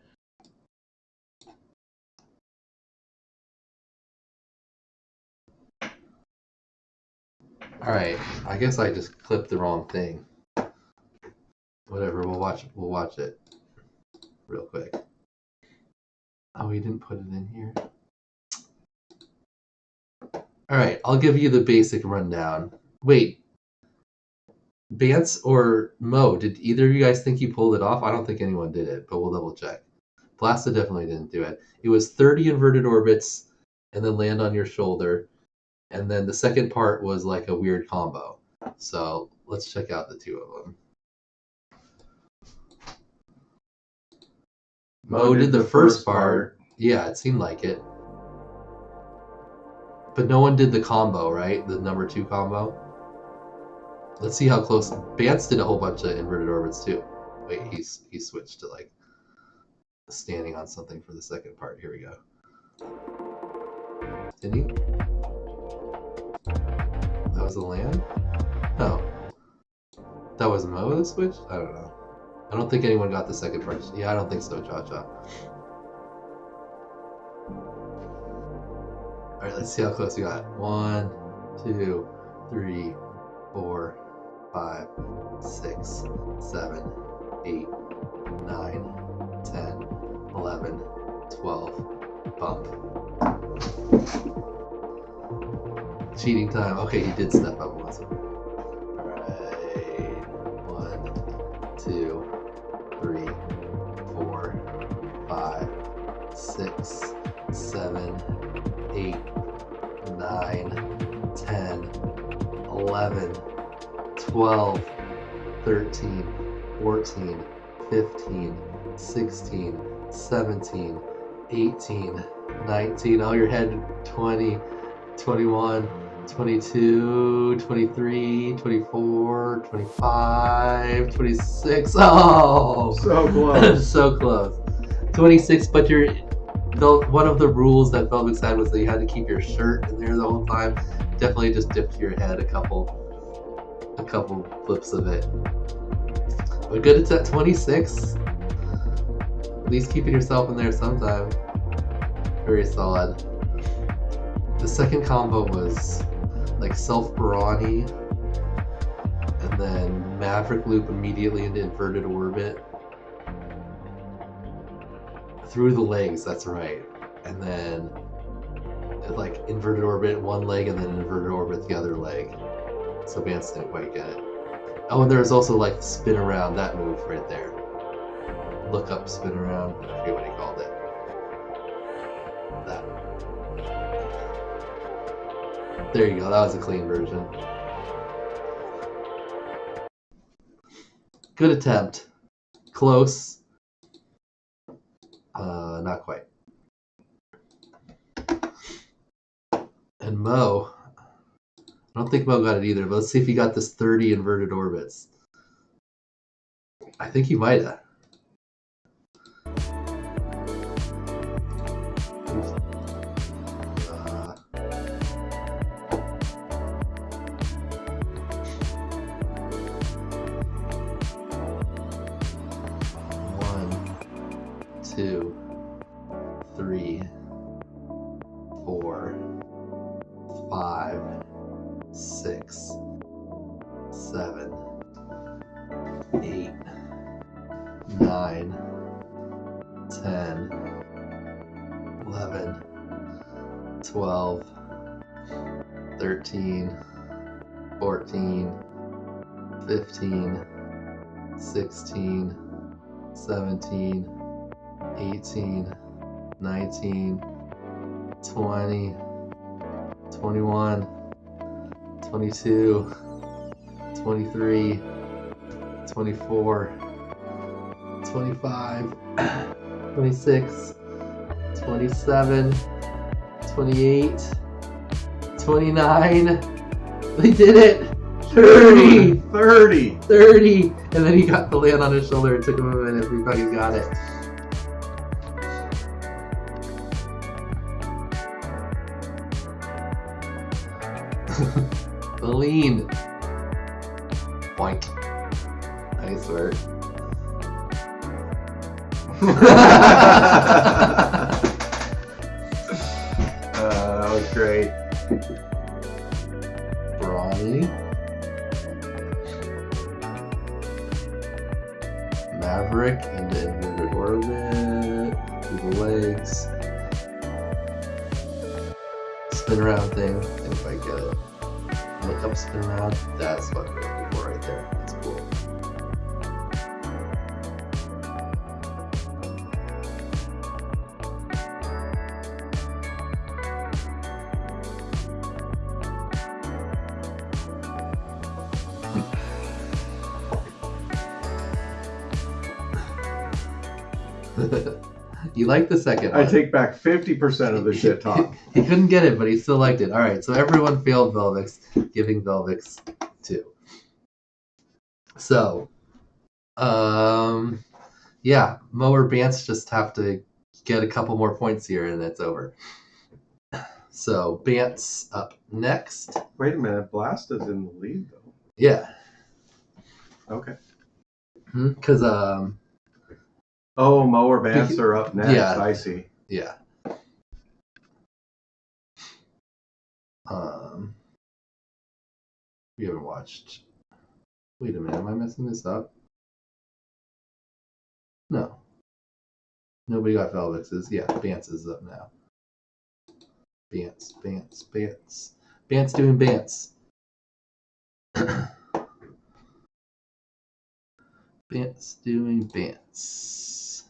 Alright, I guess I just clipped the wrong thing. Whatever, we'll watch it real quick. Oh, he didn't put it in here. Alright, I'll give you the basic rundown. Wait, Bance or Mo, did either of you guys think you pulled it off? I don't think anyone did it, but we'll double check. Blasta definitely didn't do it. It was 30 inverted orbits and then land on your shoulder. And then the second part was like a weird combo. So let's check out the two of them. Mo did the first part. Yeah, it seemed like it. But no one did the combo, right? The number 2 combo. Let's see how close. Bance did a whole bunch of inverted orbits too. Wait, he switched to like standing on something for the second part. Here we go. Did he? That was a land? No. That was Mo that switched? I don't know. I don't think anyone got the second part. Yeah, I don't think so, Cha-Cha. Alright, let's see how close you got. 1, 2, 3, 4, 5, 6, 7, 8, 9, 10, 11, 12. Bump. Cheating time. Okay, he did step up once. Alright. 1, 2, 3, 4, 5, 6, 7, 8, 9, 10, 11, 12, 13, 14, 15, 16, 17, 18, 19. Oh, your head. 20, 21, 22, 23, 24, 25, 26. Oh! So close. So close. 26, but one of the rules that Felix had was that you had to keep your shirt in there the whole time. Definitely just dipped your head a couple flips of it. But good, it's at 26. At least keeping yourself in there sometime. Very solid. The second combo was like self Barani and then Maverick Loop immediately into inverted orbit. Through the legs, that's right. And then like inverted orbit one leg and then inverted orbit the other leg. So Vance didn't quite get it. Oh, and there was also like spin around, that move right there. Look up, spin around. I forget what he called it. That. There you go, that was a clean version. Good attempt. Close. Not quite. And Mo, I don't think Mo got it either, but let's see if he got this 30 inverted orbits. I think he might have. Two, 3, 4, 5, 6, 7, 8, 9, 10, 11, 12, 13, 14, 15, 16, 17, 18, 19, 20, 21, 22, 23, 24, 25, 26, 27, 28, 29. They did it! 30! 30! 30! And then he got the land on his shoulder. It took him a minute. Everybody got it. The lean. Boink. Nice work. That was great. Barani. Maverick into inverted orbit. Through the legs. Spin around thing. If I get it. Look up, spin around. That's what we're looking for right there. That's cool. You like the second one. I take back 50% of the shit talk. He couldn't get it, but he still liked it. All right, so everyone failed Velvix, giving Velvix 2. So, yeah, Mo or Bance just have to get a couple more points here, and it's over. So, Bance up next. Wait a minute, Blast is in the lead, though. Yeah. Okay. Because, Oh, Mo or Vance are up next. Yeah. I see. yeah. We haven't watched. Wait a minute, am I messing this up? No. Nobody got Velvix's. Yeah, Bance is up now. Bance. Bance doing Bance. Bance doing Bance.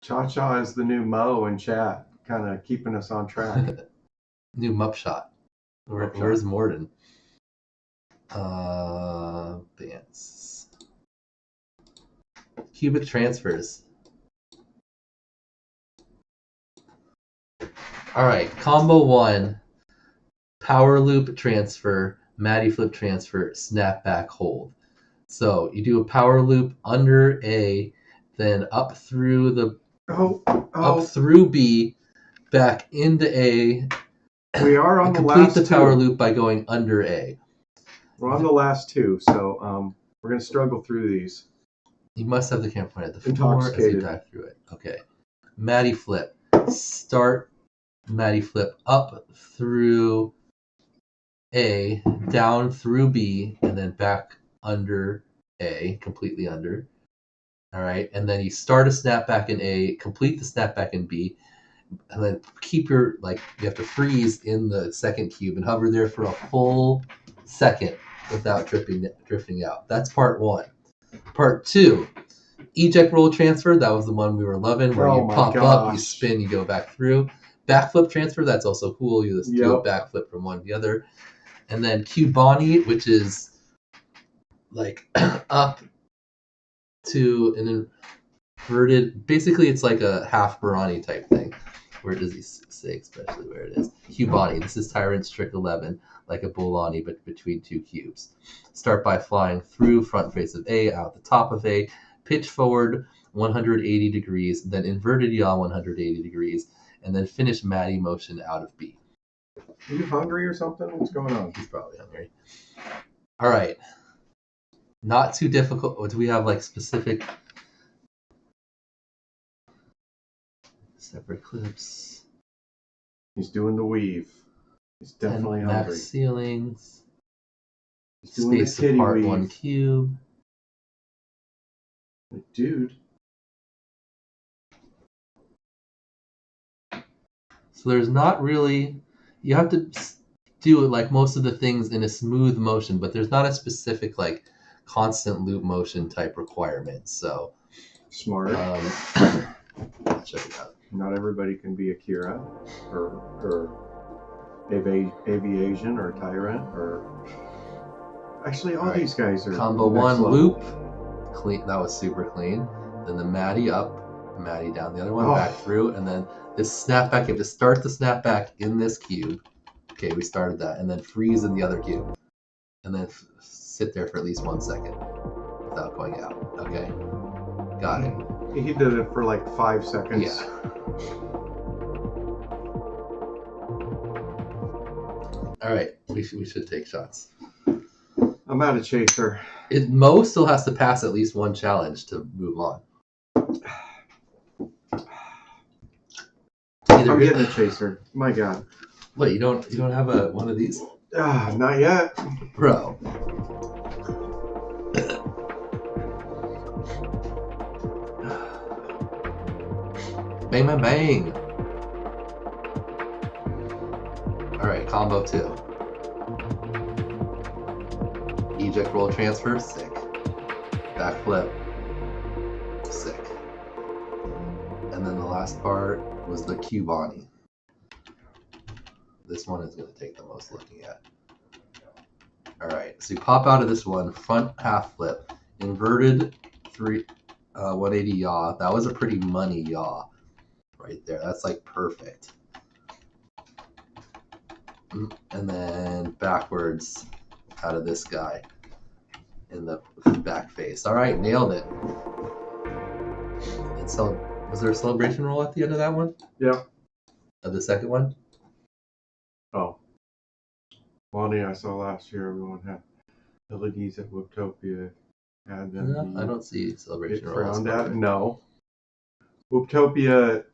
Cha-Cha is the new Mo in chat, kind of keeping us on track. New Mupshot. Where's Morden? Bance. Cubic transfers. Alright, combo 1. Power loop transfer, Matty flip transfer, snapback hold. So you do a power loop under A, then up through the up through B, back into A. We are on the complete last the power two. loop by going under A. We're on the last two, so we're going to struggle through these. You must have the camera pointed at the floor as you Intoxicated. dive through it. Okay. Matty flip. Start Matty flip up through A, down through B, and then back under A, completely under. All right, and then you start a snapback in A, complete the snapback in B, and then keep your, you have to freeze in the second cube and hover there for a full second without drifting out. That's part 1. Part 2, eject roll transfer. That was the one we were loving, where you pop up, you spin, you go back through. Backflip transfer, that's also cool. You just do a backflip from one to the other. And then Cubani, which is up to an inverted, basically it's like a half Barani type thing. Where does he say especially where it is? Cubani. This is Tyrant's trick 11, like a Bolani, but between two cubes. Start by flying through front face of A, out the top of A, pitch forward 180 degrees, then inverted yaw 180 degrees, and then finish Matty motion out of B. Are you hungry or something? What's going on? He's probably hungry. All right. Not too difficult. Do we have specific separate clips? He's doing the weave. He's definitely and hungry. Max ceilings. He's doing Space the kitty apart weave. 1 cube. Dude. So there's not really, you have to do it most of the things in a smooth motion, but there's not a specific constant loop motion type requirement. So smart. Check it out. Not everybody can be Akira or Aviation or Tyrant or actually all these guys are combo next 1 level. loop clean. That was super clean. Then the Matty up, Matty down the other one, back through, and then this snapback. You have to start the snapback in this cube, Okay, we started that. And then freeze in the other cube. And then sit there for at least 1 second without going out. Okay, got it. He did it for like 5 seconds. Yeah. All right, we should take shots. I'm out of chaser. Mo still has to pass at least one challenge to move on. I'm getting a chaser. My God. Wait, you don't have one of these? Not yet. Bro. Bang, bang, bang. Alright, combo 2. Eject roll transfer, sick. Backflip, sick. And then the last part was the Cubani. This one is going to take the most looking at. Alright, so you pop out of this one, front half flip, inverted 180 yaw. That was a pretty money yaw right there. That's like perfect. And then backwards out of this guy in the back face. Alright, nailed it. And so, was there a celebration roll at the end of that one? Yeah. Of the second one? Oh. Lonnie, I saw last year everyone had LEDs at Whooptopia. Had them. No, I don't see celebration rolls. Found out? No. Whooptopia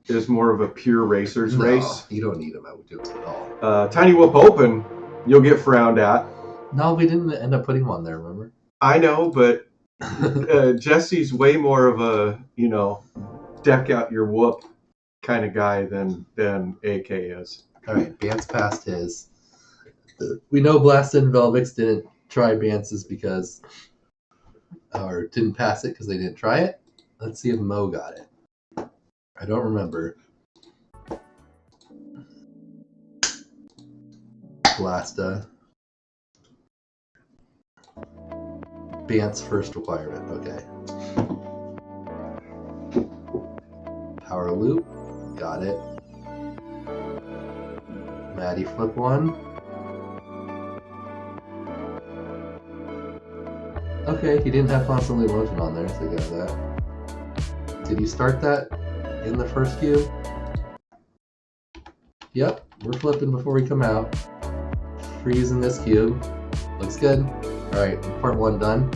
is more of a pure racers race. You don't need them at Whooptopia at all. Tiny Whoop Open, you'll get frowned at. No, we didn't end up putting one there, remember? I know, but Jesse's way more of a, deck out your whoop kind of guy than AK is. All right, Bance passed his. We know Blasted and Velvix didn't try Bance's because, or didn't pass it because they didn't try it. Let's see if Mo got it. I don't remember. Blasta. Bance first requirement, okay. Power loop, got it. Maddie flip one. Okay, he didn't have constantly motion on there, so you got that. Did you start that in the first cube? Yep, we're flipping before we come out. Freeze in this cube. Looks good. Alright, part 1 done.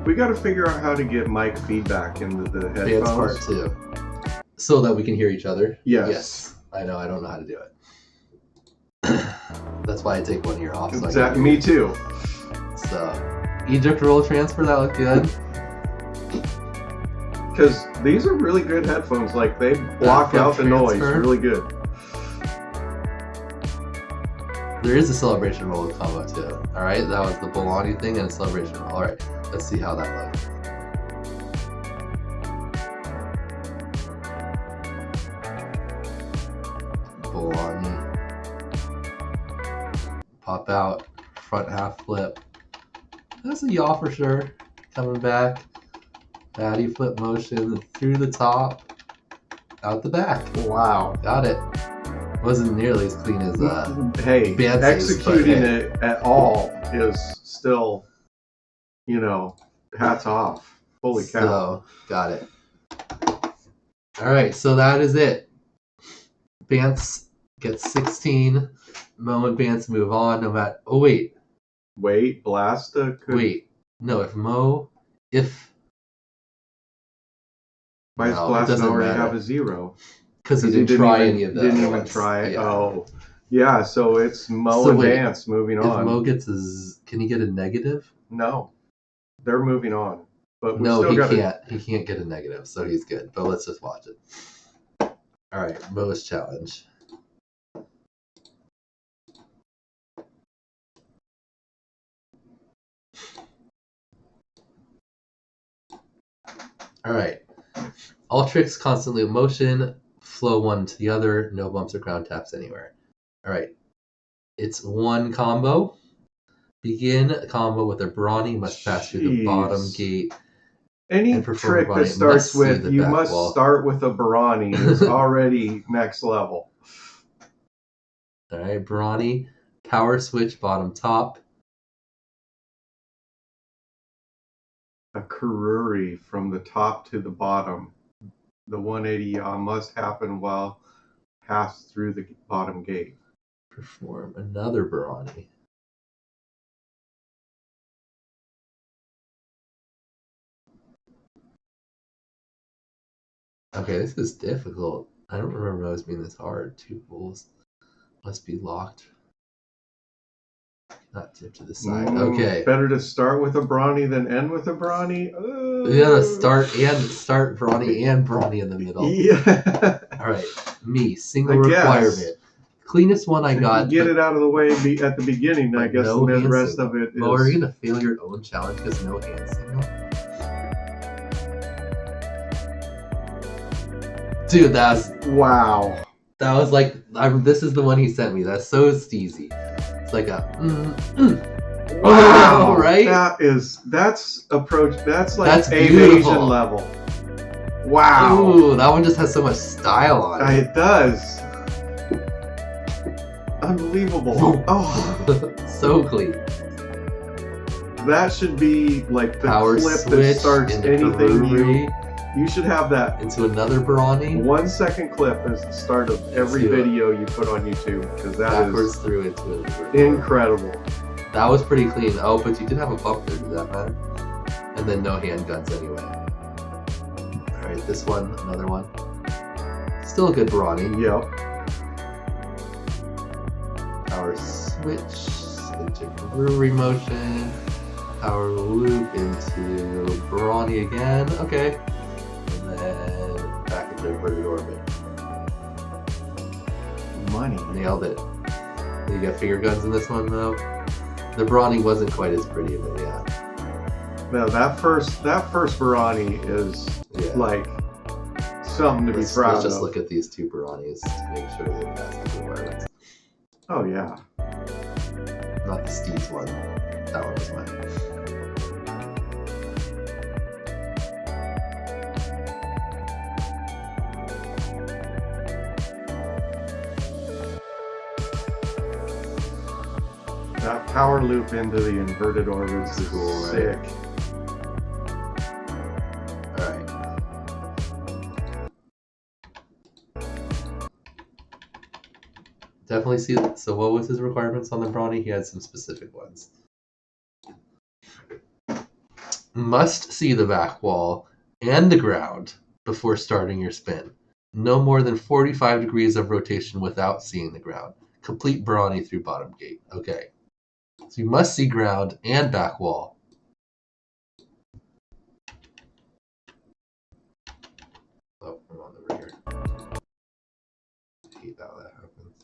We got to figure out how to get mic feedback into the headphones. Bance part 2. So that we can hear each other? Yes. I know, I don't know how to do it. That's why I take one ear off. Exactly, me too. So, eject roll transfer, that looked good. Because these are really good headphones. Like, they block out the noise really good. There is a celebration roll with combo too. Alright, that was the Barani thing and a celebration roll. Alright, let's see how that looks. Barani. Pop out, front half flip. That's a yaw for sure. Coming back. Batty flip motion through the top, out the back. Wow. Got it. Wasn't nearly as clean as hey, Bance's, executing it at all is still, hats off. Holy cow. So, got it. Alright, so that is it. Bance gets 16. Mo and Bance move on no matter. Oh, wait. Wait, Blasta could. Wait. No, Why does Blasta already have a 0? Because he didn't try any of that. Didn't even try it. Yeah. Oh, yeah. So it's Mo and Bance moving on. If Mo gets can he get a negative? No, they're moving on. But no, he can't. He can't get a negative, so he's good. But let's just watch it. All right, Mo's challenge. All right. All tricks constantly in motion. Flow one to the other, no bumps or ground taps anywhere. All right, it's one combo. Begin a combo with a Barani, must pass through the bottom gate. Any trick that starts with you must start with a Barani is already next level. All right, Barani, power switch bottom top. A Karuri from the top to the bottom. The 180 must happen while passed through the bottom gate. Perform another Barani. Okay, this is difficult. I don't remember those being this hard. 2 bulls must be locked. Not tip to the side. Okay. Better to start with a Barani than end with a Barani. You gotta start Barani and Barani in the middle. Yeah. All right, me single requirement. Cleanest one I got. Get it out of the way at the beginning. I guess no the rest of it is. Well, are you gonna fail your own challenge because no hand signal? Dude, wow. That was like this is the one he sent me. That's so steezy. It's like a wow, right? That's like that's Asian level. Wow. Ooh, that one just has so much style on it. It does. Unbelievable. Oh, so clean. That should be like the power clip switch that starts anything you should have that into another Barani. 1 second clip is the start of every video you put on YouTube because that backwards is through into it. Incredible. That was pretty clean. Oh, but you did have a bump there. Did that matter? And then no handguns anyway. All right, this one, another one. Still a good Barani. Yep. Power switch into brewery motion. Power loop into Barani again. Okay. And then back into inverted orbit. Money. Nailed it. You got finger guns in this one though. The Barani wasn't quite as pretty, but yeah. No, that first Barani is like something to be proud of. Let's just look at these 2 Baranis to make sure they pass the requirements. Oh yeah. Not the Steve's one. That one was mine. That power loop into the inverted orbits is cool, sick. Right? Alright. Definitely see that. So what was his requirements on the Barani? He had some specific ones. Must see the back wall and the ground before starting your spin. No more than 45 degrees of rotation without seeing the ground. Complete Barani through bottom gate. Okay. So you must see ground and back wall. Oh, I'm on the rear. I hate how that happens.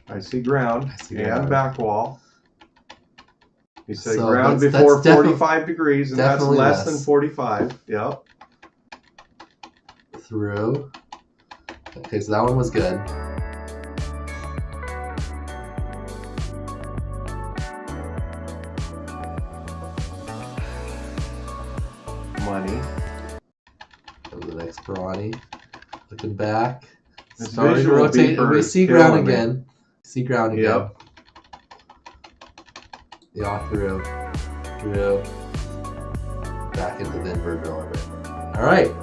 I see ground and back wall. You said So ground before 45 degrees, and that's less than 45. Yep. Through. Okay, so that one was good. Money. The next Barani. Looking back. This Starting to rotate. We see ground again. See ground again. Yep. Yeah, through. Back into the inverted orbit. Alright.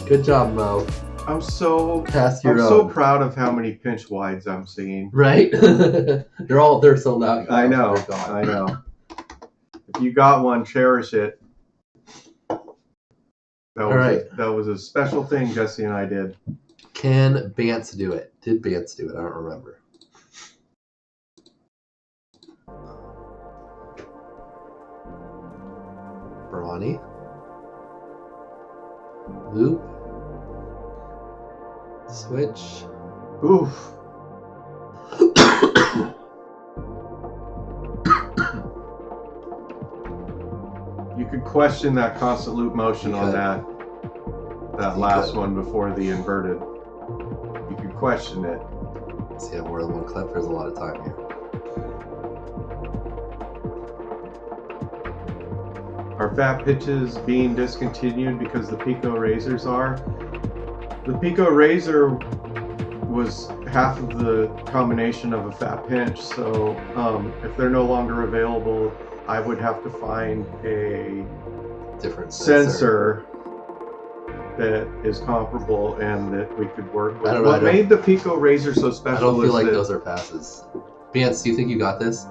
Good job, Mo. I'm so proud of how many pinch wides I'm seeing. Right? they're sold out. I know. I know. If you got one, cherish it. That was a special thing Jesse and I did. Can Bance do it? Did Bance do it? I don't remember. Barani. Loop. Switch. Oof. You could question that constant loop motion on that last one before the inverted. You could question it. See, I have more than one clip. There's a lot of time here. Are fat pitches being discontinued because the Pico razors are? The Pico razor was half of the combination of a fat pinch, so if they're no longer available, I would have to find a Different sensor that is comparable and that we could work with. I don't know, What made the Pico razor so special I don't feel like is those are passes. Vance, do you think you got this?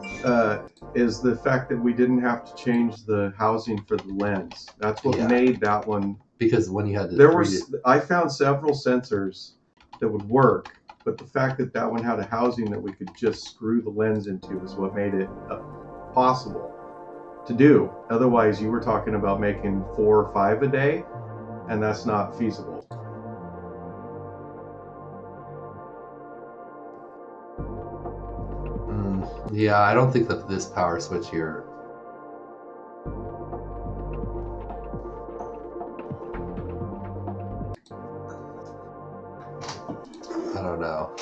is the fact that we didn't have to change the housing for the lens. That's what made that one. Because when you had to I found several sensors that would work, but the fact that that one had a housing that we could just screw the lens into is what made it possible to do. Otherwise, you were talking about making 4 or 5 a day, and that's not feasible. Yeah, I don't think that this power switch here. I don't know.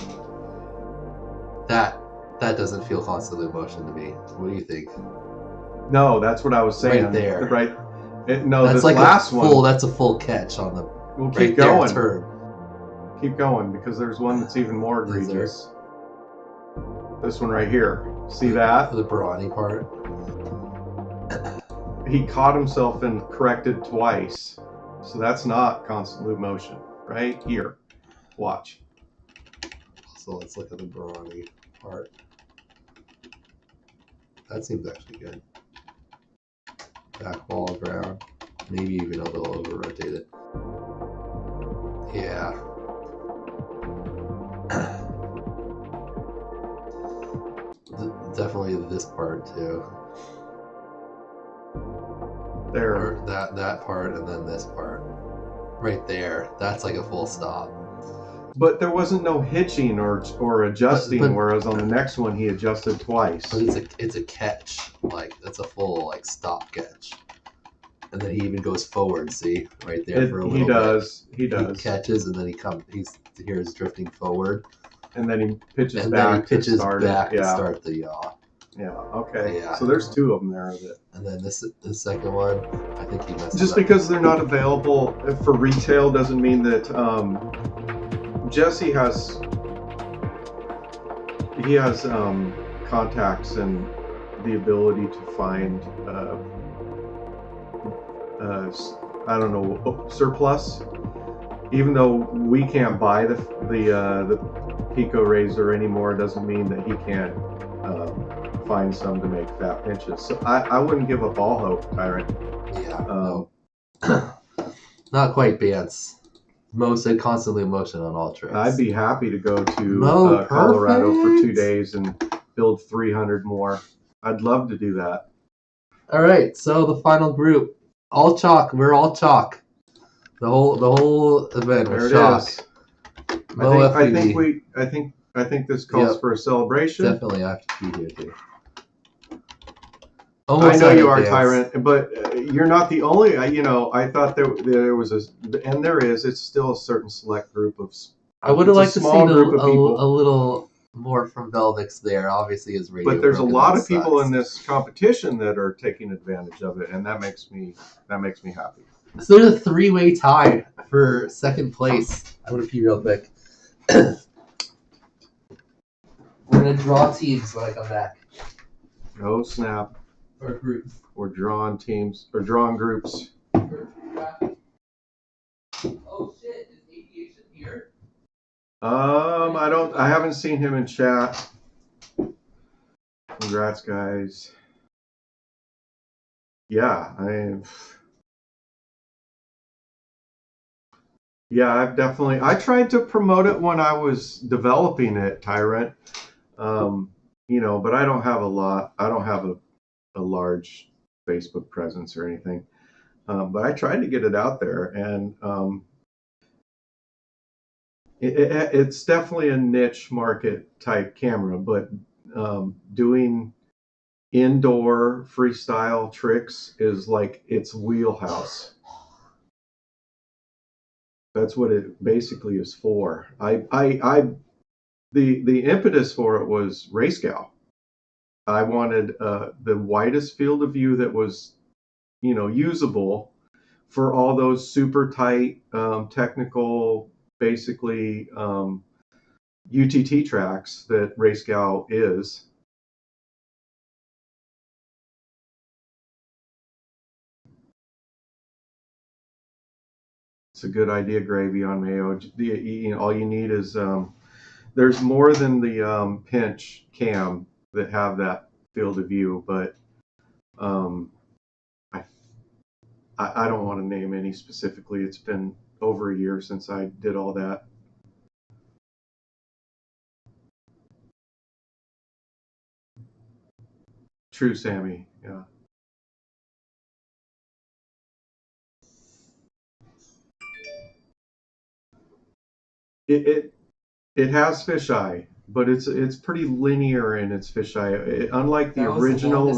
That doesn't feel constantly motion to me. What do you think? No, that's what I was saying. Right there. Right. No, that's this like last one. That's a full catch on the. We'll right keep going. Turn. Keep going because there's one that's even more egregious. This one right here. See that? The Barani part. He caught himself and corrected twice. So that's not constant loop motion. Right here. Watch. So let's look at the Barani part. That seems actually good. Back wall, ground. Maybe even a little over rotated. Yeah. Definitely this part too. There. Or that part and then this part. Right there. That's like a full stop. But there wasn't no hitching or adjusting, whereas on the next one he adjusted twice. But it's a catch. Like that's a full like stop catch. And then he even goes forward, see? Right there for a little bit. He does. He catches and then he's drifting forward. And then he pitches and back then he pitches to start back it. to start the yaw. Yeah, okay. Yeah. So there's 2 of them there. And then the second one, I think he messes Just up. because they're not available for retail doesn't mean that Jesse has contacts and the ability to find I don't know, surplus. Even though we can't buy the Pico razor anymore, doesn't mean that he can't find some to make fat pinches. So I wouldn't give up all hope, Tyrant. Yeah. No. Not quite Bance. Mo said constantly motion on all tricks. I'd be happy to go to Colorado for 2 days and build 300 more. I'd love to do that. All right, so the final group, all chalk. We're all chalk. The whole event was chalk. I think this calls for a celebration. Definitely, I have to be here too. I know you are, Tyrant, but you're not the only. I thought there was and there is. It's still a certain select group of. I would have liked to see a little more from Velvix there. Obviously, his radio. But there's a lot of people in this competition that are taking advantage of it, and that makes me happy. So there's a 3-way tie for second place. I'm gonna pee real quick. We're gonna draw teams when I come back. Oh snap! Or groups. Or drawn teams or drawn groups. Oh shit! Is Aviation here? I haven't seen him in chat. Congrats, guys. Yeah, I tried to promote it when I was developing it, Tyrant. But I don't have a large Facebook presence or anything. But I tried to get it out there, and it's definitely a niche market type camera, but doing indoor freestyle tricks is like its wheelhouse. That's what it basically is for. The impetus for it was race gal. I wanted the widest field of view that was usable for all those super tight technical, basically UTT tracks that RaceGow is. It's a good idea, Gravy on Mayo. All you need is there's more than the pinch cam that have that field of view, but I don't want to name any specifically. It's been over a year since I did all that. True, Sammy. Yeah. It has fisheye, but it's pretty linear in its fisheye. Unlike the original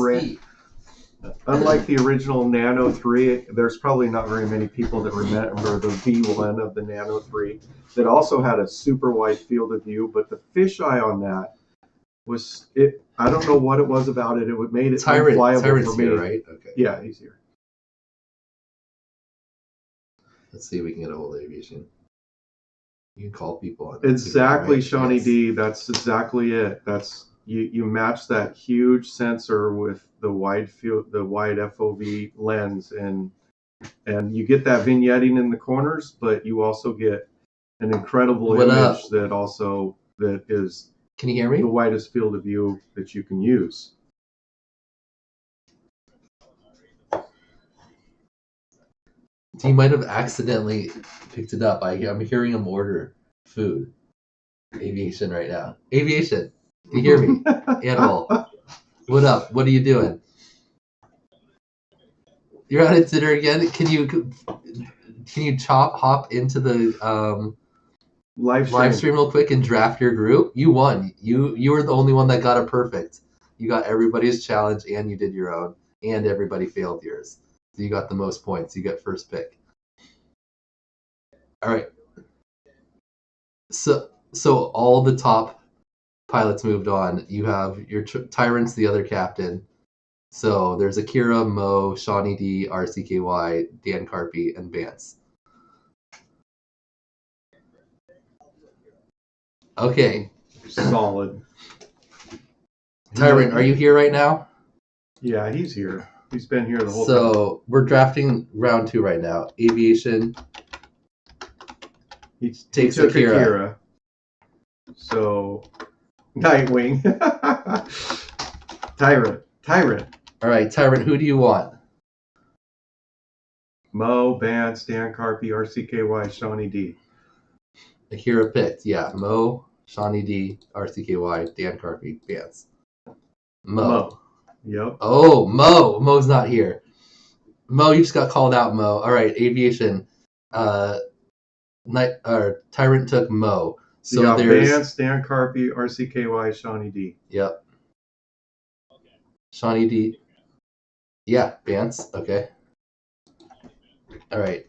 unlike the original Nano 3, there's probably not very many people that remember the V1 of the Nano 3 that also had a super wide field of view, but the fisheye on that was it. I don't know what it was about it. It made it unflyable for me. Here, right? Okay. Yeah, he's here. Let's see if we can get a hold of Aviation. You can call people on Exactly, right? Shawnee Yes. D. That's exactly it. That's you match that huge sensor with the wide field, the wide FOV lens, and you get that vignetting in the corners, but you also get an incredible image that is. Can you hear me? The widest field of view that you can use. He might have accidentally picked it up. I'm hearing him order food. Aviation right now. Aviation, can you hear me? Animal, what up? What are you doing? You're out at dinner again? Can you hop into the live stream real quick and draft your group? You won. You were the only one that got it perfect. You got everybody's challenge and you did your own, and everybody failed yours. So you got the most points. You get first pick. All right. So all the top pilots moved on. You have your Tyrant's the other captain. So there's Akira, Mo, Shawnee D, RCKY, Dan Carpy, and Vance. Okay. Solid. Tyrant, are you here right now? Yeah, he's here. He's been here the whole time. So we're drafting round 2 right now. Aviation. He takes took Akira. So Nightwing. Tyrant. All right, Tyrant, who do you want? Mo, Vance, Dan Carpy, RCKY, Shawnee D. Akira picked. Yeah, Mo, Shawnee D, RCKY, Dan Carpy, Vance. Mo. Yep. Oh, Mo. Mo's not here. Mo, you just got called out, Mo. All right, Aviation. Tyrant took Mo. So you got there's Vance, Dan Carpy, RCKY, Shawnee D. Yep. Shawnee D. Yeah, Vance. Okay. All right.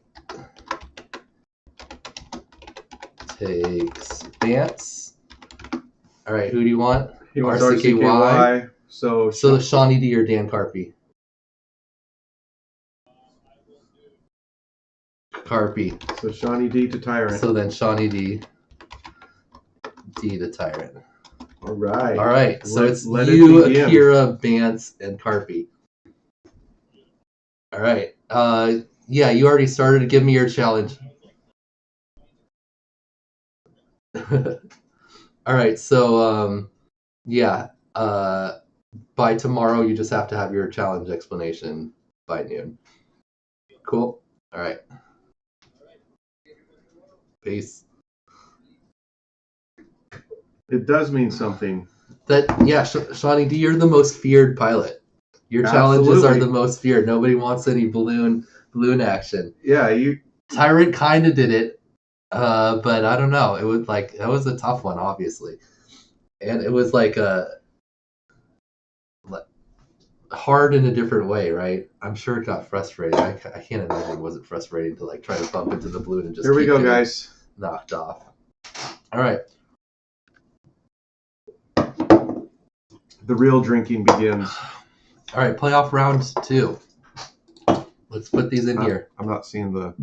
Takes Vance. All right, who do you want? He wants RCKY. So Shawnee D or Dan Carpy? Carpy. So Shawnee D to Tyrant. So then Shawnee D to Tyrant. All right. All right. So let you, Akira, Vance, and Carpy. All right. Yeah, you already started to give me your challenge. All right. So yeah. By tomorrow, you just have to have your challenge explanation by noon. Cool. All right. Peace. It does mean something. Shawnee D, you're the most feared pilot. Your challenges are the most feared. Nobody wants any balloon action. Yeah, Tyrant kind of did it, but I don't know. It was that was a tough one, obviously, and it was hard in a different way, right? I'm sure it got frustrating. I can't imagine it wasn't frustrating to try to bump into the balloon and just. Here we go, guys. Knocked off. All right. The real drinking begins. All right, playoff round 2. Let's put these in here. I'm not seeing the.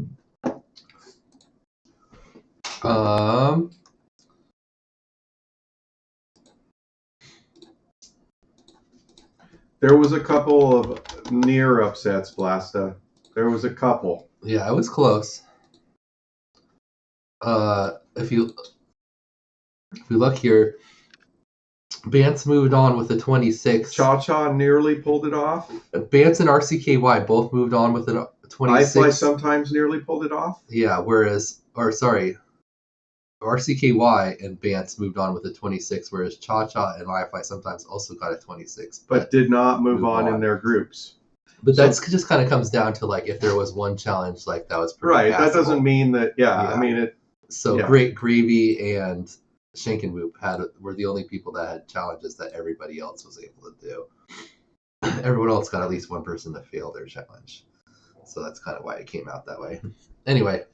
There was a couple of near upsets, Blasta. There was a couple. Yeah, it was close. If you look here, Bance moved on with a 26. Cha-Cha nearly pulled it off. Bance and RCKY both moved on with a 26. I-Fly sometimes nearly pulled it off. Yeah, RCKY and Bance moved on with a 26, whereas Cha-Cha and I-Fly sometimes also got a 26. But did not move on in their groups. But that's just kind of comes down to like if there was one challenge like that was pretty right. passable. That doesn't mean that. Yeah, I mean it. So Great Gravy and Shankenwoop were the only people that had challenges that everybody else was able to do. Everyone else got at least one person to fail their challenge. So that's kind of why it came out that way. Anyway,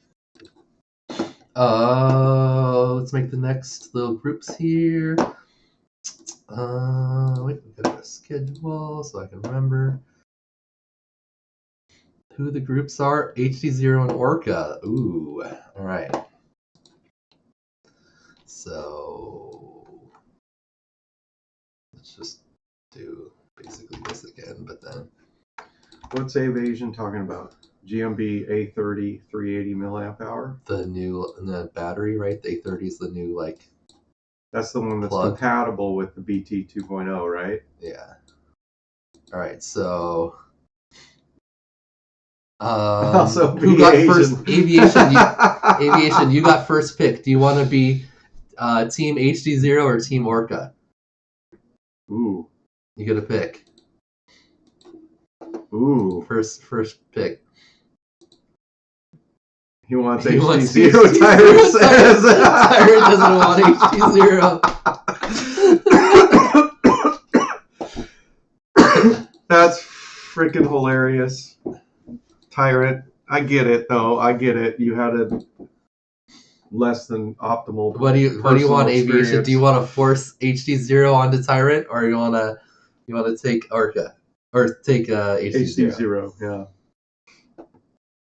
let's make the next little groups here. Wait, we got a schedule so I can remember who the groups are. HD0 and Orca. Ooh, all right. So let's just do basically this again, but then. What's Avasion talking about? GMB A30 380 milliamp hour? The battery, right? The A30 is the new, like. That's the one that's plug. compatible with the BT 2.0, right? Yeah. All right, so. Also, who got first? Aviation. Aviation, you got first pick. Do you want to be Team HD0 or Team Orca? Ooh. You get a pick. Ooh. First pick. He wants HD0. Tyron says. Tyron doesn't want HD0. That's freaking hilarious. Tyrant, I get it though. I get it. You had a less than optimal. What do you want, Aviation? Do you want to force HD0 onto Tyrant, or you want to take Orca or take HD0? HD0, yeah.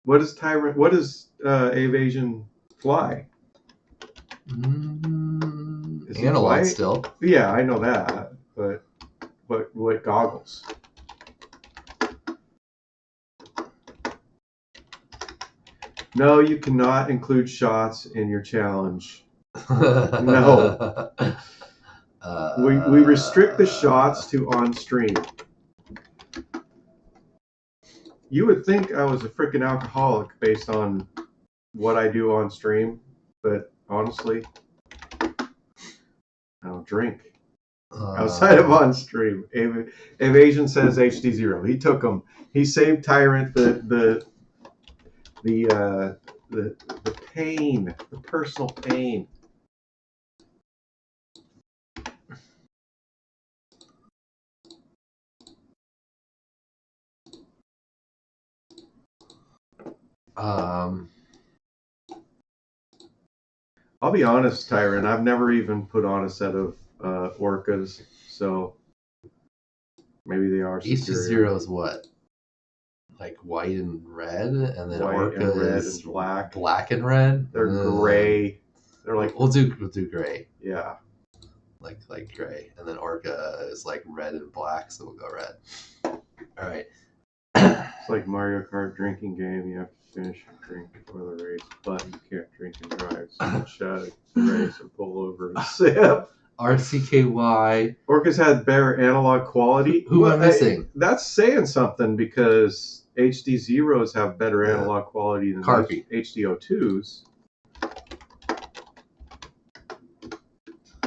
What is Tyrant? What does Avasion fly? Analog still. Yeah, I know that, but what goggles? No, you cannot include shots in your challenge. No. We restrict the shots to on stream. You would think I was a freaking alcoholic based on what I do on stream, but honestly, I don't drink outside of on stream. Avasion says HD0. He took them. He saved Tyrant the pain, the personal pain. I'll be honest, Tyron. I've never even put on a set of Orcas, so maybe they are superior. HD0 is what? Like white and red, and then white Orca and red is and black. Black and red. They're gray. They're like we'll do gray. Yeah. Like gray, and then Orca is like red and black, so we'll go red. All right. It's like Mario Kart drinking game. You have to finish your drink before the race, but you can't drink and drive. So chug the race and pull over and sip. RCKY. Orcas had better analog quality. Who am I missing? That's saying something because HD0s have better analog quality than HD02s.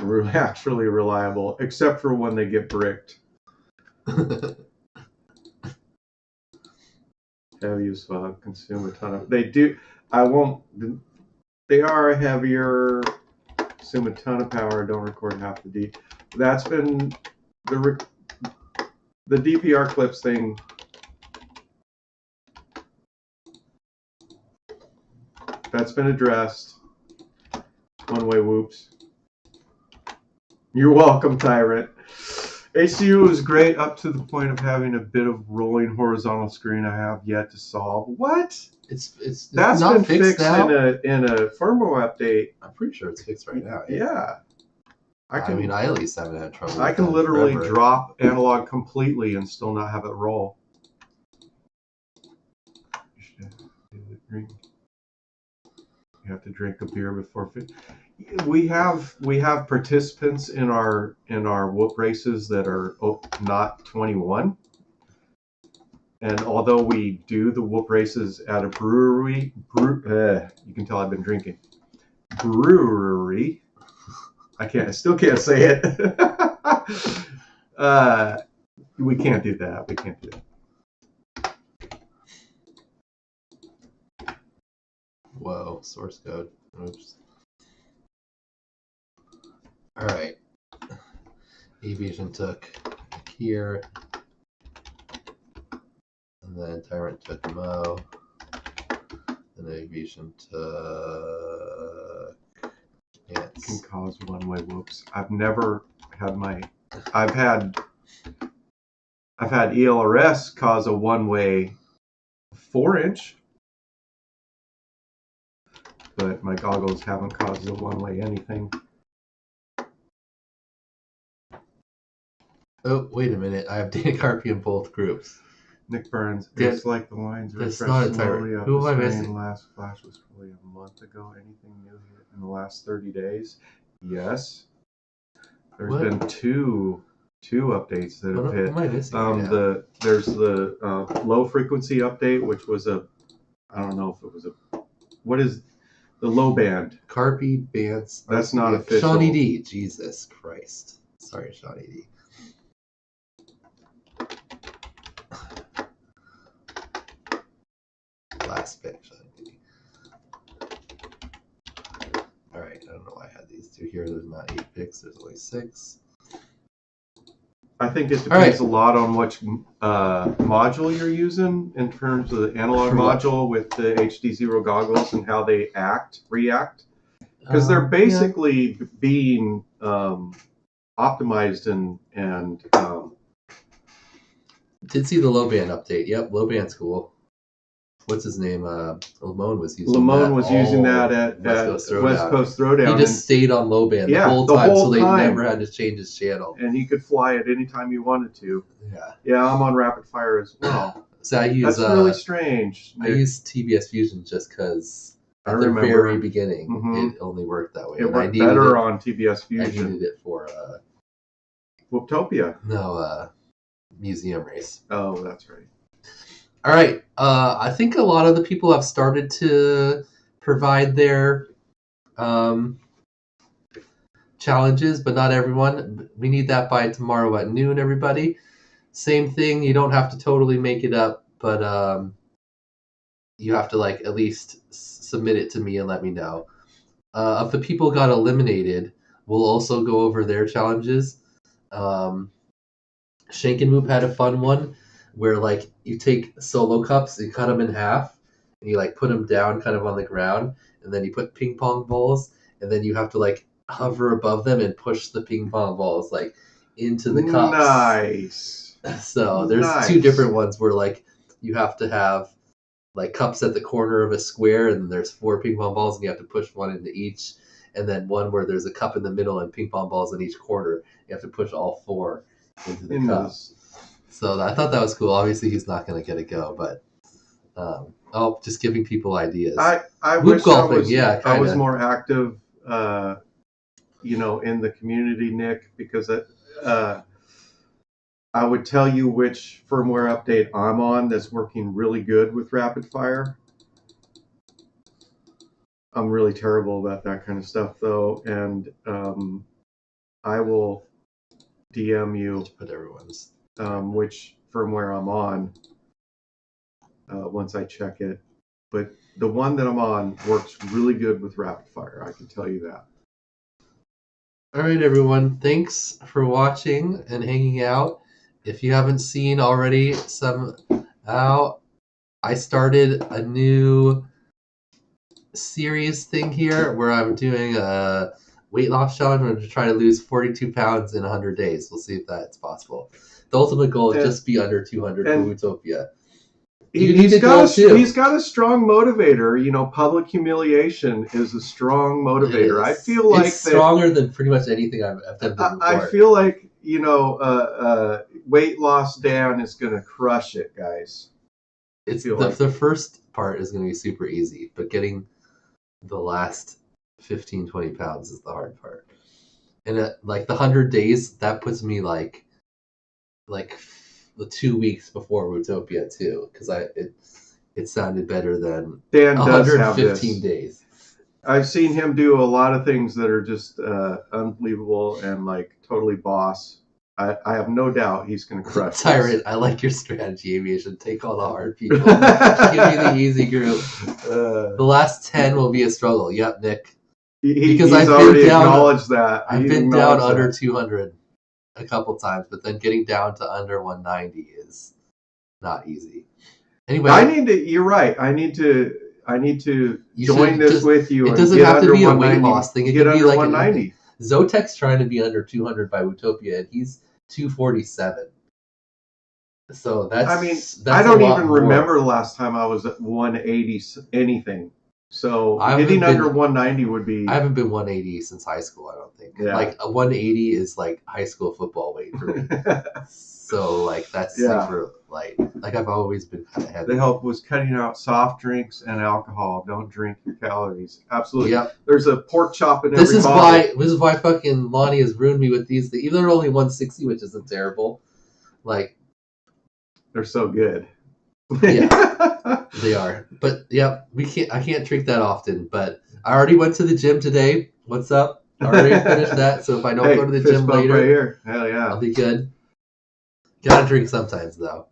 We're actually reliable, except for when they get bricked. Heavy as fuck, consume a ton of. They do. I won't. They are heavier. Consume a ton of power. Don't record half the D. That's been the DVR clips thing. That's been addressed. One way whoops. You're welcome, Tyrant. ACU is great up to the point of having a bit of rolling horizontal screen I have yet to solve. What? It's That's not been fixed fixed now? in a firmware update. I'm pretty sure it's fixed right now. Yeah. I mean, I at least haven't had trouble. I with can that literally forever. drop analog completely and still not have it roll. You have to drink a beer before. We have participants in our whoop races that are not 21. And although we do the whoop races at a brewery, you can tell I've been drinking. Brewery. I still can't say it. We can't do that. We can't do that. Whoa, source code. Oops. All right. Aviation took here. And then Tyrant took Mo. And Aviation took Ants. Can cause one-way whoops. I've never had I've had ELRS cause a one-way 4-inch, but my goggles haven't caused a one-way anything. Oh, wait a minute. I have Dana Carpy in both groups. Nick Burns. Yeah, It's like the lines that's refresh not a slowly Tyrant. up Who the am I screen. missing? Last flash was probably a month ago. Anything new hit in the last 30 days? Yes. There's What? been two updates that have What hit. am I missing right now? There's the low frequency update, which was I don't know if it was what is the low band? Carpy, Bance. That's not official. Shawnee D. Jesus Christ. Sorry, Shawnee D. Last pick, Shawnee D. Alright, I don't know why I had these two here. There's not 8 picks, there's only 6. I think it depends a lot on which module you're using in terms of the analog module with the HD0 goggles and how they react. Because they're basically being optimized and did see the low band update. Yep, low band's cool. What's his name? Lamone was using that at West Coast Throwdown. He just stayed on low band the whole time, so they never had to change his channel. And he could fly it anytime he wanted to. Yeah. Yeah, I'm on rapid fire as well. So I use that's really strange. I use TBS Fusion just because at the very beginning it only worked that way. It worked better on TBS Fusion. I needed it for Whooptopia. No, Museum Race. Oh, that's right. All right. I think a lot of the people have started to provide their challenges, but not everyone. We need that by tomorrow at noon, everybody. Same thing. You don't have to totally make it up, but you have to at least submit it to me and let me know. If the people got eliminated, we'll also go over their challenges. Shank and Moop had a fun one where you take solo cups, you cut them in half, and you put them down kind of on the ground, and then you put ping pong balls, and then you have to hover above them and push the ping pong balls into the cups. Nice. So there's 2 different ones where you have to have cups at the corner of a square, and there's 4 ping pong balls, and you have to push one into each, and then one where there's a cup in the middle and ping pong balls in each corner. You have to push all 4 into the cups. So I thought that was cool. Obviously, he's not going to get a go, but just giving people ideas. I Whoop wish golfing, I was more active, in the community, Nick, because I would tell you which firmware update I'm on that's working really good with rapid fire. I'm really terrible about that kind of stuff, though, and I will DM you put everyone's which firmware I'm on once I check it. But the one that I'm on works really good with rapid fire. I can tell you that. All right, everyone. Thanks for watching and hanging out. If you haven't seen already, I started a new series thing here where I'm doing a weight loss challenge. I'm going to try to lose 42 pounds in 100 days. We'll see if that's possible. The ultimate goal is just be under 200 for Utopia. He's got a strong motivator. You know, public humiliation is a strong motivator. I feel like it's stronger than pretty much anything I've done before. I feel like, you know, weight loss Dan is going to crush it, guys. It's the first part is going to be super easy, but getting the last 15, 20 pounds is the hard part. And like the 100 days, that puts me like the 2 weeks before Utopia too, because it sounded better than Dan does have 115 days. I've seen him do a lot of things that are just unbelievable and like totally boss. I have no doubt he's going to crush Tyrant, I like your strategy, Aviation. Take all the hard people. Give me the easy group. The last 10 will be a struggle. Yep, Nick. Because I've already acknowledged that. I've been down under 200 a couple times, but then getting down to under 190 is not easy. Anyway, you're right. I need to join this with you. It doesn't have to be a weight loss thing. It can be like 190. Zotek's trying to be under 200 by Utopia, and he's 247. So that's I don't even remember the last time I was at 180 anything. So getting under 190 would be. I haven't been 180 since high school. I don't think. Yeah. Like a 180 is like high school football weight for me. So like that's super light. Like I've always been kind of heavy. The help was cutting out soft drinks and alcohol. Don't drink your calories. Absolutely. Yep. There's a pork chop in every bottle. This is why fucking Lonnie has ruined me with these. Even though they're only 160, which isn't terrible. Like they're so good. Yeah, they are. But yeah, I can't drink that often. But I already went to the gym today. What's up? I already finished that. So if I don't go to the gym later, right here. Hell yeah, I'll be good. Gotta drink sometimes though.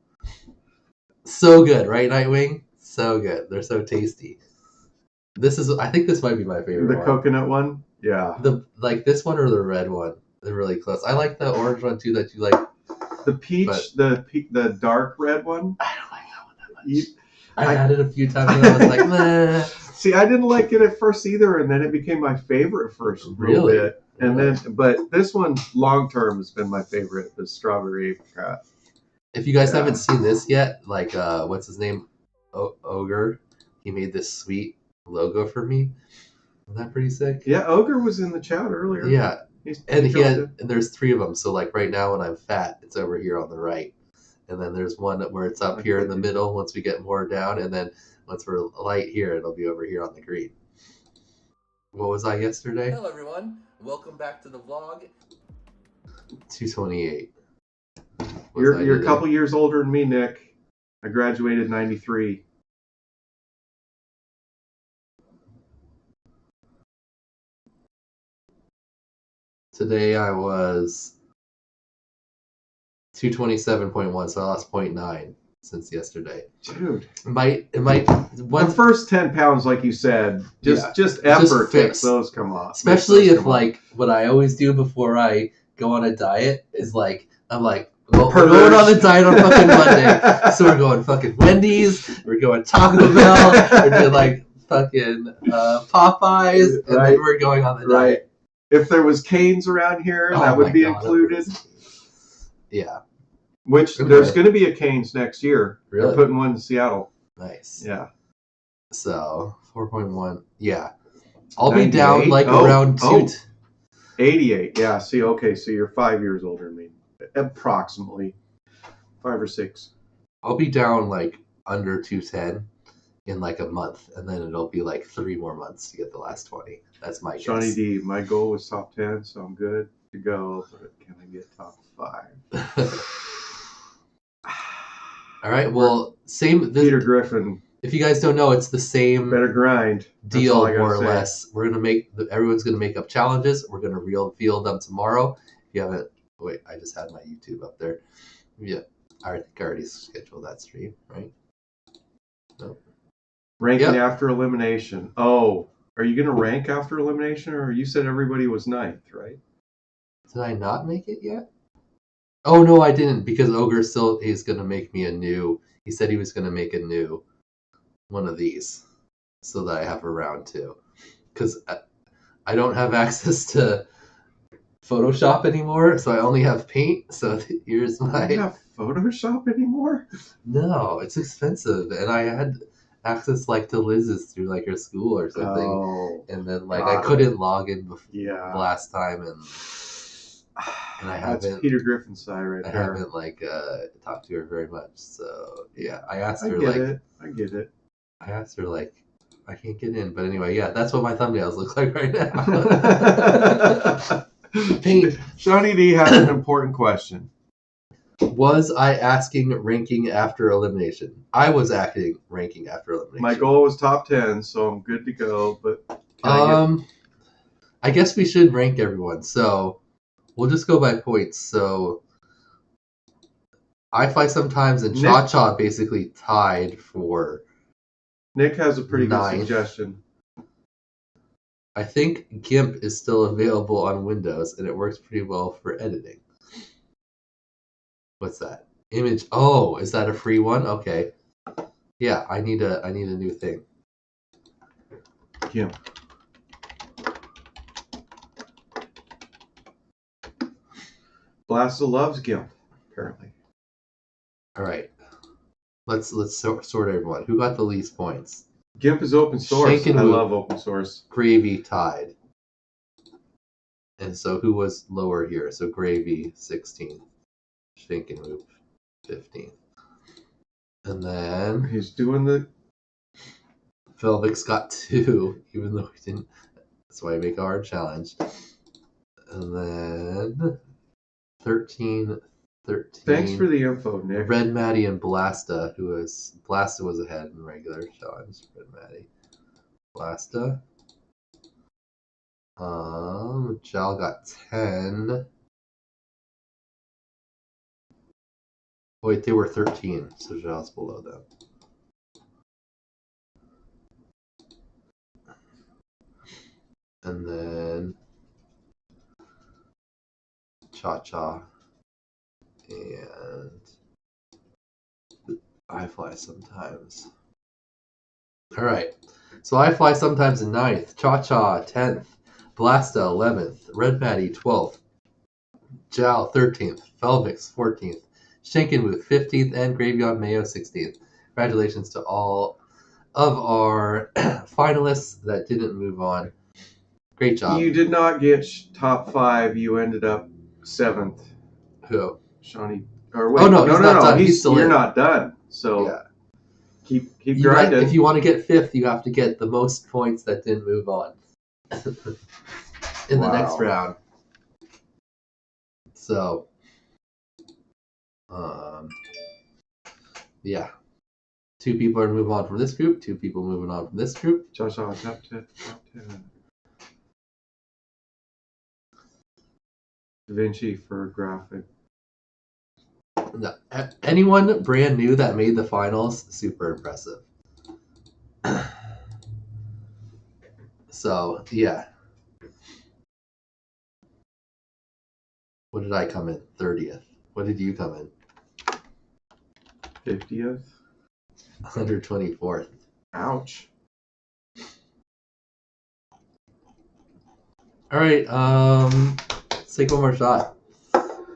So good, right, Nightwing? So good. They're so tasty. I think this might be my favorite one. The coconut one? Yeah. This one or the red one? They're really close. I like the orange one too that you like. The peach, the dark red one? I don't like that one that much. I had it a few times and I was like, meh. See, I didn't like it at first either, and then it became my favorite first little bit. And then, but this one, long term, has been my favorite, the strawberry apricot. If you guys haven't seen this yet, like, what's his name? Ogre. He made this sweet logo for me. Isn't that pretty sick? Yeah, Ogre was in the chat earlier. Yeah. And there's 3 of them. So, like, right now when I'm fat, it's over here on the right. And then there's one where it's up here in the middle once we get more down. And then once we're light here, it'll be over here on the green. What was I yesterday? Hello, everyone. Welcome back to the vlog. 228. You're a couple years older than me, Nick. I graduated in 93. Today I was 227.1, so I lost 0.9 since yesterday. Dude. The first 10 pounds, like you said, just effort takes those come off. Especially if, like, what I always do before I go on a diet is, like, I'm like, well, we're going on the diet on fucking Monday, so we're going fucking Wendy's, we're going Taco Bell, we're doing, like, fucking Popeyes, and then we're going on the diet. If there was Cane's around here, that would be included. Yeah. Which, there's going to be a Cane's next year. Really? They're putting one in Seattle. Nice. Yeah. So, 4.1. Yeah. I'll be down, like, around 88. Yeah, see, okay, so you're 5 years older than me. Approximately 5 or 6. I'll be down like under 210 in like a month, and then it'll be like 3 more months to get the last 20. That's my Johnny guess. D, my goal was top 10, so I'm good to go. But can I get top 5? All right. Well, Peter Griffin. If you guys don't know, it's the same. Better grind. Deal more or less. We're gonna everyone's gonna make up challenges. We're gonna reveal them tomorrow. If you haven't. Wait, I just had my YouTube up there. Yeah, I think I already scheduled that stream, right? No. Ranking after elimination. Oh, are you going to rank after elimination, or you said everybody was 9th, right? Did I not make it yet? Oh, no, I didn't, because Ogre still is going to make me a new... He said he was going to make a new one of these so that I have a round 2. Because I don't have access to Photoshop anymore, so I only have Paint. So here's You my. don't have Photoshop anymore? No, it's expensive, and I had access like to Liz's through like her school or something, Oh, and then like got I it. couldn't log in Yeah. last time, and I That's haven't. Peter Griffin's side right I there. haven't like talked to her very much. So yeah, I asked I her get like it. I get it. I asked her like I can't get in, but anyway, yeah, that's what my thumbnails look like right now. Paint. Shawnee D has an important question. Was I asking ranking after elimination? I was asking ranking after elimination. My goal was top 10, so I'm good to go. But can I guess we should rank everyone. So we'll just go by points. So I Fly Sometimes and Cha Cha basically tied for. Nick has a pretty good 9th. suggestion. I think GIMP is still available on Windows, and it works pretty well for editing. What's that? Image. Oh, is that a free one? Okay. Yeah, I need a new thing. GIMP. Blasta loves GIMP, apparently. All right. Let's sort everyone. Who got the least points? GIMP is open source. Shank and I Whoop. love open source. Gravy tied. And so who was lower here? So Gravy 16th. Shank and Whoop 15th. And then He's doing the. Velvix got 2, even though he didn't. That's why I make a hard challenge. And then 13. Thanks for the info, Nick. Red Maddie and Blasta, Blasta was ahead in regular challenge. Red Maddie. Blasta. Jal got 10. Wait, they were 13, so Jal's below them. And then Cha Cha and I Fly Sometimes. Alright, so I Fly Sometimes in 9th, Cha Cha 10th, Blasta 11th, Red Maddie 12th, Jal 13th, Velvix 14th, Shankenwooth 15th, and Graveyard Mayo 16th. Congratulations to all of our finalists that didn't move on. Great job. You did not get top 5. You ended up 7th. Who? Shawnee. Or wait, oh no, he's not done. He's still you're in. not done. So yeah. keep grinding. If you want to get 5th, you have to get the most points that didn't move on in the next round. So, yeah. 2 people are moving on from this group. 2 people moving on from this group. Josh, top 10. Da Vinci for graphic. No, anyone brand new that made the finals, super impressive. So, yeah. What did I come in? 30th. What did you come in? 50th. 124th. Ouch. All right, let's take one more shot.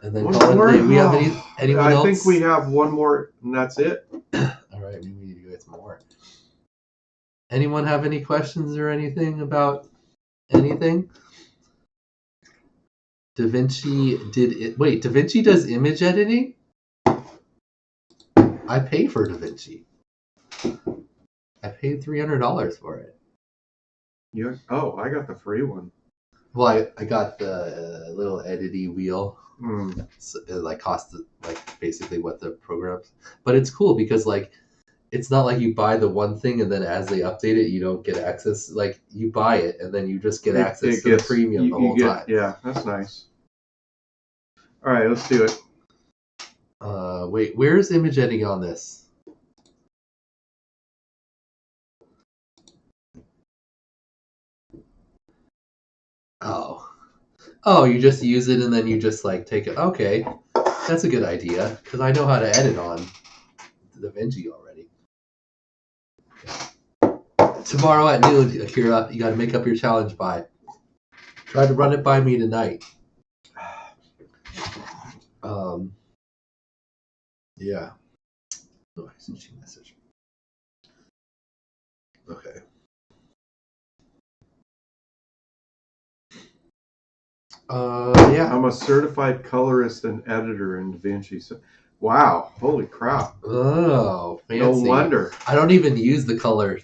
And then One call more? it a day. We have anyone else? I think we have one more, and that's it. All right, maybe we need to get some more. Anyone have any questions or anything about anything? Da Vinci did it. Wait, Da Vinci does image editing? I pay for Da Vinci. I paid $300 for it. I got the free one. Well, I got the little edity wheel. So it like costs like basically what the program's. But it's cool because like it's not like you buy the one thing and then as they update it you don't get access. Like you buy it and then you just get access to the premium the whole time. Yeah, that's nice. All right, let's do it. Wait, where's image editing on this? Oh, you just use it and then you just like take it. Okay, that's a good idea because I know how to edit on Da Vinci already. Tomorrow at noon, Akira, you got to make up your challenge by. Try to run it by me tonight. Yeah. Oh, she message. Okay. Yeah. I'm a certified colorist and editor in DaVinci. So, wow, holy crap! Oh, fancy. No wonder. I don't even use the color.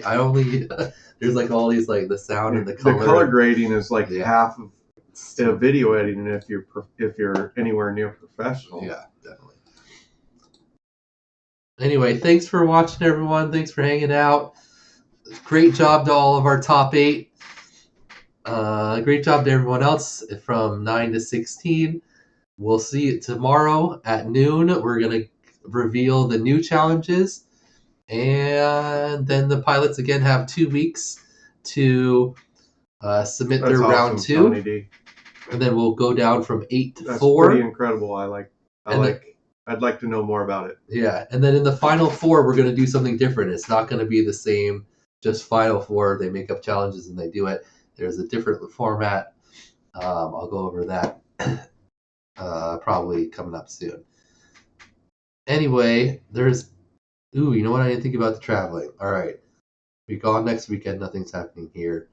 I only there's like all these like the sound and the color. The color grading is like Yeah. half of video editing if you're anywhere near professional. Yeah, definitely. Anyway, thanks for watching, everyone. Thanks for hanging out. Great job to all of our top 8. Great job to everyone else from 9 to 16. We'll see you tomorrow at noon. We're going to reveal the new challenges. And then the pilots again have 2 weeks to submit their round 2. Tony D. And then we'll go down from 8 to That's 4. Pretty incredible. I'd like to know more about it. Yeah, and then in the final 4, we're going to do something different. It's not going to be the same, just final 4. They make up challenges and they do it. There's a different format. I'll go over that probably coming up soon. Anyway, you know what? I didn't think about the traveling. All right. We're gone next weekend. Nothing's happening here.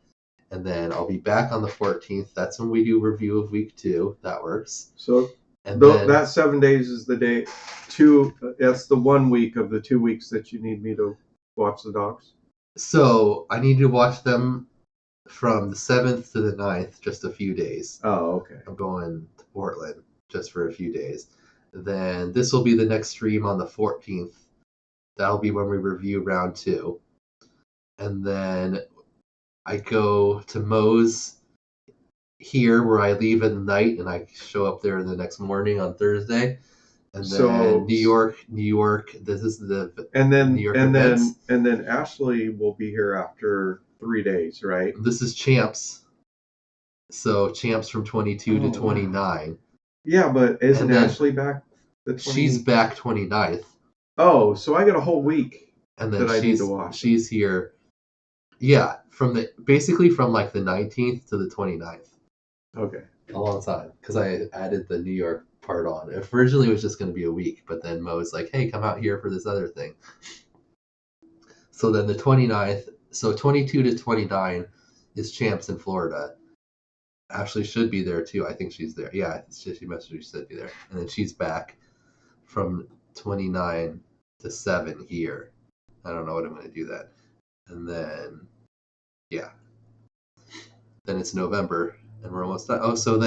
And then I'll be back on the 14th. That's when we do review of week 2. That works. So and then, that 7 days is the day 2. That's the 1 week of the 2 weeks that you need me to watch the docs. So I need to watch them from the 7th to the 9th, just a few days. Oh, okay. I'm going to Portland just for a few days. Then this will be the next stream on the 14th. That'll be when we review round 2. And then I go to Moe's here where I leave in the night and I show up there the next morning on Thursday. And then New York. This is the New York events. And then Ashley will be here after 3 days, right? This is Champs. So Champs from 22 to 29. Yeah, but isn't Ashley back? She's back 29th. Oh, so I got a whole week and then that I need to watch. She's here. Yeah, basically from like the 19th to the 29th. Okay. A long time because I added the New York part on. Originally it was just going to be a week, but then Mo's like, hey, come out here for this other thing. So then the 29th, so 22 to 29 is Champs in Florida. Ashley should be there too. I think she's there. Yeah, she messaged me, she said be there. And then she's back from 29 to 7 here. I don't know what I'm going to do that. And then, yeah. Then it's November, and we're almost done. Oh, so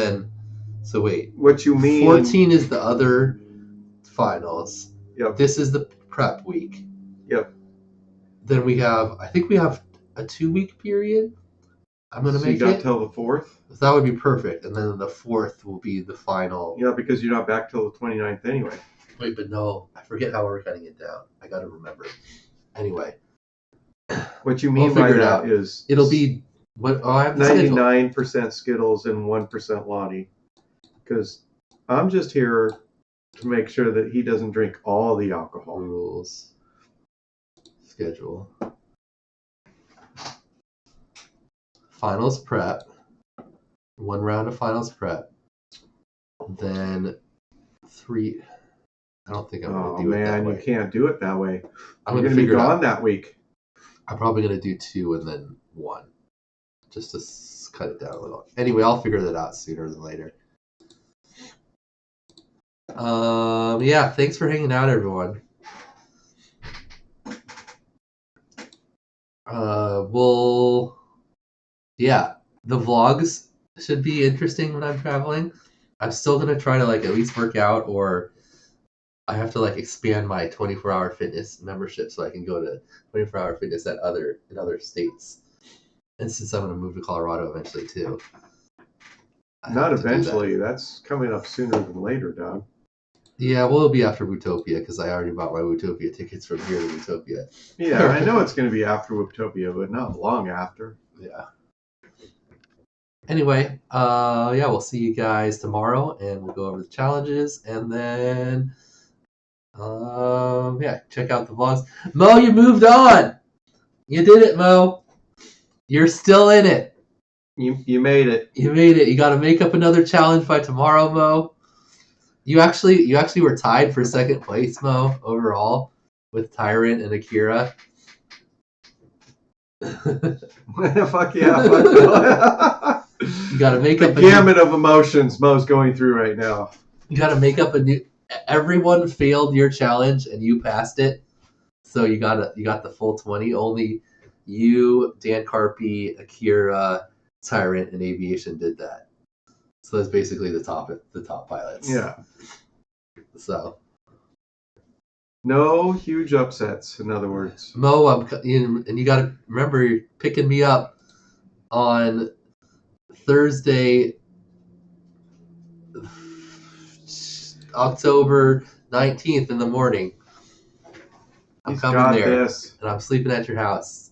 wait. What you mean? 14 is the other finals. Yep. This is the prep week. Yep. Then I think we have a 2-week period. I'm going to make it. So you got till the 4th? That would be perfect. And then the 4th will be the final. Yeah, because you're not back till the 29th anyway. Wait, but no. I forget how we're cutting it down. I got to remember. Anyway. What you mean by that is... It'll be... I have 99% Skittles and 1% Lonnie. Because I'm just here to make sure that he doesn't drink all the alcohol. Rules. Schedule. Finals prep. 1 round of finals prep. Then 3... I don't think I'm going to do it that way. You can't do it that way. I'm going to be gone that week. I'm probably going to do 2 and then 1. Just to cut it down a little. Anyway, I'll figure that out sooner than later. Yeah, thanks for hanging out, everyone. Yeah, the vlogs should be interesting when I'm traveling. I'm still going to try to at least work out, or I have to expand my 24-hour fitness membership so I can go to 24-hour fitness in other states. And since I'm going to move to Colorado eventually too. Not eventually. That's coming up sooner than later, Doug. Yeah, well, it'll be after Wootopia because I already bought my Wootopia tickets from here to Wootopia. Yeah, I know it's going to be after Wootopia, but not long after. Yeah. Anyway, we'll see you guys tomorrow, and we'll go over the challenges, and then, check out the vlogs. Mo, you moved on! You did it, Mo! You're still in it! You made it. You made it. You got to make up another challenge by tomorrow, Mo. You actually were tied for second place, Mo, overall with Tyrant and Akira. Fuck yeah! Fuck You got to make the up gamut of emotions Mo's going through right now. You got to make up a new. Everyone failed your challenge and you passed it, so you got the full 20. Only you, Dan Carpy, Akira, Tyrant, and Aviation did that. So that's basically the top pilots. Yeah. So. No huge upsets, in other words. Mo, and you got to remember you're picking me up on Thursday, October 19th in the morning. I'm coming there, and I'm sleeping at your house.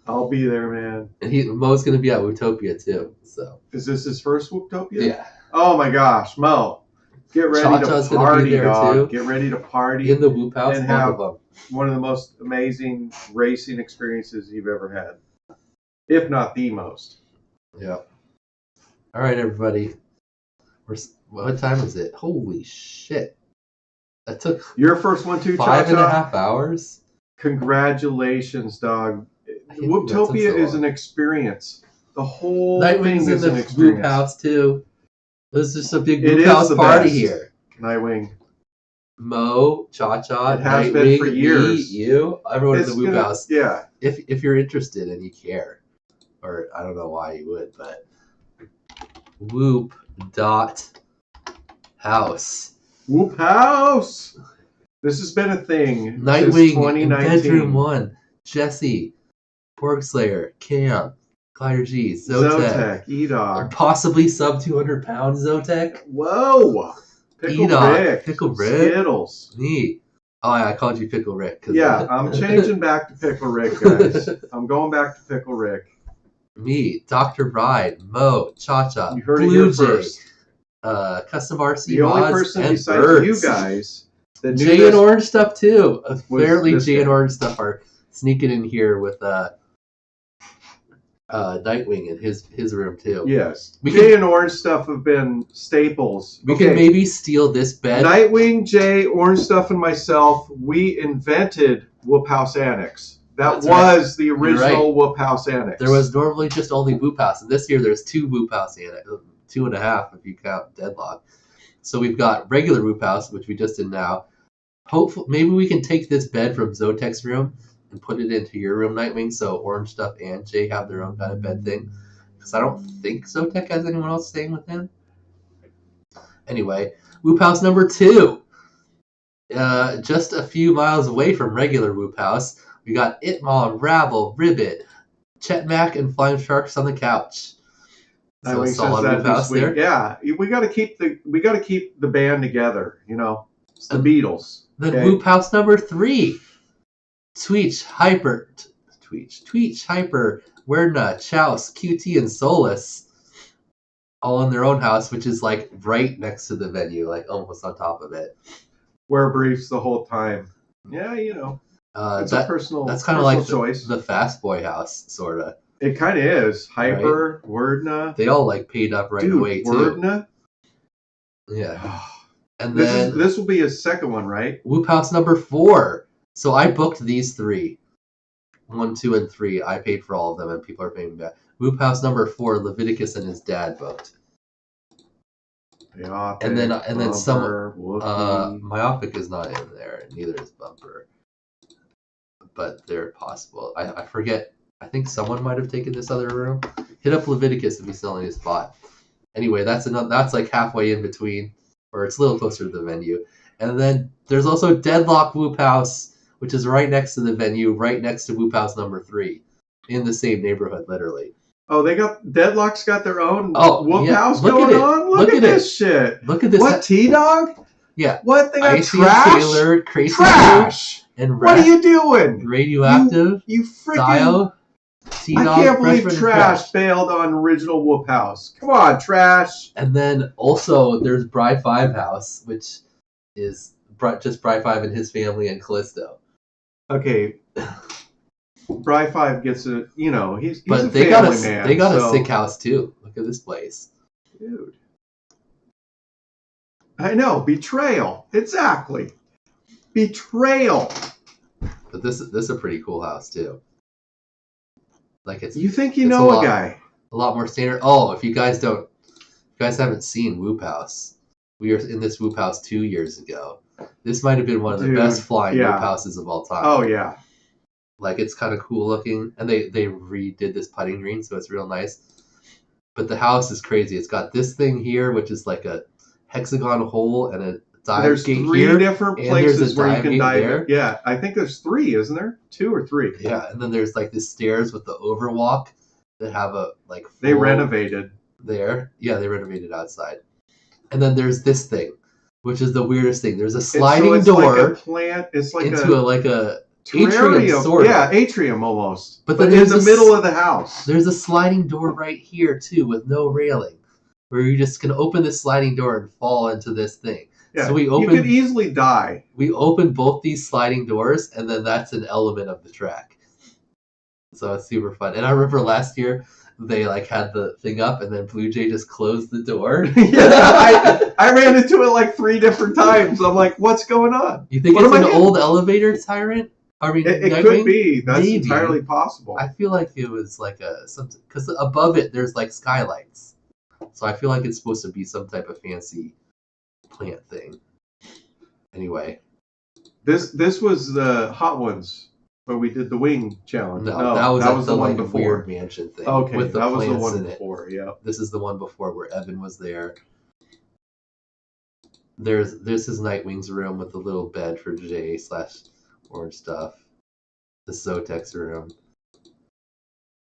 I'll be there, man. And Mo's going to be at Wootopia, too. So. Is this his first Wootopia? Yeah. Oh, my gosh, Mo. Get ready to party, dog. Too. Get ready to party. In the Whoop House. And have one of the most amazing racing experiences you've ever had. If not the most. Yeah. All right, everybody. What time is it? Holy shit. That took your first one too, 5.5 hours? Congratulations, dog. Wooptopia is an experience. The whole Nightwing's thing is in an the experience. Whoop House too. This is a big Whoop House party here. Nightwing. Mo, Cha-Cha, it has Nightwing, been for years. Me, you, everyone in the Whoop House. Yeah. If you're interested and you care, or I don't know why you would, but Whoop.house. Whoop House. This has been a thing. Nightwing, since 2019. Bedroom 1, Jesse, Porkslayer, Cam, Glider G, Zotek, E-Dog. Possibly sub 200 pounds Zotek. Whoa. Pickle Rick. Pickle Rick. Skittles. Me. Oh, yeah, I called you Pickle Rick. Yeah, I'm changing back to Pickle Rick, guys. I'm going back to Pickle Rick. Me, Dr. Bride, Mo, Cha-Cha, You heard Blue it here first. Custom RC the only mods, person and besides birds. you guys that knew Jay this and Orange stuff too. Apparently, Jay guy. and Orange stuff are sneaking in here with Nightwing in his room too. Yes, Jay and Orange stuff have been staples. We can maybe steal this bed. Nightwing, Jay, Orange stuff, and myself. We invented Whoop House Annex. That was the original Whoop House Annex. There was normally just only Whoop House, and this year there's 2 Whoop House Annex, 2.5 if you count Deadlock. So we've got regular Whoop House, which we just did now. Hopefully, maybe we can take this bed from Zotek's room and put it into your room, Nightwing, so Orange Stuff and Jay have their own kind of bed thing. Because I don't think Zotek has anyone else staying with him. Anyway, Whoop House number 2. Just a few miles away from regular Whoop House. We got Itmon, Rabble, Ribbit, Chet Mack, and Flying Sharks on the couch. So Nightwing solid says Whoop House there. Yeah, we got to keep the band together. You know, it's the Beatles. Then Whoop House number 3. Tweech, Hyper, Werna, Chouse, QT, and Solus, all in their own house, which is like right next to the venue, like almost on top of it. Wear briefs the whole time. Yeah, you know. It's a personal. That's kind of like choice. The Fast Boy house, sort of. It kind of is. Hyper, right? Wordna. They all like paid up right away too. Wordna. Yeah. And then this will be his second one, right? Whoop House number 4. So I booked these 3. 1, 2, and 3. I paid for all of them, and people are paying me back. Whoop House number 4. Leviticus and his dad booked. Myopic, and then Bumper, some Myopic is not in there, and neither is Bumper. But they're possible. I forget. I think someone might have taken this other room. Hit up Leviticus if he's still in his spot. Anyway, that's like halfway in between, or it's a little closer to the venue. And then there's also Deadlock Whoop House, which is right next to the venue, right next to Whoop House number 3, in the same neighborhood, literally. Oh, Deadlock's got their own Whoop House going on? Look at this shit. Look at this. What, T-Dog? Yeah. What? They got Icy trash? Taylor, Crazy Trash! And what are you doing? Radioactive. You freaking... Dio, T-Dog, I can't believe Freshman Trash bailed on original Whoop House. Come on, Trash. And then also there's Bry 5 House, which is just Bry 5 and his family and Callisto. Okay. Bry 5 gets a, you know, he's But a they family man. they got so, a sick house too. Look at this place. Dude. I know, betrayal. Exactly. Betrayal. But this is a pretty cool house too. Like You think you it's know a guy. A lot more standard. Oh, if you guys haven't seen Whoop House, we were in this Whoop House 2 years ago. This might have been one of the best flying Whoop Houses of all time. Oh yeah. Like it's kind of cool looking, and they redid this putting green, so it's real nice. But the house is crazy. It's got this thing here, which is like a hexagon hole and a dive There's gate 3 here, different and places there's a where you can dive. there. Yeah, I think there's 3, isn't there? 2 or 3. Yeah, and then there's like the stairs with the overwalk that have a like. They renovated there. Yeah, they renovated outside. And then there's this thing, which is the weirdest thing. There's a sliding door. Like a plant. It's like into a atrium, sort of. Yeah, atrium almost. But then in the middle of the house. There's a sliding door right here too, with no railing, where you just can open this sliding door and fall into this thing. Yeah, so you could easily die. We open both these sliding doors, and then that's an element of the track. So it's super fun. And I remember last year they like had the thing up, and then Blue Jay just closed the door. Yeah, I ran into it like 3 different times. I'm like, what's going on? You think it's an old elevator tyrant? I mean, it could be. That's maybe. Entirely possible. I feel like it was like something, because above it there's like skylights, so I feel like it's supposed to be some type of fancy plant thing. Anyway, this was the Hot Ones where we did the wing challenge. No, that was the one before. Weird mansion thing. Okay, with the that was the plants one in before. Yeah, this is the one before where Evan was there. This is Nightwing's room with the little bed for Jay / orange stuff. The Zotek's room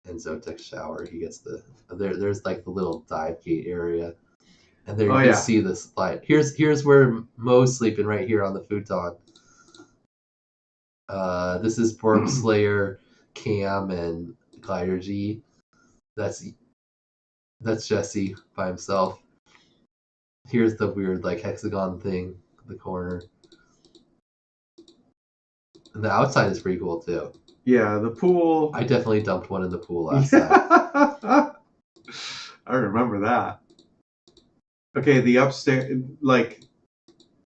and Zotek's shower. He gets there's like the little dive gate area, and there you can see the slide. Here's where Mo's sleeping, right here on the futon. This is Borg Slayer, Cam, and Glider G. That's Jesse by himself. Here's the weird like hexagon thing in the corner. And the outside is pretty cool too. Yeah, the pool. I definitely dumped one in the pool last time. I remember that. Okay, the upstairs, like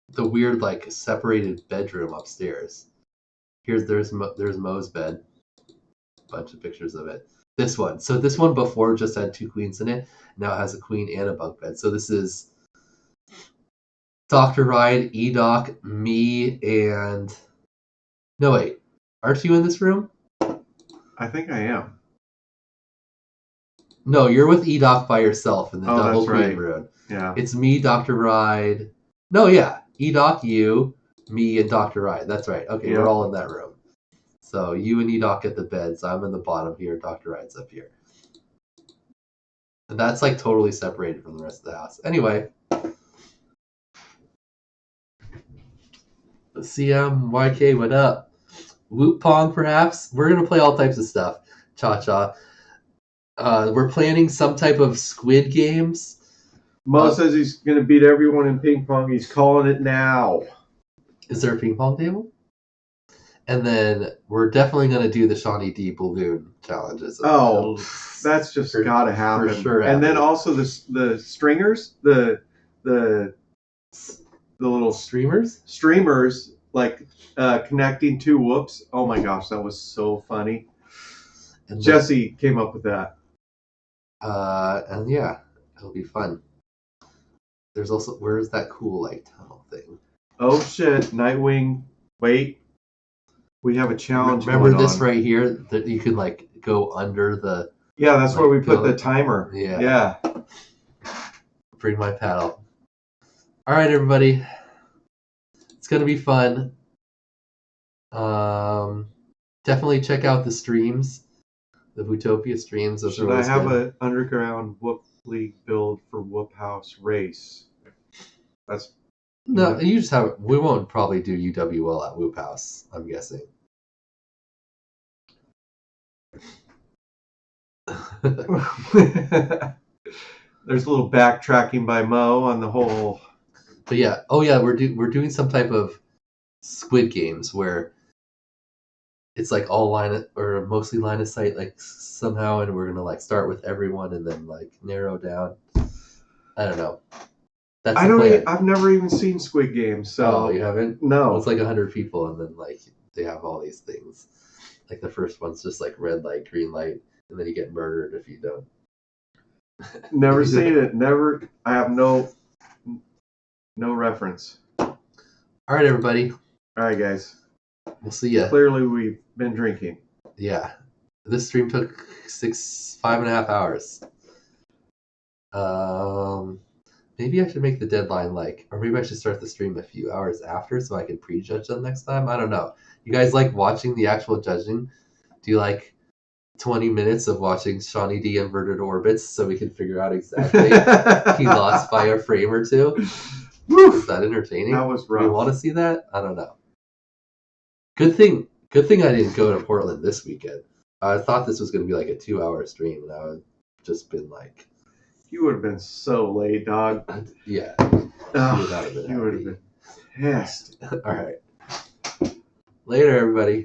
the weird like separated bedroom upstairs. There's Mo's bed. Bunch of pictures of it. This one. So this one before just had 2 queens in it. Now it has a queen and a bunk bed. So this is Dr. Ride, E-Doc, me, and... No, wait. Aren't you in this room? I think I am. No, you're with E-Doc by yourself in the double queen right. room. Yeah. It's me, Dr. Ride. No, yeah. E-Doc, you, me, and Dr. Ride. That's right. Okay, We're all in that room. So you and E-Doc at the bed. So I'm in the bottom here. Dr. Ride's up here. And that's like totally separated from the rest of the house. Anyway. CMYK, what up? Whoop Pong, perhaps? We're going to play all types of stuff. Cha-cha. We're planning some type of Squid Games. Mo says he's going to beat everyone in ping pong. He's calling it now. Is there a ping pong table? And then we're definitely going to do the Shawnee D balloon challenges. Oh, that's just got to happen. For sure. And then also the stringers, the little streamers, like connecting 2 whoops. Oh my gosh, that was so funny. And Jesse came up with that. And yeah, it'll be fun. There's also, where's that cool like tunnel thing? Oh shit, Nightwing. Wait. We have a challenge. Remember this right here that you can like go under the. Yeah, that's where we put the timer. Yeah. Bring my paddle. All right, everybody. It's gonna be fun. Definitely check out the streams, the Bootopia streams. Should I have an underground Whoop League build for Whoop House race? That's. No, you just have. We won't probably do UWL at Whoop House, I'm guessing. There's a little backtracking by Mo on the whole. But yeah, we're doing some type of Squid Games where it's like all line or mostly line of sight, like somehow, and we're gonna like start with everyone and then like narrow down. I don't know. That's I the don't. plan. I've never even seen Squid Game, so Oh, you haven't? no. Well, it's like 100 people, and then like they have all these things. Like the first one's just like red light, green light, and then you get murdered if you don't. Never seen it. Never. I have no reference. All right, everybody. All right, guys. We'll see ya. Clearly, we've been drinking. Yeah, this stream took 5.5 hours. Maybe I should make the deadline or maybe I should start the stream a few hours after so I can prejudge them next time. I don't know. You guys like watching the actual judging? Do you like 20 minutes of watching Shawnee D inverted orbits so we can figure out exactly he lost by a frame or two? Is that entertaining? That was rough. Do you want to see that? I don't know. Good thing I didn't go to Portland this weekend. I thought this was going to be like a 2-hour stream, and I would just been like... You would have been so late, dog. Yeah. You would have been pissed. All right. Later, everybody.